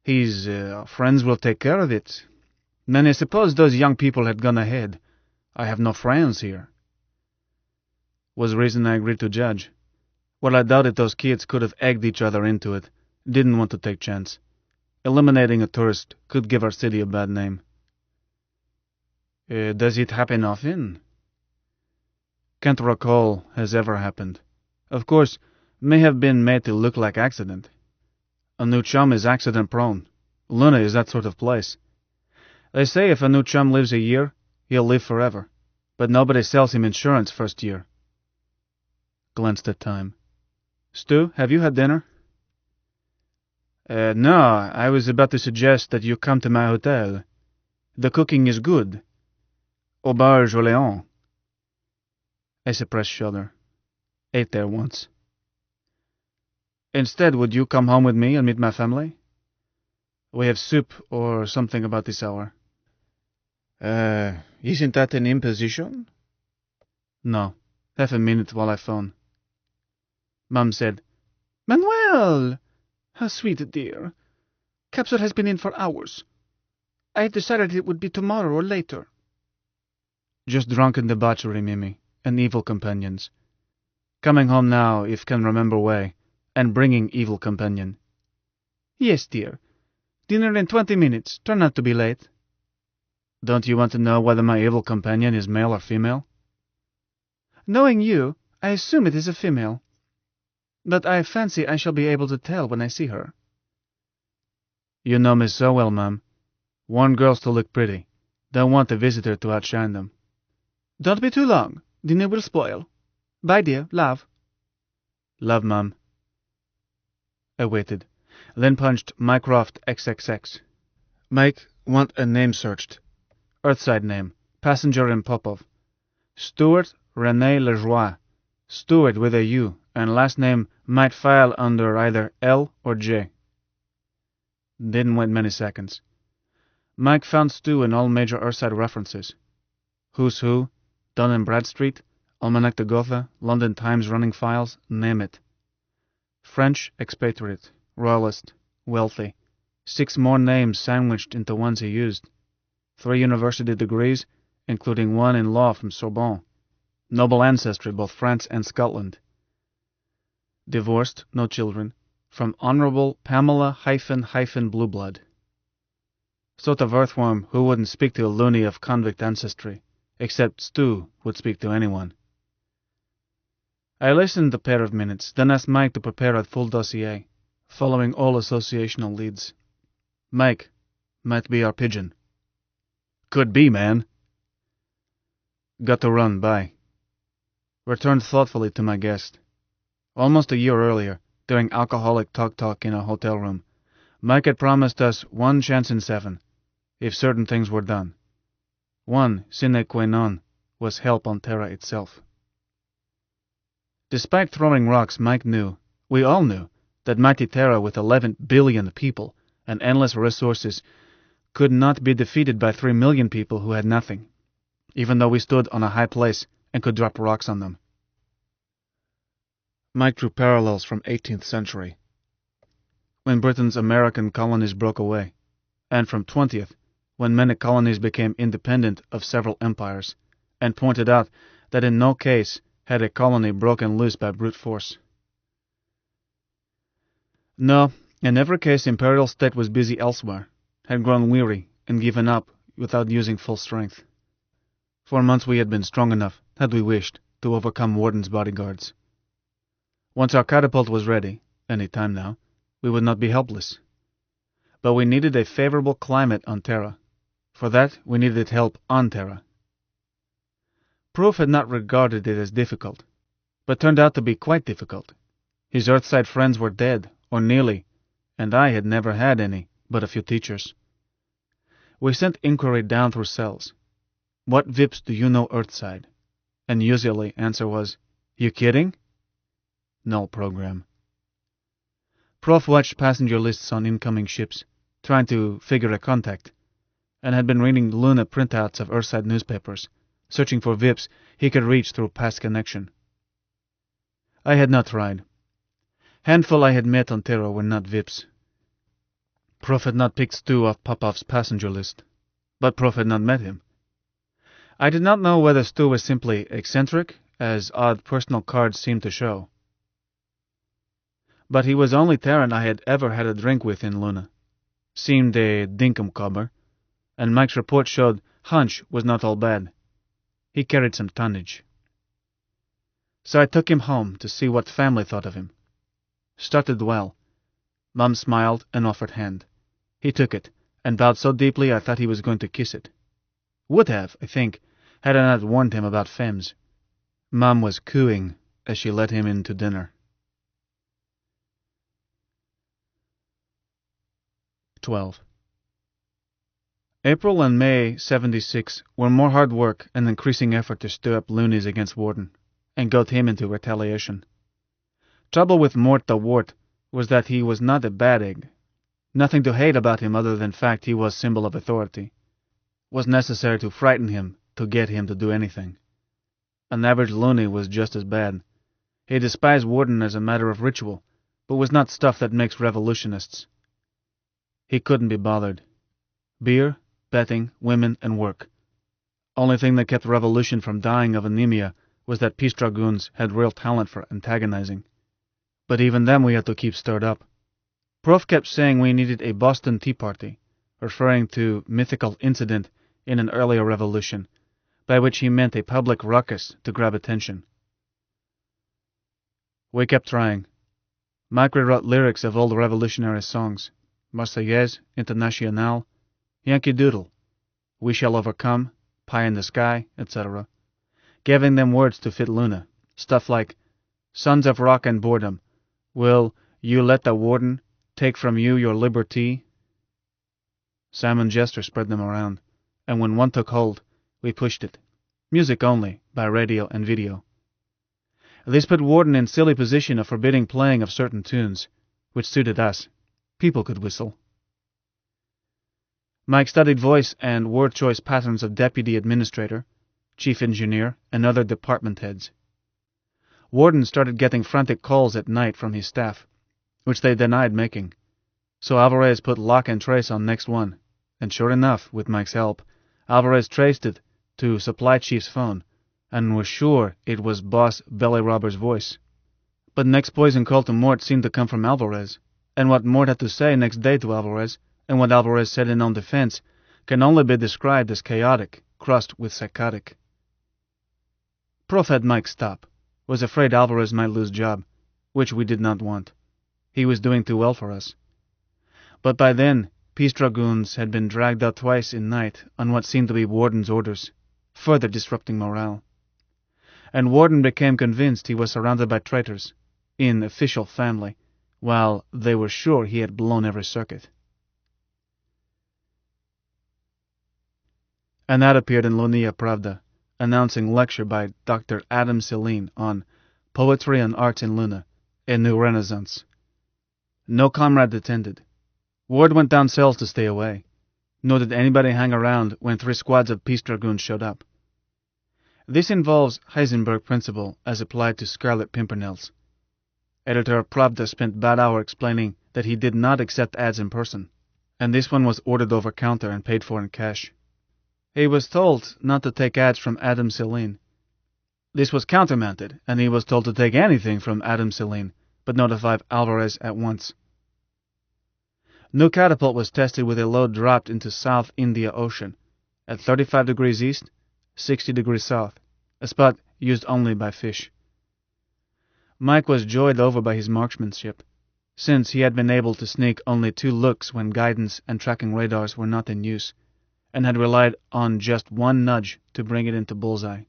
His friends will take care of it. Then I suppose those young people had gone ahead. I have no friends here. Was the reason I agreed to judge. Well, I doubted those kids could have egged each other into it. Didn't want to take chance. Eliminating a tourist could give our city a bad name. Does it happen often? Can't recall has ever happened. Of course, may have been made to look like accident. A new chum is accident-prone. Luna is that sort of place. They say if a new chum lives a year, he'll live forever. But nobody sells him insurance first year. Glanced at time. Stu, have you had dinner? No, I was about to suggest that you come to my hotel. The cooking is good. Auberge Orléans. A suppressed shudder. Ate there once. Instead, would you come home with me and meet my family? We have soup or something about this hour. Isn't that an imposition? No. Half a minute while I phone. Mum said, Manuel! How sweet, dear. Capsule has been in for hours. I had decided it would be tomorrow or later. Just drunken debauchery, Mimi, and evil companions. Coming home now, if can remember way, and bringing evil companion. Yes, dear. Dinner in 20 minutes. Try not to be late. Don't you want to know whether my evil companion is male or female? Knowing you, I assume it is a female. But I fancy I shall be able to tell when I see her. You know me so well, Mum. Warn girls to look pretty. Don't want the visitor to outshine them. Don't be too long. Dinner will spoil. Bye, dear. Love. Love, Mum. I waited, then punched Mycroft XXX. Mike, want a name searched. Earthside name. Passenger in Popov. Stuart René Lejoie. Stuart with a U, and last name might file under either L or J. Didn't wait many seconds. Mike found Stu in all major Earthside references. Who's Who, Dun and Bradstreet, Almanac de Gotha, London Times running files, name it. French expatriate, royalist, wealthy. 6 more names sandwiched into ones he used. 3 university degrees, including 1 in law from Sorbonne. Noble ancestry, both France and Scotland. Divorced, no children, from Honorable Pamela Blueblood. Sort of earthworm who wouldn't speak to a loony of convict ancestry, except Stu would speak to anyone. I listened a pair of minutes, then asked Mike to prepare a full dossier, following all associational leads. Mike, might be our pigeon. Could be, man. Got to run, bye. Returned thoughtfully to my guest. Almost a year earlier, during alcoholic talk in a hotel room, Mike had promised us 1 chance in 7, if certain things were done. 1 sine qua non was help on Terra itself. Despite throwing rocks, Mike knew, we all knew, that mighty Terra with 11 billion people and endless resources could not be defeated by 3 million people who had nothing, even though we stood on a high place and could drop rocks on them. Mike drew parallels from 18th century, when Britain's American colonies broke away, and from 20th, when many colonies became independent of several empires, and pointed out that in no case had a colony broken loose by brute force. No, in every case imperial state was busy elsewhere, had grown weary, and given up without using full strength. For months we had been strong enough, had we wished, to overcome Warden's bodyguards. Once our catapult was ready, any time now, we would not be helpless. But we needed a favorable climate on Terra. For that, we needed help on Terra. Proof had not regarded it as difficult, but turned out to be quite difficult. His Earthside friends were dead, or nearly, and I had never had any, but a few teachers. We sent inquiry down through cells. What Vips do you know Earthside? And usually answer was, you kidding? Null program. Prof watched passenger lists on incoming ships, trying to figure a contact, and had been reading Luna printouts of Earthside newspapers, searching for Vips he could reach through past connection. I had not tried. Handful I had met on Terra were not Vips. Prof had not picked Stu off Popov's passenger list, but Prof had not met him. I did not know whether Stu was simply eccentric, as odd personal cards seemed to show. But he was only Terran I had ever had a drink with in Luna. Seemed a dinkum-cobber, and Mike's report showed hunch was not all bad. He carried some tonnage. So I took him home to see what family thought of him. Started well. Mum smiled and offered hand. He took it, and bowed so deeply I thought he was going to kiss it. Would have, I think, had I not warned him about femmes. Mum was cooing as she led him in to dinner. 12. April and May 76 were more hard work and increasing effort to stir up loonies against Warden. and got him into retaliation. Trouble with Mort the Wart was that he was not a bad egg. Nothing to hate about him other than fact he was symbol of authority. Was necessary to frighten him to get him to do anything. An average loony was just as bad. He despised Warden as a matter of ritual, but was not stuff that makes revolutionists. He couldn't be bothered. Beer, betting, women, and work. Only thing that kept revolution from dying of anemia was that Peace Dragoons had real talent for antagonizing. But even them we had to keep stirred up. Prof kept saying we needed a Boston Tea Party, referring to mythical incident in an earlier revolution, by which he meant a public ruckus to grab attention. We kept trying. Mike rewrote lyrics of old revolutionary songs, Marseillaise, Internationale, Yankee Doodle, We Shall Overcome, Pie in the Sky, etc., giving them words to fit Luna, stuff like, Sons of Rock and Boredom, will you let the Warden take from you your liberty? Simon Jester spread them around, and when one took hold, we pushed it. Music only, by radio and video. This put Warden in silly position of forbidding playing of certain tunes, which suited us. People could whistle. Mike studied voice and word choice patterns of deputy administrator, chief engineer, and other department heads. Warden started getting frantic calls at night from his staff, which they denied making. So Alvarez put lock and trace on next one, and sure enough, with Mike's help, Alvarez traced it to supply chief's phone, and was sure it was boss Belly Robber's voice. But next poison call to Mort seemed to come from Alvarez, and what Mort had to say next day to Alvarez, and what Alvarez said in own defense, can only be described as chaotic, crossed with psychotic. Prof had Mike stop, was afraid Alvarez might lose job, which we did not want. He was doing too well for us. But by then, Peace Dragoons had been dragged out twice in night on what seemed to be Warden's orders, further disrupting morale. And Warden became convinced he was surrounded by traitors, in official family, while they were sure he had blown every circuit. An ad appeared in Lunia Pravda, announcing lecture by Dr. Adam Celine on Poetry and Arts in Luna, a New Renaissance. No comrade attended. Word went down cells to stay away, nor did anybody hang around when 3 squads of Peace Dragoons showed up. This involves Heisenberg principle as applied to Scarlet Pimpernels. Editor Pravda spent bad hour explaining that he did not accept ads in person, and this one was ordered over counter and paid for in cash. He was told not to take ads from Adam Celine. This was countermounted, and he was told to take anything from Adam Celine, but notify Alvarez at once. New catapult was tested with a load dropped into South India Ocean, at 35 degrees east, 60 degrees south, a spot used only by fish. Mike was joyed over by his marksmanship, since he had been able to sneak only 2 looks when guidance and tracking radars were not in use, and had relied on just 1 nudge to bring it into bullseye.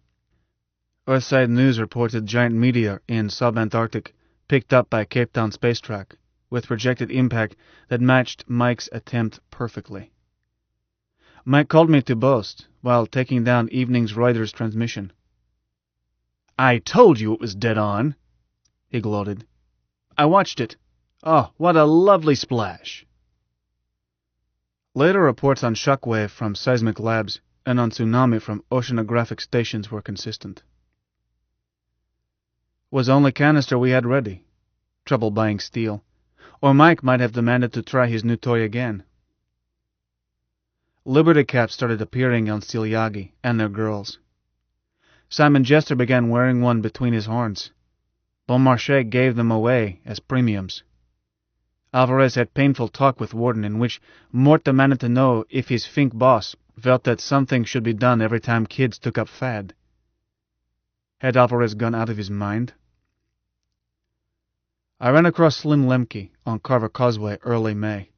Earthside News reported giant meteor in subantarctic picked up by Cape Town space track, with projected impact that matched Mike's attempt perfectly. Mike called me to boast while taking down evening's Reuters transmission. "I told you it was dead on," he gloated. "I watched it. Oh, what a lovely splash." Later reports on shockwave from seismic labs and on tsunami from oceanographic stations were consistent. Was only canister we had ready. Trouble buying steel. Or Mike might have demanded to try his new toy again. Liberty caps started appearing on Stilyagi and their girls. Simon Jester began wearing one between his horns. Beaumarchais gave them away as premiums. Alvarez had painful talk with Warden in which Mort demanded to know if his Fink boss felt that something should be done every time kids took up fad. Had Alvarez gone out of his mind? I ran across Slim Lemke on Carver Causeway early May.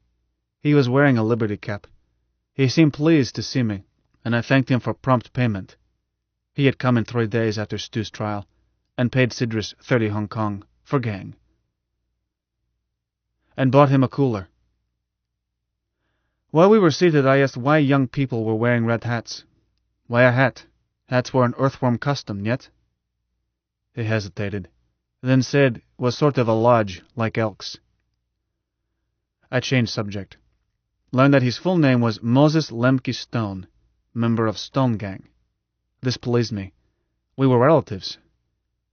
He was wearing a Liberty cap. He seemed pleased to see me, and I thanked him for prompt payment. He had come in 3 days after Stu's trial, and paid Sidris 30 Hong Kong for gang. And bought him a cooler. While we were seated, I asked why young people were wearing red hats. Why a hat? Hats were an earthworm custom, yet? He hesitated, then said was sort of a lodge, like Elks. I changed subject. Learned that his full name was Moses Lemke Stone, member of Stone Gang. This pleased me. We were relatives,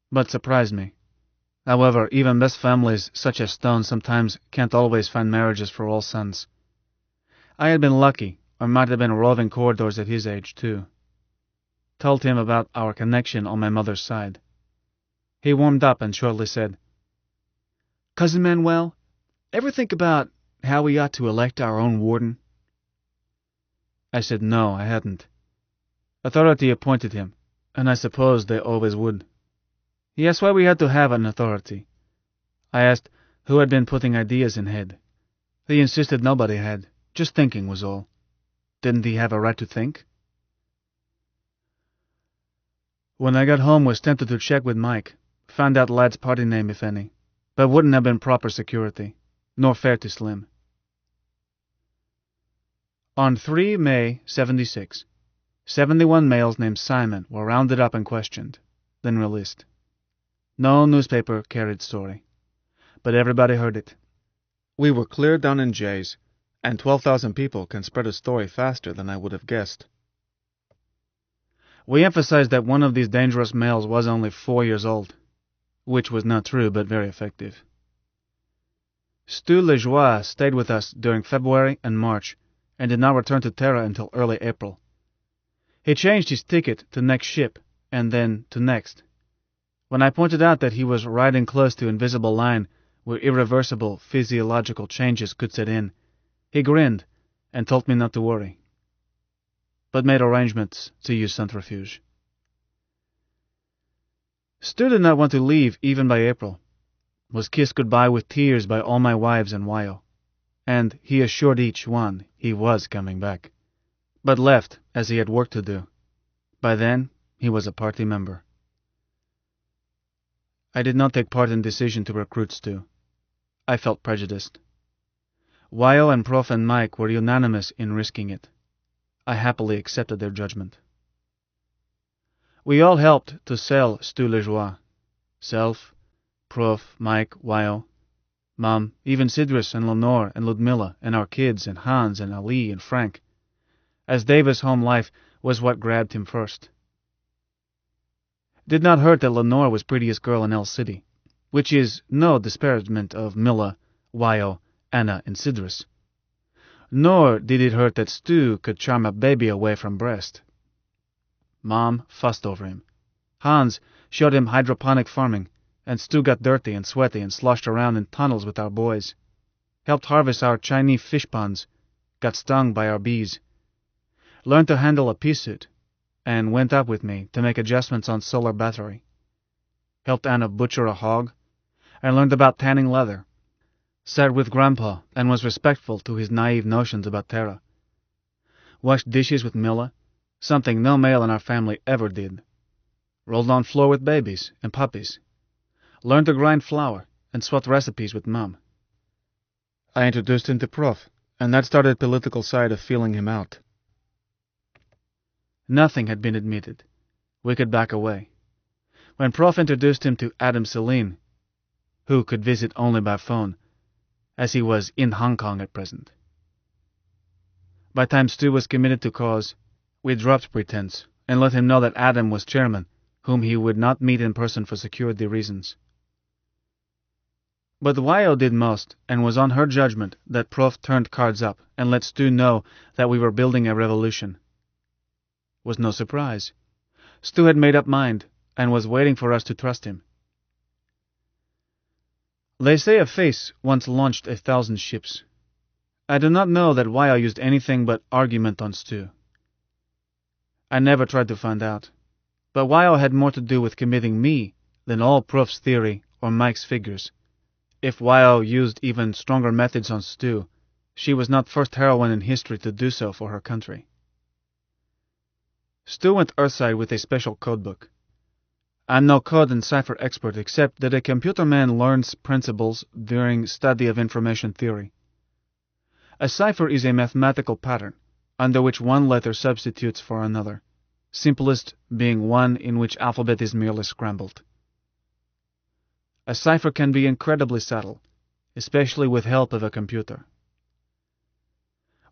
but surprised me. However, even best families such as Stone sometimes can't always find marriages for all sons. I had been lucky, or might have been roving corridors at his age, too. Told him about our connection on my mother's side. He warmed up and shortly said, "Cousin Manuel, ever think about how we ought to elect our own warden?" I said no, I hadn't. Authority appointed him, and I suppose they always would. He asked why we had to have an authority. I asked who had been putting ideas in head. He insisted nobody had, just thinking was all. Didn't he have a right to think? When I got home, was tempted to check with Mike, found out lad's party name, if any, but wouldn't have been proper security, nor fair to Slim. On 3 May 76, 71 males named Simon were rounded up and questioned, then released. No newspaper carried story, but everybody heard it. We were clear down in Jay's, and 12,000 people can spread a story faster than I would have guessed. We emphasized that one of these dangerous males was only 4 years old, which was not true but very effective. Stu Lejoie stayed with us during February and March, and did not return to Terra until early April. He changed his ticket to next ship, and then to next. When I pointed out that he was riding close to invisible line where irreversible physiological changes could set in, he grinned and told me not to worry, but made arrangements to use centrifuge. Stu did not want to leave even by April, was kissed goodbye with tears by all my wives and Wyo, and he assured each one he was coming back, but left as he had work to do. By then, he was a party member. I did not take part in the decision to recruit Stu. I felt prejudiced. Wyo and Prof and Mike were unanimous in risking it. I happily accepted their judgment. We all helped to sell Stu Lejoie. Self, Prof, Mike, Wyo, Mom, even Sidris and Lenore and Ludmilla and our kids and Hans and Ali and Frank, as Davis' home life was what grabbed him first. Did not hurt that Lenore was prettiest girl in El City, which is no disparagement of Milla, Wyo, Anna, and Sidris. Nor did it hurt that Stu could charm a baby away from breast. Mom fussed over him. Hans showed him hydroponic farming, and Stu got dirty and sweaty and sloshed around in tunnels with our boys. Helped harvest our Chinese fish ponds, got stung by our bees. Learned to handle a pea suit, and went up with me to make adjustments on solar battery. Helped Anna butcher a hog, and learned about tanning leather. Sat with Grandpa and was respectful to his naive notions about Terra. Washed dishes with Milla, something no male in our family ever did. Rolled on floor with babies and puppies. Learned to grind flour and swapped recipes with Mom. I introduced him to Prof, and that started the political side of feeling him out. Nothing had been admitted. We could back away. When Prof introduced him to Adam Celine, who could visit only by phone, as he was in Hong Kong at present. By time Stu was committed to cause, we dropped pretense and let him know that Adam was chairman, whom he would not meet in person for security reasons. But Wyo did most, and was on her judgment that Prof turned cards up and let Stu know that we were building a revolution. Was no surprise. Stu had made up mind, and was waiting for us to trust him. They say a face once launched 1,000 ships. I do not know that Wyo used anything but argument on Stu. I never tried to find out, but Wyo had more to do with committing me than all Prof's theory or Mike's figures. If Wyo used even stronger methods on Stu, she was not first heroine in history to do so for her country. Stu went Earthside with a special codebook. I'm no code and cipher expert except that a computer man learns principles during study of information theory. A cipher is a mathematical pattern, under which one letter substitutes for another, simplest being one in which alphabet is merely scrambled. A cipher can be incredibly subtle, especially with help of a computer.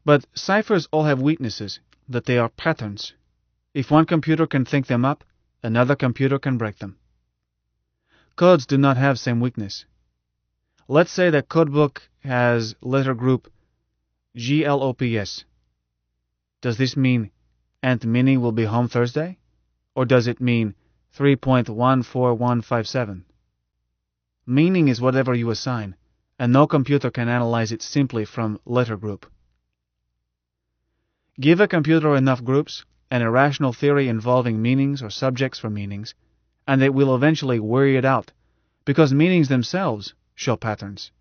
But ciphers all have weaknesses, that they are patterns. If one computer can think them up, another computer can break them. Codes do not have same weakness. Let's say that codebook has letter group GLOPS. Does this mean Aunt Minnie will be home Thursday? Or does it mean 3.14157? Meaning is whatever you assign, and no computer can analyze it simply from letter group. Give a computer enough groups and a rational theory involving meanings or subjects for meanings, and it will eventually wear it out, because meanings themselves show patterns.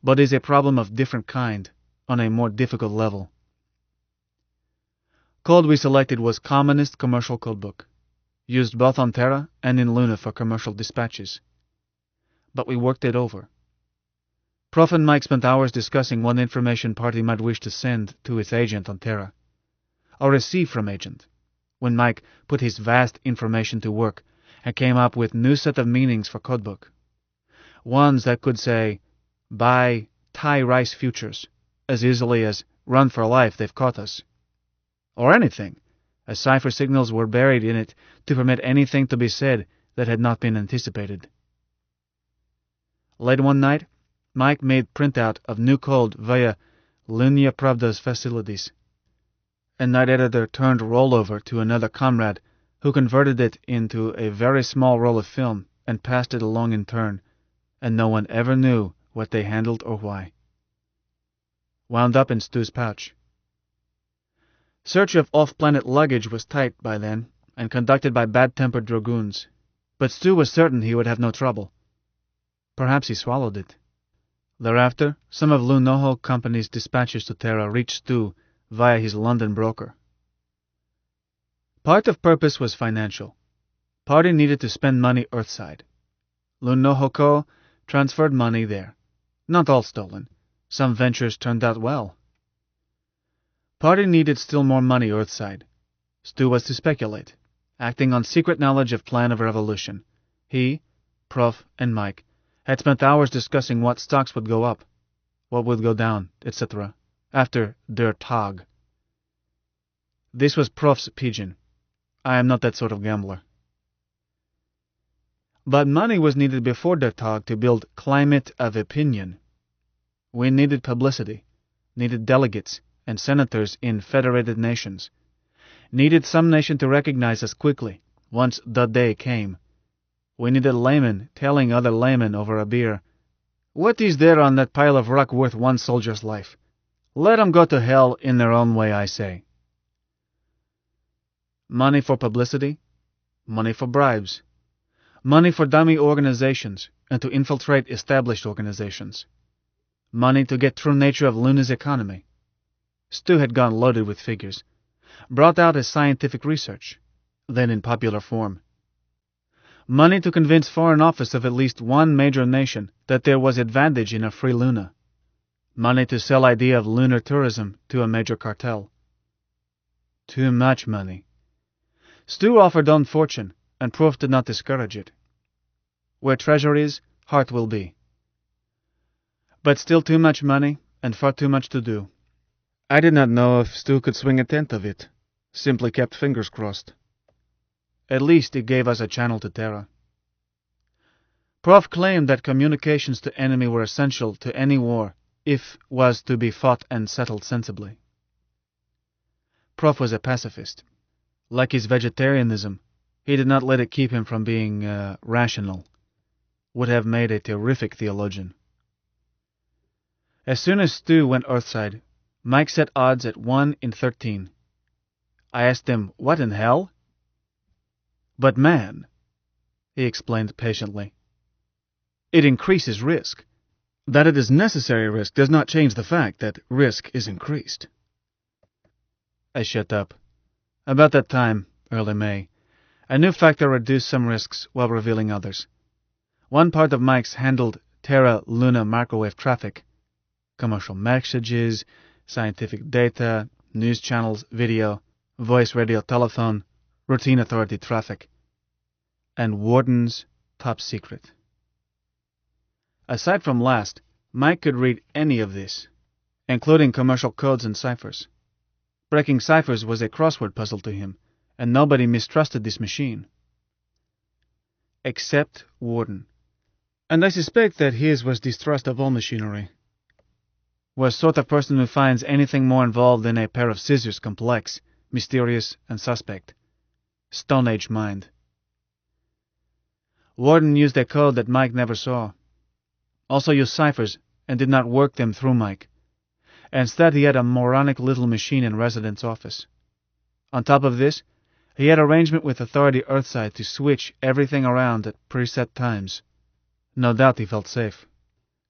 But is a problem of different kind, on a more difficult level. Code we selected was commonest commercial codebook, used both on Terra and in Luna for commercial dispatches. But we worked it over. Prof and Mike spent hours discussing what information party might wish to send to its agent on Terra, or receive from agent, when Mike put his vast information to work and came up with new set of meanings for codebook. Ones that could say, buy Thai rice futures, as easily as run for life, they've caught us. Or anything, as cipher signals were buried in it to permit anything to be said that had not been anticipated. Late one night, Mike made printout of new code via Linia Pravda's facilities. A night editor turned rollover to another comrade who converted it into a very small roll of film and passed it along in turn, and no one ever knew what they handled or why. Wound up in Stu's pouch. Search of off-planet luggage was tight by then and conducted by bad-tempered dragoons, but Stu was certain he would have no trouble. Perhaps he swallowed it. Thereafter, some of Lunoho Company's dispatches to Terra reached Stu via his London broker. Part of purpose was financial. Party needed to spend money Earthside. Lunoho Co. transferred money there. Not all stolen. Some ventures turned out well. Party needed still more money Earthside. Stu was to speculate, acting on secret knowledge of plan of revolution. He, Prof, and Mike had spent hours discussing what stocks would go up, what would go down, etc., after Der Tag. This was Prof's pigeon. I am not that sort of gambler. But money was needed before Der Tag to build climate of opinion. We needed publicity, needed delegates and senators in federated nations, needed some nation to recognize us quickly, once the day came. We needed laymen telling other laymen over a beer, "What is there on that pile of rock worth one soldier's life? Let 'em go to hell in their own way, I say." Money for publicity, money for bribes, money for dummy organizations and to infiltrate established organizations, money to get true nature of Luna's economy. Stu had gone loaded with figures, brought out as scientific research, then in popular form. Money to convince Foreign Office of at least one major nation that there was advantage in a free Luna. Money to sell idea of lunar tourism to a major cartel. Too much money. Stu offered on fortune, and Proof did not discourage it. Where treasure is, heart will be. But still too much money, and far too much to do. I did not know if Stu could swing a tenth of it. Simply kept fingers crossed. At least it gave us a channel to Terra. Prof claimed that communications to enemy were essential to any war, if was to be fought and settled sensibly. Prof was a pacifist. Like his vegetarianism, he did not let it keep him from being rational. Would have made a terrific theologian. As soon as Stu went Earthside, Mike set odds at 1 in 13. I asked him, "What in hell?" "But man," he explained patiently, "it increases risk. That it is necessary risk does not change the fact that risk is increased." I shut up. About that time, early May, a new factor reduced some risks while revealing others. One part of Mike's handled Terra-Luna microwave traffic, commercial messages, scientific data, news channels, video, voice, radio, telephone, routine authority traffic, and Warden's top secret. Aside from last, Mike could read any of this, including commercial codes and ciphers. Breaking ciphers was a crossword puzzle to him, and nobody mistrusted this machine. Except Warden. And I suspect that his was distrust of all machinery. Was sort of person who finds anything more involved than a pair of scissors complex, mysterious, and suspect. Stone Age mind. Warden used a code that Mike never saw. Also used ciphers and did not work them through Mike. Instead, he had a moronic little machine in Resident's office. On top of this, he had arrangement with Authority Earthside to switch everything around at preset times. No doubt he felt safe.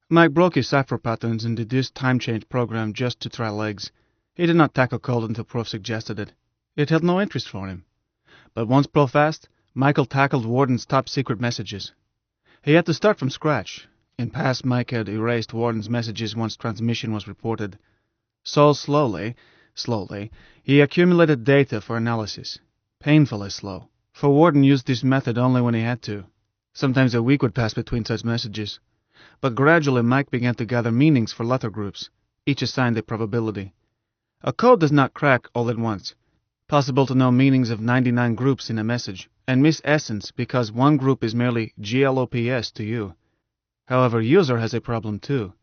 Mike broke his cipher patterns and deduced time change program just to try legs. He did not tackle code until Prof suggested it. It held no interest for him. But once Prof asked, Michael tackled Warden's top secret messages. He had to start from scratch. In past, Mike had erased Warden's messages once transmission was reported. So slowly, he accumulated data for analysis. Painfully slow, for Warden used this method only when he had to. Sometimes a week would pass between such messages. But gradually Mike began to gather meanings for letter groups, each assigned a probability. A code does not crack all at once. Possible to know meanings of 99 groups in a message, and miss essence because one group is merely GLOPS to you. However, user has a problem too.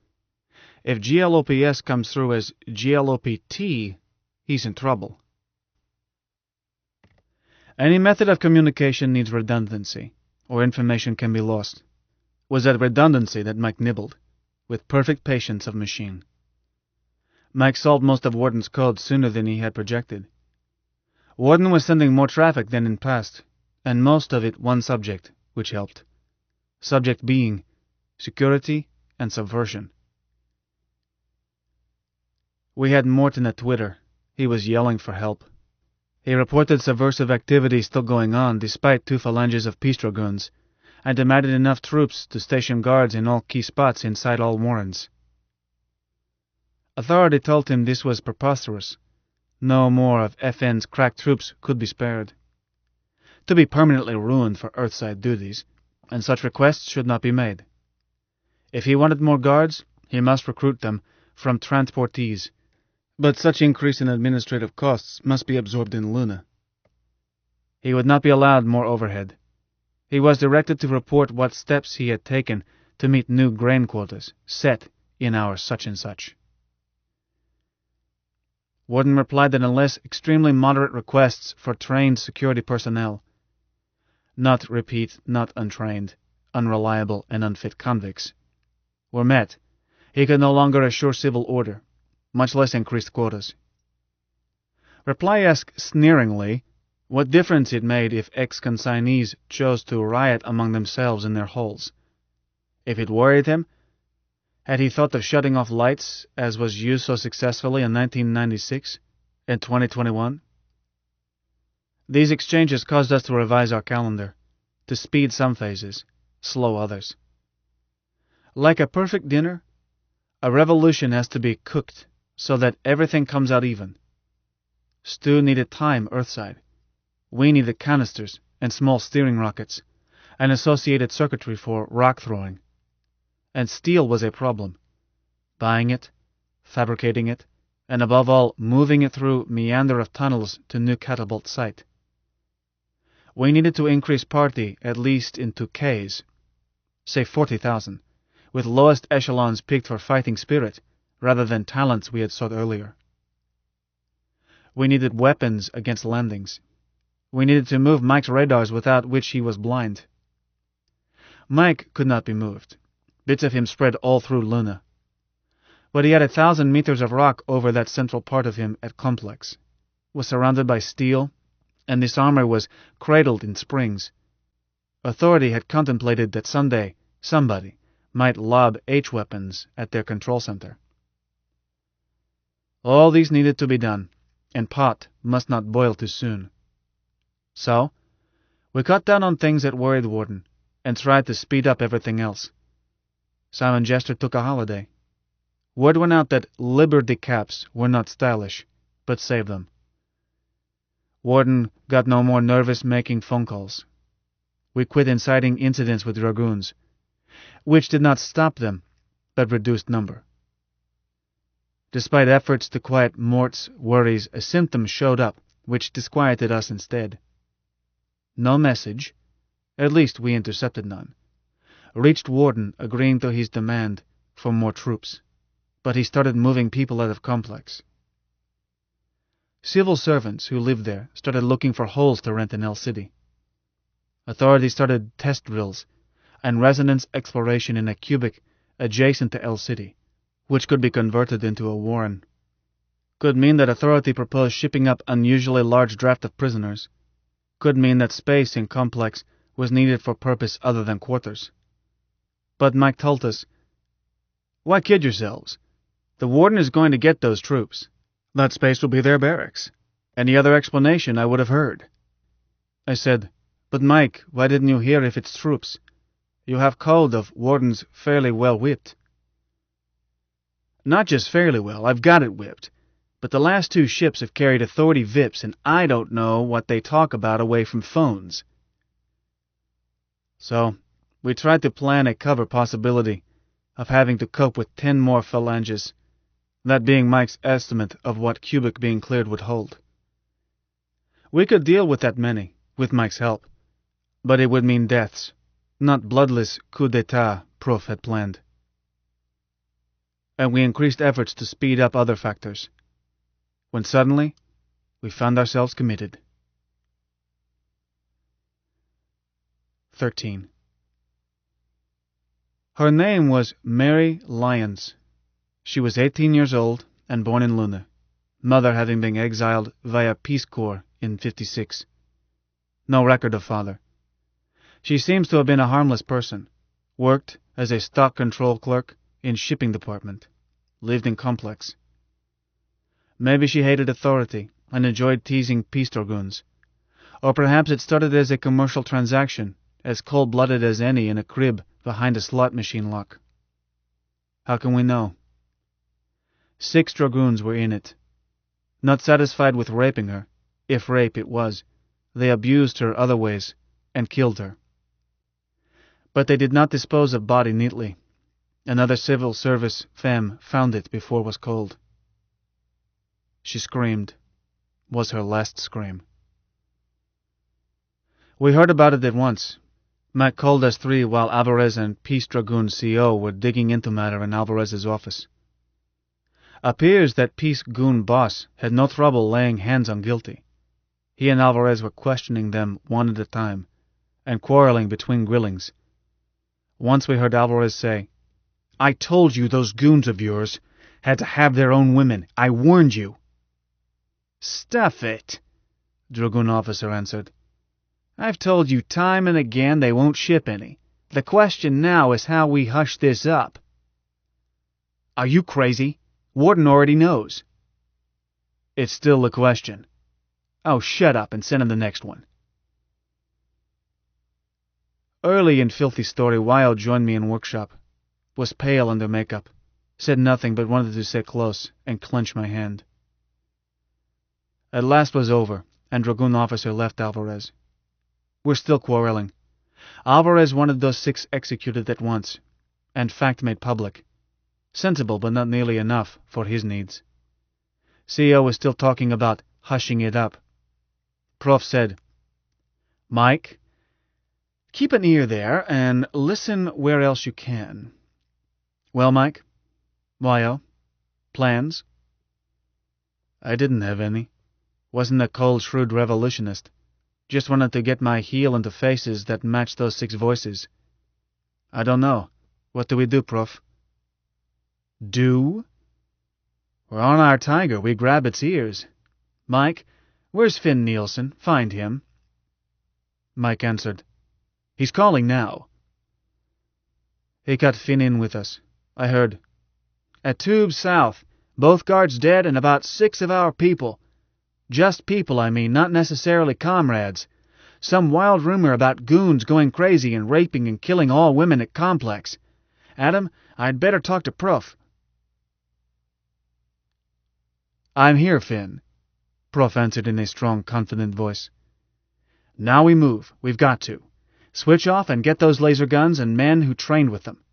If GLOPS comes through as GLOPT, he's in trouble. Any method of communication needs redundancy, or information can be lost. It was that redundancy that Mike nibbled, with perfect patience of machine. Mike solved most of Warden's code sooner than he had projected. Warden was sending more traffic than in past, and most of it one subject, which helped. Subject being security and subversion. We had Morton at Twitter. He was yelling for help. He reported subversive activity still going on despite 2 phalanges of Peace Dragoons, and demanded enough troops to station guards in all key spots inside all warrens. Authority told him this was preposterous. No more of FN's crack troops could be spared. To be permanently ruined for Earthside duties, and such requests should not be made. If he wanted more guards, he must recruit them from transportees. But such increase in administrative costs must be absorbed in Luna. He would not be allowed more overhead. He was directed to report what steps he had taken to meet new grain quotas set in our such and such. Warden replied that unless extremely moderate requests for trained security personnel, not untrained, unreliable, and unfit convicts, were met, he could no longer assure civil order, much less increased quotas. Reply asked sneeringly what difference it made if ex-consignees chose to riot among themselves in their holes. If it worried him, had he thought of shutting off lights, as was used so successfully in 1996 and 2021? These exchanges caused us to revise our calendar, to speed some phases, slow others. Like a perfect dinner, a revolution has to be cooked so that everything comes out even. Stew needed time Earthside. We needed canisters and small steering rockets, and associated circuitry for rock throwing. And steel was a problem. Buying it, fabricating it, and above all, moving it through meander of tunnels to new catapult site. We needed to increase party at least into Ks, say 40,000, with lowest echelons picked for fighting spirit, rather than talents we had sought earlier. We needed weapons against landings. We needed to move Mike's radars without which he was blind. Mike could not be moved. Bits of him spread all through Luna. But he had 1,000 meters of rock over that central part of him at Complex, was surrounded by steel, and this armor was cradled in springs. Authority had contemplated that someday somebody might lob H-weapons at their control center. All these needed to be done, and pot must not boil too soon. So, we cut down on things that worried Warden, and tried to speed up everything else. Simon Jester took a holiday. Word went out that Liberty caps were not stylish, but saved them. Warden got no more nervous making phone calls. We quit inciting incidents with Dragoons. which did not stop them, but reduced number. Despite efforts to quiet Mort's worries, a symptom showed up, which disquieted us instead. No message, at least we intercepted none, reached Warden agreeing to his demand for more troops, but he started moving people out of complex. Civil servants who lived there started looking for holes to rent in El City. Authorities started test drills and resonance exploration in a cubic adjacent to El City, which could be converted into a warren. Could mean that authority proposed shipping up unusually large draft of prisoners. Could mean that space in complex was needed for purpose other than quarters. But Mike told us, "Why kid yourselves? The warden is going to get those troops. That space will be their barracks. Any other explanation I would have heard." I said, "But Mike, why didn't you hear if it's troops? You have code of wardens fairly well whipped." "Not just fairly well, I've got it whipped. But the last 2 ships have carried authority VIPs, and I don't know what they talk about away from phones." So, we tried to plan a cover possibility of having to cope with 10 more phalanges, that being Mike's estimate of what cubic being cleared would hold. We could deal with that many, with Mike's help, but it would mean deaths, not bloodless coup d'etat Prof had planned. And we increased efforts to speed up other factors, when suddenly we found ourselves committed. 13. Her name was Mary Lyons. She was 18 years old and born in Luna, mother having been exiled via Peace Corps in 56. No record of father. She seems to have been a harmless person, worked as a stock control clerk in shipping department, lived in complex. Maybe she hated authority and enjoyed teasing peace dragoons, or perhaps it started as a commercial transaction, as cold-blooded as any in a crib behind a slot machine lock. How can we know? 6 dragoons were in it. Not satisfied with raping her, if rape it was, they abused her other ways and killed her. But they did not dispose of body neatly. Another civil service femme found it before it was cold. She screamed. Was her last scream. We heard about it at once. Mac called us 3 while Alvarez and Peace Dragoon CO were digging into matter in Alvarez's office. Appears that Peace Goon boss had no trouble laying hands on guilty. He and Alvarez were questioning them one at a time, and quarreling between grillings. Once we heard Alvarez say, "I told you those goons of yours had to have their own women. I warned you." "Stuff it," Dragoon officer answered. "I've told you time and again they won't ship any. The question now is how we hush this up." "Are you crazy? Warden already knows." "It's still a question." "Oh, shut up and send him the next one." Early in Filthy Story, Wild joined me in workshop. Was pale under makeup. Said nothing but wanted to sit close and clench my hand. At last was over, and Dragoon officer left Alvarez. We're still quarreling. Alvarez wanted those 6 executed at once, and fact made public. Sensible, but not nearly enough for his needs. CEO was still talking about hushing it up. Prof said, "Mike, keep an ear there and listen where else you can." "Well, Mike? Why, plans?" I didn't have any. Wasn't a cold, shrewd revolutionist. Just wanted to get my heel into faces that matched those 6 voices. "I don't know. What do we do, Prof?" "Do? We're on our tiger. We grab its ears. Mike, where's Finn Nielsen? Find him." Mike answered, "He's calling now." He cut Finn in with us. I heard, "At Tube South, both guards dead and about 6 of our people. Just people, I mean, not necessarily comrades. Some wild rumor about goons going crazy and raping and killing all women at Complex. Adam, I'd better talk to Prof." "I'm here, Finn," Prof answered in a strong, confident voice. "Now we move. We've got to. Switch off and get those laser guns and men who trained with them.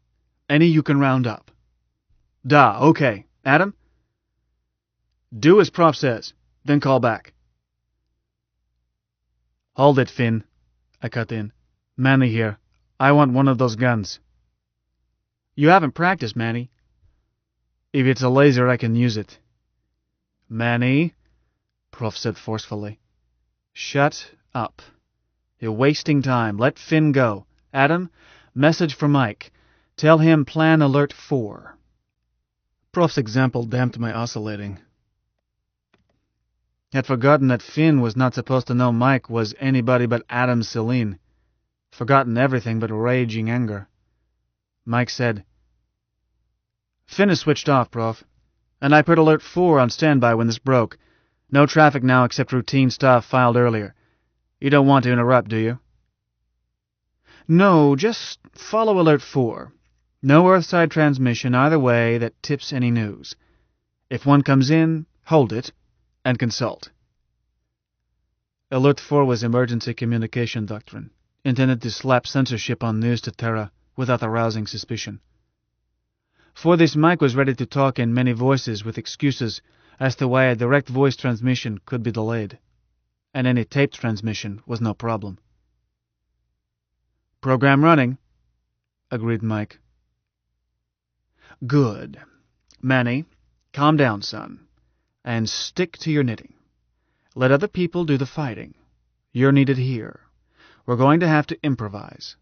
Any you can round up. Okay. Adam? Do as Prof says, then call back. Hold it, Finn, I cut in. Manny here. I want one of those guns. You haven't practiced, Manny. If it's a laser, I can use it. Manny, Prof said forcefully. Shut up. You're wasting time. Let Finn go. Adam, message for Mike. Tell him Plan Alert 4. Prof's example damped my oscillating. Had forgotten that Finn was not supposed to know Mike was anybody but Adam Celine. Forgotten everything but raging anger. Mike said, Finn is switched off, Prof. And I put Alert 4 on standby when this broke. No traffic now except routine stuff filed earlier. You don't want to interrupt, do you? No, just follow Alert 4. No Earthside transmission either way that tips any news. If one comes in, hold it, and consult. Alert 4 was emergency communication doctrine, intended to slap censorship on news to Terra without arousing suspicion. For this, Mike was ready to talk in many voices with excuses as to why a direct voice transmission could be delayed, and any taped transmission was no problem. Program running, agreed Mike. Good. Manny, calm down, son, and stick to your knitting. Let other people do the fighting. You're needed here. We're going to have to improvise.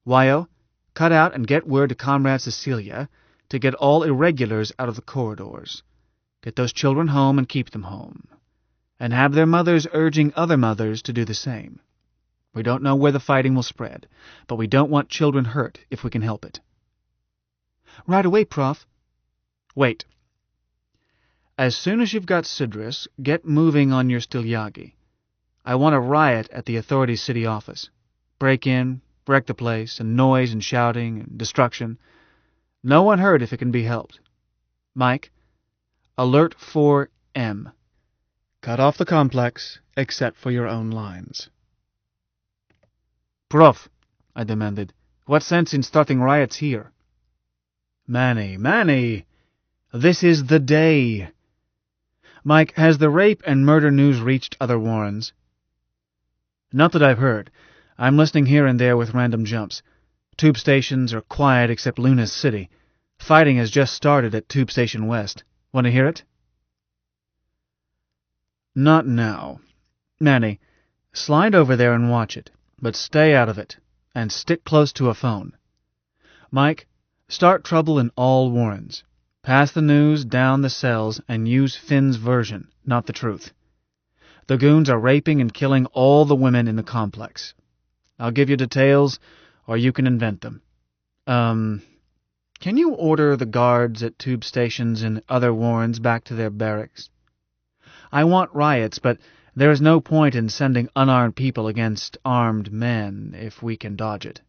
Wyo, cut out and get word to Comrade Cecilia to get all irregulars out of the corridors. Get those children home and keep them home. And have their mothers urging other mothers to do the same. We don't know where the fighting will spread, but we don't want children hurt if we can help it. Right away, Prof. Wait. As soon as you've got Sidris, get moving on your Stilyagi. I want a riot at the authorities' city office. Break in, wreck the place, and noise and shouting and destruction. No one hurt if it can be helped. Mike, Alert 4M. Cut off the complex, except for your own lines. Prof, I demanded, what sense in starting riots here? Manny, this is the day. Mike, has the rape and murder news reached other Warrens? Not that I've heard. I'm listening here and there with random jumps. Tube stations are quiet except Luna's City. Fighting has just started at Tube Station West. Want to hear it? Not now. Manny, slide over there and watch it, but stay out of it, and stick close to a phone. Mike, start trouble in all Warrens. Pass the news down the cells and use Finn's version, not the truth. The goons are raping and killing all the women in the complex. I'll give you details, or you can invent them. Can you order the guards at tube stations and other Warrens back to their barracks? I want riots, but there is no point in sending unarmed people against armed men if we can dodge it.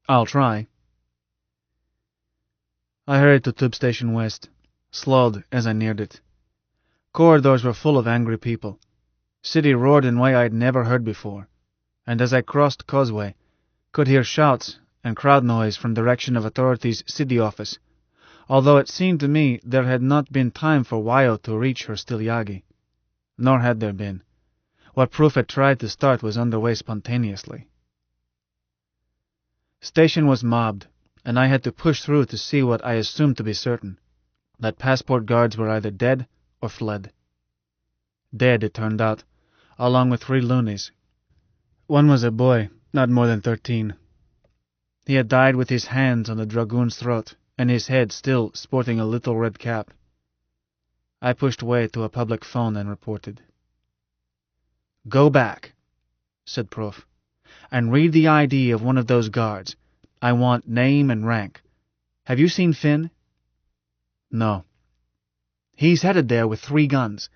I'll try. I hurried to Tube Station West, slowed as I neared it. Corridors were full of angry people. City roared in a way I'd never heard before, and as I crossed Causeway, could hear shouts and crowd noise from direction of authorities' city office, although it seemed to me there had not been time for Wyo to reach her Stilyagi. Nor had there been. What Proof had tried to start was underway spontaneously. Station was mobbed, and I had to push through to see what I assumed to be certain, that passport guards were either dead or fled. Dead, it turned out, along with 3 loonies. One was a boy, not more than 13. He had died with his hands on the dragoon's throat, and his head still sporting a little red cap. I pushed way to a public phone and reported. Go back, said Prof, and read the ID of one of those guards. I want name and rank. Have you seen Finn? No. He's headed there with 3 guns.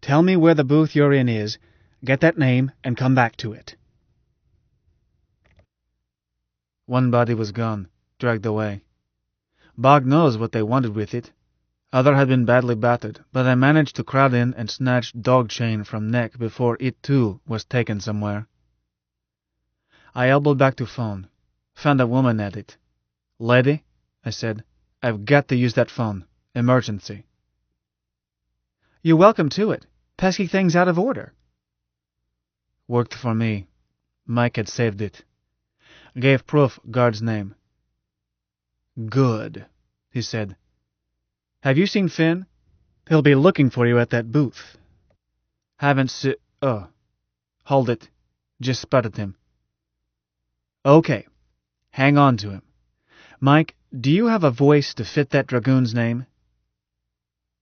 Tell me where the booth you're in is, get that name, and come back to it. One body was gone, dragged away. Bog knows what they wanted with it. Other had been badly battered, but I managed to crowd in and snatch dog chain from neck before it too was taken somewhere. I elbowed back to phone. Found a woman at it. "Lady," I said, "I've got to use that phone. Emergency." "You're welcome to it. Pesky thing's out of order." Worked for me. Mike had saved it. Gave proof guard's name. "Good," he said. "Have you seen Finn? He'll be looking for you at that booth." Haven't se- Oh. Hold it. Just spotted him. Okay. Hang on to him. Mike, do you have a voice to fit that dragoon's name?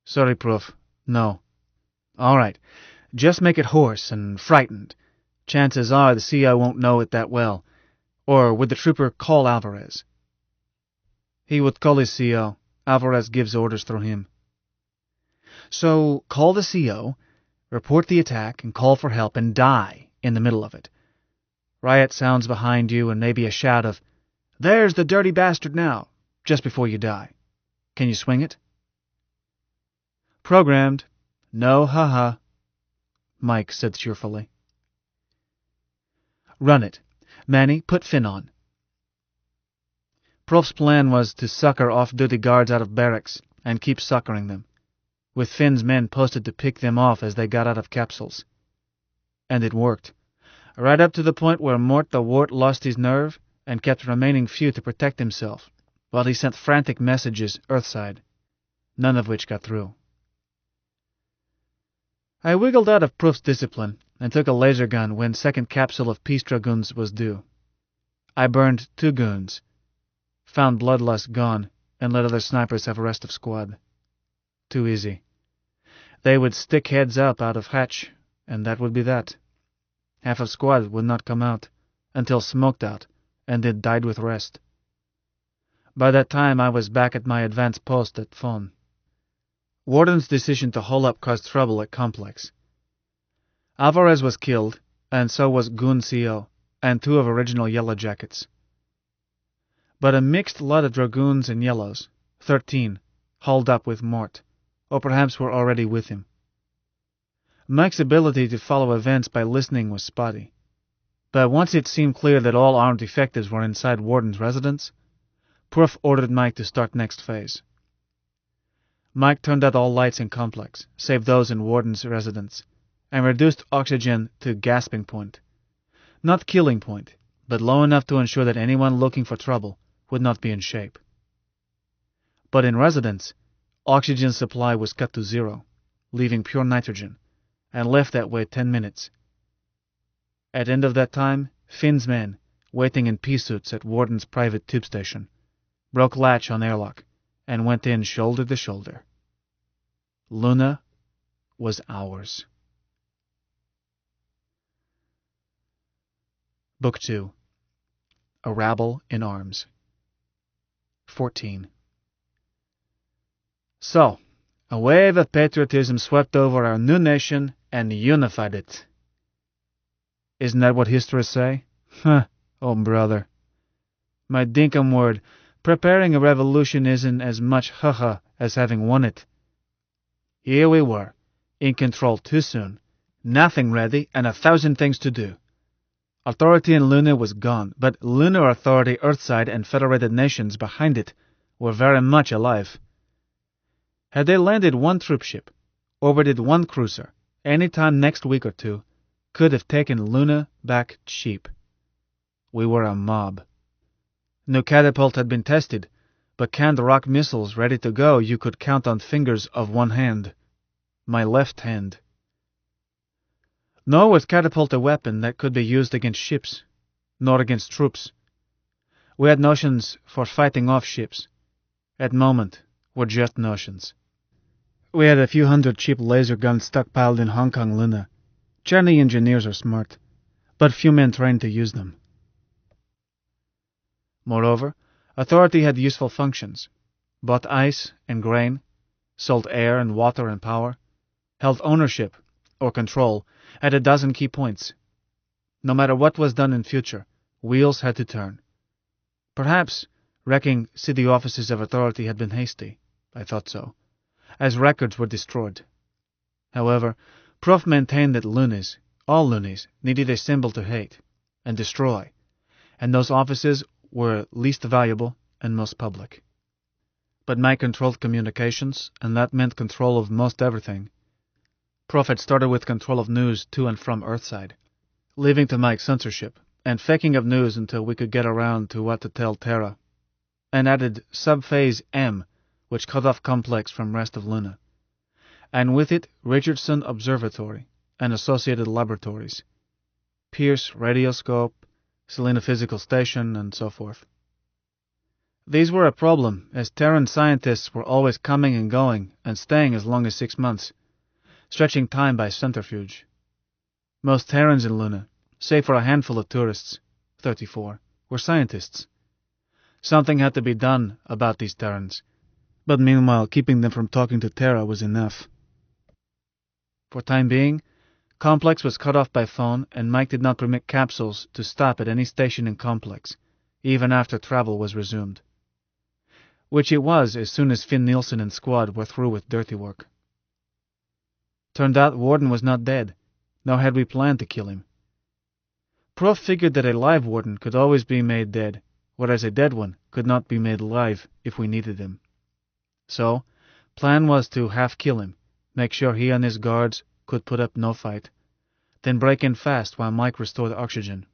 Sorry, Prof. No. All right. Just make it hoarse and frightened. Chances are the CO won't know it that well. Or would the trooper call Alvarez? He would call his CO. Alvarez gives orders through him. So call the CO, report the attack, and call for help, and die in the middle of it. Riot sounds behind you, and maybe a shout of, "There's the dirty bastard now," just before you die. Can you swing it? Programmed. No ha-ha, Mike said cheerfully. Run it. Manny, put Finn on. Prof's plan was to sucker off-duty guards out of barracks and keep suckering them, with Finn's men posted to pick them off as they got out of capsules. And it worked, right up to the point where Mort the Wart lost his nerve and kept remaining few to protect himself, while he sent frantic messages earthside, none of which got through. I wiggled out of Prof's discipline and took a laser gun when second capsule of Peace Dragoons was due. I burned 2 goons, found Bloodlust gone, and let other snipers have rest of squad. Too easy. They would stick heads up out of hatch, and that would be that. Half of squad would not come out, until smoked out, and it died with rest. By that time I was back at my advanced post at Fon. Warden's decision to hole up caused trouble at Complex. Alvarez was killed, and so was Goon CO, and 2 of original Yellow Jackets. But a mixed lot of Dragoons and Yellows, 13, hauled up with Mort, or perhaps were already with him. Mike's ability to follow events by listening was spotty, but once it seemed clear that all armed defectives were inside Warden's residence, Prof ordered Mike to start next phase. Mike turned out all lights in Complex, save those in Warden's residence, and reduced oxygen to gasping point. Not killing point, but low enough to ensure that anyone looking for trouble would not be in shape. But in residence, oxygen supply was cut to 0, leaving pure nitrogen, and left that way 10 minutes. At end of that time, Finn's men, waiting in pea suits at Warden's private tube station, broke latch on airlock and went in shoulder to shoulder. Luna was ours. Book 2. A Rabble in Arms. 14. So, a wave of patriotism swept over our new nation and unified it. Isn't that what history say? Huh, oh brother. My dinkum word, preparing a revolution isn't as much haha as having won it. Here we were, in control too soon, nothing ready, and 1,000 things to do. Authority in Luna was gone, but lunar authority Earthside and federated nations behind it were very much alive. Had they landed 1 troopship, orbited 1 cruiser, any time next week or 2, could have taken Luna back cheap. We were a mob. No catapult had been tested, but canned rock missiles ready to go you could count on fingers of 1 hand. My left hand. Nor was catapult a weapon that could be used against ships, nor against troops. We had notions for fighting off ships. At moment, were just notions. We had a few hundred cheap laser guns stockpiled in Hong Kong Luna. Chinese engineers are smart, but few men trained to use them. Moreover, authority had useful functions, bought ice and grain, sold air and water and power, held ownership, or control, at a dozen key points. No matter what was done in future, wheels had to turn. Perhaps wrecking city offices of authority had been hasty. I thought so, as records were destroyed. However, Prof maintained that Lunis, all Lunis, needed a symbol to hate and destroy, and those offices were least valuable and most public. But Mike controlled communications, and that meant control of most everything. Prof had started with control of news to and from Earthside, leaving to Mike censorship, and faking of news until we could get around to what to tell Terra, and added Subphase M, which cut off Complex from rest of Luna, and with it Richardson Observatory and associated laboratories, Pierce Radioscope, Selena Physical Station, and so forth. These were a problem, as Terran scientists were always coming and going and staying as long as 6 months, stretching time by centrifuge. Most Terrans in Luna, save for a handful of tourists, 34, were scientists. Something had to be done about these Terrans, but meanwhile keeping them from talking to Terra was enough. For time being, Complex was cut off by phone, and Mike did not permit capsules to stop at any station in Complex, even after travel was resumed. Which it was as soon as Finn Nielsen and squad were through with dirty work. Turned out Warden was not dead, nor had we planned to kill him. Prof figured that a live Warden could always be made dead, whereas a dead one could not be made alive if we needed him. So, plan was to half-kill him, make sure he and his guards could put up no fight, then break in fast while Mike restored oxygen.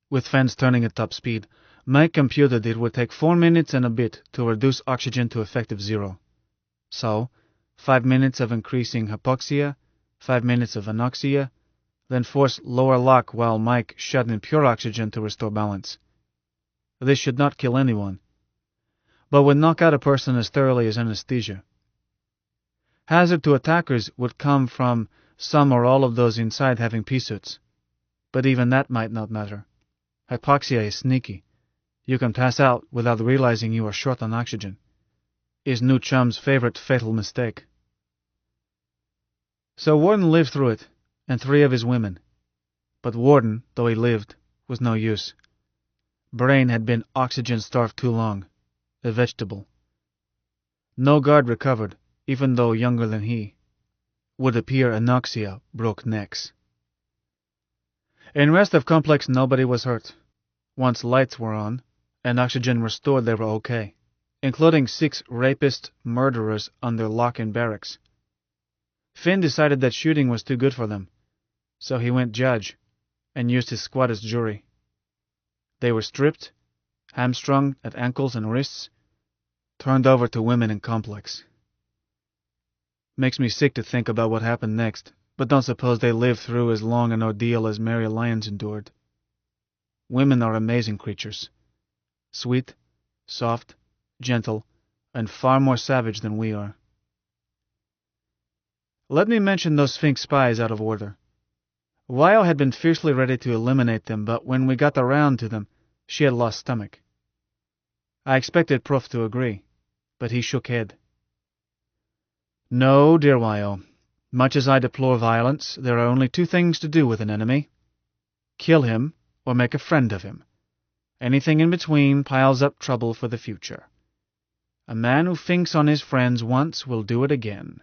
With fans turning at top speed, Mike computed it would take 4 minutes and a bit to reduce oxygen to effective 0. So, 5 minutes of increasing hypoxia, 5 minutes of anoxia, then force lower lock while Mike shut in pure oxygen to restore balance. This should not kill anyone, but would knock out a person as thoroughly as anesthesia. Hazard to attackers would come from some or all of those inside having P-suits, but even that might not matter. Hypoxia is sneaky. You can pass out without realizing you are short on oxygen. His new chum's favorite fatal mistake. So Warden lived through it, and 3 of his women. But Warden, though he lived, was no use. Brain had been oxygen-starved too long. A vegetable. No guard recovered, even though younger than he. Would appear anoxia broke necks. In rest of Complex nobody was hurt. Once lights were on, and oxygen restored, they were okay, including 6 rapist murderers under lock in barracks. Finn decided that shooting was too good for them, so he went judge, and used his squad as jury. They were stripped, hamstrung at ankles and wrists, turned over to women in Complex. Makes me sick to think about what happened next, but don't suppose they lived through as long an ordeal as Mary Lyons endured. Women are amazing creatures. Sweet, soft, gentle, and far more savage than we are. Let me mention those Sphinx spies out of order. Wyo had been fiercely ready to eliminate them, but when we got around to them, she had lost stomach. I expected Prof to agree, but he shook head. No, dear Wyo. Much as I deplore violence, there are only 2 things to do with an enemy. Kill him, or make a friend of him. Anything in between piles up trouble for the future. A man who thinks on his friends once will do it again,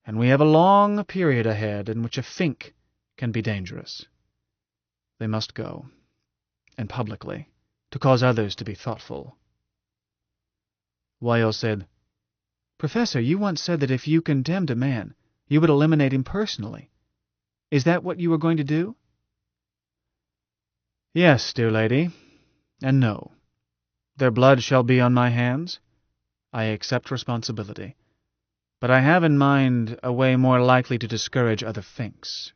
and we have a long period ahead in which a think can be dangerous. They must go, and publicly, to cause others to be thoughtful. Wyo said, Professor, you once said that if you condemned a man, you would eliminate him personally. Is that what you were going to do? Yes, dear lady, and no. Their blood shall be on my hands. I accept responsibility. But I have in mind a way more likely to discourage other thinks.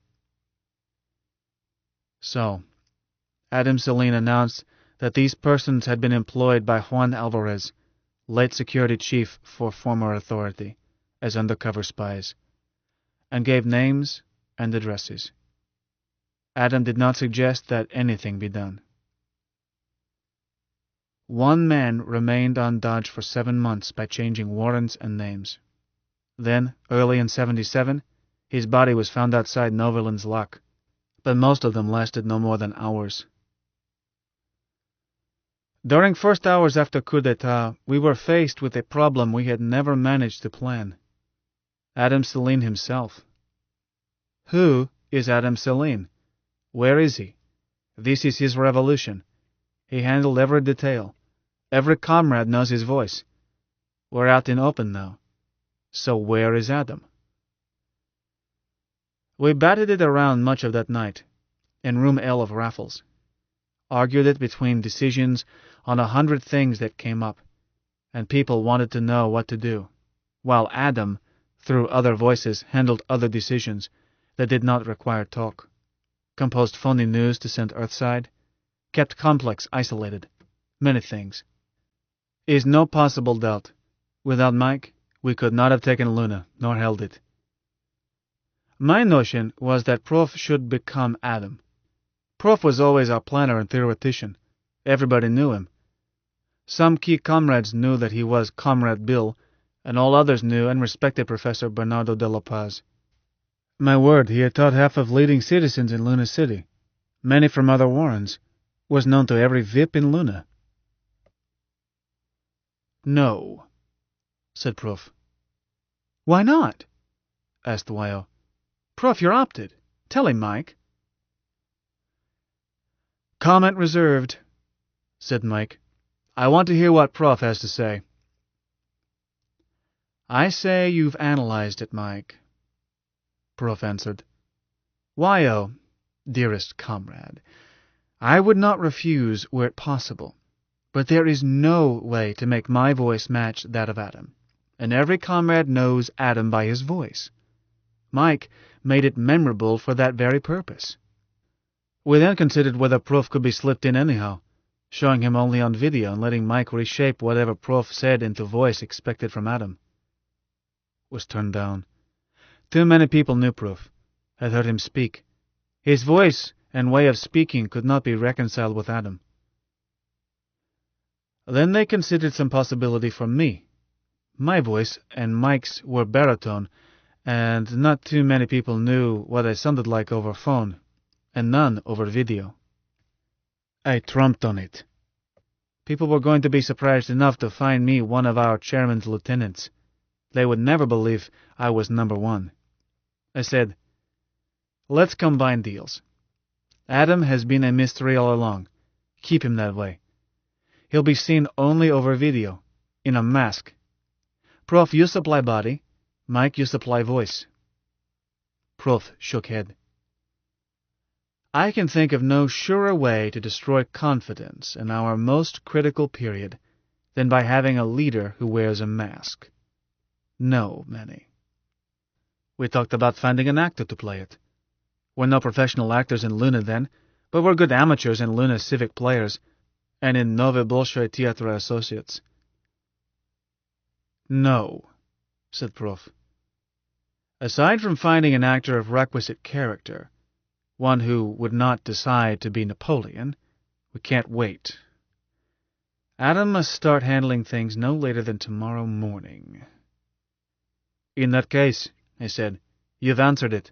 So, Adam Celine announced that these persons had been employed by Juan Alvarez, late security chief for former authority, as undercover spies, and gave names and addresses. Adam did not suggest that anything be done. 1 man remained on Dodge for 7 months by changing warrants and names. Then, early in 77, his body was found outside Novalin's lock, but most of them lasted no more than hours. During first hours after coup d'etat, we were faced with a problem we had never managed to plan. Adam Celine himself. Who is Adam Celine? Where is he? This is his revolution. He handled every detail. Every comrade knows his voice. We're out in open now. So where is Adam? We batted it around much of that night, in room L of Raffles. Argued it between decisions on 100 things that came up, and people wanted to know what to do, while Adam, through other voices, handled other decisions that did not require talk, composed phony news to send Earthside, kept Complex isolated, many things. Is no possible doubt. Without Mike, we could not have taken Luna, nor held it. My notion was that Prof should become Adam. Prof was always our planner and theoretician. Everybody knew him. Some key comrades knew that he was Comrade Bill, and all others knew and respected Professor Bernardo de la Paz. My word, he had taught half of leading citizens in Luna City, many from other warrens, was known to every VIP in Luna. No, said Prof. Why not? Asked Wyo. Prof, you're opted. Tell him, Mike. Comment reserved, said Mike. I want to hear what Prof has to say. I say you've analyzed it, Mike, Prof answered. Wyo, dearest comrade, I would not refuse were it possible, but there is no way to make my voice match that of Adam, and every comrade knows Adam by his voice. Mike made it memorable for that very purpose. We then considered whether Prof could be slipped in anyhow, showing him only on video and letting Mike reshape whatever Prof said into voice expected from Adam. Was turned down. Too many people knew Prof, had heard him speak. His voice and way of speaking could not be reconciled with Adam. Then they considered some possibility for me. My voice and Mike's were baritone, and not too many people knew what I sounded like over phone, and none over video. I trumped on it. People were going to be surprised enough to find me one of our chairman's lieutenants. They would never believe I was number one. I said, let's combine deals. Adam has been a mystery all along. Keep him that way. He'll be seen only over video, in a mask. Prof, you supply body. Mike, you supply voice. Prof shook head. I can think of no surer way to destroy confidence in our most critical period than by having a leader who wears a mask. No, Manny. We talked about finding an actor to play it. We're no professional actors in Luna then, but we're good amateurs in Luna civic players, and in Nove Bolshoi Teatra associates. No, said Prof. Aside from finding an actor of requisite character, one who would not decide to be Napoleon, we can't wait. Adam must start handling things no later than tomorrow morning. In that case, I said, you've answered it.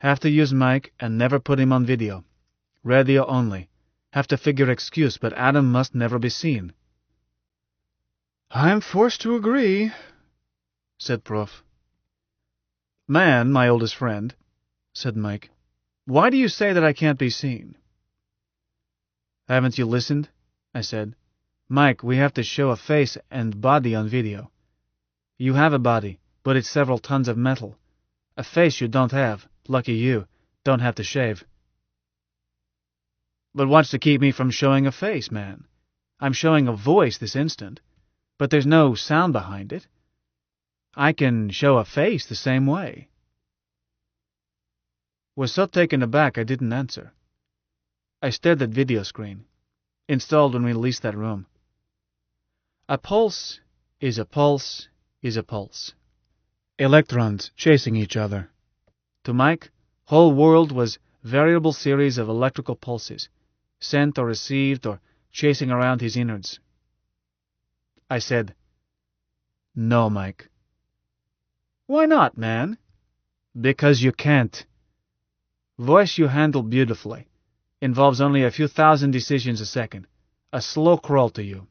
Have to use Mike and never put him on video. Radio only. Have to figure excuse, but Adam must never be seen. I'm forced to agree, said Prof. Man, my oldest friend, said Mike, why do you say that I can't be seen? Haven't you listened? I said. Mike, we have to show a face and body on video. You have a body, but it's several tons of metal. A face you don't have, lucky you, don't have to shave. But what's to keep me from showing a face, man? I'm showing a voice this instant, but there's no sound behind it. I can show a face the same way. Was so taken aback I didn't answer. I stared at video screen, installed when we leased that room. A pulse is a pulse is a pulse. Electrons chasing each other. To Mike, whole world was variable series of electrical pulses, sent or received or chasing around his innards. I said, no, Mike. Why not, man? Because you can't. Voice you handle beautifully. Involves only a few thousand decisions a second. A slow crawl to you.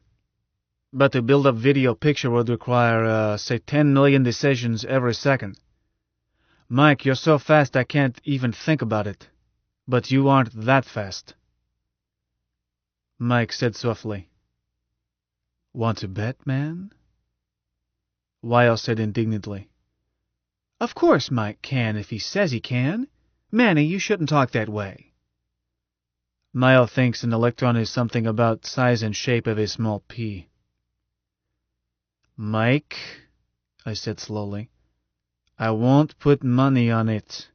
But to build up video picture would require, say, 10 million decisions every second. Mike, you're so fast I can't even think about it. But you aren't that fast. Mike said softly. Want to bet, man? Wyo said indignantly. Of course Mike can if he says he can. Manny, you shouldn't talk that way. Myo thinks an electron is something about size and shape of a small pea. Mike, I said slowly, I won't put money on it.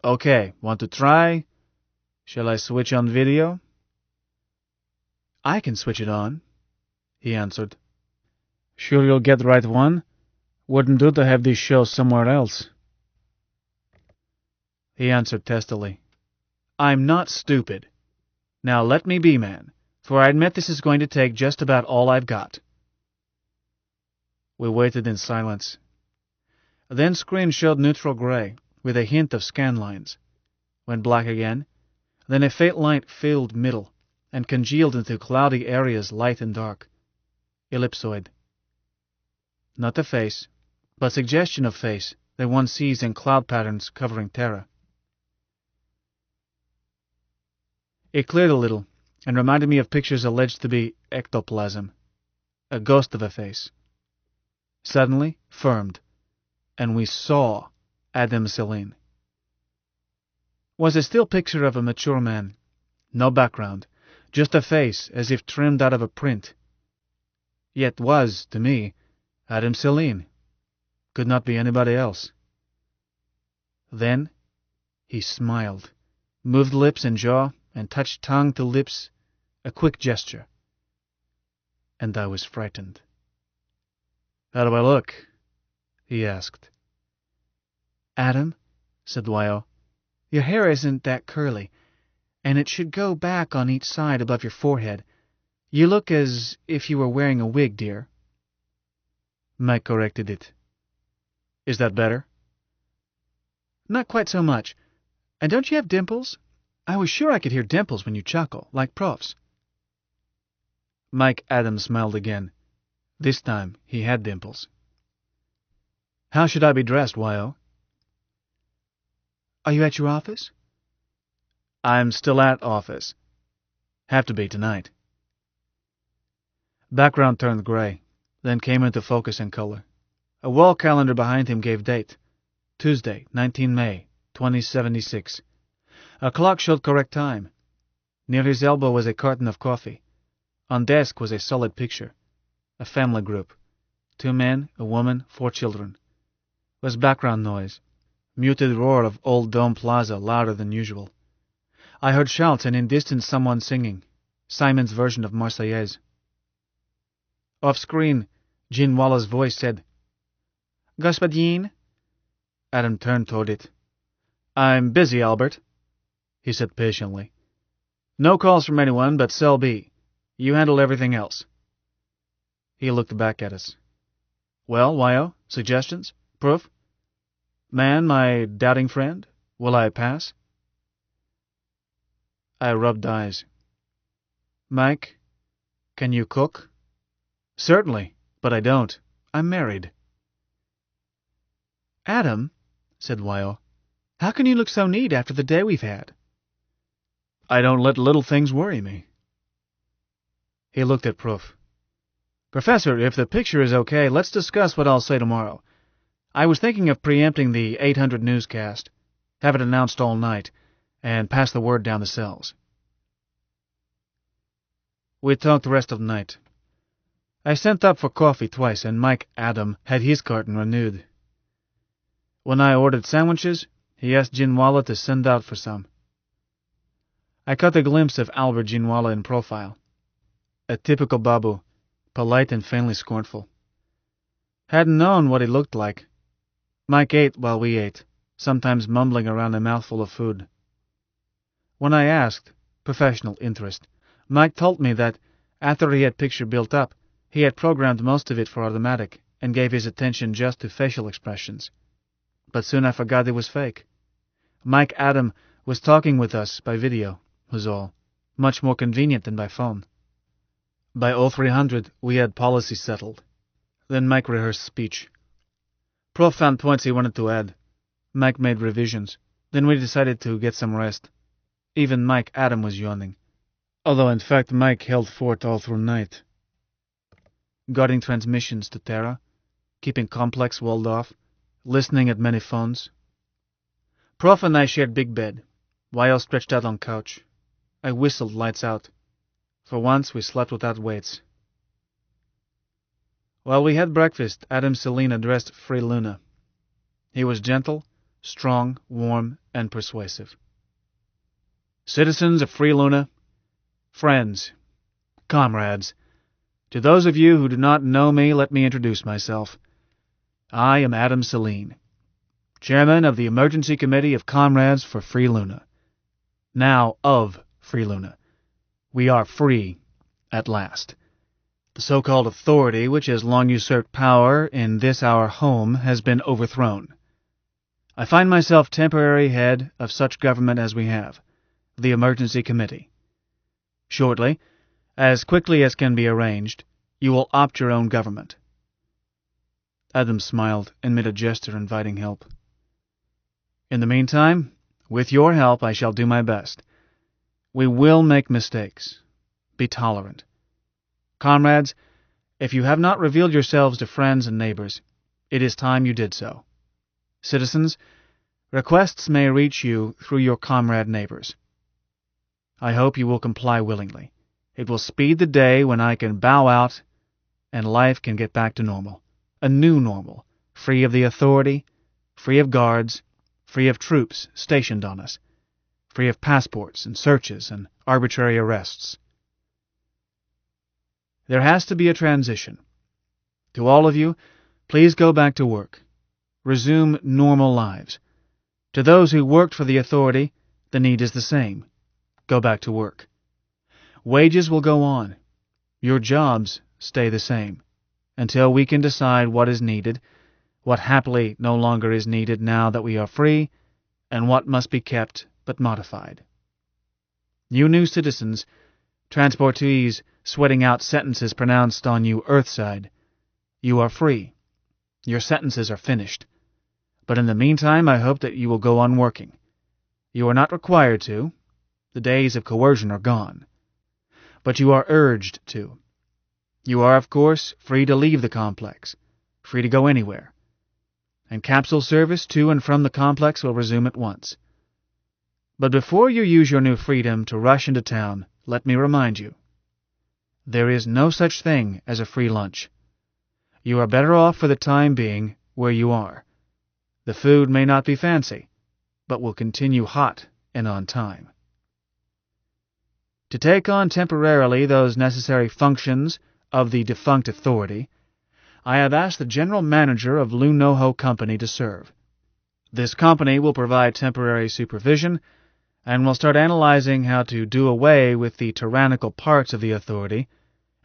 Okay, want to try? Shall I switch on video? I can switch it on, he answered. Sure you'll get the right one? Wouldn't do to have this show somewhere else. He answered testily. I'm not stupid. Now let me be, man, for I admit this is going to take just about all I've got. We waited in silence. Then screen showed neutral gray, with a hint of scan lines. Went black again. Then a faint light filled middle, and congealed into cloudy areas light and dark. Ellipsoid. Not a face, but suggestion of face that one sees in cloud patterns covering Terra. It cleared a little, and reminded me of pictures alleged to be ectoplasm, a ghost of a face. Suddenly firmed, and we saw Adam Celine. Was a still picture of a mature man, no background, just a face as if trimmed out of a print. Yet was, to me, Adam Celine. Could not be anybody else. Then he smiled, moved lips and jaw, and touched tongue to lips, a quick gesture. And I was frightened. How do I look? He asked. Adam, said Wyo, your hair isn't that curly, and it should go back on each side above your forehead. You look as if you were wearing a wig, dear. Mike corrected it. Is that better? Not quite so much. And don't you have dimples? I was sure I could hear dimples when you chuckle, like Prof's. Mike Adams smiled again. This time he had dimples. How should I be dressed, Wyo? Are you at your office? I'm still at office. Have to be tonight. Background turned gray, then came into focus in color. A wall calendar behind him gave date. Tuesday, 19 May, 2076. A clock showed correct time. Near his elbow was a carton of coffee. On desk was a solid picture. A family group. 2 men, a woman, 4 children. Was background noise. Muted roar of Old Dome Plaza louder than usual. I heard shouts and in distance someone singing. Simon's version of Marseillaise. Off-screen, Jean Wallace's voice said, Господин? Adam turned toward it. I'm busy, Albert, he said patiently. No calls from anyone but Cell B. You handle everything else. He looked back at us. Well, Wyo, suggestions? Proof? Man, my doubting friend, will I pass? I rubbed eyes. Mike, can you cook? Certainly, but I don't. I'm married. Adam, said Wyo, how can you look so neat after the day we've had? I don't let little things worry me. He looked at Proof. Professor, if the picture is okay, let's discuss what I'll say tomorrow. I was thinking of preempting the 800 newscast, have it announced all night, and pass the word down the cells. We talked the rest of the night. I sent up for coffee twice, and Mike Adam had his carton renewed. When I ordered sandwiches, he asked Jinwala to send out for some. I caught a glimpse of Albert Jinwala in profile. A typical Babu, polite and faintly scornful. Hadn't known what he looked like. Mike ate while we ate, sometimes mumbling around a mouthful of food. When I asked, professional interest, Mike told me that, after he had picture built up, he had programmed most of it for automatic and gave his attention just to facial expressions. But soon I forgot it was fake. Mike Adam was talking with us by video, was all, much more convenient than by phone. By 0300, we had policy settled. Then Mike rehearsed speech. Prof found points he wanted to add. Mike made revisions. Then we decided to get some rest. Even Mike Adam was yawning. Although, in fact, Mike held fort all through night, guarding transmissions to Terra, keeping complex walled off, listening at many phones. Prof and I shared big bed, Weil stretched out on couch. I whistled lights out. For once, we slept without weights. While we had breakfast, Adam Celine addressed Free Luna. He was gentle, strong, warm, and persuasive. Citizens of Free Luna, friends, comrades, to those of you who do not know me, let me introduce myself. I am Adam Celine, chairman of the Emergency Committee of Comrades for Free Luna. Now of Free Luna. We are free, at last. The so-called authority, which has long usurped power in this our home, has been overthrown. I find myself temporary head of such government as we have, the Emergency Committee. Shortly, as quickly as can be arranged, you will opt your own government. Adam smiled and made a gesture inviting help. In the meantime, with your help, I shall do my best. We will make mistakes. Be tolerant. Comrades, if you have not revealed yourselves to friends and neighbors, it is time you did so. Citizens, requests may reach you through your comrade neighbors. I hope you will comply willingly. It will speed the day when I can bow out and life can get back to normal. A new normal, free of the authority, free of guards, free of troops stationed on us, free of passports and searches and arbitrary arrests. There has to be a transition. To all of you, please go back to work. Resume normal lives. To those who worked for the authority, the need is the same. Go back to work. Wages will go on. Your jobs stay the same, until we can decide what is needed, what happily no longer is needed now that we are free, and what must be kept but modified. You new citizens, transportees sweating out sentences pronounced on you Earthside, you are free. Your sentences are finished. But in the meantime, I hope that you will go on working. You are not required to. The days of coercion are gone. But you are urged to. You are, of course, free to leave the complex, free to go anywhere. And capsule service to and from the complex will resume at once. But before you use your new freedom to rush into town, let me remind you, there is no such thing as a free lunch. You are better off for the time being where you are. The food may not be fancy, but will continue hot and on time. To take on temporarily those necessary functions of the defunct authority, I have asked the general manager of Lunoho Company to serve. This company will provide temporary supervision and will start analyzing how to do away with the tyrannical parts of the authority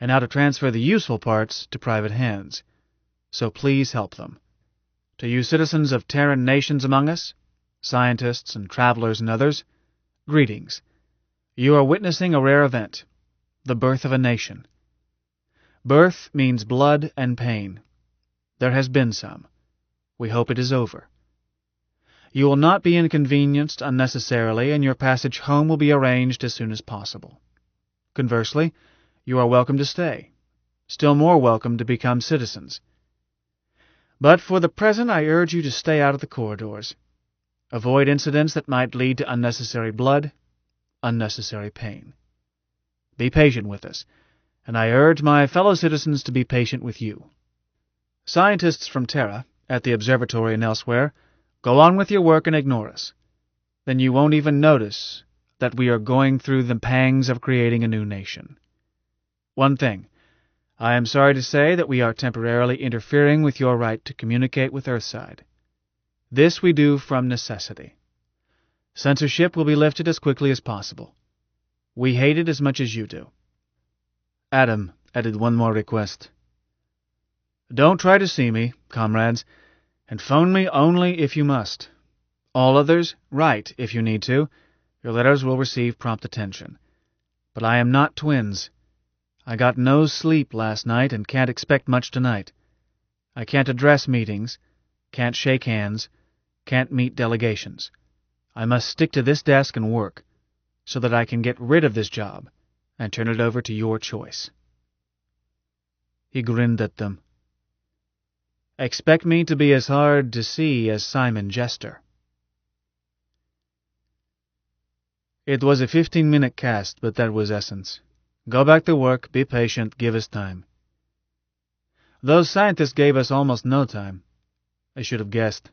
and how to transfer the useful parts to private hands. So please help them. To you citizens of Terran nations among us, scientists and travelers and others, greetings. You are witnessing a rare event, the birth of a nation. Birth means blood and pain. There has been some. We hope it is over. You will not be inconvenienced unnecessarily, and your passage home will be arranged as soon as possible. Conversely, you are welcome to stay, still more welcome to become citizens. But for the present I urge you to stay out of the corridors. Avoid incidents that might lead to unnecessary blood, unnecessary pain. Be patient with us, and I urge my fellow citizens to be patient with you. Scientists from Terra, at the observatory and elsewhere, go on with your work and ignore us. Then you won't even notice that we are going through the pangs of creating a new nation. One thing. I am sorry to say that we are temporarily interfering with your right to communicate with Earthside. This we do from necessity. Censorship will be lifted as quickly as possible. We hate it as much as you do. Adam added one more request. Don't try to see me, comrades, and phone me only if you must. All others, write if you need to. Your letters will receive prompt attention. But I am not twins. I got no sleep last night and can't expect much tonight. I can't address meetings, can't shake hands, can't meet delegations. I must stick to this desk and work, so that I can get rid of this job, and turn it over to your choice." He grinned at them. "Expect me to be as hard to see as Simon Jester." It was a 15-minute cast, but that was essence. Go back to work, be patient, give us time. Those scientists gave us almost no time. I should have guessed.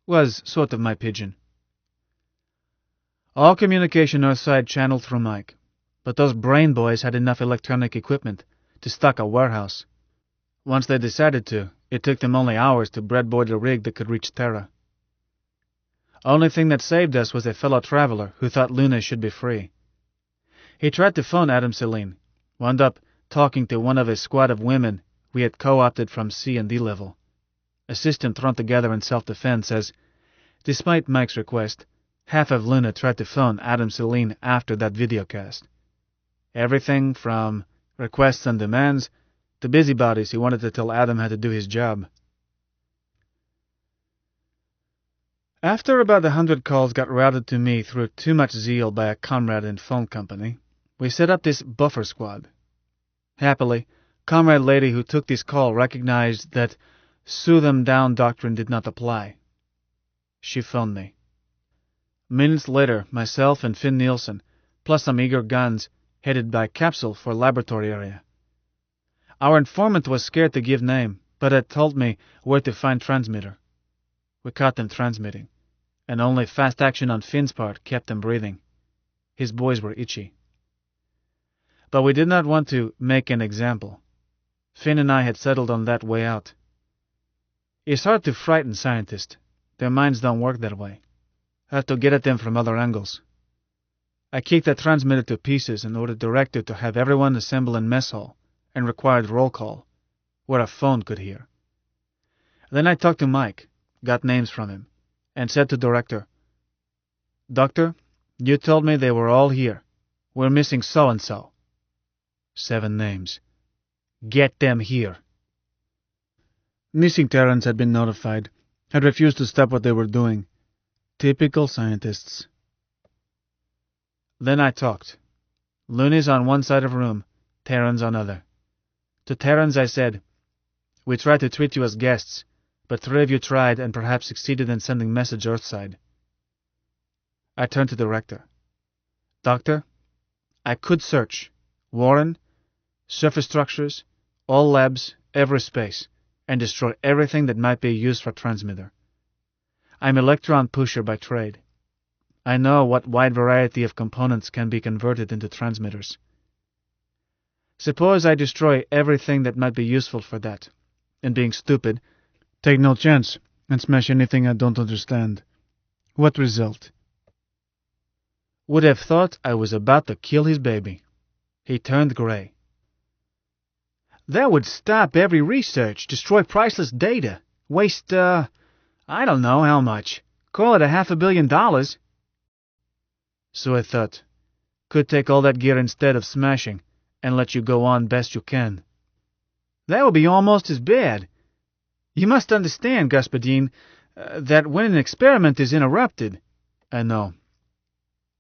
Was sort of my pigeon. All communication Earthside channeled through Mike, but those brain boys had enough electronic equipment to stock a warehouse. Once they decided to, it took them only hours to breadboard a rig that could reach Terra. Only thing that saved us was a fellow traveler who thought Luna should be free. He tried to phone Adam Celine, wound up talking to one of a squad of women we had co-opted from C&D level. A system thrown together in self-defense as, despite Mike's request, half of Luna tried to phone Adam Celine after that videocast. Everything from requests and demands to busybodies who wanted to tell Adam how to do his job. After about 100 calls got routed to me through too much zeal by a comrade in phone company, we set up this buffer squad. Happily, comrade lady who took this call recognized that sue them down doctrine did not apply. She phoned me. Minutes later, myself and Finn Nielsen, plus some eager guns, headed by capsule for laboratory area. Our informant was scared to give name, but had told me where to find transmitter. We caught them transmitting, and only fast action on Finn's part kept them breathing. His boys were itchy. But we did not want to make an example. Finn and I had settled on that way out. It's hard to frighten scientists. Their minds don't work that way. I have to get at them from other angles. I kicked that transmitter to pieces and ordered director to have everyone assemble in mess hall and required roll call, where a phone could hear. Then I talked to Mike, got names from him, and said to director, "Doctor, you told me they were all here. We're missing so-and-so." 7 names. "Get them here." Missing Terrans had been notified, had refused to stop what they were doing. Typical scientists. Then I talked. Loonies on one side of room, Terrans on other. To Terrans I said, "We tried to treat you as guests, but 3 of you tried and perhaps succeeded in sending message Earthside." I turned to director. "Doctor, I could search Warren, surface structures, all labs, every space, and destroy everything that might be used for transmitter. I'm electron pusher by trade. I know what wide variety of components can be converted into transmitters. Suppose I destroy everything that might be useful for that, and being stupid, take no chance and smash anything I don't understand. What result?" Would have thought I was about to kill his baby. He turned gray. "That would stop every research, destroy priceless data, waste, I don't know how much. Call it $500 million. So I thought, could take all that gear instead of smashing, and let you go on best you can. That would be almost as bad. You must understand, Gaspadine, that when an experiment is interrupted—" "I know.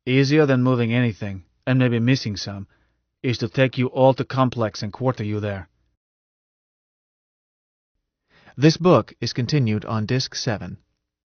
Easier than moving anything, and maybe missing some, is to take you all to Complex and quarter you there." This book is continued on Disc 7.